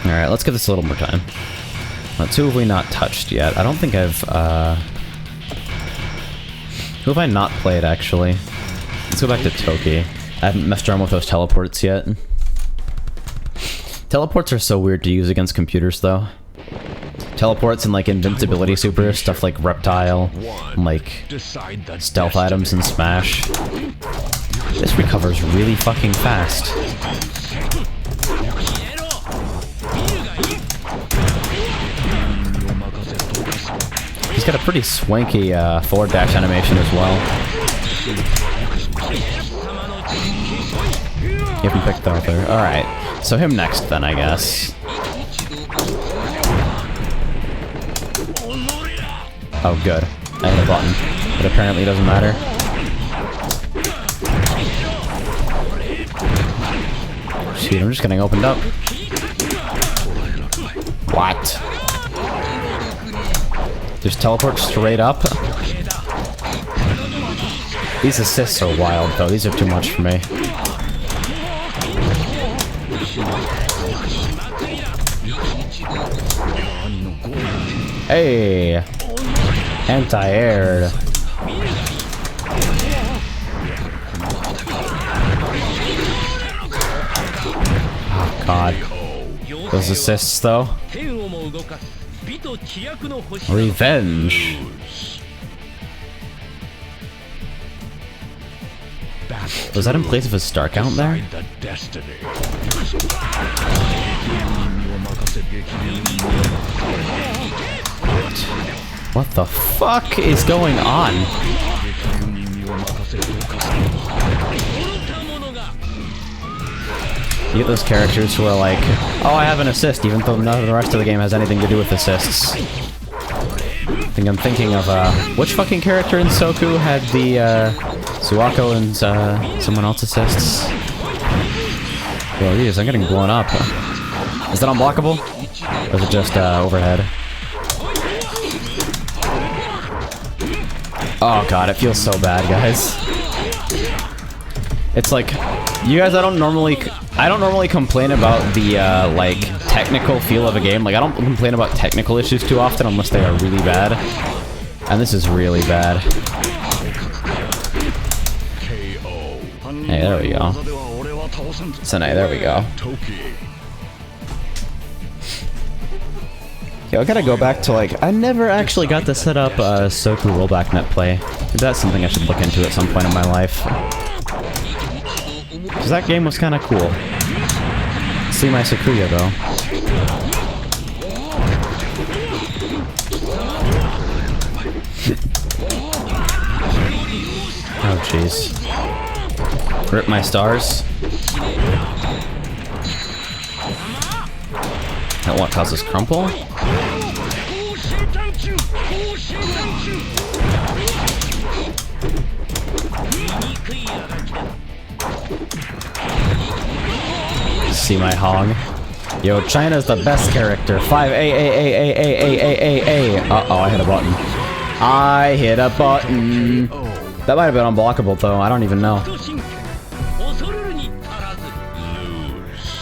Alright, let's give this a little more time. What 2 have we not touched yet? I don't think I've, who have I not played, actually? Let's go back to Toki. I haven't messed around with those teleports yet. Teleports are so weird to use against computers, though. Teleports and, like, invincibility super, stuff like Reptile, and, like, stealth items in Smash. This recovers really fucking fast. He's got a pretty swanky forward dash animation as well. You haven't picked Arthur. Alright, so him next then, I guess. Oh, good. I hit a button, but apparently it doesn't matter. Shoot, I'm just getting opened up. What? Just teleport straight up? These assists are wild, though. These are too much for me. Hey! Anti-aired. Oh, God. Those assists, though. Revenge. Was that in place of his star count there? What the fuck is going on? You get those characters who are like, oh, I have an assist, even though none of the rest of the game has anything to do with assists. I think I'm thinking of, which fucking character in Soku had the, Suwako and, someone else assists? Well, geez, I'm getting blown up. Is that unblockable? Or is it just, overhead? Oh god, it feels so bad, guys. It's like, you guys, I don't normally complain about the, like, technical feel of a game. Like, I don't complain about technical issues too often unless they are really bad. And this is really bad. Hey, there we go. Senai, there we go. Okay, I gotta go back to, like, I never actually got to set up Soku rollback net play. That's something I should look into at some point in my life. Because that game was kind of cool. See my Sakuya, though. Oh, jeez. Rip my stars. That what causes crumple? See my hog. Yo, China's the best character. 5A. Uh-oh, I hit a button. I hit a button. That might have been unblockable, though. I don't even know.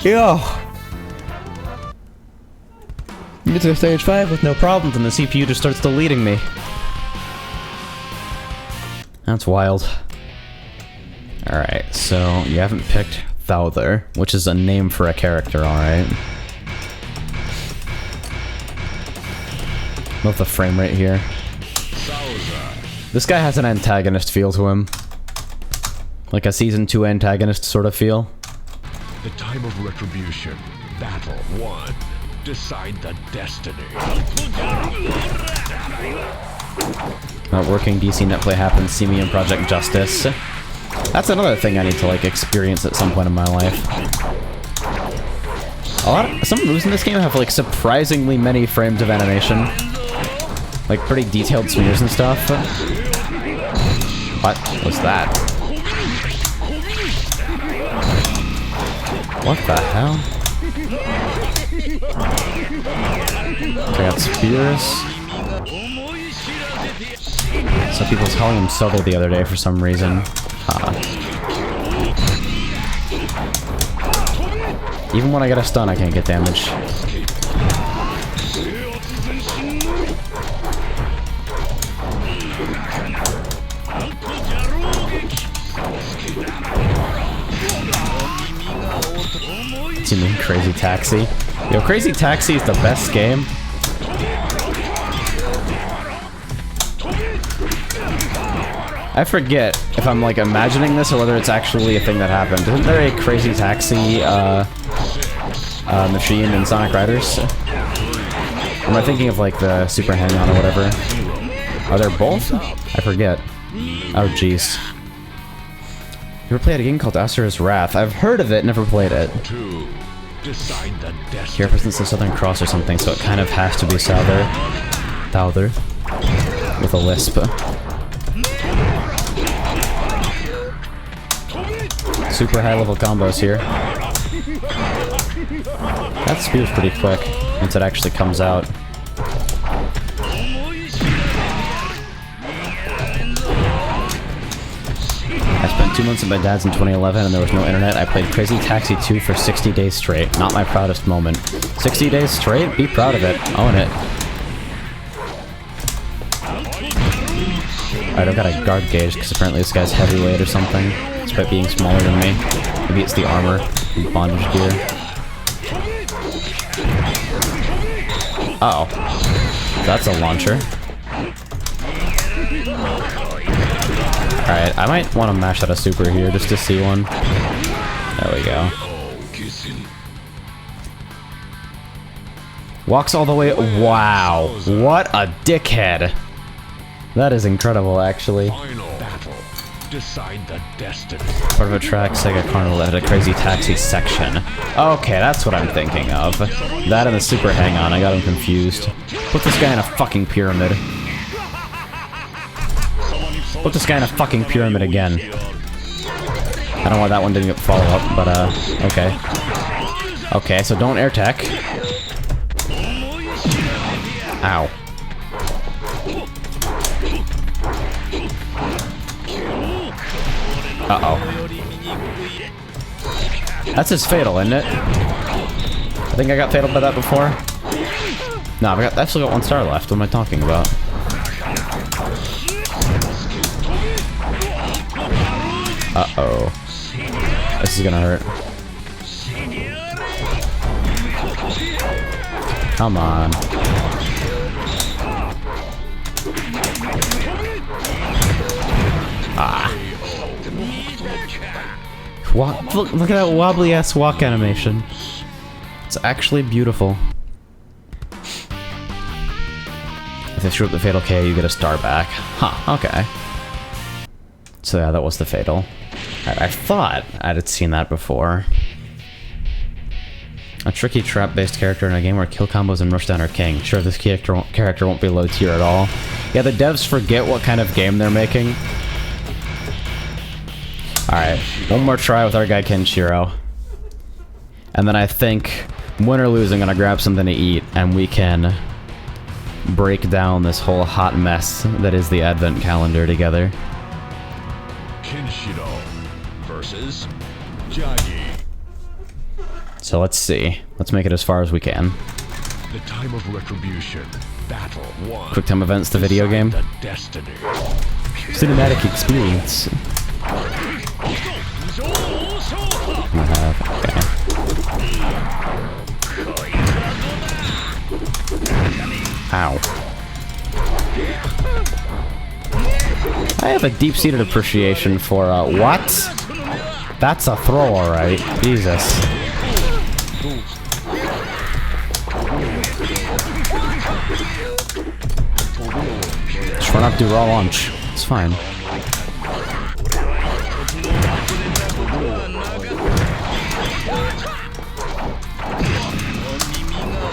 Yo. You get to stage 5 with no problems, and the CPU just starts deleting me. That's wild. Alright, so you haven't picked Thowther, which is a name for a character, alright. Love the frame rate here. This guy has an antagonist feel to him. Like a Season 2 antagonist sort of feel. The time of retribution. Battle 1. Decide the destiny. Not working DC netplay happens, see me in Project Justice. That's another thing I need to, like, experience at some point in my life. Some moves in this game have, like, surprisingly many frames of animation. Like, pretty detailed smears and stuff. What was that? What the hell? I got spears. Some people was calling him Souther the other day for some reason. Even when I get a stun, I can't get damage. You mean Crazy Taxi? Yo, Crazy Taxi is the best game. I forget if I'm like imagining this or whether it's actually a thing that happened. Isn't there a Crazy Taxi machine in Sonic Riders? Or am I thinking of like the Super Hang-On or whatever? Are there both? I forget. Oh jeez. You ever played a game called Asura's Wrath? I've heard of it, never played it. He represents the Southern Cross or something, so it kind of has to be Souther. Souther. With a lisp. Super high level combos here. That spear's pretty quick, once it actually comes out. I spent 2 months at my dad's in 2011 and there was no internet. I played Crazy Taxi 2 for 60 days straight. Not my proudest moment. 60 days straight? Be proud of it. Own it. Alright, I've got a guard gauge because apparently this guy's heavyweight or something. Despite being smaller than me. Maybe it's the armor and bondage gear. Uh oh. That's a launcher. Alright, I might want to mash out a super here just to see one. There we go. Walks all the way. Wow. What a dickhead. That is incredible, actually. Decide the destiny. Part of a track, Sega Carnival that had a Crazy Taxi section. Okay, that's what I'm thinking of. That and the Super Hang-On, I got him confused. Put this guy in a fucking pyramid. Put this guy in a fucking pyramid again. I don't know why that one didn't get the follow-up, but okay. Okay, so don't air tech. Ow. Uh-oh. That's his fatal, isn't it? I think I got fataled by that before. No, I've still got 1 star left. What am I talking about? Uh-oh. This is gonna hurt. Come on. Ah. Look at that wobbly ass walk animation. It's actually beautiful. If they screw up the fatal K, you get a star back. Huh, okay. So yeah, that was the fatal. I thought I had seen that before. A tricky trap-based character in a game where kill combos and rushdown are king. Sure, this character won't be low tier at all. Yeah, the devs forget what kind of game they're making. Alright, one more try with our guy Kenshiro. And then I think, win or lose, I'm gonna grab something to eat, and we can break down this whole hot mess that is the advent calendar together. Kenshiro versus Jagi. So let's see. Let's make it as far as we can. The time of retribution. Battle 1. Quick time events, the video game. The destiny. Cinematic experience. Okay. Ow. I have a deep-seated appreciation for, what? That's a throw, alright. Jesus. Just run up, do raw launch. It's fine.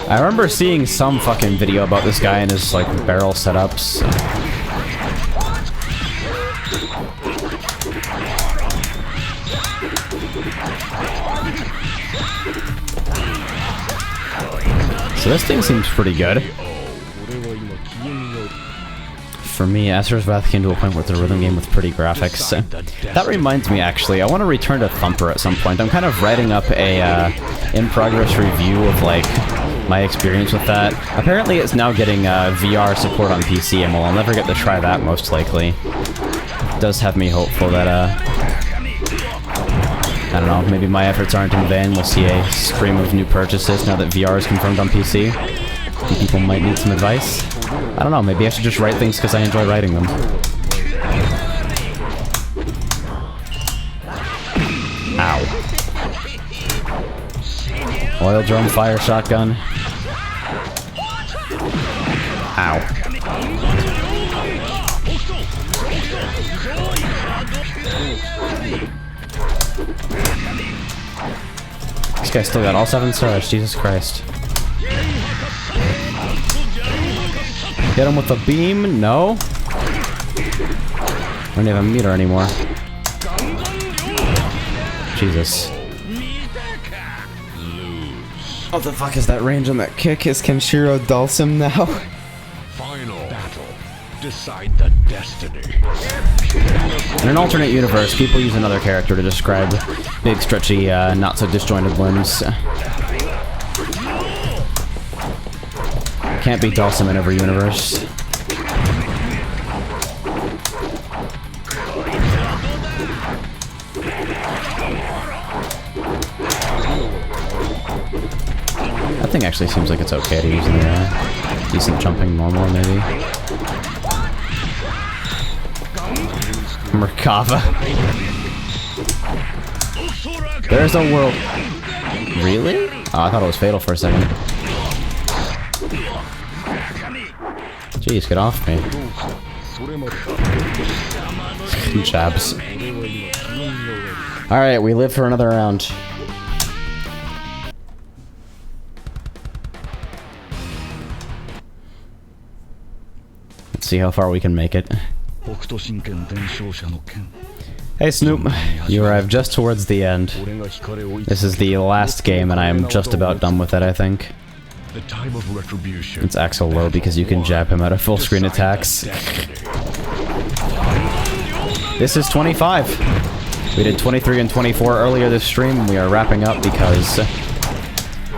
I remember seeing some fucking video about this guy and his, like, barrel setups. So this thing seems pretty good. For me, Asura's Wrath came to a point where it's a rhythm game with pretty graphics. That reminds me, actually, I want to return to Thumper at some point. I'm kind of writing up a in-progress review of, like, my experience with that. Apparently it's now getting VR support on PC, and well, I'll never get to try that, most likely. It does have me hopeful that, I don't know, maybe my efforts aren't in vain. We'll see a stream of new purchases now that VR is confirmed on PC. And people might need some advice. I don't know, maybe I should just write things because I enjoy writing them. Ow. Oil drum, fire shotgun. Ow. This guy still got all 7 stars, Jesus Christ. Hit him with a beam? No? I don't even meter anymore. Jesus. What the fuck is that range on that kick? Is Kenshiro Dulcim now? Final battle. Decide the destiny. In an alternate universe, people use another character to describe big, stretchy, not so disjointed limbs. Can't be Dulcim in every universe. That thing actually seems like it's okay to use in the decent jumping normal, maybe. Merkava. There's a world. Really? Oh, I thought it was fatal for a second. Jeez, get off me. Jabs. Alright, we live for another round. Let's see how far we can make it. Hey Snoop, you arrived just towards the end. This is the last game and I am just about done with it, I think. The time of retribution. It's Axel low because you can jab him out of full screen attacks. This is 25. We did 23 and 24 earlier this stream, and we are wrapping up because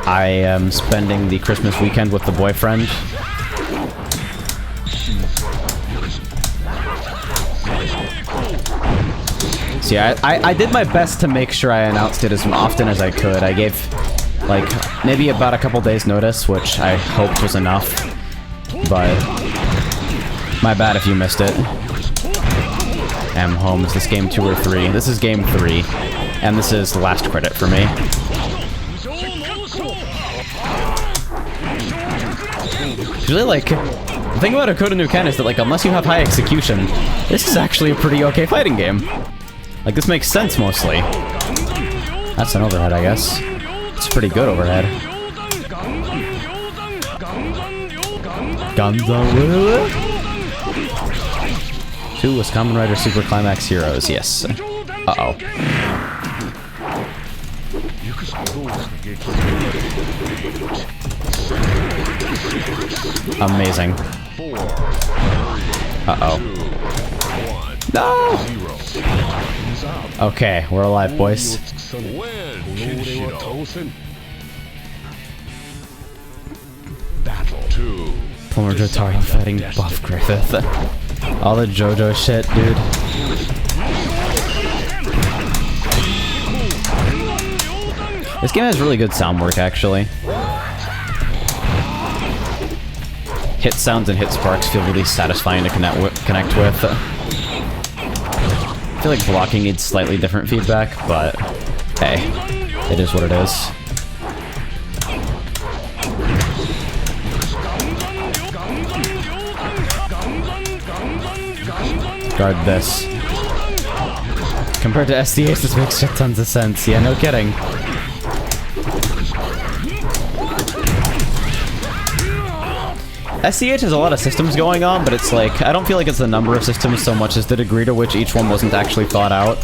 I am spending the Christmas weekend with the boyfriend. See, I did my best to make sure I announced it as often as I could. I gave, like, maybe about a couple days notice, which I hoped was enough, but my bad if you missed it. I'm home. Is this game 2 or 3? This is game 3, and this is the last credit for me. Usually, like, the thing about Hakoda no Ken is that, like, unless you have high execution, this is actually a pretty okay fighting game. Like, this makes sense, mostly. That's an overhead, I guess. It's pretty good overhead. Gonzo. 2 was Kamen Rider Super Climax Heroes, yes. Uh-oh. Amazing. Uh-oh. No! Okay, we're alive, boys. Battle 2. Plumber Jotaro fighting Buff Griffith. All the JoJo shit, dude. This game has really good sound work, actually. Hit sounds and hit sparks feel really satisfying to connect with. I feel like blocking needs slightly different feedback, but hey, it is what it is. Guard this. Compared to SDH, this makes shit tons of sense. Yeah, no kidding. SCH has a lot of systems going on, but it's like, I don't feel like it's the number of systems so much as the degree to which each one wasn't actually thought out.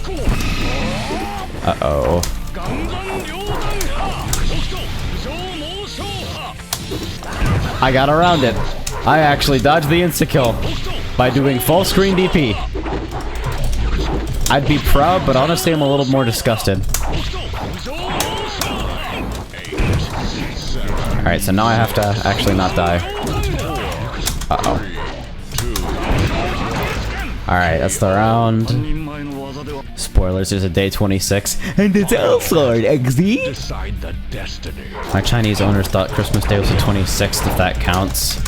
Uh-oh. I got around it. I actually dodged the insta-kill by doing full screen DP. I'd be proud, but honestly I'm a little more disgusted. Alright, so now I have to actually not die. Uh-oh. Alright, that's the round. Spoilers, there's a day 26. And it's Elsword, XD! Decide the destiny. My Chinese owners thought Christmas Day was the 26th, if that counts.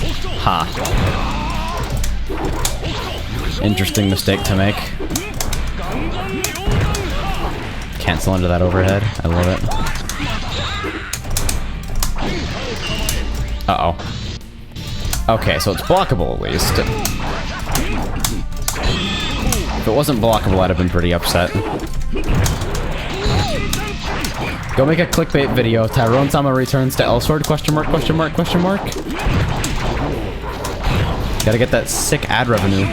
Ha. Interesting mistake to make. Cancel into that overhead. I love it. Uh-oh. Okay, so it's blockable at least. If it wasn't blockable, I'd have been pretty upset. Go make a clickbait video. Tyrone Sama returns to Elsword? Question mark, question mark, question mark? Gotta get that sick ad revenue.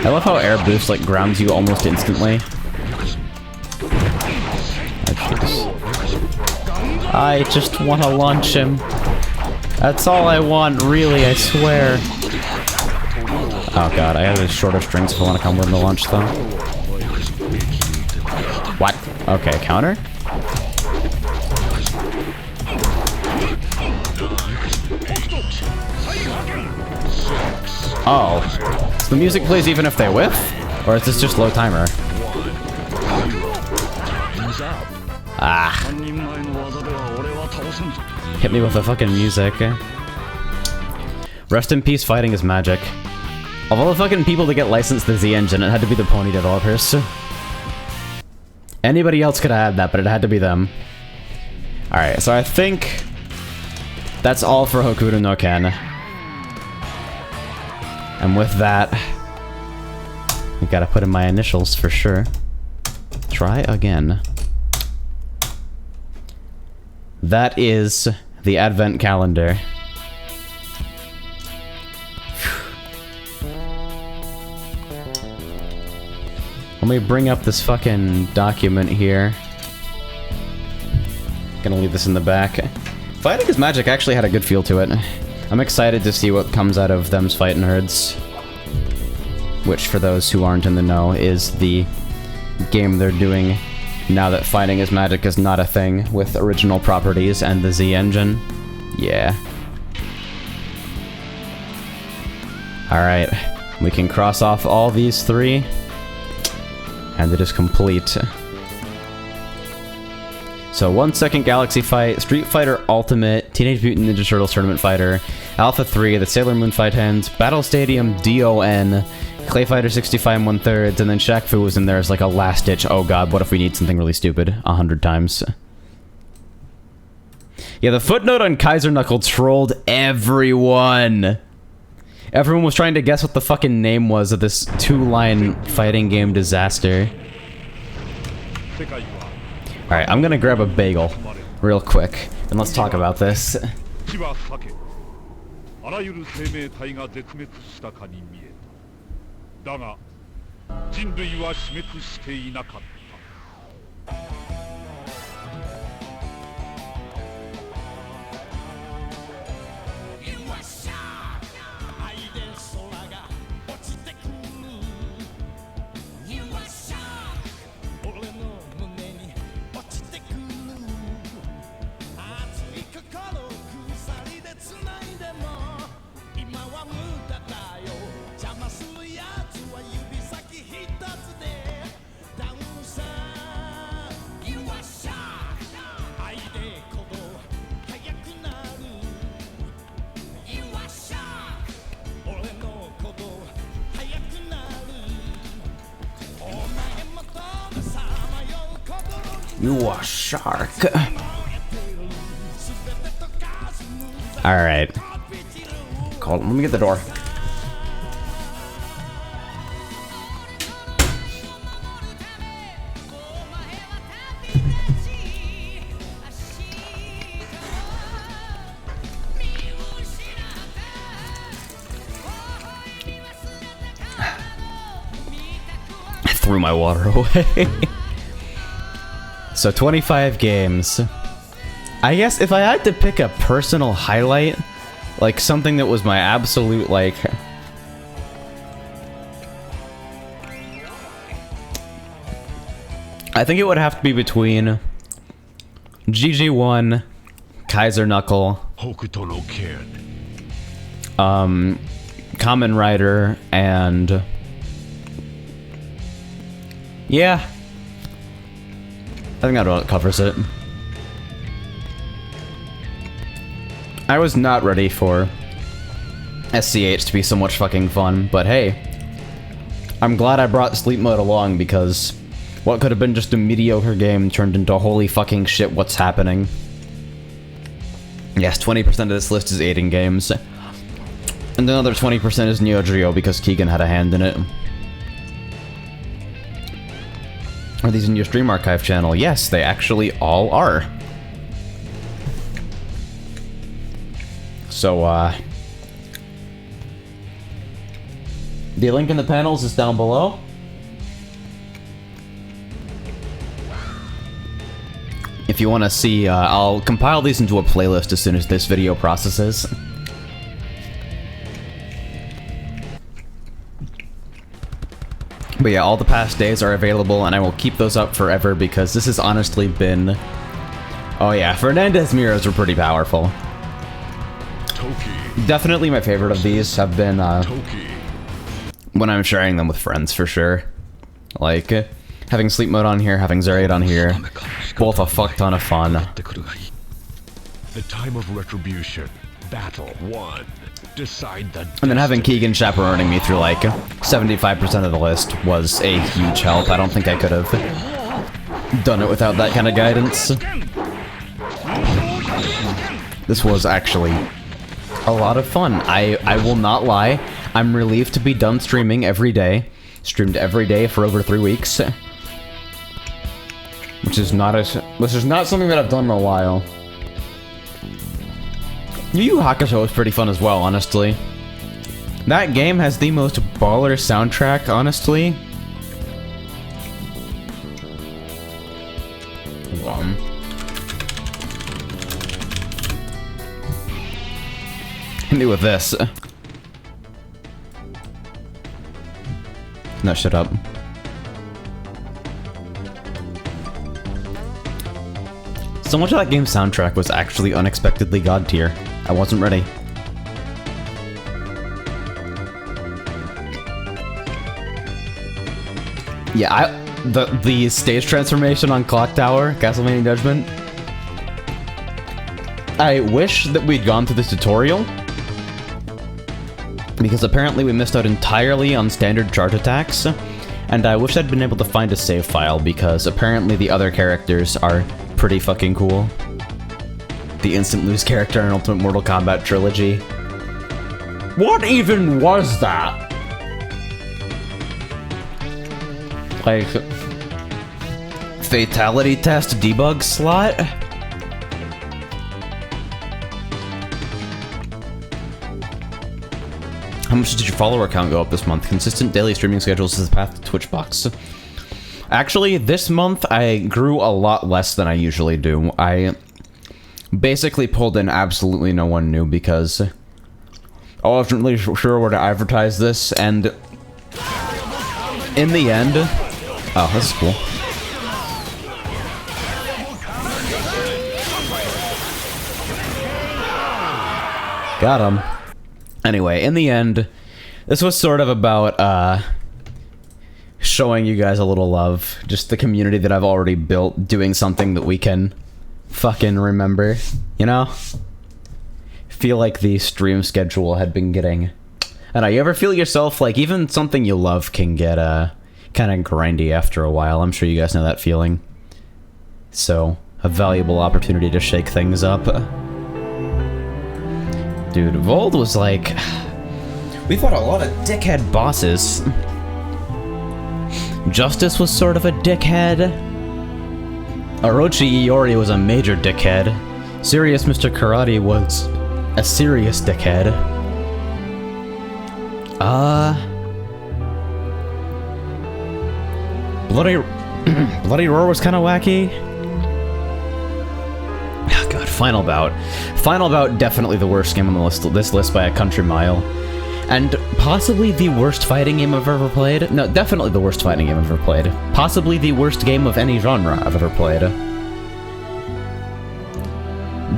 I love how air boost like grounds you almost instantly. I just want to launch him. That's all I want, really, I swear. Oh god, I have a shorter strings if I want to come with the launch, though. What? Okay, counter? Oh. So the music plays even if they whiff? Or is this just low timer? Ah. Hit me with the fucking music. Rest in peace, fighting is magic. Of all the fucking people to get licensed the Z engine, it had to be the Pony developers. Anybody else could have had that, but it had to be them. Alright, so I think that's all for Hokuto no Ken. And with that, we gotta put in my initials for sure. Try again. That is the advent calendar. Let me bring up this fucking document here. Gonna leave this in the back. Fighting is Magic actually had a good feel to it. I'm excited to see what comes out of them's Fightin' Herds. Which, for those who aren't in the know, is the game they're doing now that Fighting is Magic is not a thing with original properties and the Z engine. Yeah. Alright. We can cross off all these three. And it is complete. So 1 second Galaxy Fight, Street Fighter Ultimate, Teenage Mutant Ninja Turtles Tournament Fighter, Alpha 3, the Sailor Moon Fight Hands, Battle Stadium DON, Clay Fighter 65 1/3, and then Shaq Fu was in there as like a last ditch, oh god, what if we need something really stupid 100 times. Yeah, the footnote on Kaiser Knuckle trolled everyone. Everyone was trying to guess what the fucking name was of this 2-line fighting game disaster. Alright, I'm gonna grab a bagel real quick, and let's talk about this. あらゆる生命体が絶滅したかに見えた。だが人類は死滅していなかった。You are shark. Alright. Let me get the door. threw my water away. So 25 games. I guess if I had to pick a personal highlight, like something that was my absolute, like... I think it would have to be between GG1, Kaiser Knuckle, Hokuto no Ken. Kamen Rider, and... yeah. I think that about covers it. I was not ready for SCH to be so much fucking fun, but hey. I'm glad I brought Sleep Mode along, because what could have been just a mediocre game turned into holy fucking shit, what's happening? Yes, 20% of this list is aiding games. And another 20% is Neo Geo because Keegan had a hand in it. Are these in your Stream Archive channel? Yes, they actually all are. So, the link in the panels is down below. If you want to see, I'll compile these into a playlist as soon as this video processes. But yeah, all the past days are available, and I will keep those up forever because this has honestly been... oh yeah, Fernandez mirrors were pretty powerful. Toki. Definitely my favorite of these have been, Toki. when I'm sharing them with friends, for sure. Like, having Sleep Mode on here, having Zeriat on here, both a fuck ton of fun. The time of retribution. Battle 1. Decide the And then having destiny. Keegan chaperoning me through like 75% of the list was a huge help. I don't think I could have done it without that kind of guidance. This was actually a lot of fun. I will not lie. I'm relieved to be done streaming every day. Streamed every day for over 3 weeks. Which is not something that I've done in a while. Yu Yu Hakusho is pretty fun as well, honestly. That game has the most baller soundtrack, honestly. Hit me with this. No, shut up. So much of that game's soundtrack was actually unexpectedly god tier. I wasn't ready. Yeah, the stage transformation on Clock Tower, Castlevania Judgment. I wish that we'd gone through this tutorial, because apparently we missed out entirely on standard charge attacks, and I wish I'd been able to find a save file, because apparently the other characters are pretty fucking cool. The instant lose character in Ultimate Mortal Kombat trilogy. What even was that? Like, fatality test debug slot? How much did your follower count go up this month? Consistent daily streaming schedules is the path to Twitchbox. Actually, this month I grew a lot less than I usually do. I basically pulled in absolutely no one new because I wasn't really sure where to advertise this, and in the end... oh, this is cool. Got him. Anyway, in the end, this was sort of about, showing you guys a little love. Just the community that I've already built, doing something that we can fucking remember, you know? Feel like the stream schedule had been getting... I don't know, you ever feel yourself, like, even something you love can get, kind of grindy after a while. I'm sure you guys know that feeling. So, a valuable opportunity to shake things up. Dude, Vold was like... we fought a lot of dickhead bosses. Justice was sort of a dickhead. Orochi Iori was a major dickhead. Serious Mr. Karate was a serious dickhead. Bloody Bloody Roar was kind of wacky. Oh god, Final Bout. Final Bout, definitely the worst game on the list, this list by a country mile. And possibly the worst fighting game I've ever played. No, definitely the worst fighting game I've ever played. Possibly the worst game of any genre I've ever played.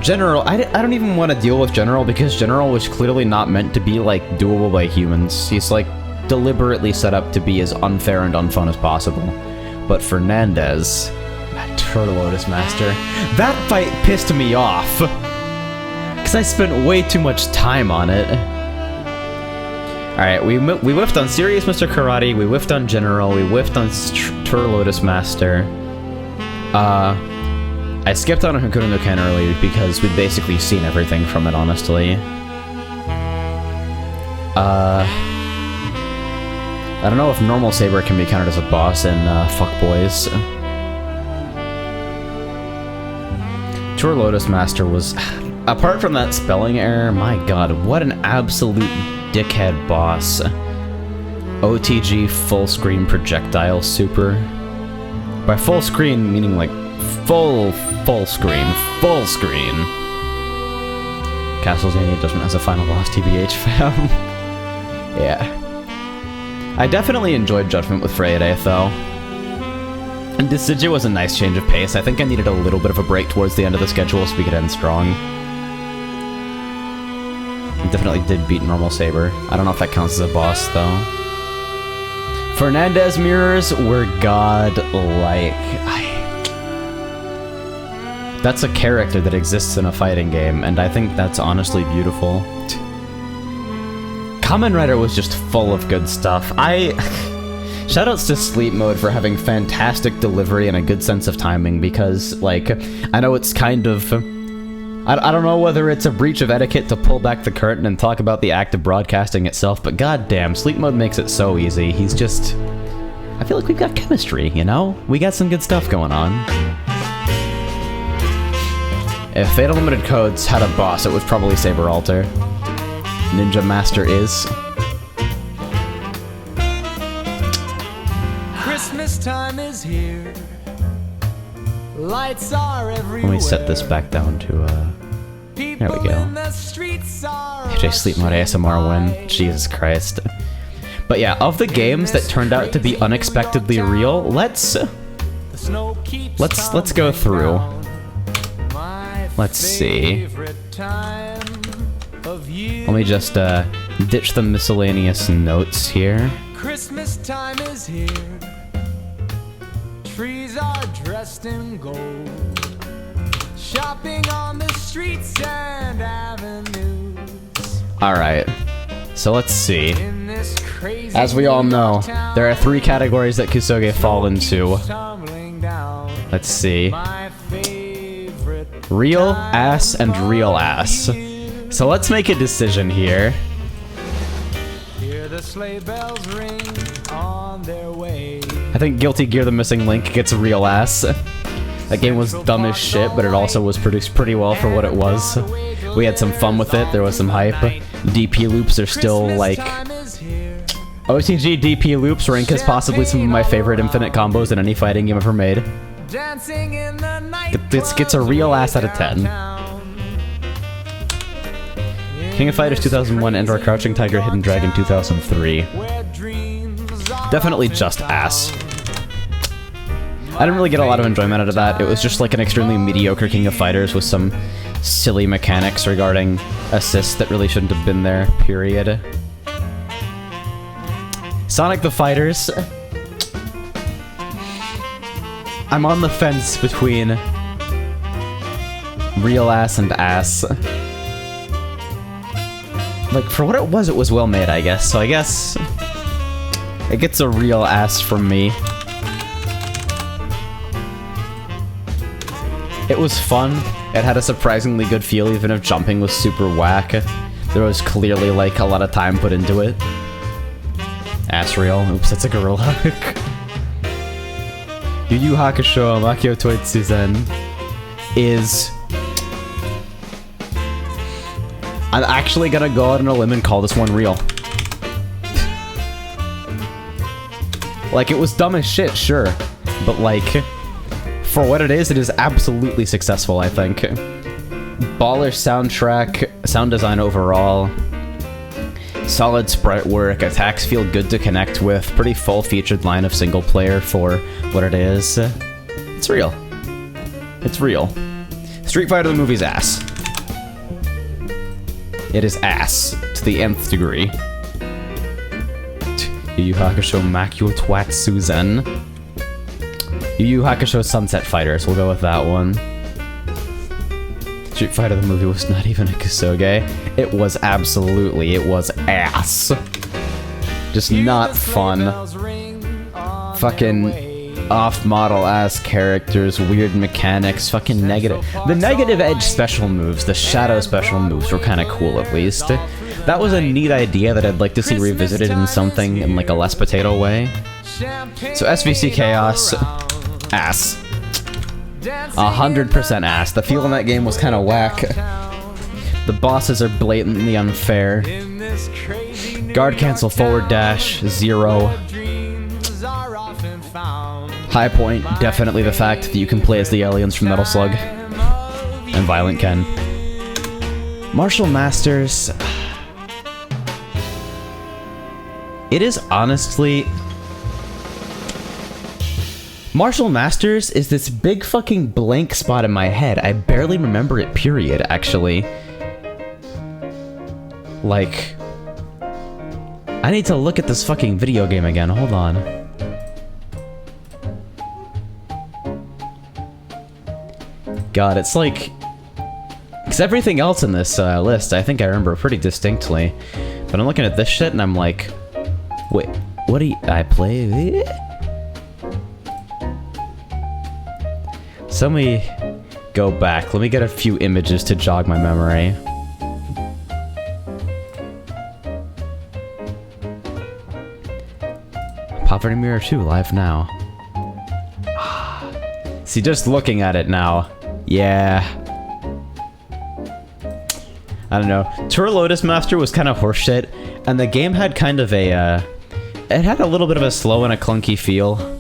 General, I don't even want to deal with General because General was clearly not meant to be, like, doable by humans. He's, like, deliberately set up to be as unfair and unfun as possible. But Fernandez, that Turtle Lotus Master, that fight pissed me off. Because I spent way too much time on it. Alright, we whiffed on Serious Mr. Karate, we whiffed on General, we whiffed on Turtle Lotus Master. I skipped on Hakuna no Ken earlier because we'd basically seen everything from it, honestly. I don't know if Normal Saber can be counted as a boss in Fuck Boys. Tour Lotus Master was... Apart from that spelling error, my god, what an absolute dickhead boss. OTG full screen projectile super. By full screen, meaning like full screen. Castlevania Judgment has a final boss, TBH fam. Yeah. I definitely enjoyed Judgment with Friday, though. And Decidueye was a nice change of pace. I think I needed a little bit of a break towards the end of the schedule so we could end strong. I definitely did beat Normal Saber. I don't know if that counts as a boss, though. Fernandez mirrors were godlike. That's a character that exists in a fighting game, and I think that's honestly beautiful. Kamen Rider was just full of good stuff. Shoutouts to Sleep Mode for having fantastic delivery and a good sense of timing, because, like, I know it's kind of... I don't know whether it's a breach of etiquette to pull back the curtain and talk about the act of broadcasting itself, but goddamn, Sleep Mode makes it so easy. He's just... I feel like we've got chemistry, you know? We got some good stuff going on. If Fatal Limited Codes had a boss, it was probably Saber Alter. Ninja Master is. Christmas time is here. Lights are everywhere. Let me set this back down to, there we go. AJ Sleep Mode ASMR win. Jesus Christ. But yeah, of the games that turned out to be unexpectedly real, let's go through. Let's see. Let me just ditch the miscellaneous notes here. Christmas time is here. Trees are dressed in gold. Shopping on the streets and avenues. Alright, so let's see. As we all know, there are 3 categories that KUSOGE fall into. Let's see. Real ass and real ass. So let's make a decision here. Hear the sleigh bells ring on their way. I think Guilty Gear The Missing Link gets a real ass. That game was dumb as shit, but it also was produced pretty well for what it was. We had some fun with it, there was some hype. DP loops are still, like... OTG DP loops rank as possibly some of my favorite infinite combos in any fighting game ever made. This gets a real ass out of 10. King of Fighters 2001 and/or Crouching Tiger, Hidden Dragon 2003. Definitely just ass. I didn't really get a lot of enjoyment out of that. It was just like an extremely mediocre King of Fighters with some silly mechanics regarding assists that really shouldn't have been there, period. Sonic the Fighters. I'm on the fence between real ass and ass. Like, for what it was well made, I guess. So I guess it gets a real ass from me. It was fun. It had a surprisingly good feel, even if jumping was super whack. There was clearly, like, a lot of time put into it. Ass real. Oops, that's a gorilla. Yu Yu Hakusho Makio Toitsuzen is... I'm actually gonna go out on a limb and call this one real. Like, it was dumb as shit, sure. But, like, for what it is absolutely successful, I think. Baller soundtrack, sound design overall. Solid sprite work, attacks feel good to connect with, pretty full-featured line of single player for what it is. It's real. It's real. Street Fighter the movie's ass. It is ass to the nth degree. Yu Yu Hakusho Makyo Twat Suzen. Yu Yu Hakusho Sunset Fighters, we'll go with that one. Street Fighter the movie was not even a Kusoge. It was absolutely, it was ass. Just not fun. Fucking off-model ass characters, weird mechanics, fucking negative. The negative edge special moves, the shadow special moves were kind of cool at least. That was a neat idea that I'd like to see revisited in something in like a less potato way. So SVC Chaos, ass. 100% ass. The feel in that game was kind of whack. The bosses are blatantly unfair. Guard cancel forward dash, 0. High point, definitely the fact that you can play as the aliens from Metal Slug. And Violent Ken. Martial Masters... It is honestly... Martial Masters is this big fucking blank spot in my head. I barely remember it, period, actually. Like... I need to look at this fucking video game again, hold on. God, it's like... Because everything else in this list, I think I remember pretty distinctly. But I'm looking at this shit and I'm like... Wait, what do you... I play... So let me go back. Let me get a few images to jog my memory. Poverty Mirror 2 live now. See, just looking at it now. Yeah. I don't know. Tour Lotus Master was kind of horseshit, and the game had kind of a, it had a little bit of a slow and a clunky feel.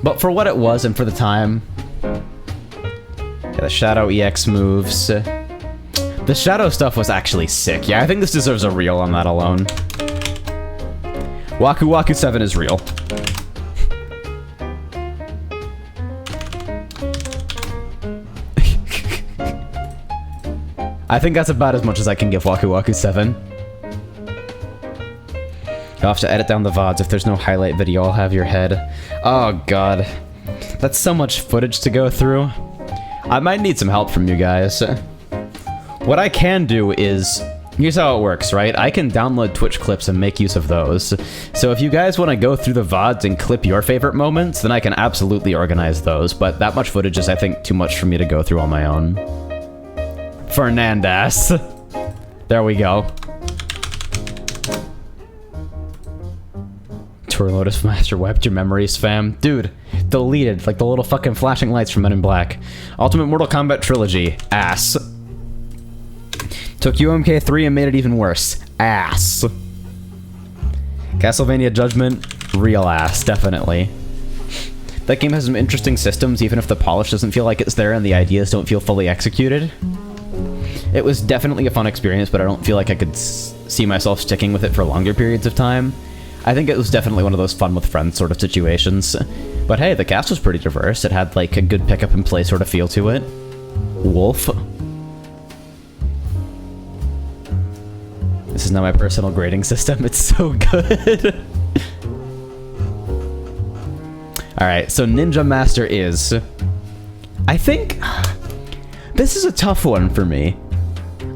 But for what it was and for the time... Yeah, the Shadow EX moves. The Shadow stuff was actually sick. Yeah, I think this deserves a reel on that alone. Waku Waku 7 is real. I think that's about as much as I can give Waku Waku 7. I'll have to edit down the VODs. If there's no highlight video, I'll have your head. Oh god. That's so much footage to go through. I might need some help from you guys. What I can do is... Here's how it works, right? I can download Twitch clips and make use of those. So if you guys want to go through the VODs and clip your favorite moments, then I can absolutely organize those. But that much footage is, I think, too much for me to go through on my own. Fernandez. There we go. Tour Lotus Master wiped your memories, fam. Dude, deleted, like the little fucking flashing lights from Men in Black. Ultimate Mortal Kombat Trilogy, ass. Took UMK3 and made it even worse, ass. Castlevania Judgment, real ass, definitely. That game has some interesting systems, even if the polish doesn't feel like it's there and the ideas don't feel fully executed. It was definitely a fun experience, but I don't feel like I could see myself sticking with it for longer periods of time. I think it was definitely one of those fun with friends sort of situations. But hey, the cast was pretty diverse. It had like a good pick up and play sort of feel to it. Wolf. This is now my personal grading system. It's so good. Alright, so Ninja Master is... I think... This is a tough one for me.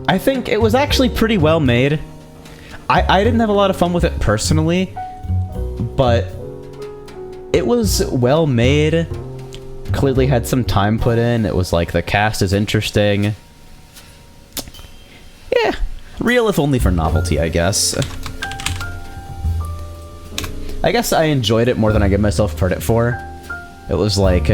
I think it was actually pretty well made. I didn't have a lot of fun with it personally, but it was well made. Clearly had some time put in. It was like, the cast is interesting. Yeah, real if only for novelty, I guess. I guess I enjoyed it more than I give myself credit for. It was like...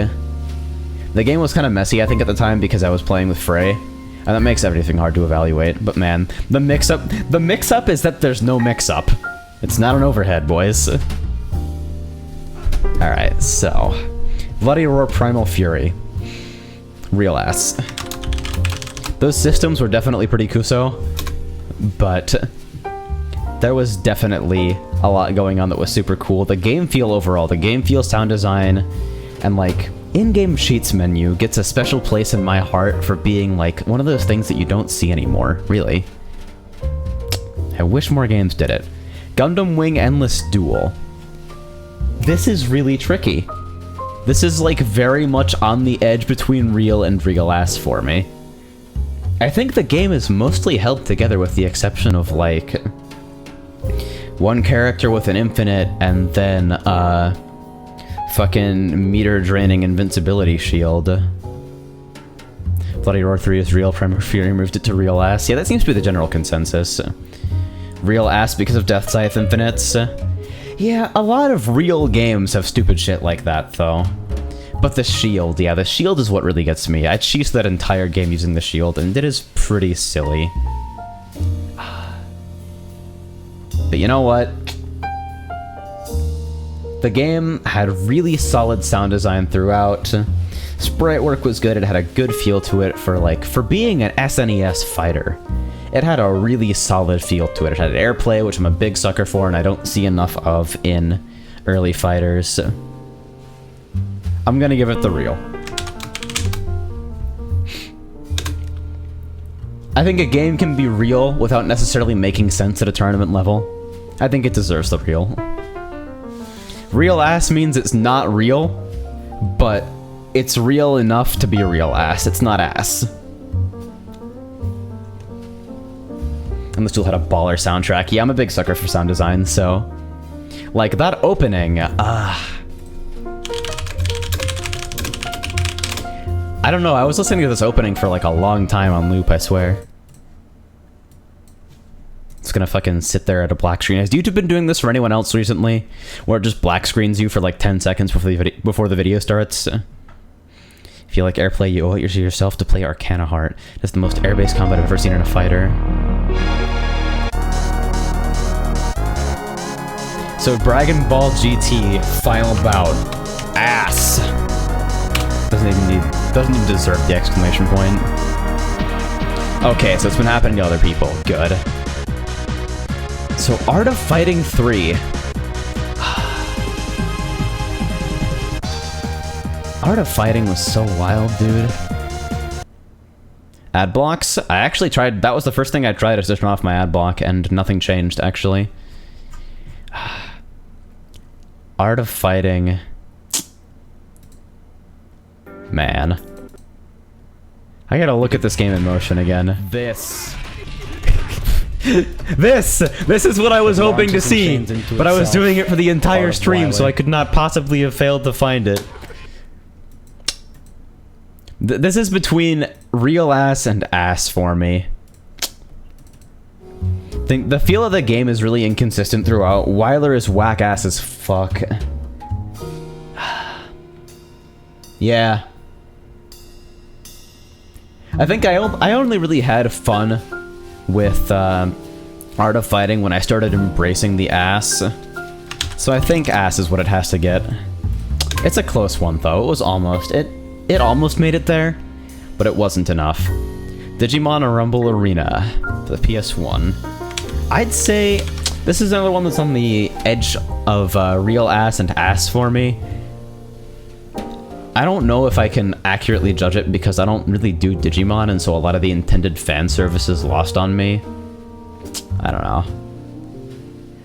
The game was kind of messy, I think, at the time because I was playing with Frey. And that makes everything hard to evaluate. But man, the mix-up is that there's no mix-up. It's not an overhead, boys. Alright, so. Bloody Roar Primal Fury. Real ass. Those systems were definitely pretty Kuso, but there was definitely a lot going on that was super cool. The game feel overall, the game feel, sound design, and like in-game cheats menu gets a special place in my heart for being like one of those things that you don't see anymore, really. I wish more games did it. Gundam Wing Endless Duel. This is really tricky. This is like very much on the edge between real and real ass for me. I think the game is mostly held together with the exception of like one character with an infinite and then fucking meter draining invincibility shield. Bloody Roar 3 is real, Primal Fury moved it to real ass. Yeah, that seems to be the general consensus. Real ass because of Death Scythe infinites. Yeah, a lot of real games have stupid shit like that, though. But the shield, yeah, the shield is what really gets me. I cheesed that entire game using the shield, and it is pretty silly. But you know what? The game had really solid sound design throughout. Sprite work was good, it had a good feel to it for being an SNES fighter. It had a really solid feel to it. It had airplay, which I'm a big sucker for, and I don't see enough of in early fighters. I'm gonna give it the real. I think a game can be real without necessarily making sense at a tournament level. I think it deserves the real. Real ass means it's not real, but it's real enough to be a real ass. It's not ass. And this duel had a baller soundtrack. Yeah, I'm a big sucker for sound design, so... like, that opening, I don't know, I was listening to this opening for like a long time on loop, I swear. It's gonna fucking sit there at a black screen. Has YouTube been doing this for anyone else recently? Where it just black screens you for like 10 seconds before the video starts? If you like airplay, you owe it to yourself to play Arcana Heart. It's the most air-based combat I've ever seen in a fighter. So Dragon Ball GT Final Bout. Ass. Doesn't even deserve the exclamation point. Okay, so it's been happening to other people. Good. So Art of Fighting 3. Art of Fighting was so wild, dude. Ad blocks? I actually tried, that was the first thing I tried to turn off my ad block, and nothing changed, actually. Art of Fighting. Man. I gotta look at this game in motion again. This is what I was hoping to see, but I was doing it for the entire stream, so I could not possibly have failed to find it. This is between real ass and ass for me. The feel of the game is really inconsistent throughout. Weiler is whack ass as fuck. Yeah. I think I only really had fun with Art of Fighting when I started embracing the ass. So I think ass is what it has to get. It's a close one though. It was almost. It almost made it there, but it wasn't enough. Digimon Rumble Arena for the PS1. I'd say this is another one that's on the edge of real ass and ass for me. I don't know if I can accurately judge it because I don't really do Digimon, and so a lot of the intended fan service is lost on me. I don't know.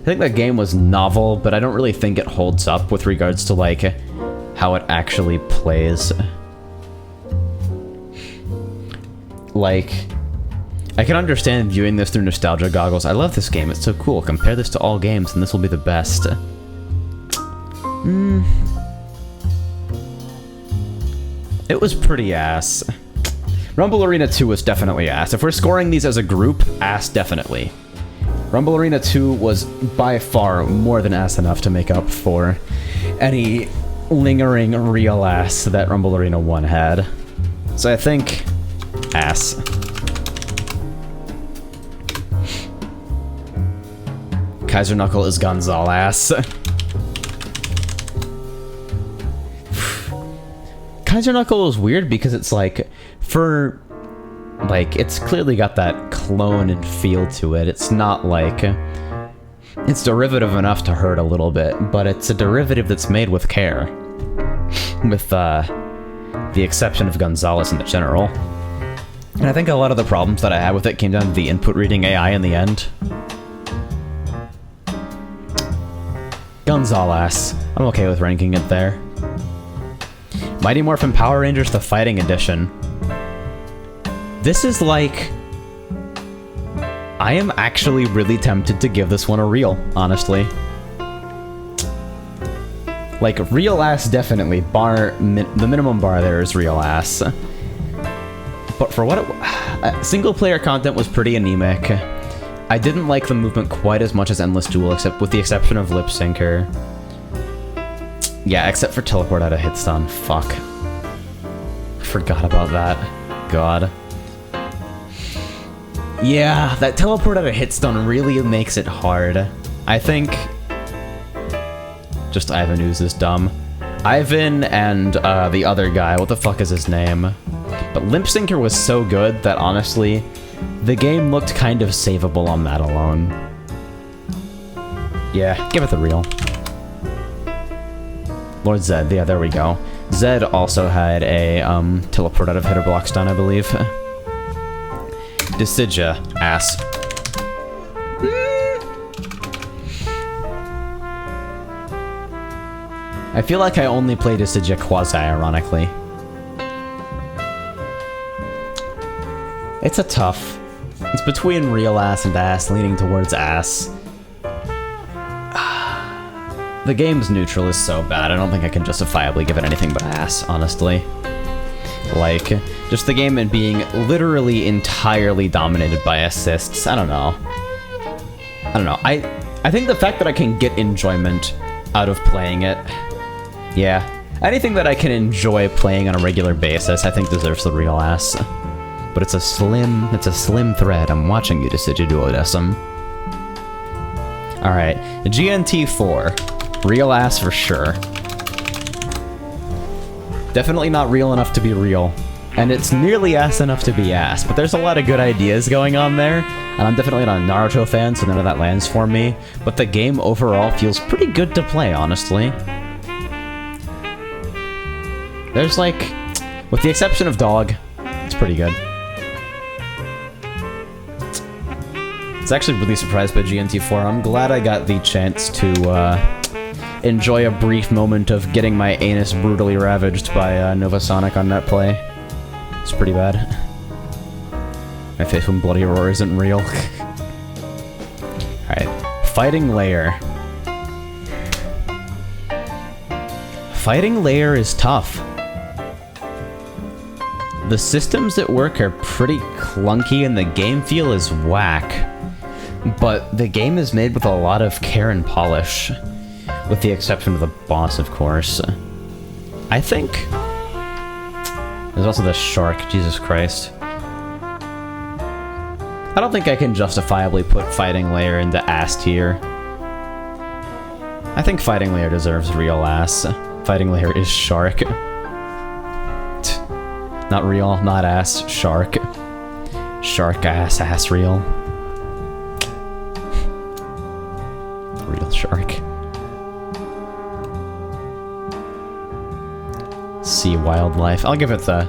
I think that game was novel, but I don't really think it holds up with regards to like how it actually plays. Like, I can understand viewing this through nostalgia goggles. I love this game, it's so cool. Compare this to all games and this will be the best. It was pretty ass. Rumble Arena 2 was definitely ass. If we're scoring these as a group, ass definitely. Rumble Arena 2 was by far more than ass enough to make up for any lingering real ass that Rumble Arena 1 had. So I think ass. Kaiser Knuckle is Gonzal ass. Kaiser Knuckle is weird because it's like, for, like, it's clearly got that clone and feel to it. It's not like, it's derivative enough to hurt a little bit, but it's a derivative that's made with care. With, the exception of Gonzalez in the general. And I think a lot of the problems that I had with it came down to the input reading AI in the end. Gonzalez. I'm okay with ranking it there. Mighty Morphin Power Rangers, the Fighting Edition. This is like... I am actually really tempted to give this one a real, honestly. Like, real ass definitely. The minimum bar there is real ass. But for what it... single-player content was pretty anemic. I didn't like the movement quite as much as Endless Duel, except with the exception of Lip Syncer. Yeah, except for Teleport out of hit stun. Fuck. Forgot about that. God. Yeah, that Teleport out of hit stun really makes it hard. I think... Just Ivan Ooze is dumb. Ivan and the other guy, what the fuck is his name? But Limp Syncer was so good that honestly, the game looked kind of savable on that alone. Yeah, give it the real. Lord Zed, yeah, there we go. Zed also had a teleport out of hitter block stun, I believe. Decidueye, ass. I feel like I only play Decidueye quasi-ironically. It's a tough. It's between real ass and ass, leaning towards ass. The game's neutral is so bad, I don't think I can justifiably give it anything but ass, honestly. Like, just the game and being literally entirely dominated by assists, I don't know. I think the fact that I can get enjoyment out of playing it, yeah. Anything that I can enjoy playing on a regular basis, I think deserves the real ass. But it's a slim thread. I'm watching you, Decidueye Duodecim. Alright, GNT4. Real ass for sure. Definitely not real enough to be real. And it's nearly ass enough to be ass, but there's a lot of good ideas going on there, and I'm definitely not a Naruto fan, so none of that lands for me, but the game overall feels pretty good to play, honestly. There's like, with the exception of Dog, it's pretty good. I was actually really surprised by GNT4. I'm glad I got the chance to enjoy a brief moment of getting my anus brutally ravaged by Nova Sonic on NetPlay. It's pretty bad. My face when Bloody Roar isn't real. Alright. Fighting Layer. Fighting Layer is tough. The systems at work are pretty clunky and the game feel is whack. But the game is made with a lot of care and polish. With the exception of the boss, of course. I think... There's also the shark, Jesus Christ. I don't think I can justifiably put Fighting Layer into ass tier. I think Fighting Layer deserves real ass. Fighting Layer is shark. Not real, not ass, shark. Shark ass real. Real shark. Sea wildlife. I'll give it the...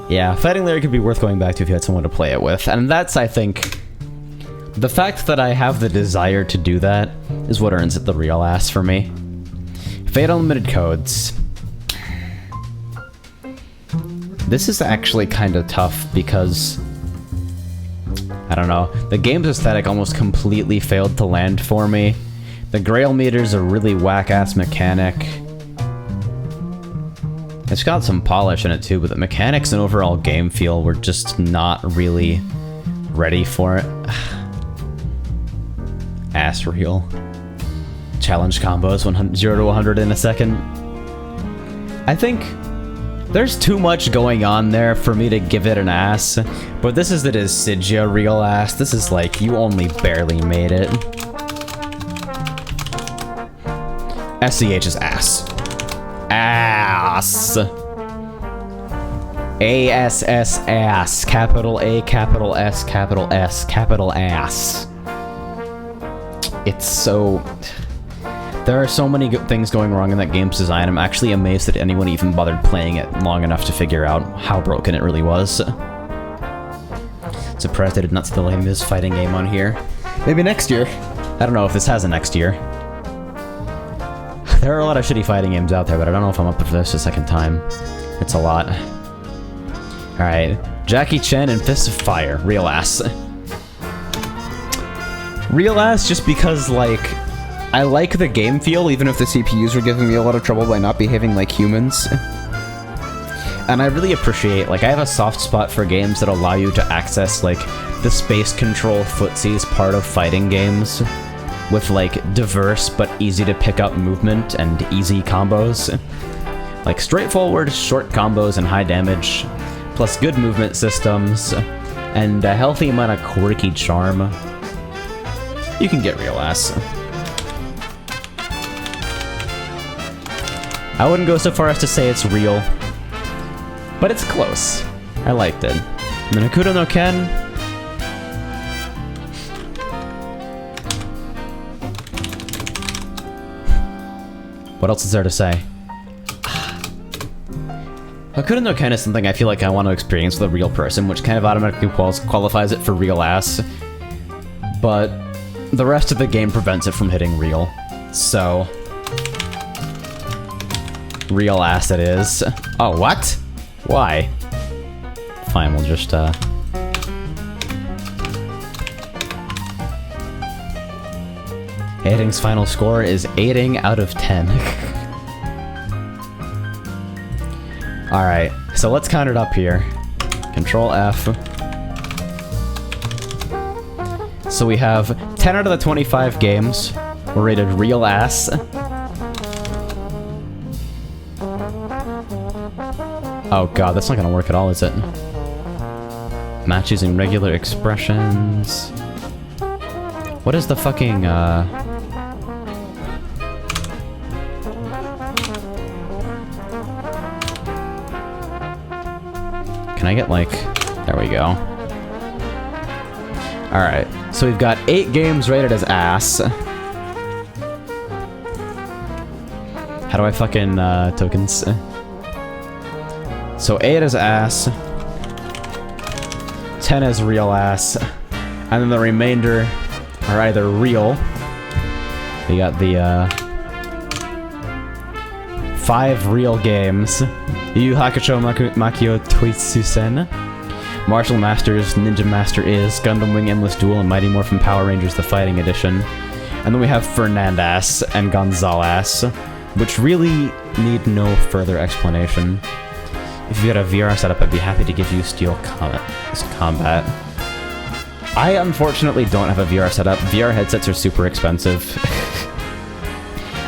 Yeah, Fighting Layer could be worth going back to if you had someone to play it with. And that's, I think... The fact that I have the desire to do that is what earns it the real ass for me. Fate Unlimited Codes. This is actually kind of tough because... I don't know. The game's aesthetic almost completely failed to land for me. The Grail Meter's a really whack-ass mechanic. It's got some polish in it too, but the mechanics and overall game feel were just not really ready for it. Ass real. Challenge combos 0 to 100 in a second. I think there's too much going on there for me to give it an ass, but this is the Decidueye real ass. This is like, you only barely made it. SCH is ass. ass. ASS ass. Capital A, capital S, capital S, capital ass. It's so... There are so many good things going wrong in that game's design. I'm actually amazed that anyone even bothered playing it long enough to figure out how broken it really was. Surprised I did not see the latest fighting game on here. Maybe next year. I don't know if this has a next year. There are a lot of shitty fighting games out there, but I don't know if I'm up for this a second time. It's a lot. Alright. Jackie Chan and Fist of Fire. Real ass. Real ass just because, like... I like the game feel, even if the CPUs were giving me a lot of trouble by not behaving like humans. And I really appreciate, like, I have a soft spot for games that allow you to access, like, the space control footsies part of fighting games with, like, diverse but easy to pick up movement and easy combos. Like, straightforward, short combos and high damage, plus good movement systems, and a healthy amount of quirky charm. You can get real ass. I wouldn't go so far as to say it's real, but it's close. I liked it. And then Hakuto no Ken. What else is there to say? Hakuto no Ken is something I feel like I want to experience with a real person, which kind of automatically qualifies it for real ass. But the rest of the game prevents it from hitting real. So... real ass it is. Oh, what? Why? Fine, we'll just, Aiding's final score is 8 out of 10. Alright, so let's count it up here. Control F. So we have 10 out of the 25 games were rated real ass. Oh god, that's not gonna work at all, is it? Match using regular expressions. What is the fucking, Can I get, like... There we go. Alright, so we've got 8 games rated as ass. How do I fucking, tokens? So 8 is ass, 10 is real ass, and then the remainder are either real. We got the 5 real games: Yu Yu Hakusho Makio Toitsusen, Martial Masters, Ninja Master Is, Gundam Wing Endless Duel, and Mighty Morphin Power Rangers The Fighting Edition. And then we have Fernandas and Gonzalez, which really need no further explanation. If you had a VR setup, I'd be happy to give you Steel Combat. I unfortunately don't have a VR setup. VR headsets are super expensive.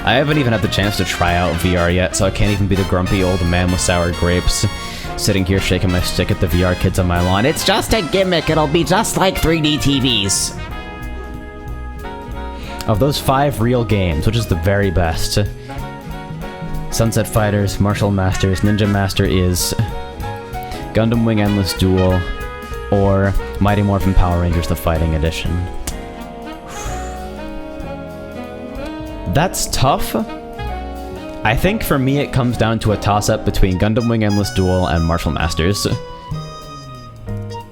I haven't even had the chance to try out VR yet, so I can't even be the grumpy old man with sour grapes, sitting here shaking my stick at the VR kids on my lawn. It's just a gimmick, it'll be just like 3D TVs. Of those 5 real games, which is the very best? Sunset Fighters, Martial Masters, Ninja Master Is, Gundam Wing Endless Duel, or Mighty Morphin Power Rangers The Fighting Edition. That's tough. I think for me it comes down to a toss-up between Gundam Wing Endless Duel and Martial Masters.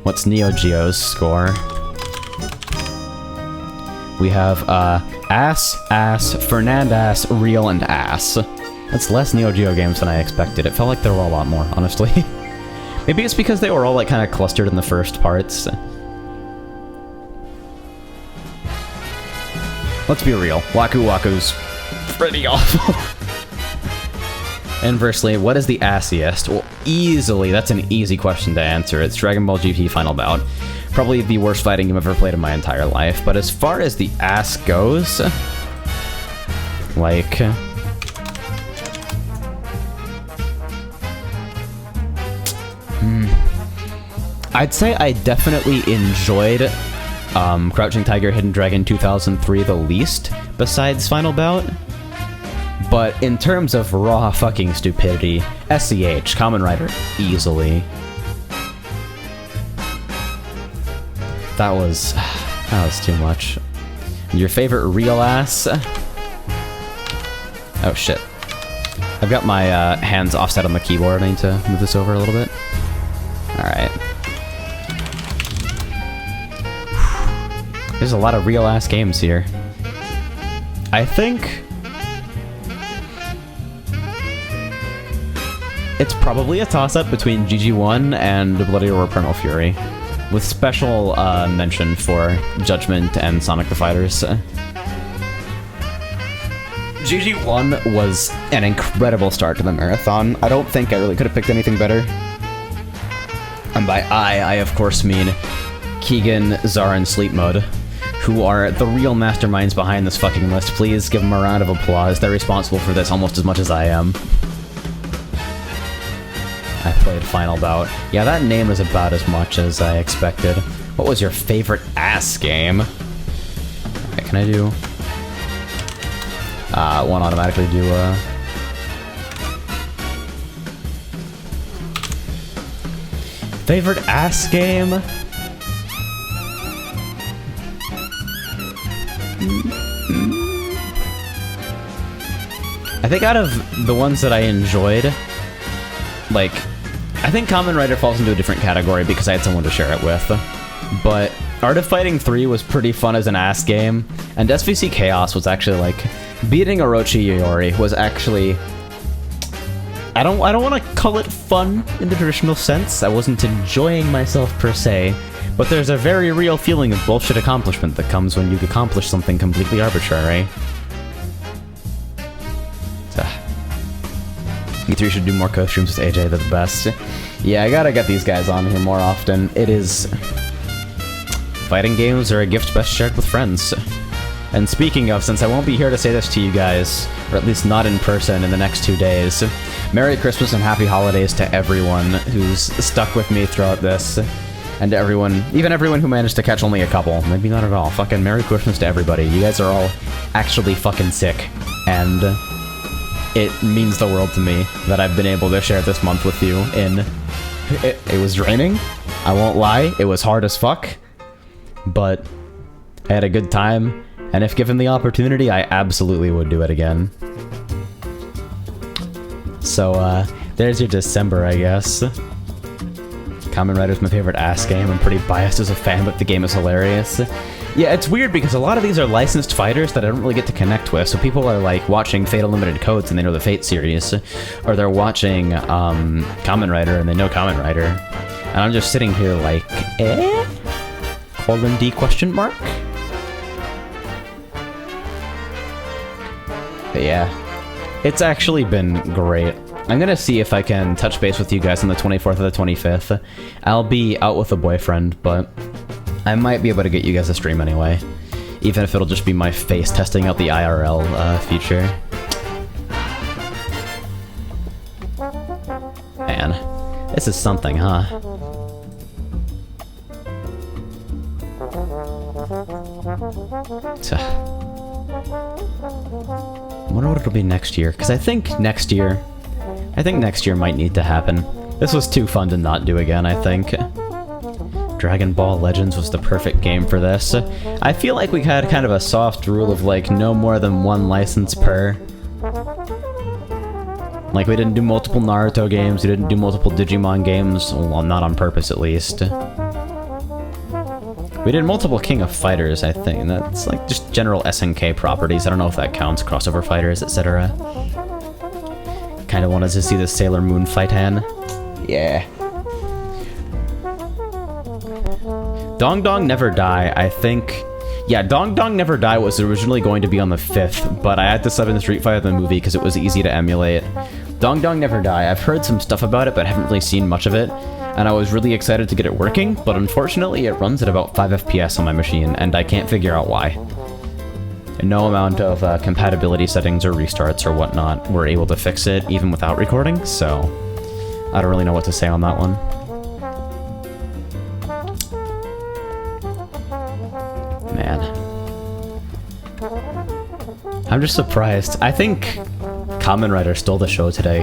What's Neo Geo's score? We have, Ass, Fernandas, Real, and Ass. That's less Neo Geo games than I expected. It felt like there were a lot more, honestly. Maybe it's because they were all, like, kind of clustered in the first parts. Let's be real. Waku Waku's pretty awful. Inversely, what is the assiest? Well, easily, that's an easy question to answer. It's Dragon Ball GT Final Bout. Probably the worst fighting game I've ever played in my entire life. But as far as the ass goes, like... I'd say I definitely enjoyed Crouching Tiger, Hidden Dragon 2003 the least, besides Final Bout. But in terms of raw fucking stupidity, SCH, Kamen Rider, easily. That was too much. Your favorite real ass? Oh shit. I've got my hands offset on the keyboard. I need to move this over a little bit. Alright. There's a lot of real ass games here. I think it's probably a toss-up between GG1 and Bloody Roar Primal Fury, with special mention for Judgment and Sonic the Fighters. GG1 was an incredible start to the marathon. I don't think I really could have picked anything better. And by I of course mean Keegan, Zara, and Sleep Mode, who are the real masterminds behind this fucking list. Please give them a round of applause. They're responsible for this almost as much as I am. I played Final Bout. Yeah, that name is about as much as I expected. What was your favorite ass game? Alright, can I do... won't automatically do, favorite ass game? I think out of the ones that I enjoyed, like, I think Kamen Rider falls into a different category because I had someone to share it with. But Art of Fighting 3 was pretty fun as an ass game, and SVC Chaos was actually like, beating Orochi Yori was actually, I don't want to call it fun in the traditional sense. I wasn't enjoying myself per se, but there's a very real feeling of bullshit accomplishment that comes when you accomplish something completely arbitrary. You three should do more co-streams with AJ, they're the best. Yeah, I gotta get these guys on here more often. It is... Fighting games are a gift best shared with friends. And speaking of, since I won't be here to say this to you guys, or at least not in person in the next 2 days, Merry Christmas and Happy Holidays to everyone who's stuck with me throughout this. And to everyone, even everyone who managed to catch only a couple. Maybe not at all. Fucking Merry Christmas to everybody. You guys are all actually fucking sick. And it means the world to me that I've been able to share this month with you in... It was draining. I won't lie. It was hard as fuck. But I had a good time. And if given the opportunity, I absolutely would do it again. So, there's your December, I guess. Kamen Rider's my favorite ass game. I'm pretty biased as a fan, but the game is hilarious. Yeah, it's weird because a lot of these are licensed fighters that I don't really get to connect with. So people are like watching Fatal Limited Codes and they know the Fate series. Or they're watching Kamen Rider and they know Kamen Rider. And I'm just sitting here like, eh? $D question mark? But yeah, it's actually been great. I'm gonna see if I can touch base with you guys on the 24th or the 25th. I'll be out with a boyfriend, but I might be able to get you guys a stream anyway. Even if it'll just be my face testing out the IRL feature. Man, this is something, huh? I wonder what it'll be next year, because I think next year might need to happen. This was too fun to not do again, I think. Dragon Ball Legends was the perfect game for this. I feel like we had kind of a soft rule of like no more than one license per. Like we didn't do multiple Naruto games, we didn't do multiple Digimon games, well not on purpose at least. We did multiple King of Fighters, I think, and that's like just general SNK properties. I don't know if that counts, crossover fighters, etc. Kinda wanted to see the Sailor Moon fight hand. Yeah. Dong Dong Never Die, I think... Yeah, Dong Dong Never Die was originally going to be on the 5th, but I had to sub in Street Fighter the movie because it was easy to emulate. Dong Dong Never Die, I've heard some stuff about it, but haven't really seen much of it. And I was really excited to get it working, but unfortunately it runs at about 5 FPS on my machine, and I can't figure out why. No amount of compatibility settings or restarts or whatnot were able to fix it, even without recording, so I don't really know what to say on that one. Man. I'm just surprised. I think Kamen Rider stole the show today.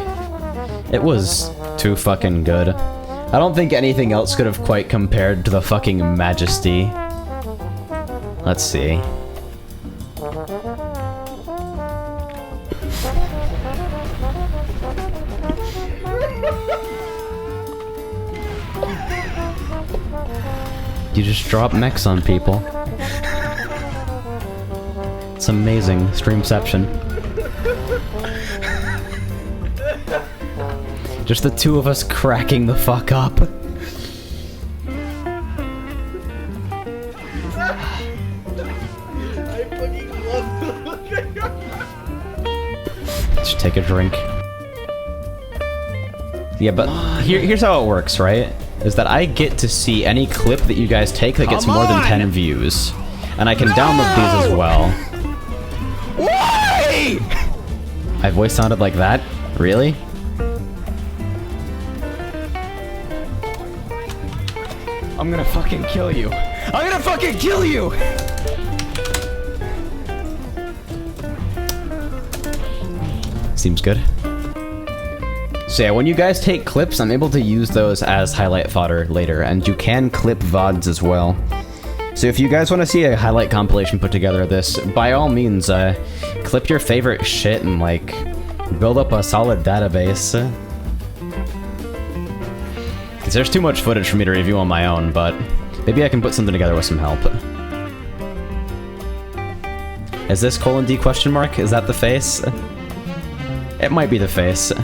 It was too fucking good. I don't think anything else could have quite compared to the fucking majesty. Let's see. You just drop mechs on people. It's amazing. Streamception. Just the two of us cracking the fuck up. Just take a drink. Yeah, but here's how it works, right? Is that I get to see any clip that you guys take that gets more than 10 views. And I can download these as well. Why? My voice sounded like that? Really? I'm gonna fucking kill you. I'm gonna fucking kill you! Seems good. So yeah, when you guys take clips, I'm able to use those as highlight fodder later, and you can clip VODs as well. So if you guys want to see a highlight compilation put together of this, by all means, clip your favorite shit and, like, build up a solid database. Because there's too much footage for me to review on my own, but maybe I can put something together with some help. Is this :D question mark? Is that the face? It might be the face. A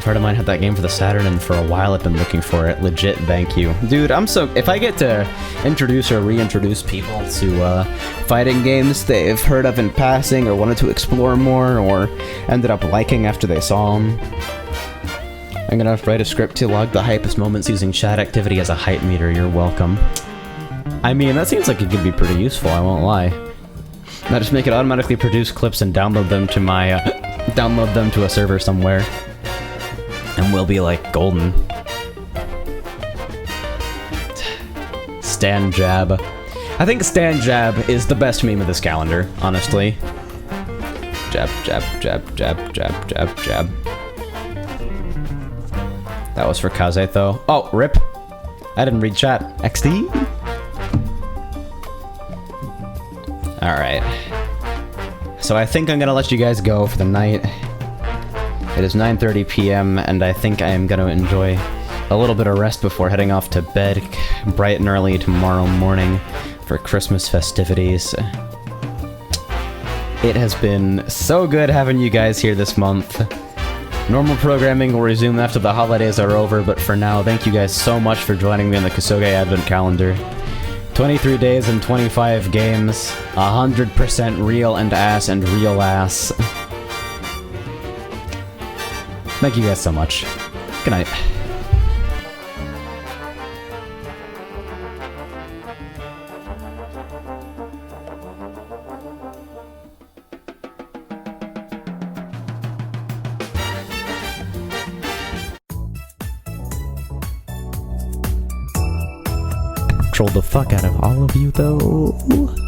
friend of mine had that game for the Saturn, and for a while I've been looking for it. Legit, thank you. Dude, if I get to introduce or reintroduce people to fighting games they've heard of in passing, or wanted to explore more, or ended up liking after they saw them, I'm gonna write a script to log the hypest moments using chat activity as a hype meter. You're welcome. I mean, that seems like it could be pretty useful, I won't lie. Now just make it automatically produce clips and download them to my, download them to a server somewhere. And we'll be like golden. Stan Jab. I think Stan Jab is the best meme of this calendar, honestly. Jab, jab, jab, jab, jab, jab, jab. That was for Kaze though. Oh, rip. I didn't read chat. XD? Alright. So I think I'm gonna let you guys go for the night. It is 9:30 p.m. and I think I am gonna enjoy a little bit of rest before heading off to bed bright and early tomorrow morning for Christmas festivities. It has been so good having you guys here this month. Normal programming will resume after the holidays are over, but for now, thank you guys so much for joining me on the KUSOGE Advent Calendar. 23 days and 25 games, 100% real and real ass. Thank you guys so much. Good night. Trolled the fuck out of all of you though.